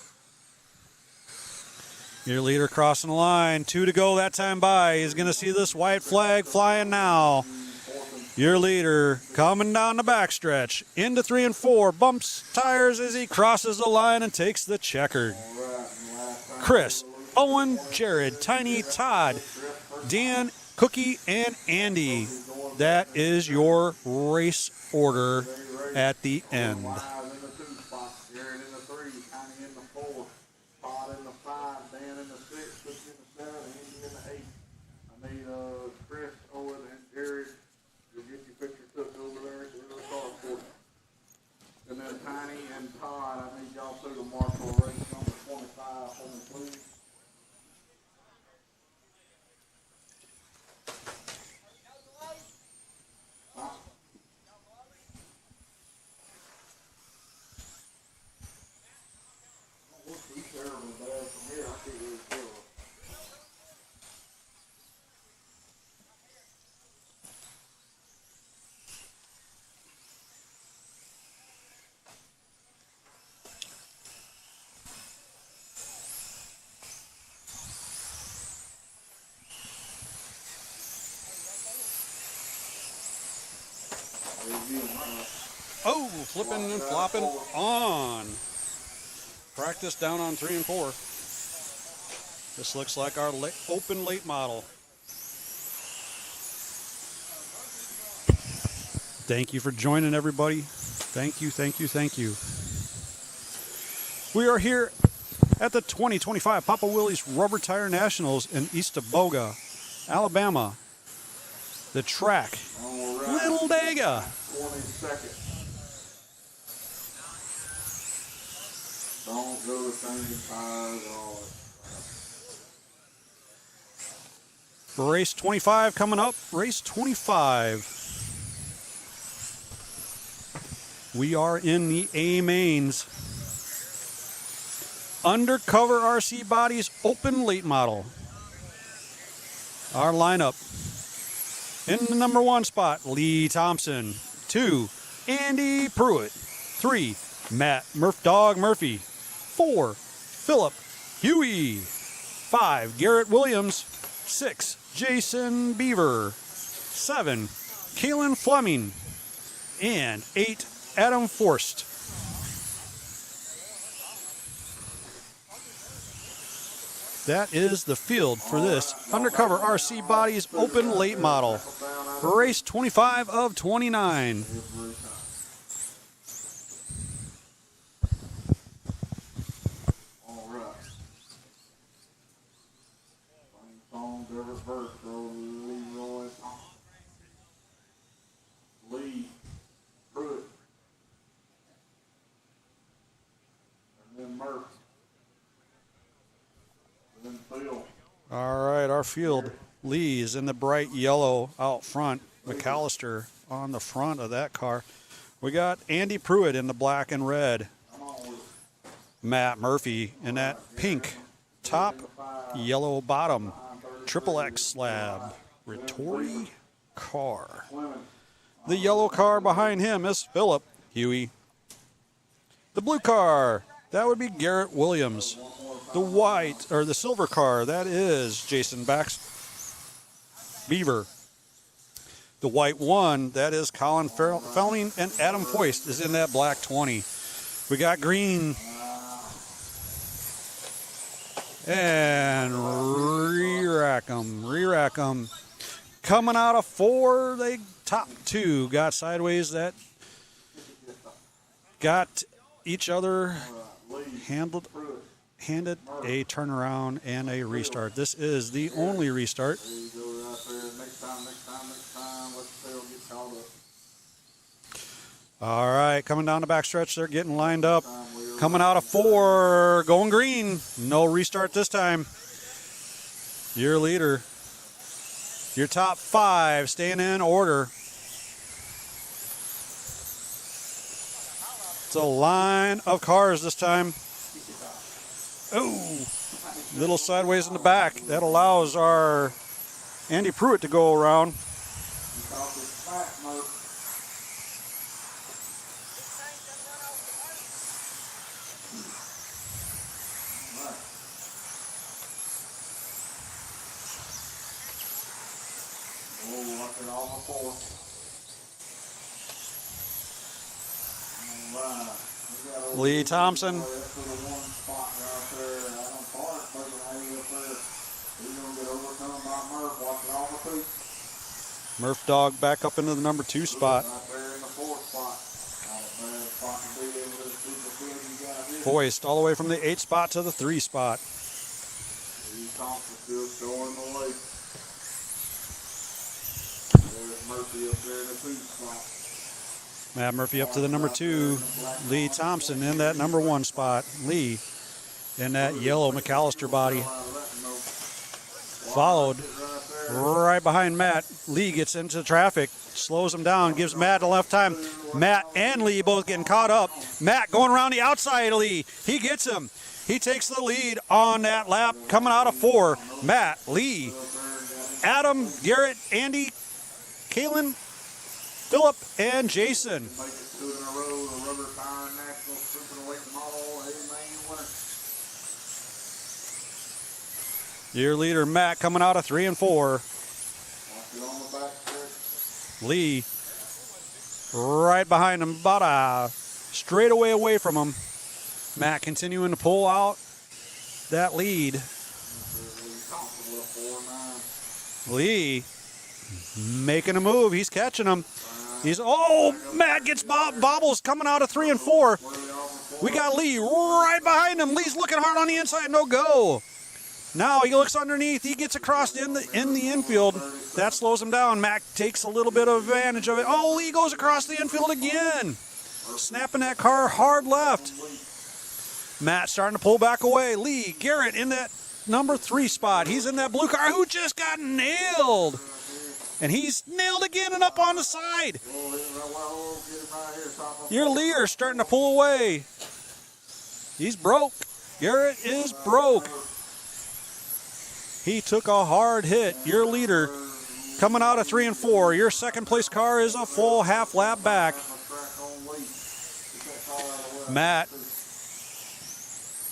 Your leader crossing the line. 2 to go that time by. He's going to see this white flag flying now. Your leader coming down the backstretch. Into 3 and 4. Bumps tires as he crosses the line and takes the checkered. Chris, Owen, Jared, Tiny, Todd, Dan, Cookie, and Andy. That is your race order at the end. And then Tiny and Todd, I need y'all to the marshal race number 25 for me, please. Oh, flipping and flopping on. Practice down on 3 and 4. This looks like our open late model. Thank you for joining, everybody. Thank you, thank you, thank you. We are here at the 2025 Papa Willie's Rubber Tire Nationals in Eastaboga, Alabama. The track, Little Dega. 20 seconds. Don't go to changing tires or Race 25 coming up. Race 25. We are in the A mains. Undercover RC Bodies Open Late Model. Our lineup. In the number 1 spot, Lee Thompson. 2, Andy Pruitt. 3, Matt Dog Murphy. 4, Philip Huey. 5, Garrett Williams. 6, Jason Beaver. 7, Kalen Fleming. And 8, Adam Forst. That is the field for this Undercover RC Bodies Open Late Model. Race 25 of 29. all right. Same songs every verse, bro. Leroy Thompson. Lee Pruitt. And then Murphy. And then Phil. All right, our field. Lee is in the bright yellow out front. McAllister on the front of that car. We got Andy Pruitt in the black and red. Matt Murphy in that pink top, yellow bottom, XXX slab, Rettori car. The yellow car behind him is Philip Huey. The blue car, that would be Garrett Williams. The white, or the silver car, that is Jason Beaver. The white one, that is Colin Felling, and Adam Foist is in that black 20. We got green. And re-rack 'em. Coming out of 4, they top 2 got sideways. That got each other handed a turnaround and a restart. This is the only restart. All right, coming down the backstretch, they're getting lined up. Coming out of 4, going green. No restart this time. Your leader. Your top 5 staying in order. It's a line of cars this time. Oh, little sideways in the back. That allows our Andy Pruitt to go around. Lee Thompson. Murph Dog back up into the number 2 spot. Foist all the way from the 8 spot to the 3 spot. Matt Murphy up to the number 2. Lee Thompson in that number 1 spot. Lee in that yellow McAllister body. Followed right behind Matt. Lee gets into traffic, slows him down, gives Matt a left time. Matt and Lee both getting caught up. Matt going around the outside of Lee. He gets him. He takes the lead on that lap coming out of 4. Matt, Lee, Adam, Garrett, Andy, Kalen, Philip, and Jason. Your leader, Matt, coming out of 3 and 4. Lee right behind him, about a straightaway away from him. Matt continuing to pull out that lead. Lee making a move. He's catching him. Matt gets bobbles coming out of 3 and 4. We got Lee right behind him. Lee's looking hard on the inside. No go. Now he looks underneath. He gets across in the infield. That slows him down. Matt takes a little bit of advantage of it. Lee goes across the infield again. Snapping that car hard left. Matt starting to pull back away. Lee, Garrett in that number 3 spot. He's in that blue car who just got nailed. And he's nailed again and up on the side. Your leader starting to pull away. He's broke. Garrett is broke. He took a hard hit. Your leader coming out of 3 and 4. Your second place car is a full half lap back. Matt,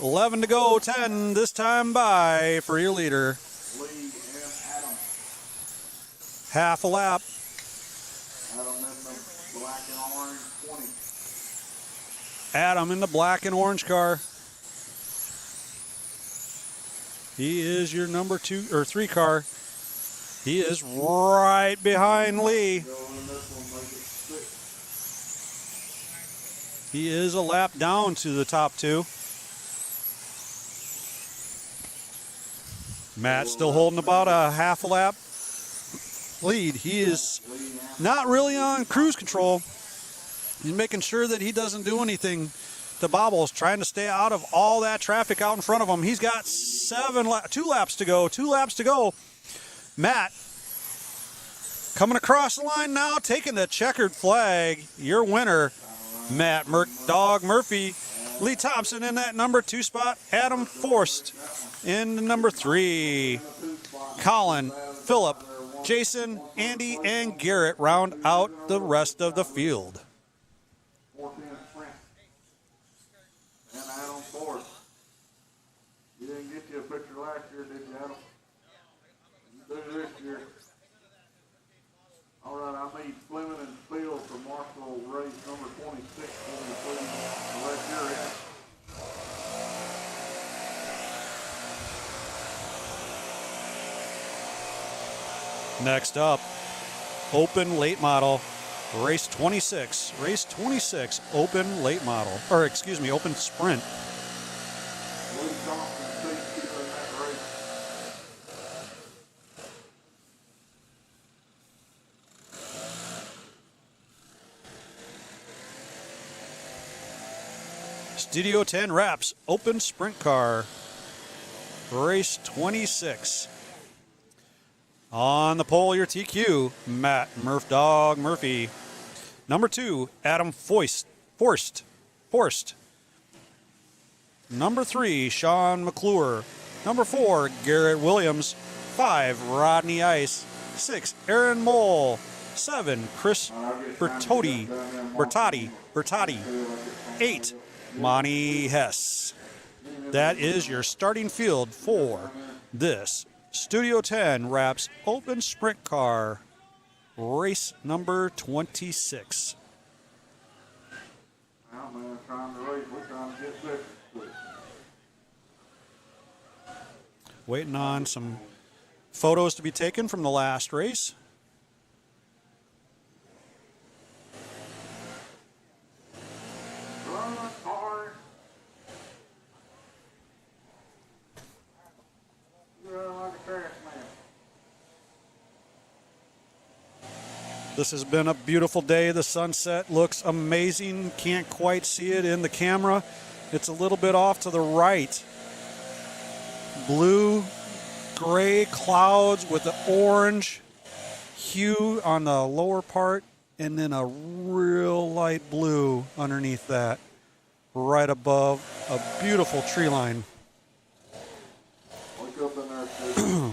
11 to go, 10 this time by for your leader. Half a lap. Adam in the black and orange car. He is your number 2 or 3 car. He is right behind Lee. He is a lap down to the top 2. Matt still holding about a half a lap lead. He is not really on cruise control. He's making sure that he doesn't do anything to bobbles, trying to stay out of all that traffic out in front of him. He's got 2 laps to go. 2 laps to go. Matt coming across the line now, taking the checkered flag. Your winner, Matt Dog Murphy. Lee Thompson in that number 2 spot. Adam Forst in the number 3. Colin, Philip, Jason, Andy, and Garrett round out the rest of the field. Picture last year, did you, Adam? You do this year. All right, I need Fleming and Field for Marshall race number 26 for me, please. Unless you're in. Next up, open late model, race 26. Race 26, open late model, or excuse me, open sprint. Studio 10 wraps, open sprint car, race 26. On the pole, your TQ, Matt Dog Murphy. Number 2, Adam Forst. Horst. Number 3, Sean McClure. Number 4, Garrett Williams. 5, Rodney Ice. 6, Aaron Mole. 7, Chris Bertotti. 8, Monty Hess. That is your starting field for this Studio 10 Wraps Open Sprint Car race number 26. Now, man, trying to race. We're trying to get second. Waiting on some photos to be taken from the last race. Run hard. You run like a trash man. This has been a beautiful day. The sunset looks amazing. Can't quite see it in the camera. It's a little bit off to the right. Blue, gray clouds with the orange hue on the lower part, and then a real light blue underneath that, right above a beautiful tree line. Wake up in there, Steve.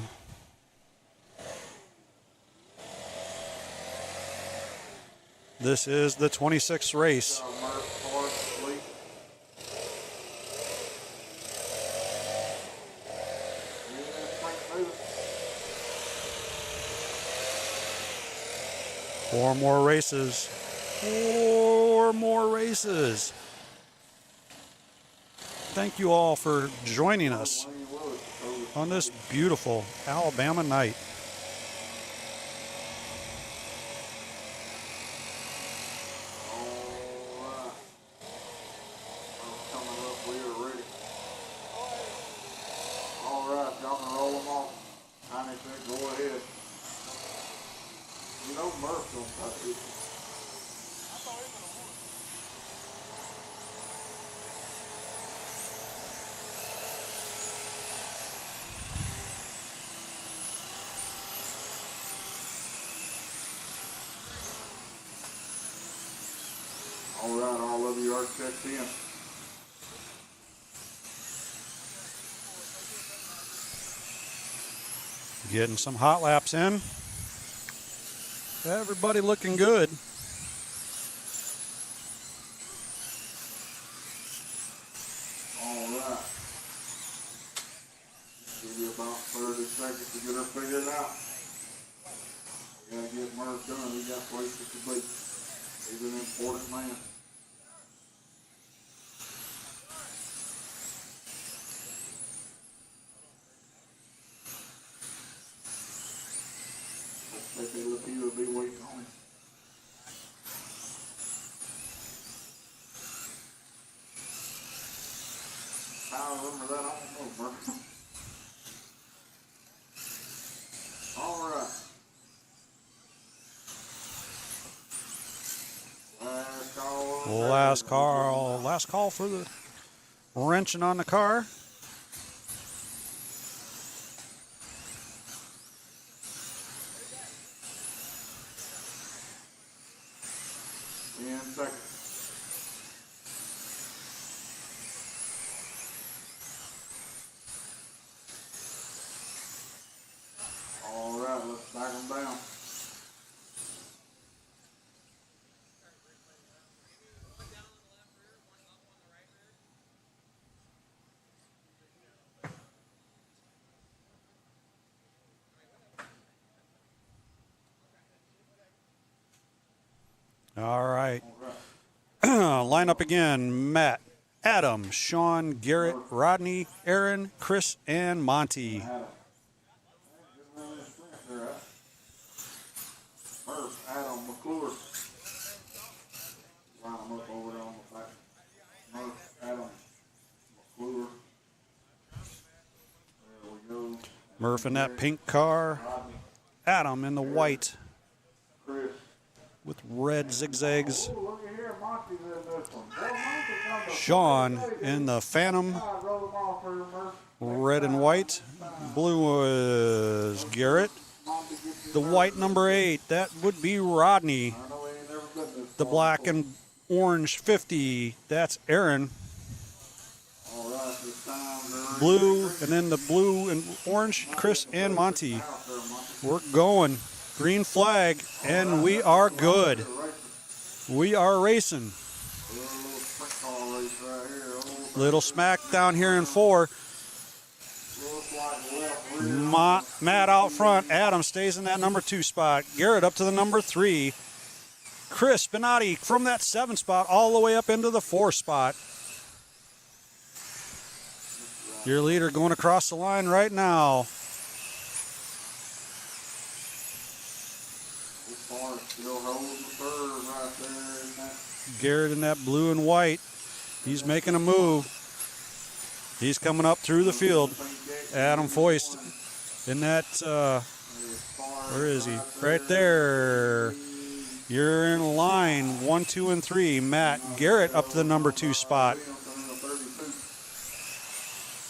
This is the 26th race. Murph, hard, sleep. Four more races. 4 more races. Thank you all for joining us on this beautiful Alabama night. All right, all of you are checked in. Getting some hot laps in. Everybody looking good. All right. Give you about 30 seconds to get her figured out. We gotta get Murph done. We got places to be. He's an important man. Pepe Le Pew will be waiting on him. I remember that on the Murph. All right. Last call for the wrenching on the car. All right, let's back them down. All right. Line up again. Matt, Adam, Sean, Garrett, Rodney, Aaron, Chris, and Monty. Murph, Adam, McClure. Line them up over there on the back. Murph, Adam, McClure. There we go. Murph in that pink car. Rodney, Adam in the white Chris. with red zigzags. Oh, look at here, Monty's in this one. Well, Monty's on the Sean in the Phantom, side. Roll them off here, Murph. red and white. Blue is Garrett. Monty gets his The white number 8, that would be Rodney. I know he ain't never been this The far black before. and orange 50. That's Aaron. All right, this time they're Blue, and then the blue and orange, Chris and Monty. We're going. Green flag, and we are good. We are racing. Little smack down here in 4. Matt out front. Adam stays in that number 2 spot. Garrett up to the number 3. Chris Benatti from that 7 spot all the way up into the 4 spot. Your leader going across the line right now. Garrett in that blue and white. He's making a move. He's coming up through the field. Adam Foist in that, where is he? Right there. You're in line 1, 2, and 3. Matt Garrett up to the number 2 spot.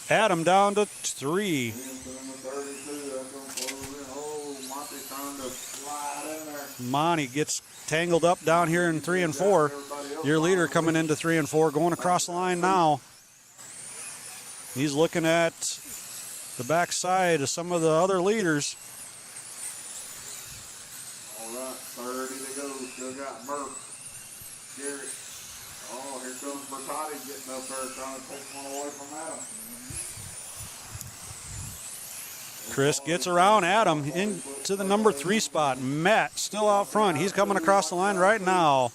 Adam down to 3. Monty gets tangled up down here in 3 and 4. Your leader coming into 3 and 4, going across the line now. He's looking at the backside of some of the other leaders. All right, 30 to go. Still got Murph. Garrett. Oh, here comes Bertotti getting up there trying to take one away from Adam. Chris gets around Adam into the number 3 spot. Matt still out front. He's coming across the line right now.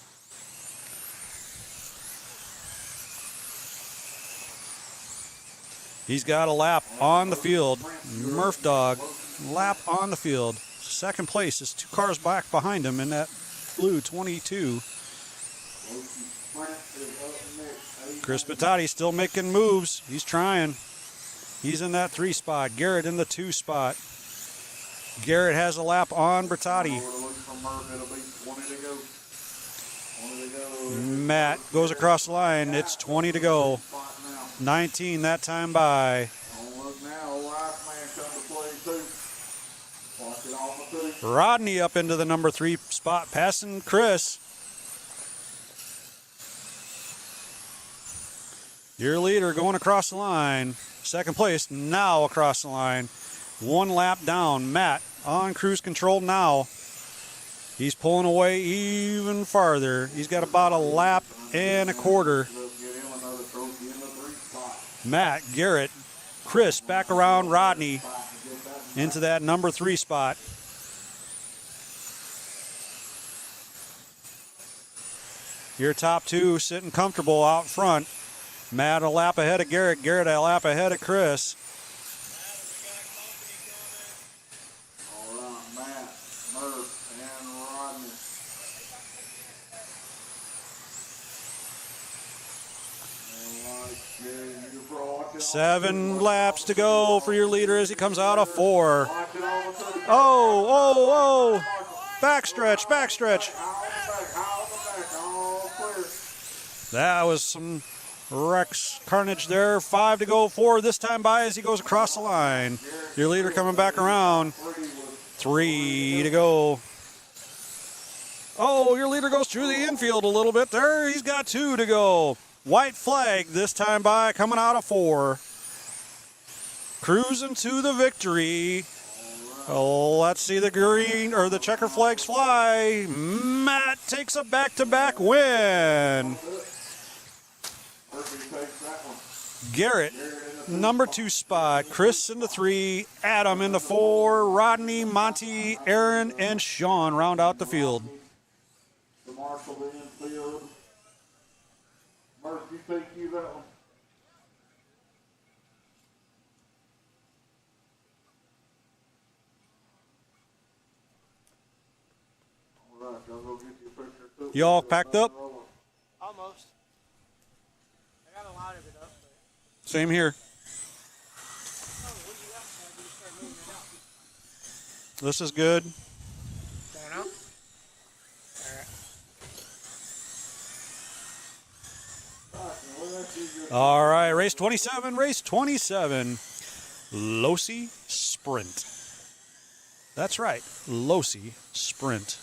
He's got a lap on the field. Murph Dog, lap on the field. Second place is 2 cars back behind him in that blue 22. Chris Bertotti still making moves. He's trying. He's in that 3 spot. Garrett in the 2 spot. Garrett has a lap on Bertotti. Matt goes across the line. It's 20 to go. 19 that time by. Rodney up into the number 3 spot, passing Chris. Your leader going across the line. Second place now across the line. 1 lap down. Matt on cruise control now. He's pulling away even farther. He's got about a lap and a quarter. Matt, Garrett, Chris back around Rodney into that number 3 spot. Your top 2 sitting comfortable out front. Matt a lap ahead of Garrett. Garrett a lap ahead of Chris. All right, Matt, Murph, and Rodney. 7 laps to go for your leader as he comes out of 4. Oh. Backstretch. That was some Rex carnage there. 5 to go, 4 this time by as he goes across the line. Your leader coming back around. 3 to go. Oh, your leader goes through the infield a little bit there. He's got 2 to go. White flag this time by, coming out of 4. Cruising to the victory. Oh, let's see the green or the checker flags fly. Matt takes a back-to-back win. Garrett, number 2 spot. Chris in the 3. Adam in the 4. Rodney, Monty, Aaron, and Sean round out the field. The marshal in field. Murph, you think you that one? All right, y'all go get your picture too. You all packed up? Almost. I got a lot of it up. Same here. This is good. Going out? All right, race 27. Losi Sprint. That's right, Losi Sprint.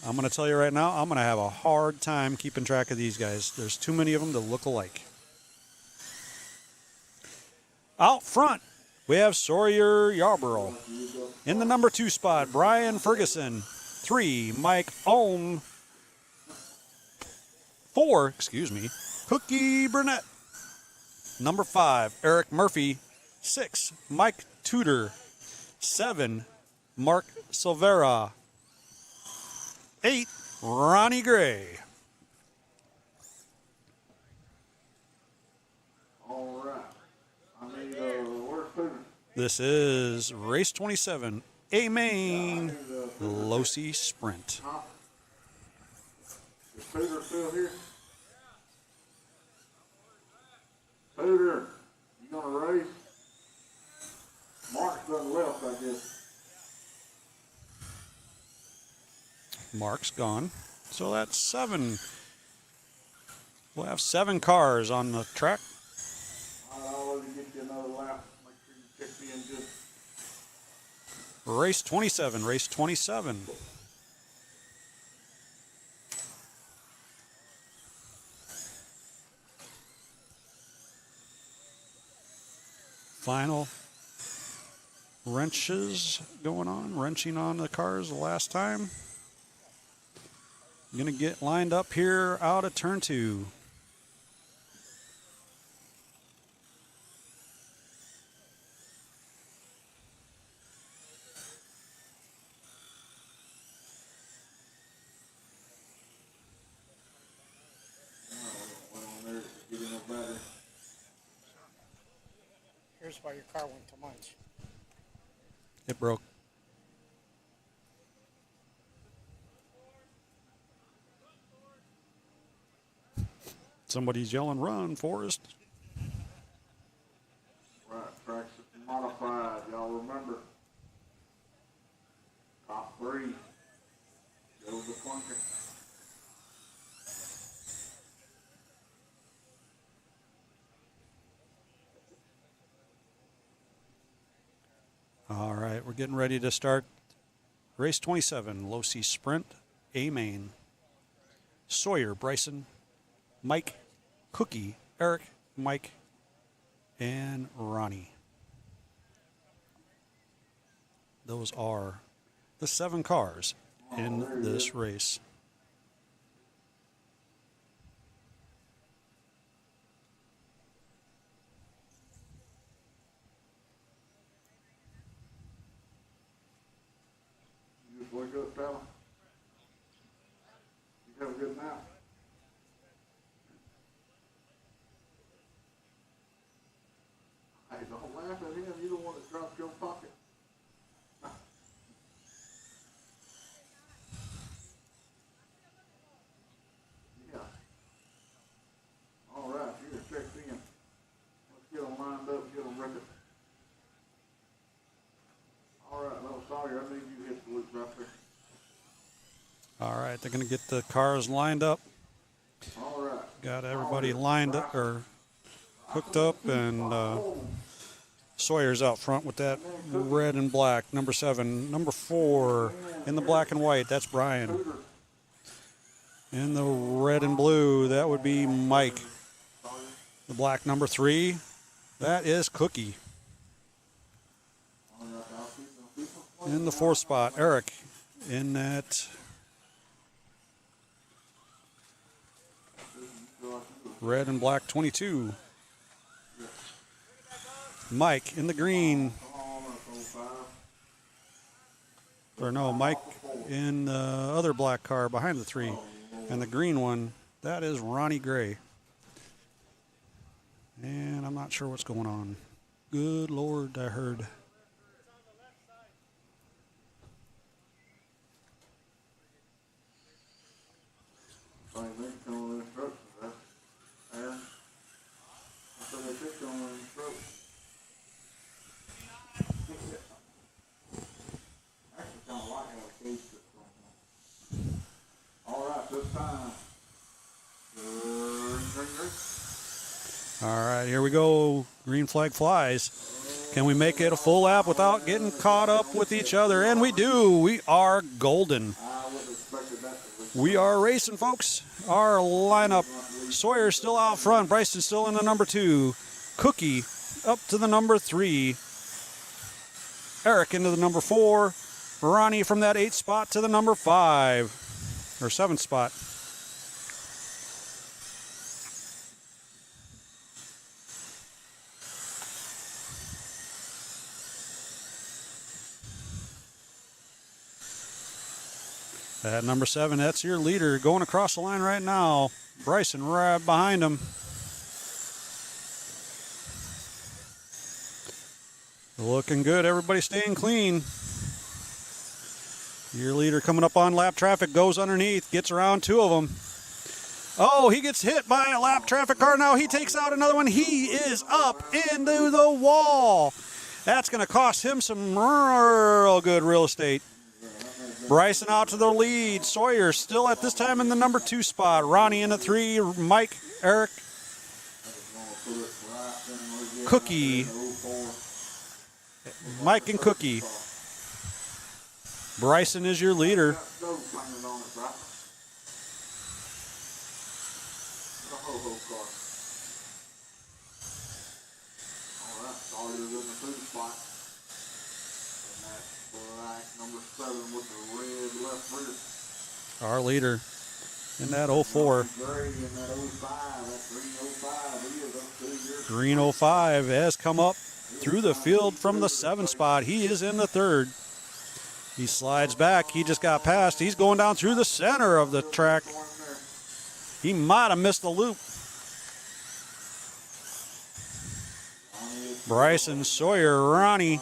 I'm going to tell you right now, I'm going to have a hard time keeping track of these guys. There's too many of them to look alike. Out front, we have Sawyer Yarborough. In the number 2 spot, Brian Ferguson. 3, Mike Ohm. 4, Cookie Burnett. Number 5, Eric Murphy. 6, Mike Tudor. 7, Mark Silvera. 8, Ronnie Gray. All right. I need, where's Tudor? This is race 27, A main Losi Sprint. Is Tudor still here? Tudor, you gonna race? Mark's done left, I guess. Mark's gone. So that's 7. We'll have 7 cars on the track. I'll let you get you another lap. Make sure you check me in good. Race 27, race 27. Final wrenches going on, wrenching on the cars the last time. Gonna get lined up here out of turn 2. Here's why your car went to munch. It broke. Somebody's yelling, "Run, Forrest." Right, tracks modified. Y'all remember? Top 3. Goes the clunker. All right, we're getting ready to start race 27, Losi Sprint, A main. Sawyer, Bryson, Mike, Cookie, Eric, Mike, and Ronnie. Those are the 7 cars in this race. You just wake up, fella. You have a good nap. Hey, don't laugh at him. You don't want to drop your pocket. Yeah. All right, you're checked in. Let's get them lined up, get them ready. All right, little Sawyer, I need you to hit the loop right there. All right, they're going to get the cars lined up. All right. Got everybody lined up or hooked up, and Sawyer's out front with that red and black. Number 7, number 4 in the black and white. That's Brian. In the red and blue, that would be Mike. The black number 3, that is Cookie. In the 4th spot, Eric. In that red and black 22. Mike in the green. Or no, Mike in the other black car behind the 3. And the green one, that is Ronnie Gray. And I'm not sure what's going on. Good Lord, I heard. Same thing coming with instructions, right? Aaron? I said they should come with instructions. Actually, kind of like how the case fits going on. All right, this time. All right, here we go. Green flag flies. Can we make it a full lap without getting caught up with each other? And we do. We are golden. I would have expected that We are racing, folks. Our lineup: Sawyer still out front. Bryson still in the number 2. Cookie up to the number 3. Eric into the number 4. Ronnie from that 8th spot to the number 5 or 7th spot. At number 7, that's your leader going across the line right now. Bryson right behind him. Looking good. Everybody staying clean. Your leader coming up on lap traffic, goes underneath, gets around 2 of them. Oh, he gets hit by a lap traffic car. Now he takes out another one. He is up into the wall. That's going to cost him some real good real estate. Bryson out to the lead. Sawyer still at this time in the number 2 spot. Ronnie in the 3. Mike, Eric, Cookie. Mike and Cookie. Bryson is your leader. Our leader in that 04. Green 05 has come up through the field from the 7th spot. He is in the 3rd. He slides back. He just got past. He's going down through the center of the track. He might have missed the loop. Bryson, Sawyer, Ronnie,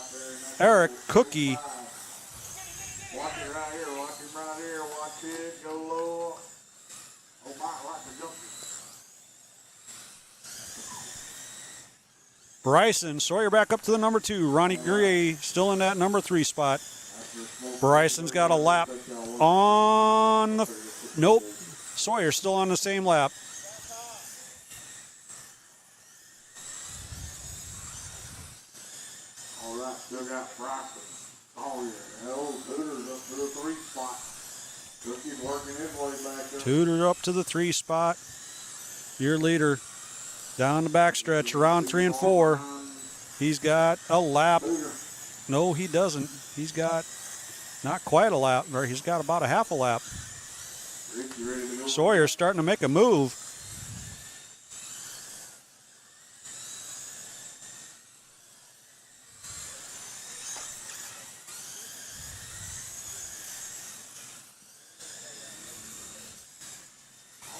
Eric, Cookie. Watch it right here, watch him right here, watch it, go low. Oh, Mike likes to jump. Bryson, Sawyer back up to the number 2. Ronnie Gray still in that number 3 spot. Bryson's got a lap on the, nope. Sawyer still on the same lap. All right, still got Bryson. Oh, yeah. Tudor's up to the 3 spot. Cookie's working his way back there. Tudor up to the 3 spot. Your leader down the backstretch around 3 and 4. He's got a lap. No, he doesn't. He's got not quite a lap, or he's got about a half a lap. Sawyer's starting to make a move.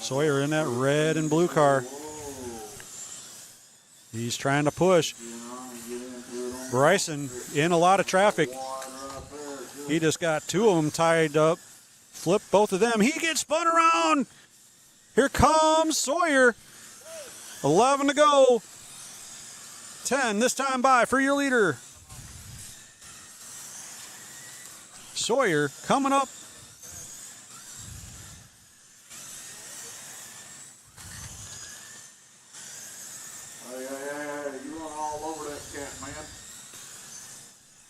Sawyer in that red and blue car. He's trying to push. Bryson in a lot of traffic. He just got 2 of them tied up. Flipped both of them. He gets spun around. Here comes Sawyer. 11 to go. 10 this time by for your leader. Sawyer coming up.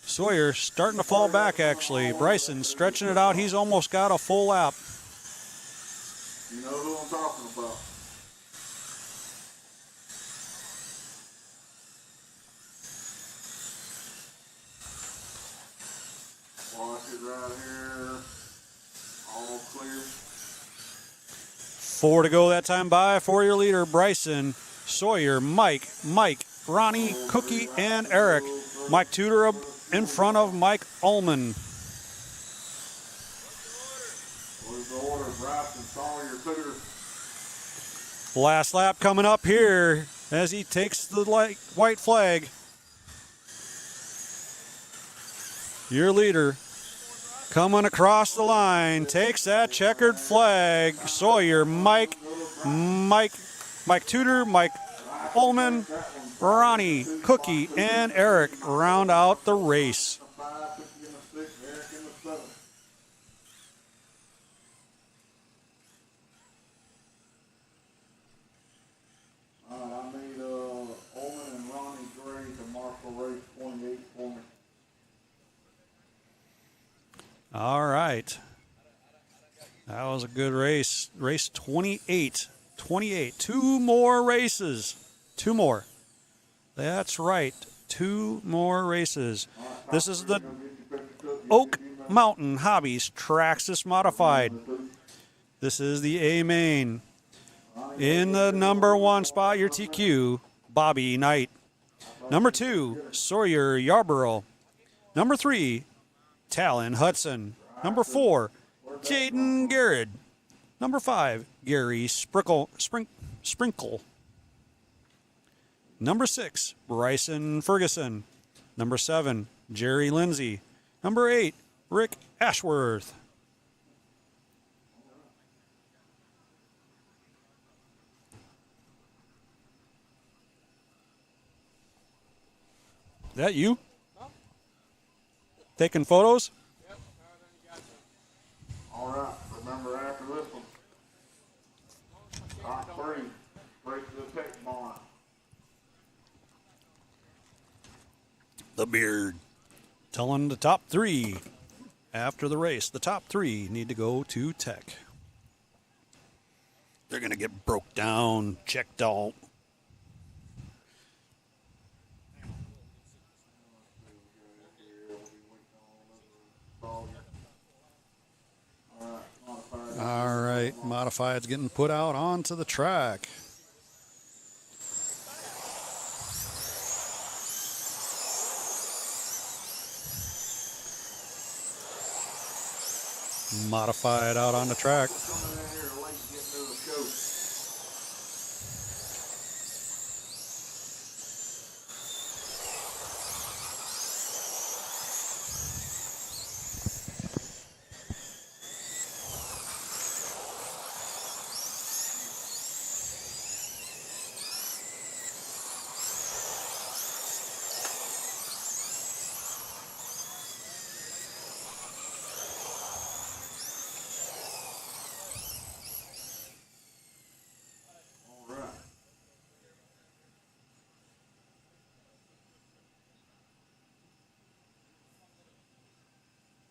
Sawyer starting to fall back, actually. Bryson stretching it out. He's almost got a full lap. You know who I'm talking about. Watch it right here. All clear. 4 to go that time by for your leader, Bryson, Sawyer, Mike, Ronnie, Cookie, and Eric. Mike Tudor up in front of Mike Ullman. Last lap coming up here as he takes the white flag. Your leader coming across the line, takes that checkered flag. Sawyer, Mike Tudor, Mike Ullman, Ronnie, Cookie, and Eric round out the race. I need Ullman and Ronnie Gray to marshal race 28 for me. All right. That was a good race. Race 28. 28. 2 more races. 2 more. That's right. 2 more races. This is the Oak Mountain Hobbies Traxxas Modified. This is the A main. In the number 1 spot, your TQ, Bobby Knight. Number 2, Sawyer Yarborough. Number 3, Talon Hudson. Number 4, Jaden Garrett. Number 5, Gary Sprinkle. Number 6, Bryson Ferguson. Number 7, Jerry Lindsay. Number 8, Rick Ashworth. That you? Taking photos? All right, remember after this one, top 3, straight to the tech barn. The beard. Telling the top 3 after the race. The top 3 need to go to tech. They're going to get broke down, checked out. All right, Modified's getting put out onto the track. Modified out on the track.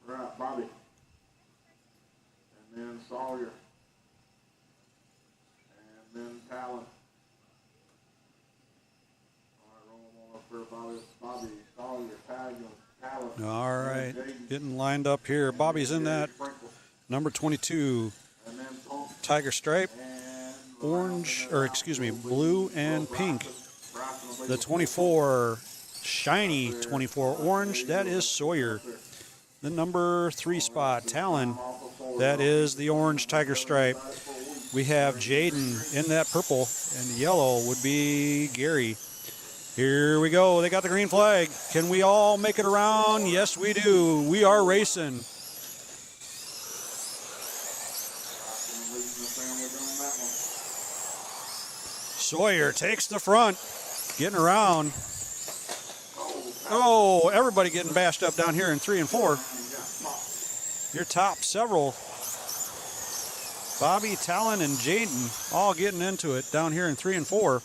Right, Bobby. And then Sawyer. And then Talon. All right, roll them all up there, Bobby, Sawyer, Talon. All right, getting lined up here. Bobby's in that number 22 Tiger Stripe, orange, or excuse me, blue and pink. The 24 shiny 24 orange, that is Sawyer. The number 3 spot, Talon, that is the orange Tiger Stripe. We have Jaden in that purple, and the yellow would be Gary. Here we go. They got the green flag. Can we all make it around? Yes, we do. We are racing. Sawyer takes the front, getting around. Oh, everybody getting bashed up down here in 3 and 4. Your top several. Bobby, Talon, and Jaden all getting into it down here in 3 and 4.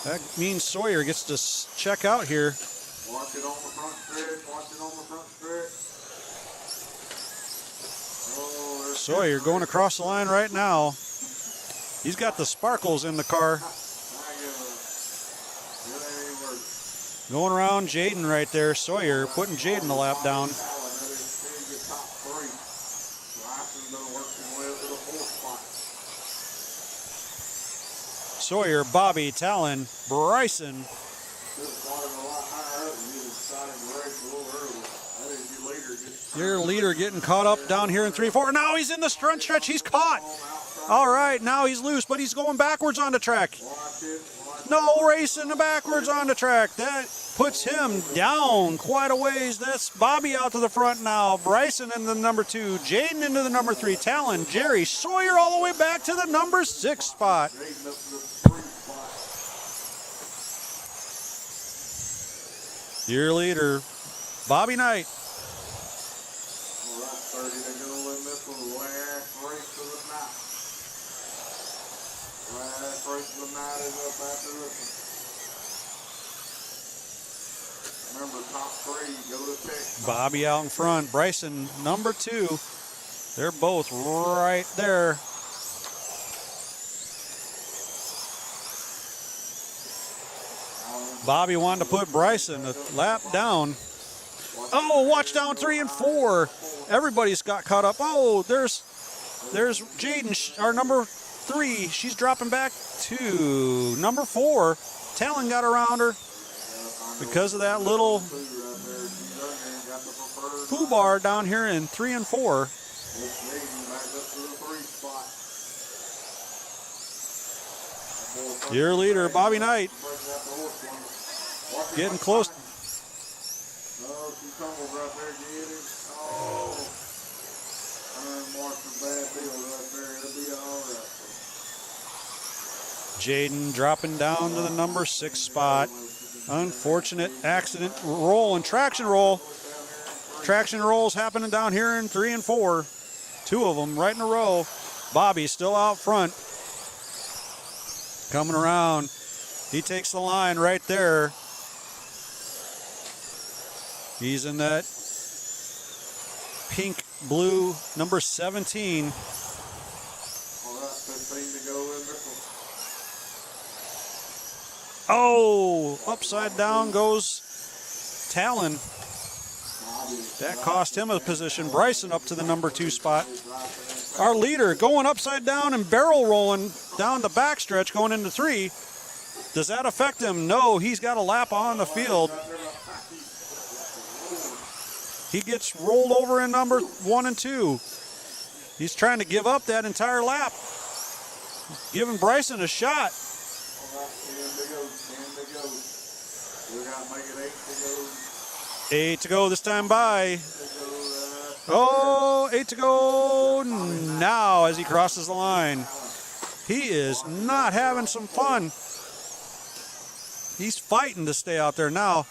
That means Sawyer gets to check out here. Watch it on the front stretch. Watch it on the front stretch. Oh, Sawyer going across the line right now. He's got the sparkles in the car. Going around Jaden right there. Sawyer putting Jaden the lap down. Sawyer, Bobby, Talon, Bryson. Your leader getting caught up down here in 3-4. Now he's in the front stretch. He's caught. All right, now he's loose, but he's going backwards on the track. No racing backwards on the track. That puts him down quite a ways. That's Bobby out to the front now. Bryson in the number 2. Jaden into the number 3. Talon, Jerry, Sawyer all the way back to the number 6 spot. Your leader, Bobby Knight. All right, 30, they're going to win this one. Last race of the night. Last race of the night is up after this one. Remember, top 3, go to Texas. Bobby out in front. Bryson, number 2. They're both right there. Bobby wanted to put Bryson a lap down. Oh, watch down 3 and 4. Everybody's got caught up. Oh, there's Jaden, our number 3. She's dropping back to number 4. Talon got around her because of that little foo bar down here in 3 and 4. Your leader, Bobby Knight, getting close. Oh, she tumbled right there, get it. Oh, Mark's a bad deal right there. It'll be all right. Jaden dropping down to the number 6 spot. Unfortunate accident roll and traction roll. Traction rolls happening down here in 3 and 4. 2 of them right in a row. Bobby still out front. Coming around. He takes the line right there. He's in that pink, blue, number 17. All right, 15 to go in this one. Oh, upside down goes Talon. That cost him a position. Bryson up to the number 2 spot. Our leader going upside down and barrel rolling down the backstretch going into 3. Does that affect him? No, he's got a lap on the field. He gets rolled over in number 1 and 2. He's trying to give up that entire lap. Giving Bryson a shot. 10 to go. We got to make it 8 to go. 8 to go this time by. Oh, 8 to go now as he crosses the line. He is not having some fun. He's fighting to stay out there now.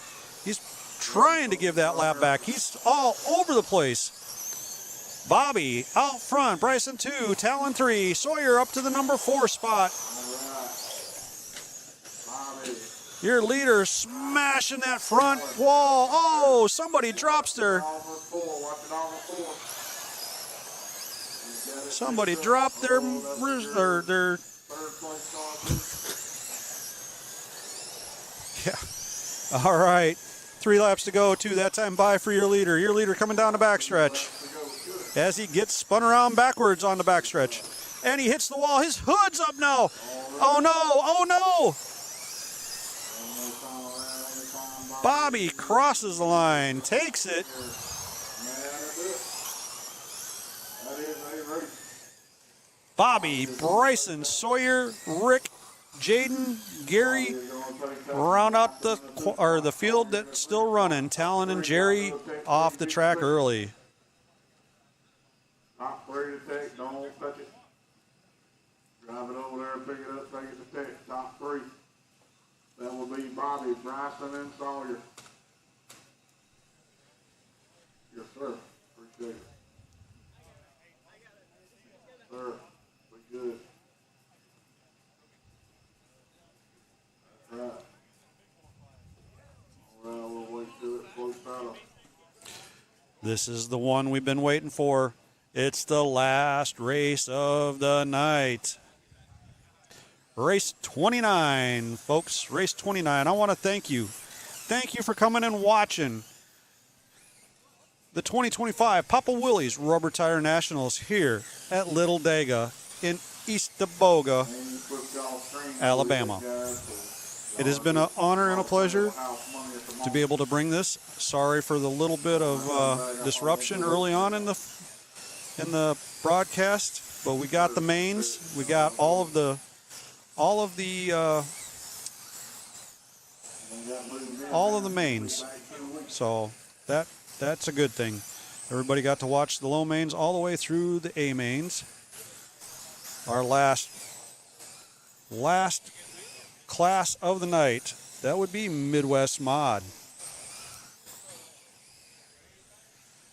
He's trying to give that lap back. He's all over the place. Bobby out front, Bryson 2, Talon 3, Sawyer up to the number 4 spot. Your leader smashing that front wall. Oh, somebody drops their. Somebody dropped their. Yeah. All right. 3 laps to go, 2 that time by for your leader. Your leader coming down the backstretch as he gets spun around backwards on the backstretch. And he hits the wall. His hood's up now. Oh, no. Oh, no. Bobby crosses the line, takes it. Bobby, Bryson, Sawyer, Rick, Jaden, Gary round out the field that's still running. Talon and Jerry off the track early. Top 3 to take, don't touch it. Drive it over there, pick it up, take it to take. Top 3. That will be Bobby, Bryson, and Sawyer. Yes, sir. Appreciate it. Sir, we good. That's right. All right, we'll wait till it close out. This is the one we've been waiting for. It's the last race of the night. Race 29, folks. Race 29. I want to thank you. Thank you for coming and watching the 2025 Papa Willie's Rubber Tire Nationals here at Little Dega in Eastaboga, Alabama. It has been an honor and a pleasure to be able to bring this. Sorry for the little bit of disruption early on in the broadcast, but we got the mains. We got all of the mains. So that's a good thing. Everybody got to watch the low mains all the way through the A mains. Our last class of the night, that would be Midwest Mod.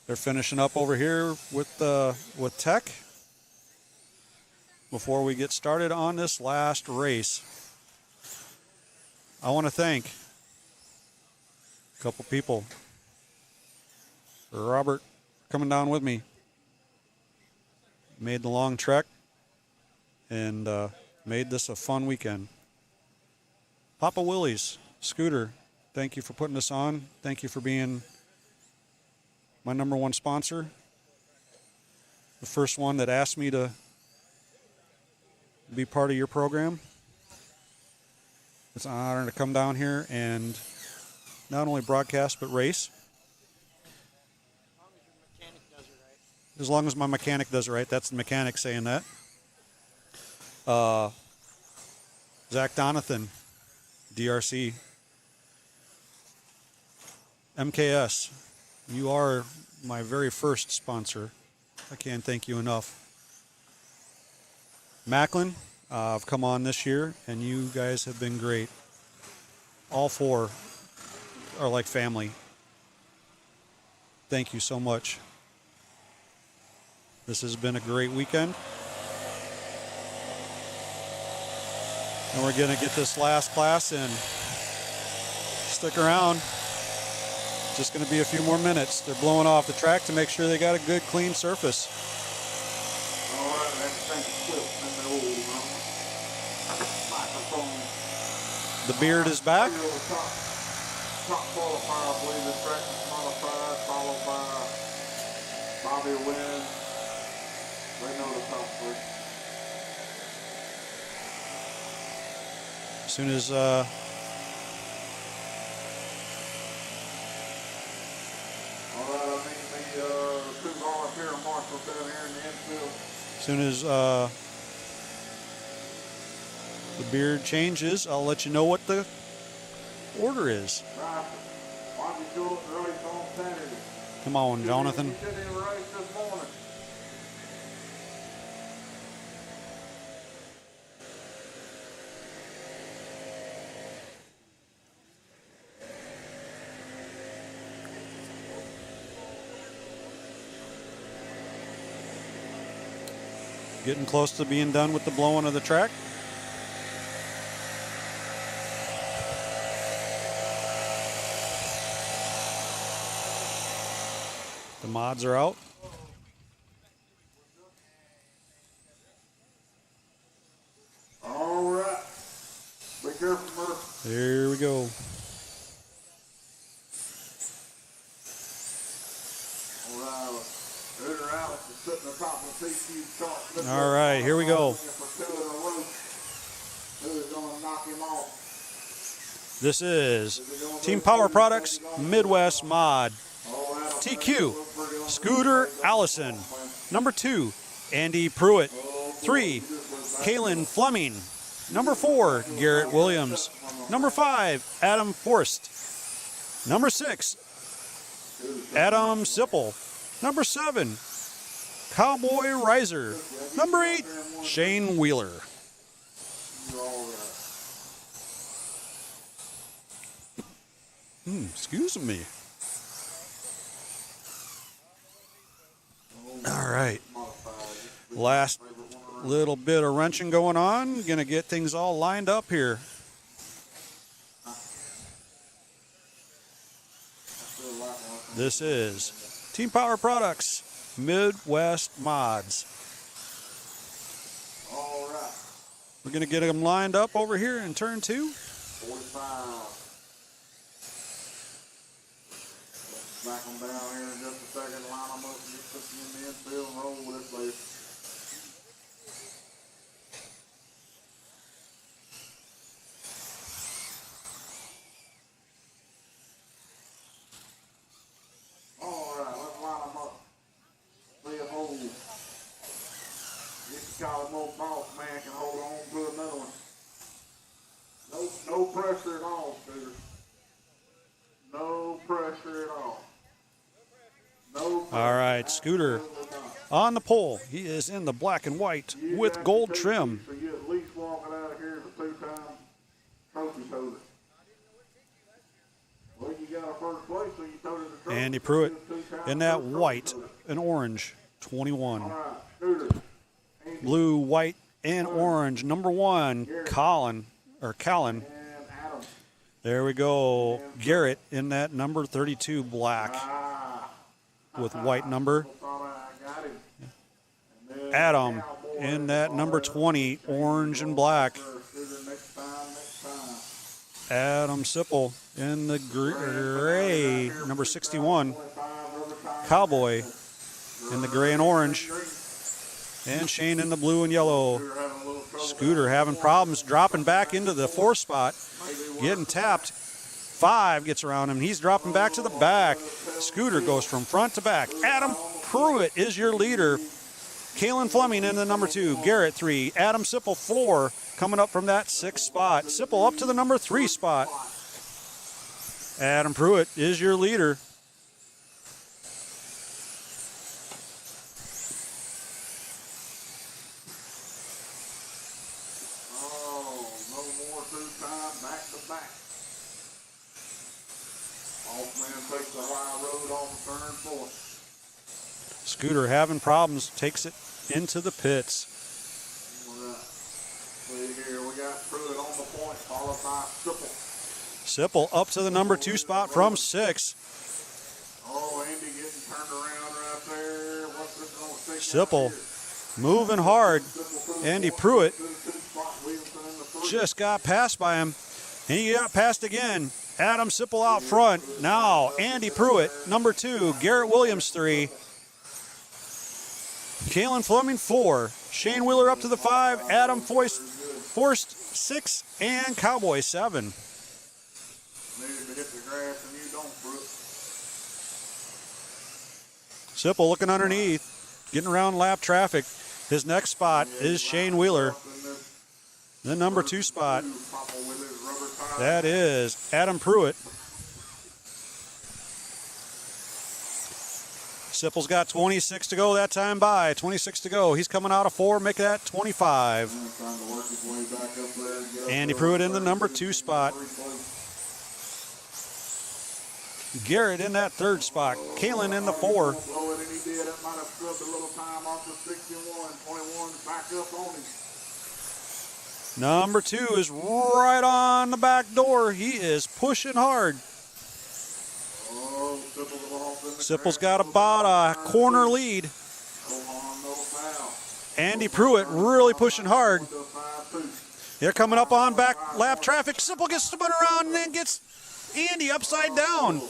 They're finishing up over here with Tech before we get started on this last race. I want to thank a couple people. Robert coming down with me. made the long trek, and made this a fun weekend. Papa Willy's Scooter, thank you for putting this on. Thank you for being my #1 sponsor. The first one that asked me to be part of your program. It's an honor to come down here and not only broadcast but race. As long as my mechanic does it right. That's the mechanic saying that. Zach Donathan, DRC. MKS, you are my very first sponsor. I can't thank you enough. Macklin, I've come on this year, and you guys have been great. All 4 are like family. Thank you so much. This has been a great weekend. And we're going to get this last class in. Stick around. Just going to be a few more minutes. They're blowing off the track to make sure they got a good, clean surface. All right, everything's clipped in the old microphone. The beard is back. Top qualifier, I believe the track is modified, followed by Bobby Wynn. They know the top 3. As soon as the beard changes, I'll let you know what the order is. Come on, Jonathan. Getting close to being done with the blowing of the track. The mods are out. All right. Be careful, brother. There we go. All right, here we go. This is Team Power Products Midwest Mod. TQ, Scooter Allison. #2, Andy Pruitt. 3, Kaylin Fleming. #4, Garrett Williams. #5, Adam Forst. #6, Adam Sipple. #7, Cowboy Riser. #8, Shane Wheeler. Excuse me. All right. Last little bit of wrenching going on. Gonna get things all lined up here. This is Team Power Products Midwest Mods. All right. We're going to get them lined up over here in turn 2. 45. Back them down here in just a second. Line them up and just put them in the infield and roll with this place. All right, let's line them up. See a hold. This college old boss man can hold on to another one. No pressure at all, Scooter. No pressure at all. No pressure. All right, Scooter on the pole. He is in the black and white with gold trim. So you at least walking out of here as a 2-time trophy holder. Well, you got a first place, so you toted the trophy. Andy Pruitt in that white and orange 21. All right, Scooter. Blue, white, and orange. #1, Callan. And Adam. There we go. Garrett in that #32 black with white number. Thought I got him. And then Adam in that number 20, orange and black. Adam Sipple in the gray, number 61. Cowboy in the gray and orange. And Shane in the blue and yellow. Scooter having problems dropping back into the 4 spot. Getting tapped. 5 gets around him. He's dropping back to the back. Scooter goes from front to back. Adam Pruitt is your leader. Kalen Fleming in the number 2. Garrett 3. Adam Sipple 4 coming up from that 6 spot. Sipple up to the number 3 spot. Adam Pruitt is your leader. Scooter having problems, takes it into the pits. Sipple up to the number 2 spot from 6. Sipple moving hard. Andy Pruitt just got passed by him. And he got passed again. Adam Sipple out front. Now Andy Pruitt, number 2. Garrett Williams 3. Kalen Fleming 4. Shane Wheeler up to the 5. Adam Forst 6. And Cowboy 7. Sipple looking underneath. Getting around lap traffic. His next spot is Shane Wheeler. The number 2 spot. That is Adam Pruitt. Sipple's got 26 to go that time by. 26 to go. He's coming out of 4, making that 25. Andy Pruitt in the number 2 spot. Garrett in that 3rd spot. Kalen in the 4. Number 2 is right on the back door. He is pushing hard. Sipple's got about a corner lead. Andy Pruitt really pushing hard. They're coming up on back lap traffic. Sipple gets spun around and then gets Andy upside down.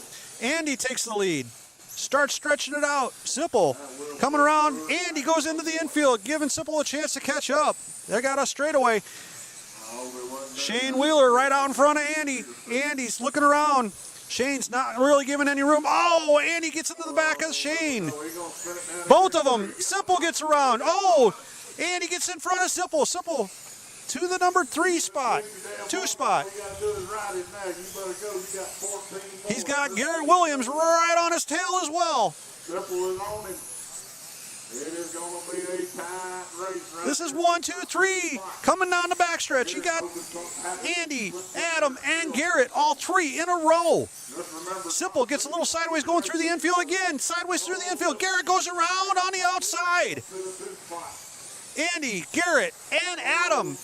Andy takes the lead. Starts stretching it out. Sipple coming around. Andy goes into the infield, giving Sipple a chance to catch up. They got a straightaway. Shane Wheeler right out in front of Andy. Andy's looking around. Shane's not really giving any room. Oh, Andy gets into the back of Shane. Both of them. Sipple gets around. Oh, Andy gets in front of Sipple. Sipple to the number 3 spot. 2 spot. He's got Garrett Williams right on his tail as well. This is 1, 2, 3 coming down the backstretch. You got Andy, Adam, and Garrett, all 3 in a row. Sipple gets a little sideways going through the infield again. Sideways through the infield. Garrett goes around on the outside. Andy, Garrett, and Adam.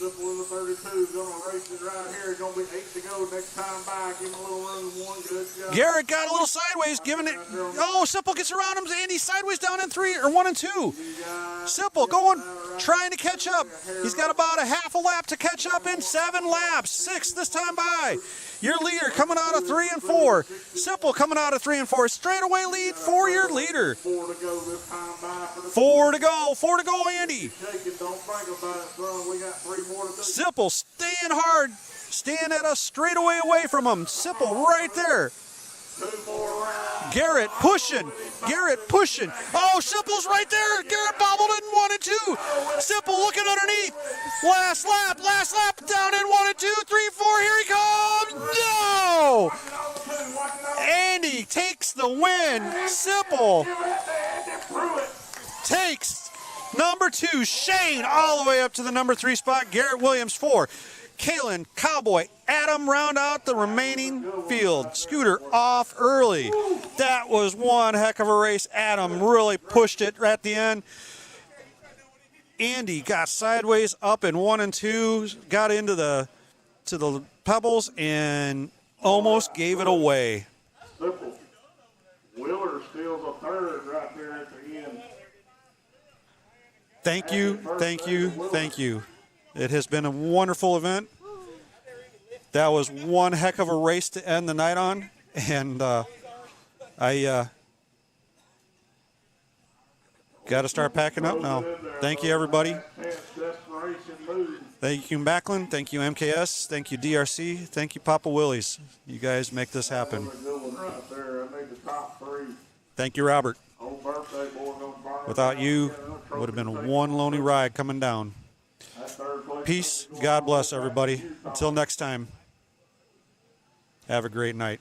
Garrett got a little sideways, giving it. Oh, Sipple gets around him. Andy sideways down in 3 or 1 and 2. Sipple going, trying to catch up. He's got about a half a lap to catch up in 7 laps. 6 this time by. Your leader coming out of 3 and 4. Sipple coming out of 3 and 4. Straightaway lead for your leader. 4 to go. 4 to go, Andy. Sipple staying hard. Staying at a straightaway away from him. Sipple right there. Garrett pushing. Garrett pushing. Oh, Sipple's right there. Garrett bobbled in 1 and 2. Sipple looking underneath. Last lap down in 1 and 2, 3, 4. Here he comes. No! Andy takes the win. Sipple takes number 2. Shane all the way up to the number 3 spot. Garrett Williams 4. Kalen, Cowboy, Adam round out the remaining field. Scooter off early. That was one heck of a race. Adam really pushed it at the end. Andy got sideways up in 1 and 2, got into the pebbles and almost gave it away. Wheeler steals a 3rd right there at the end. Thank you, thank you, thank you. It has been a wonderful event. That was one heck of a race to end the night on, and I got to start packing up now. Thank you, everybody. Thank you, Macklin. Thank you, MKS. Thank you, DRC. Thank you, Papa Willys. You guys make this happen. Thank you, Robert. Without you, it would have been one lonely ride coming down. Peace. God bless everybody. Until next time, have a great night.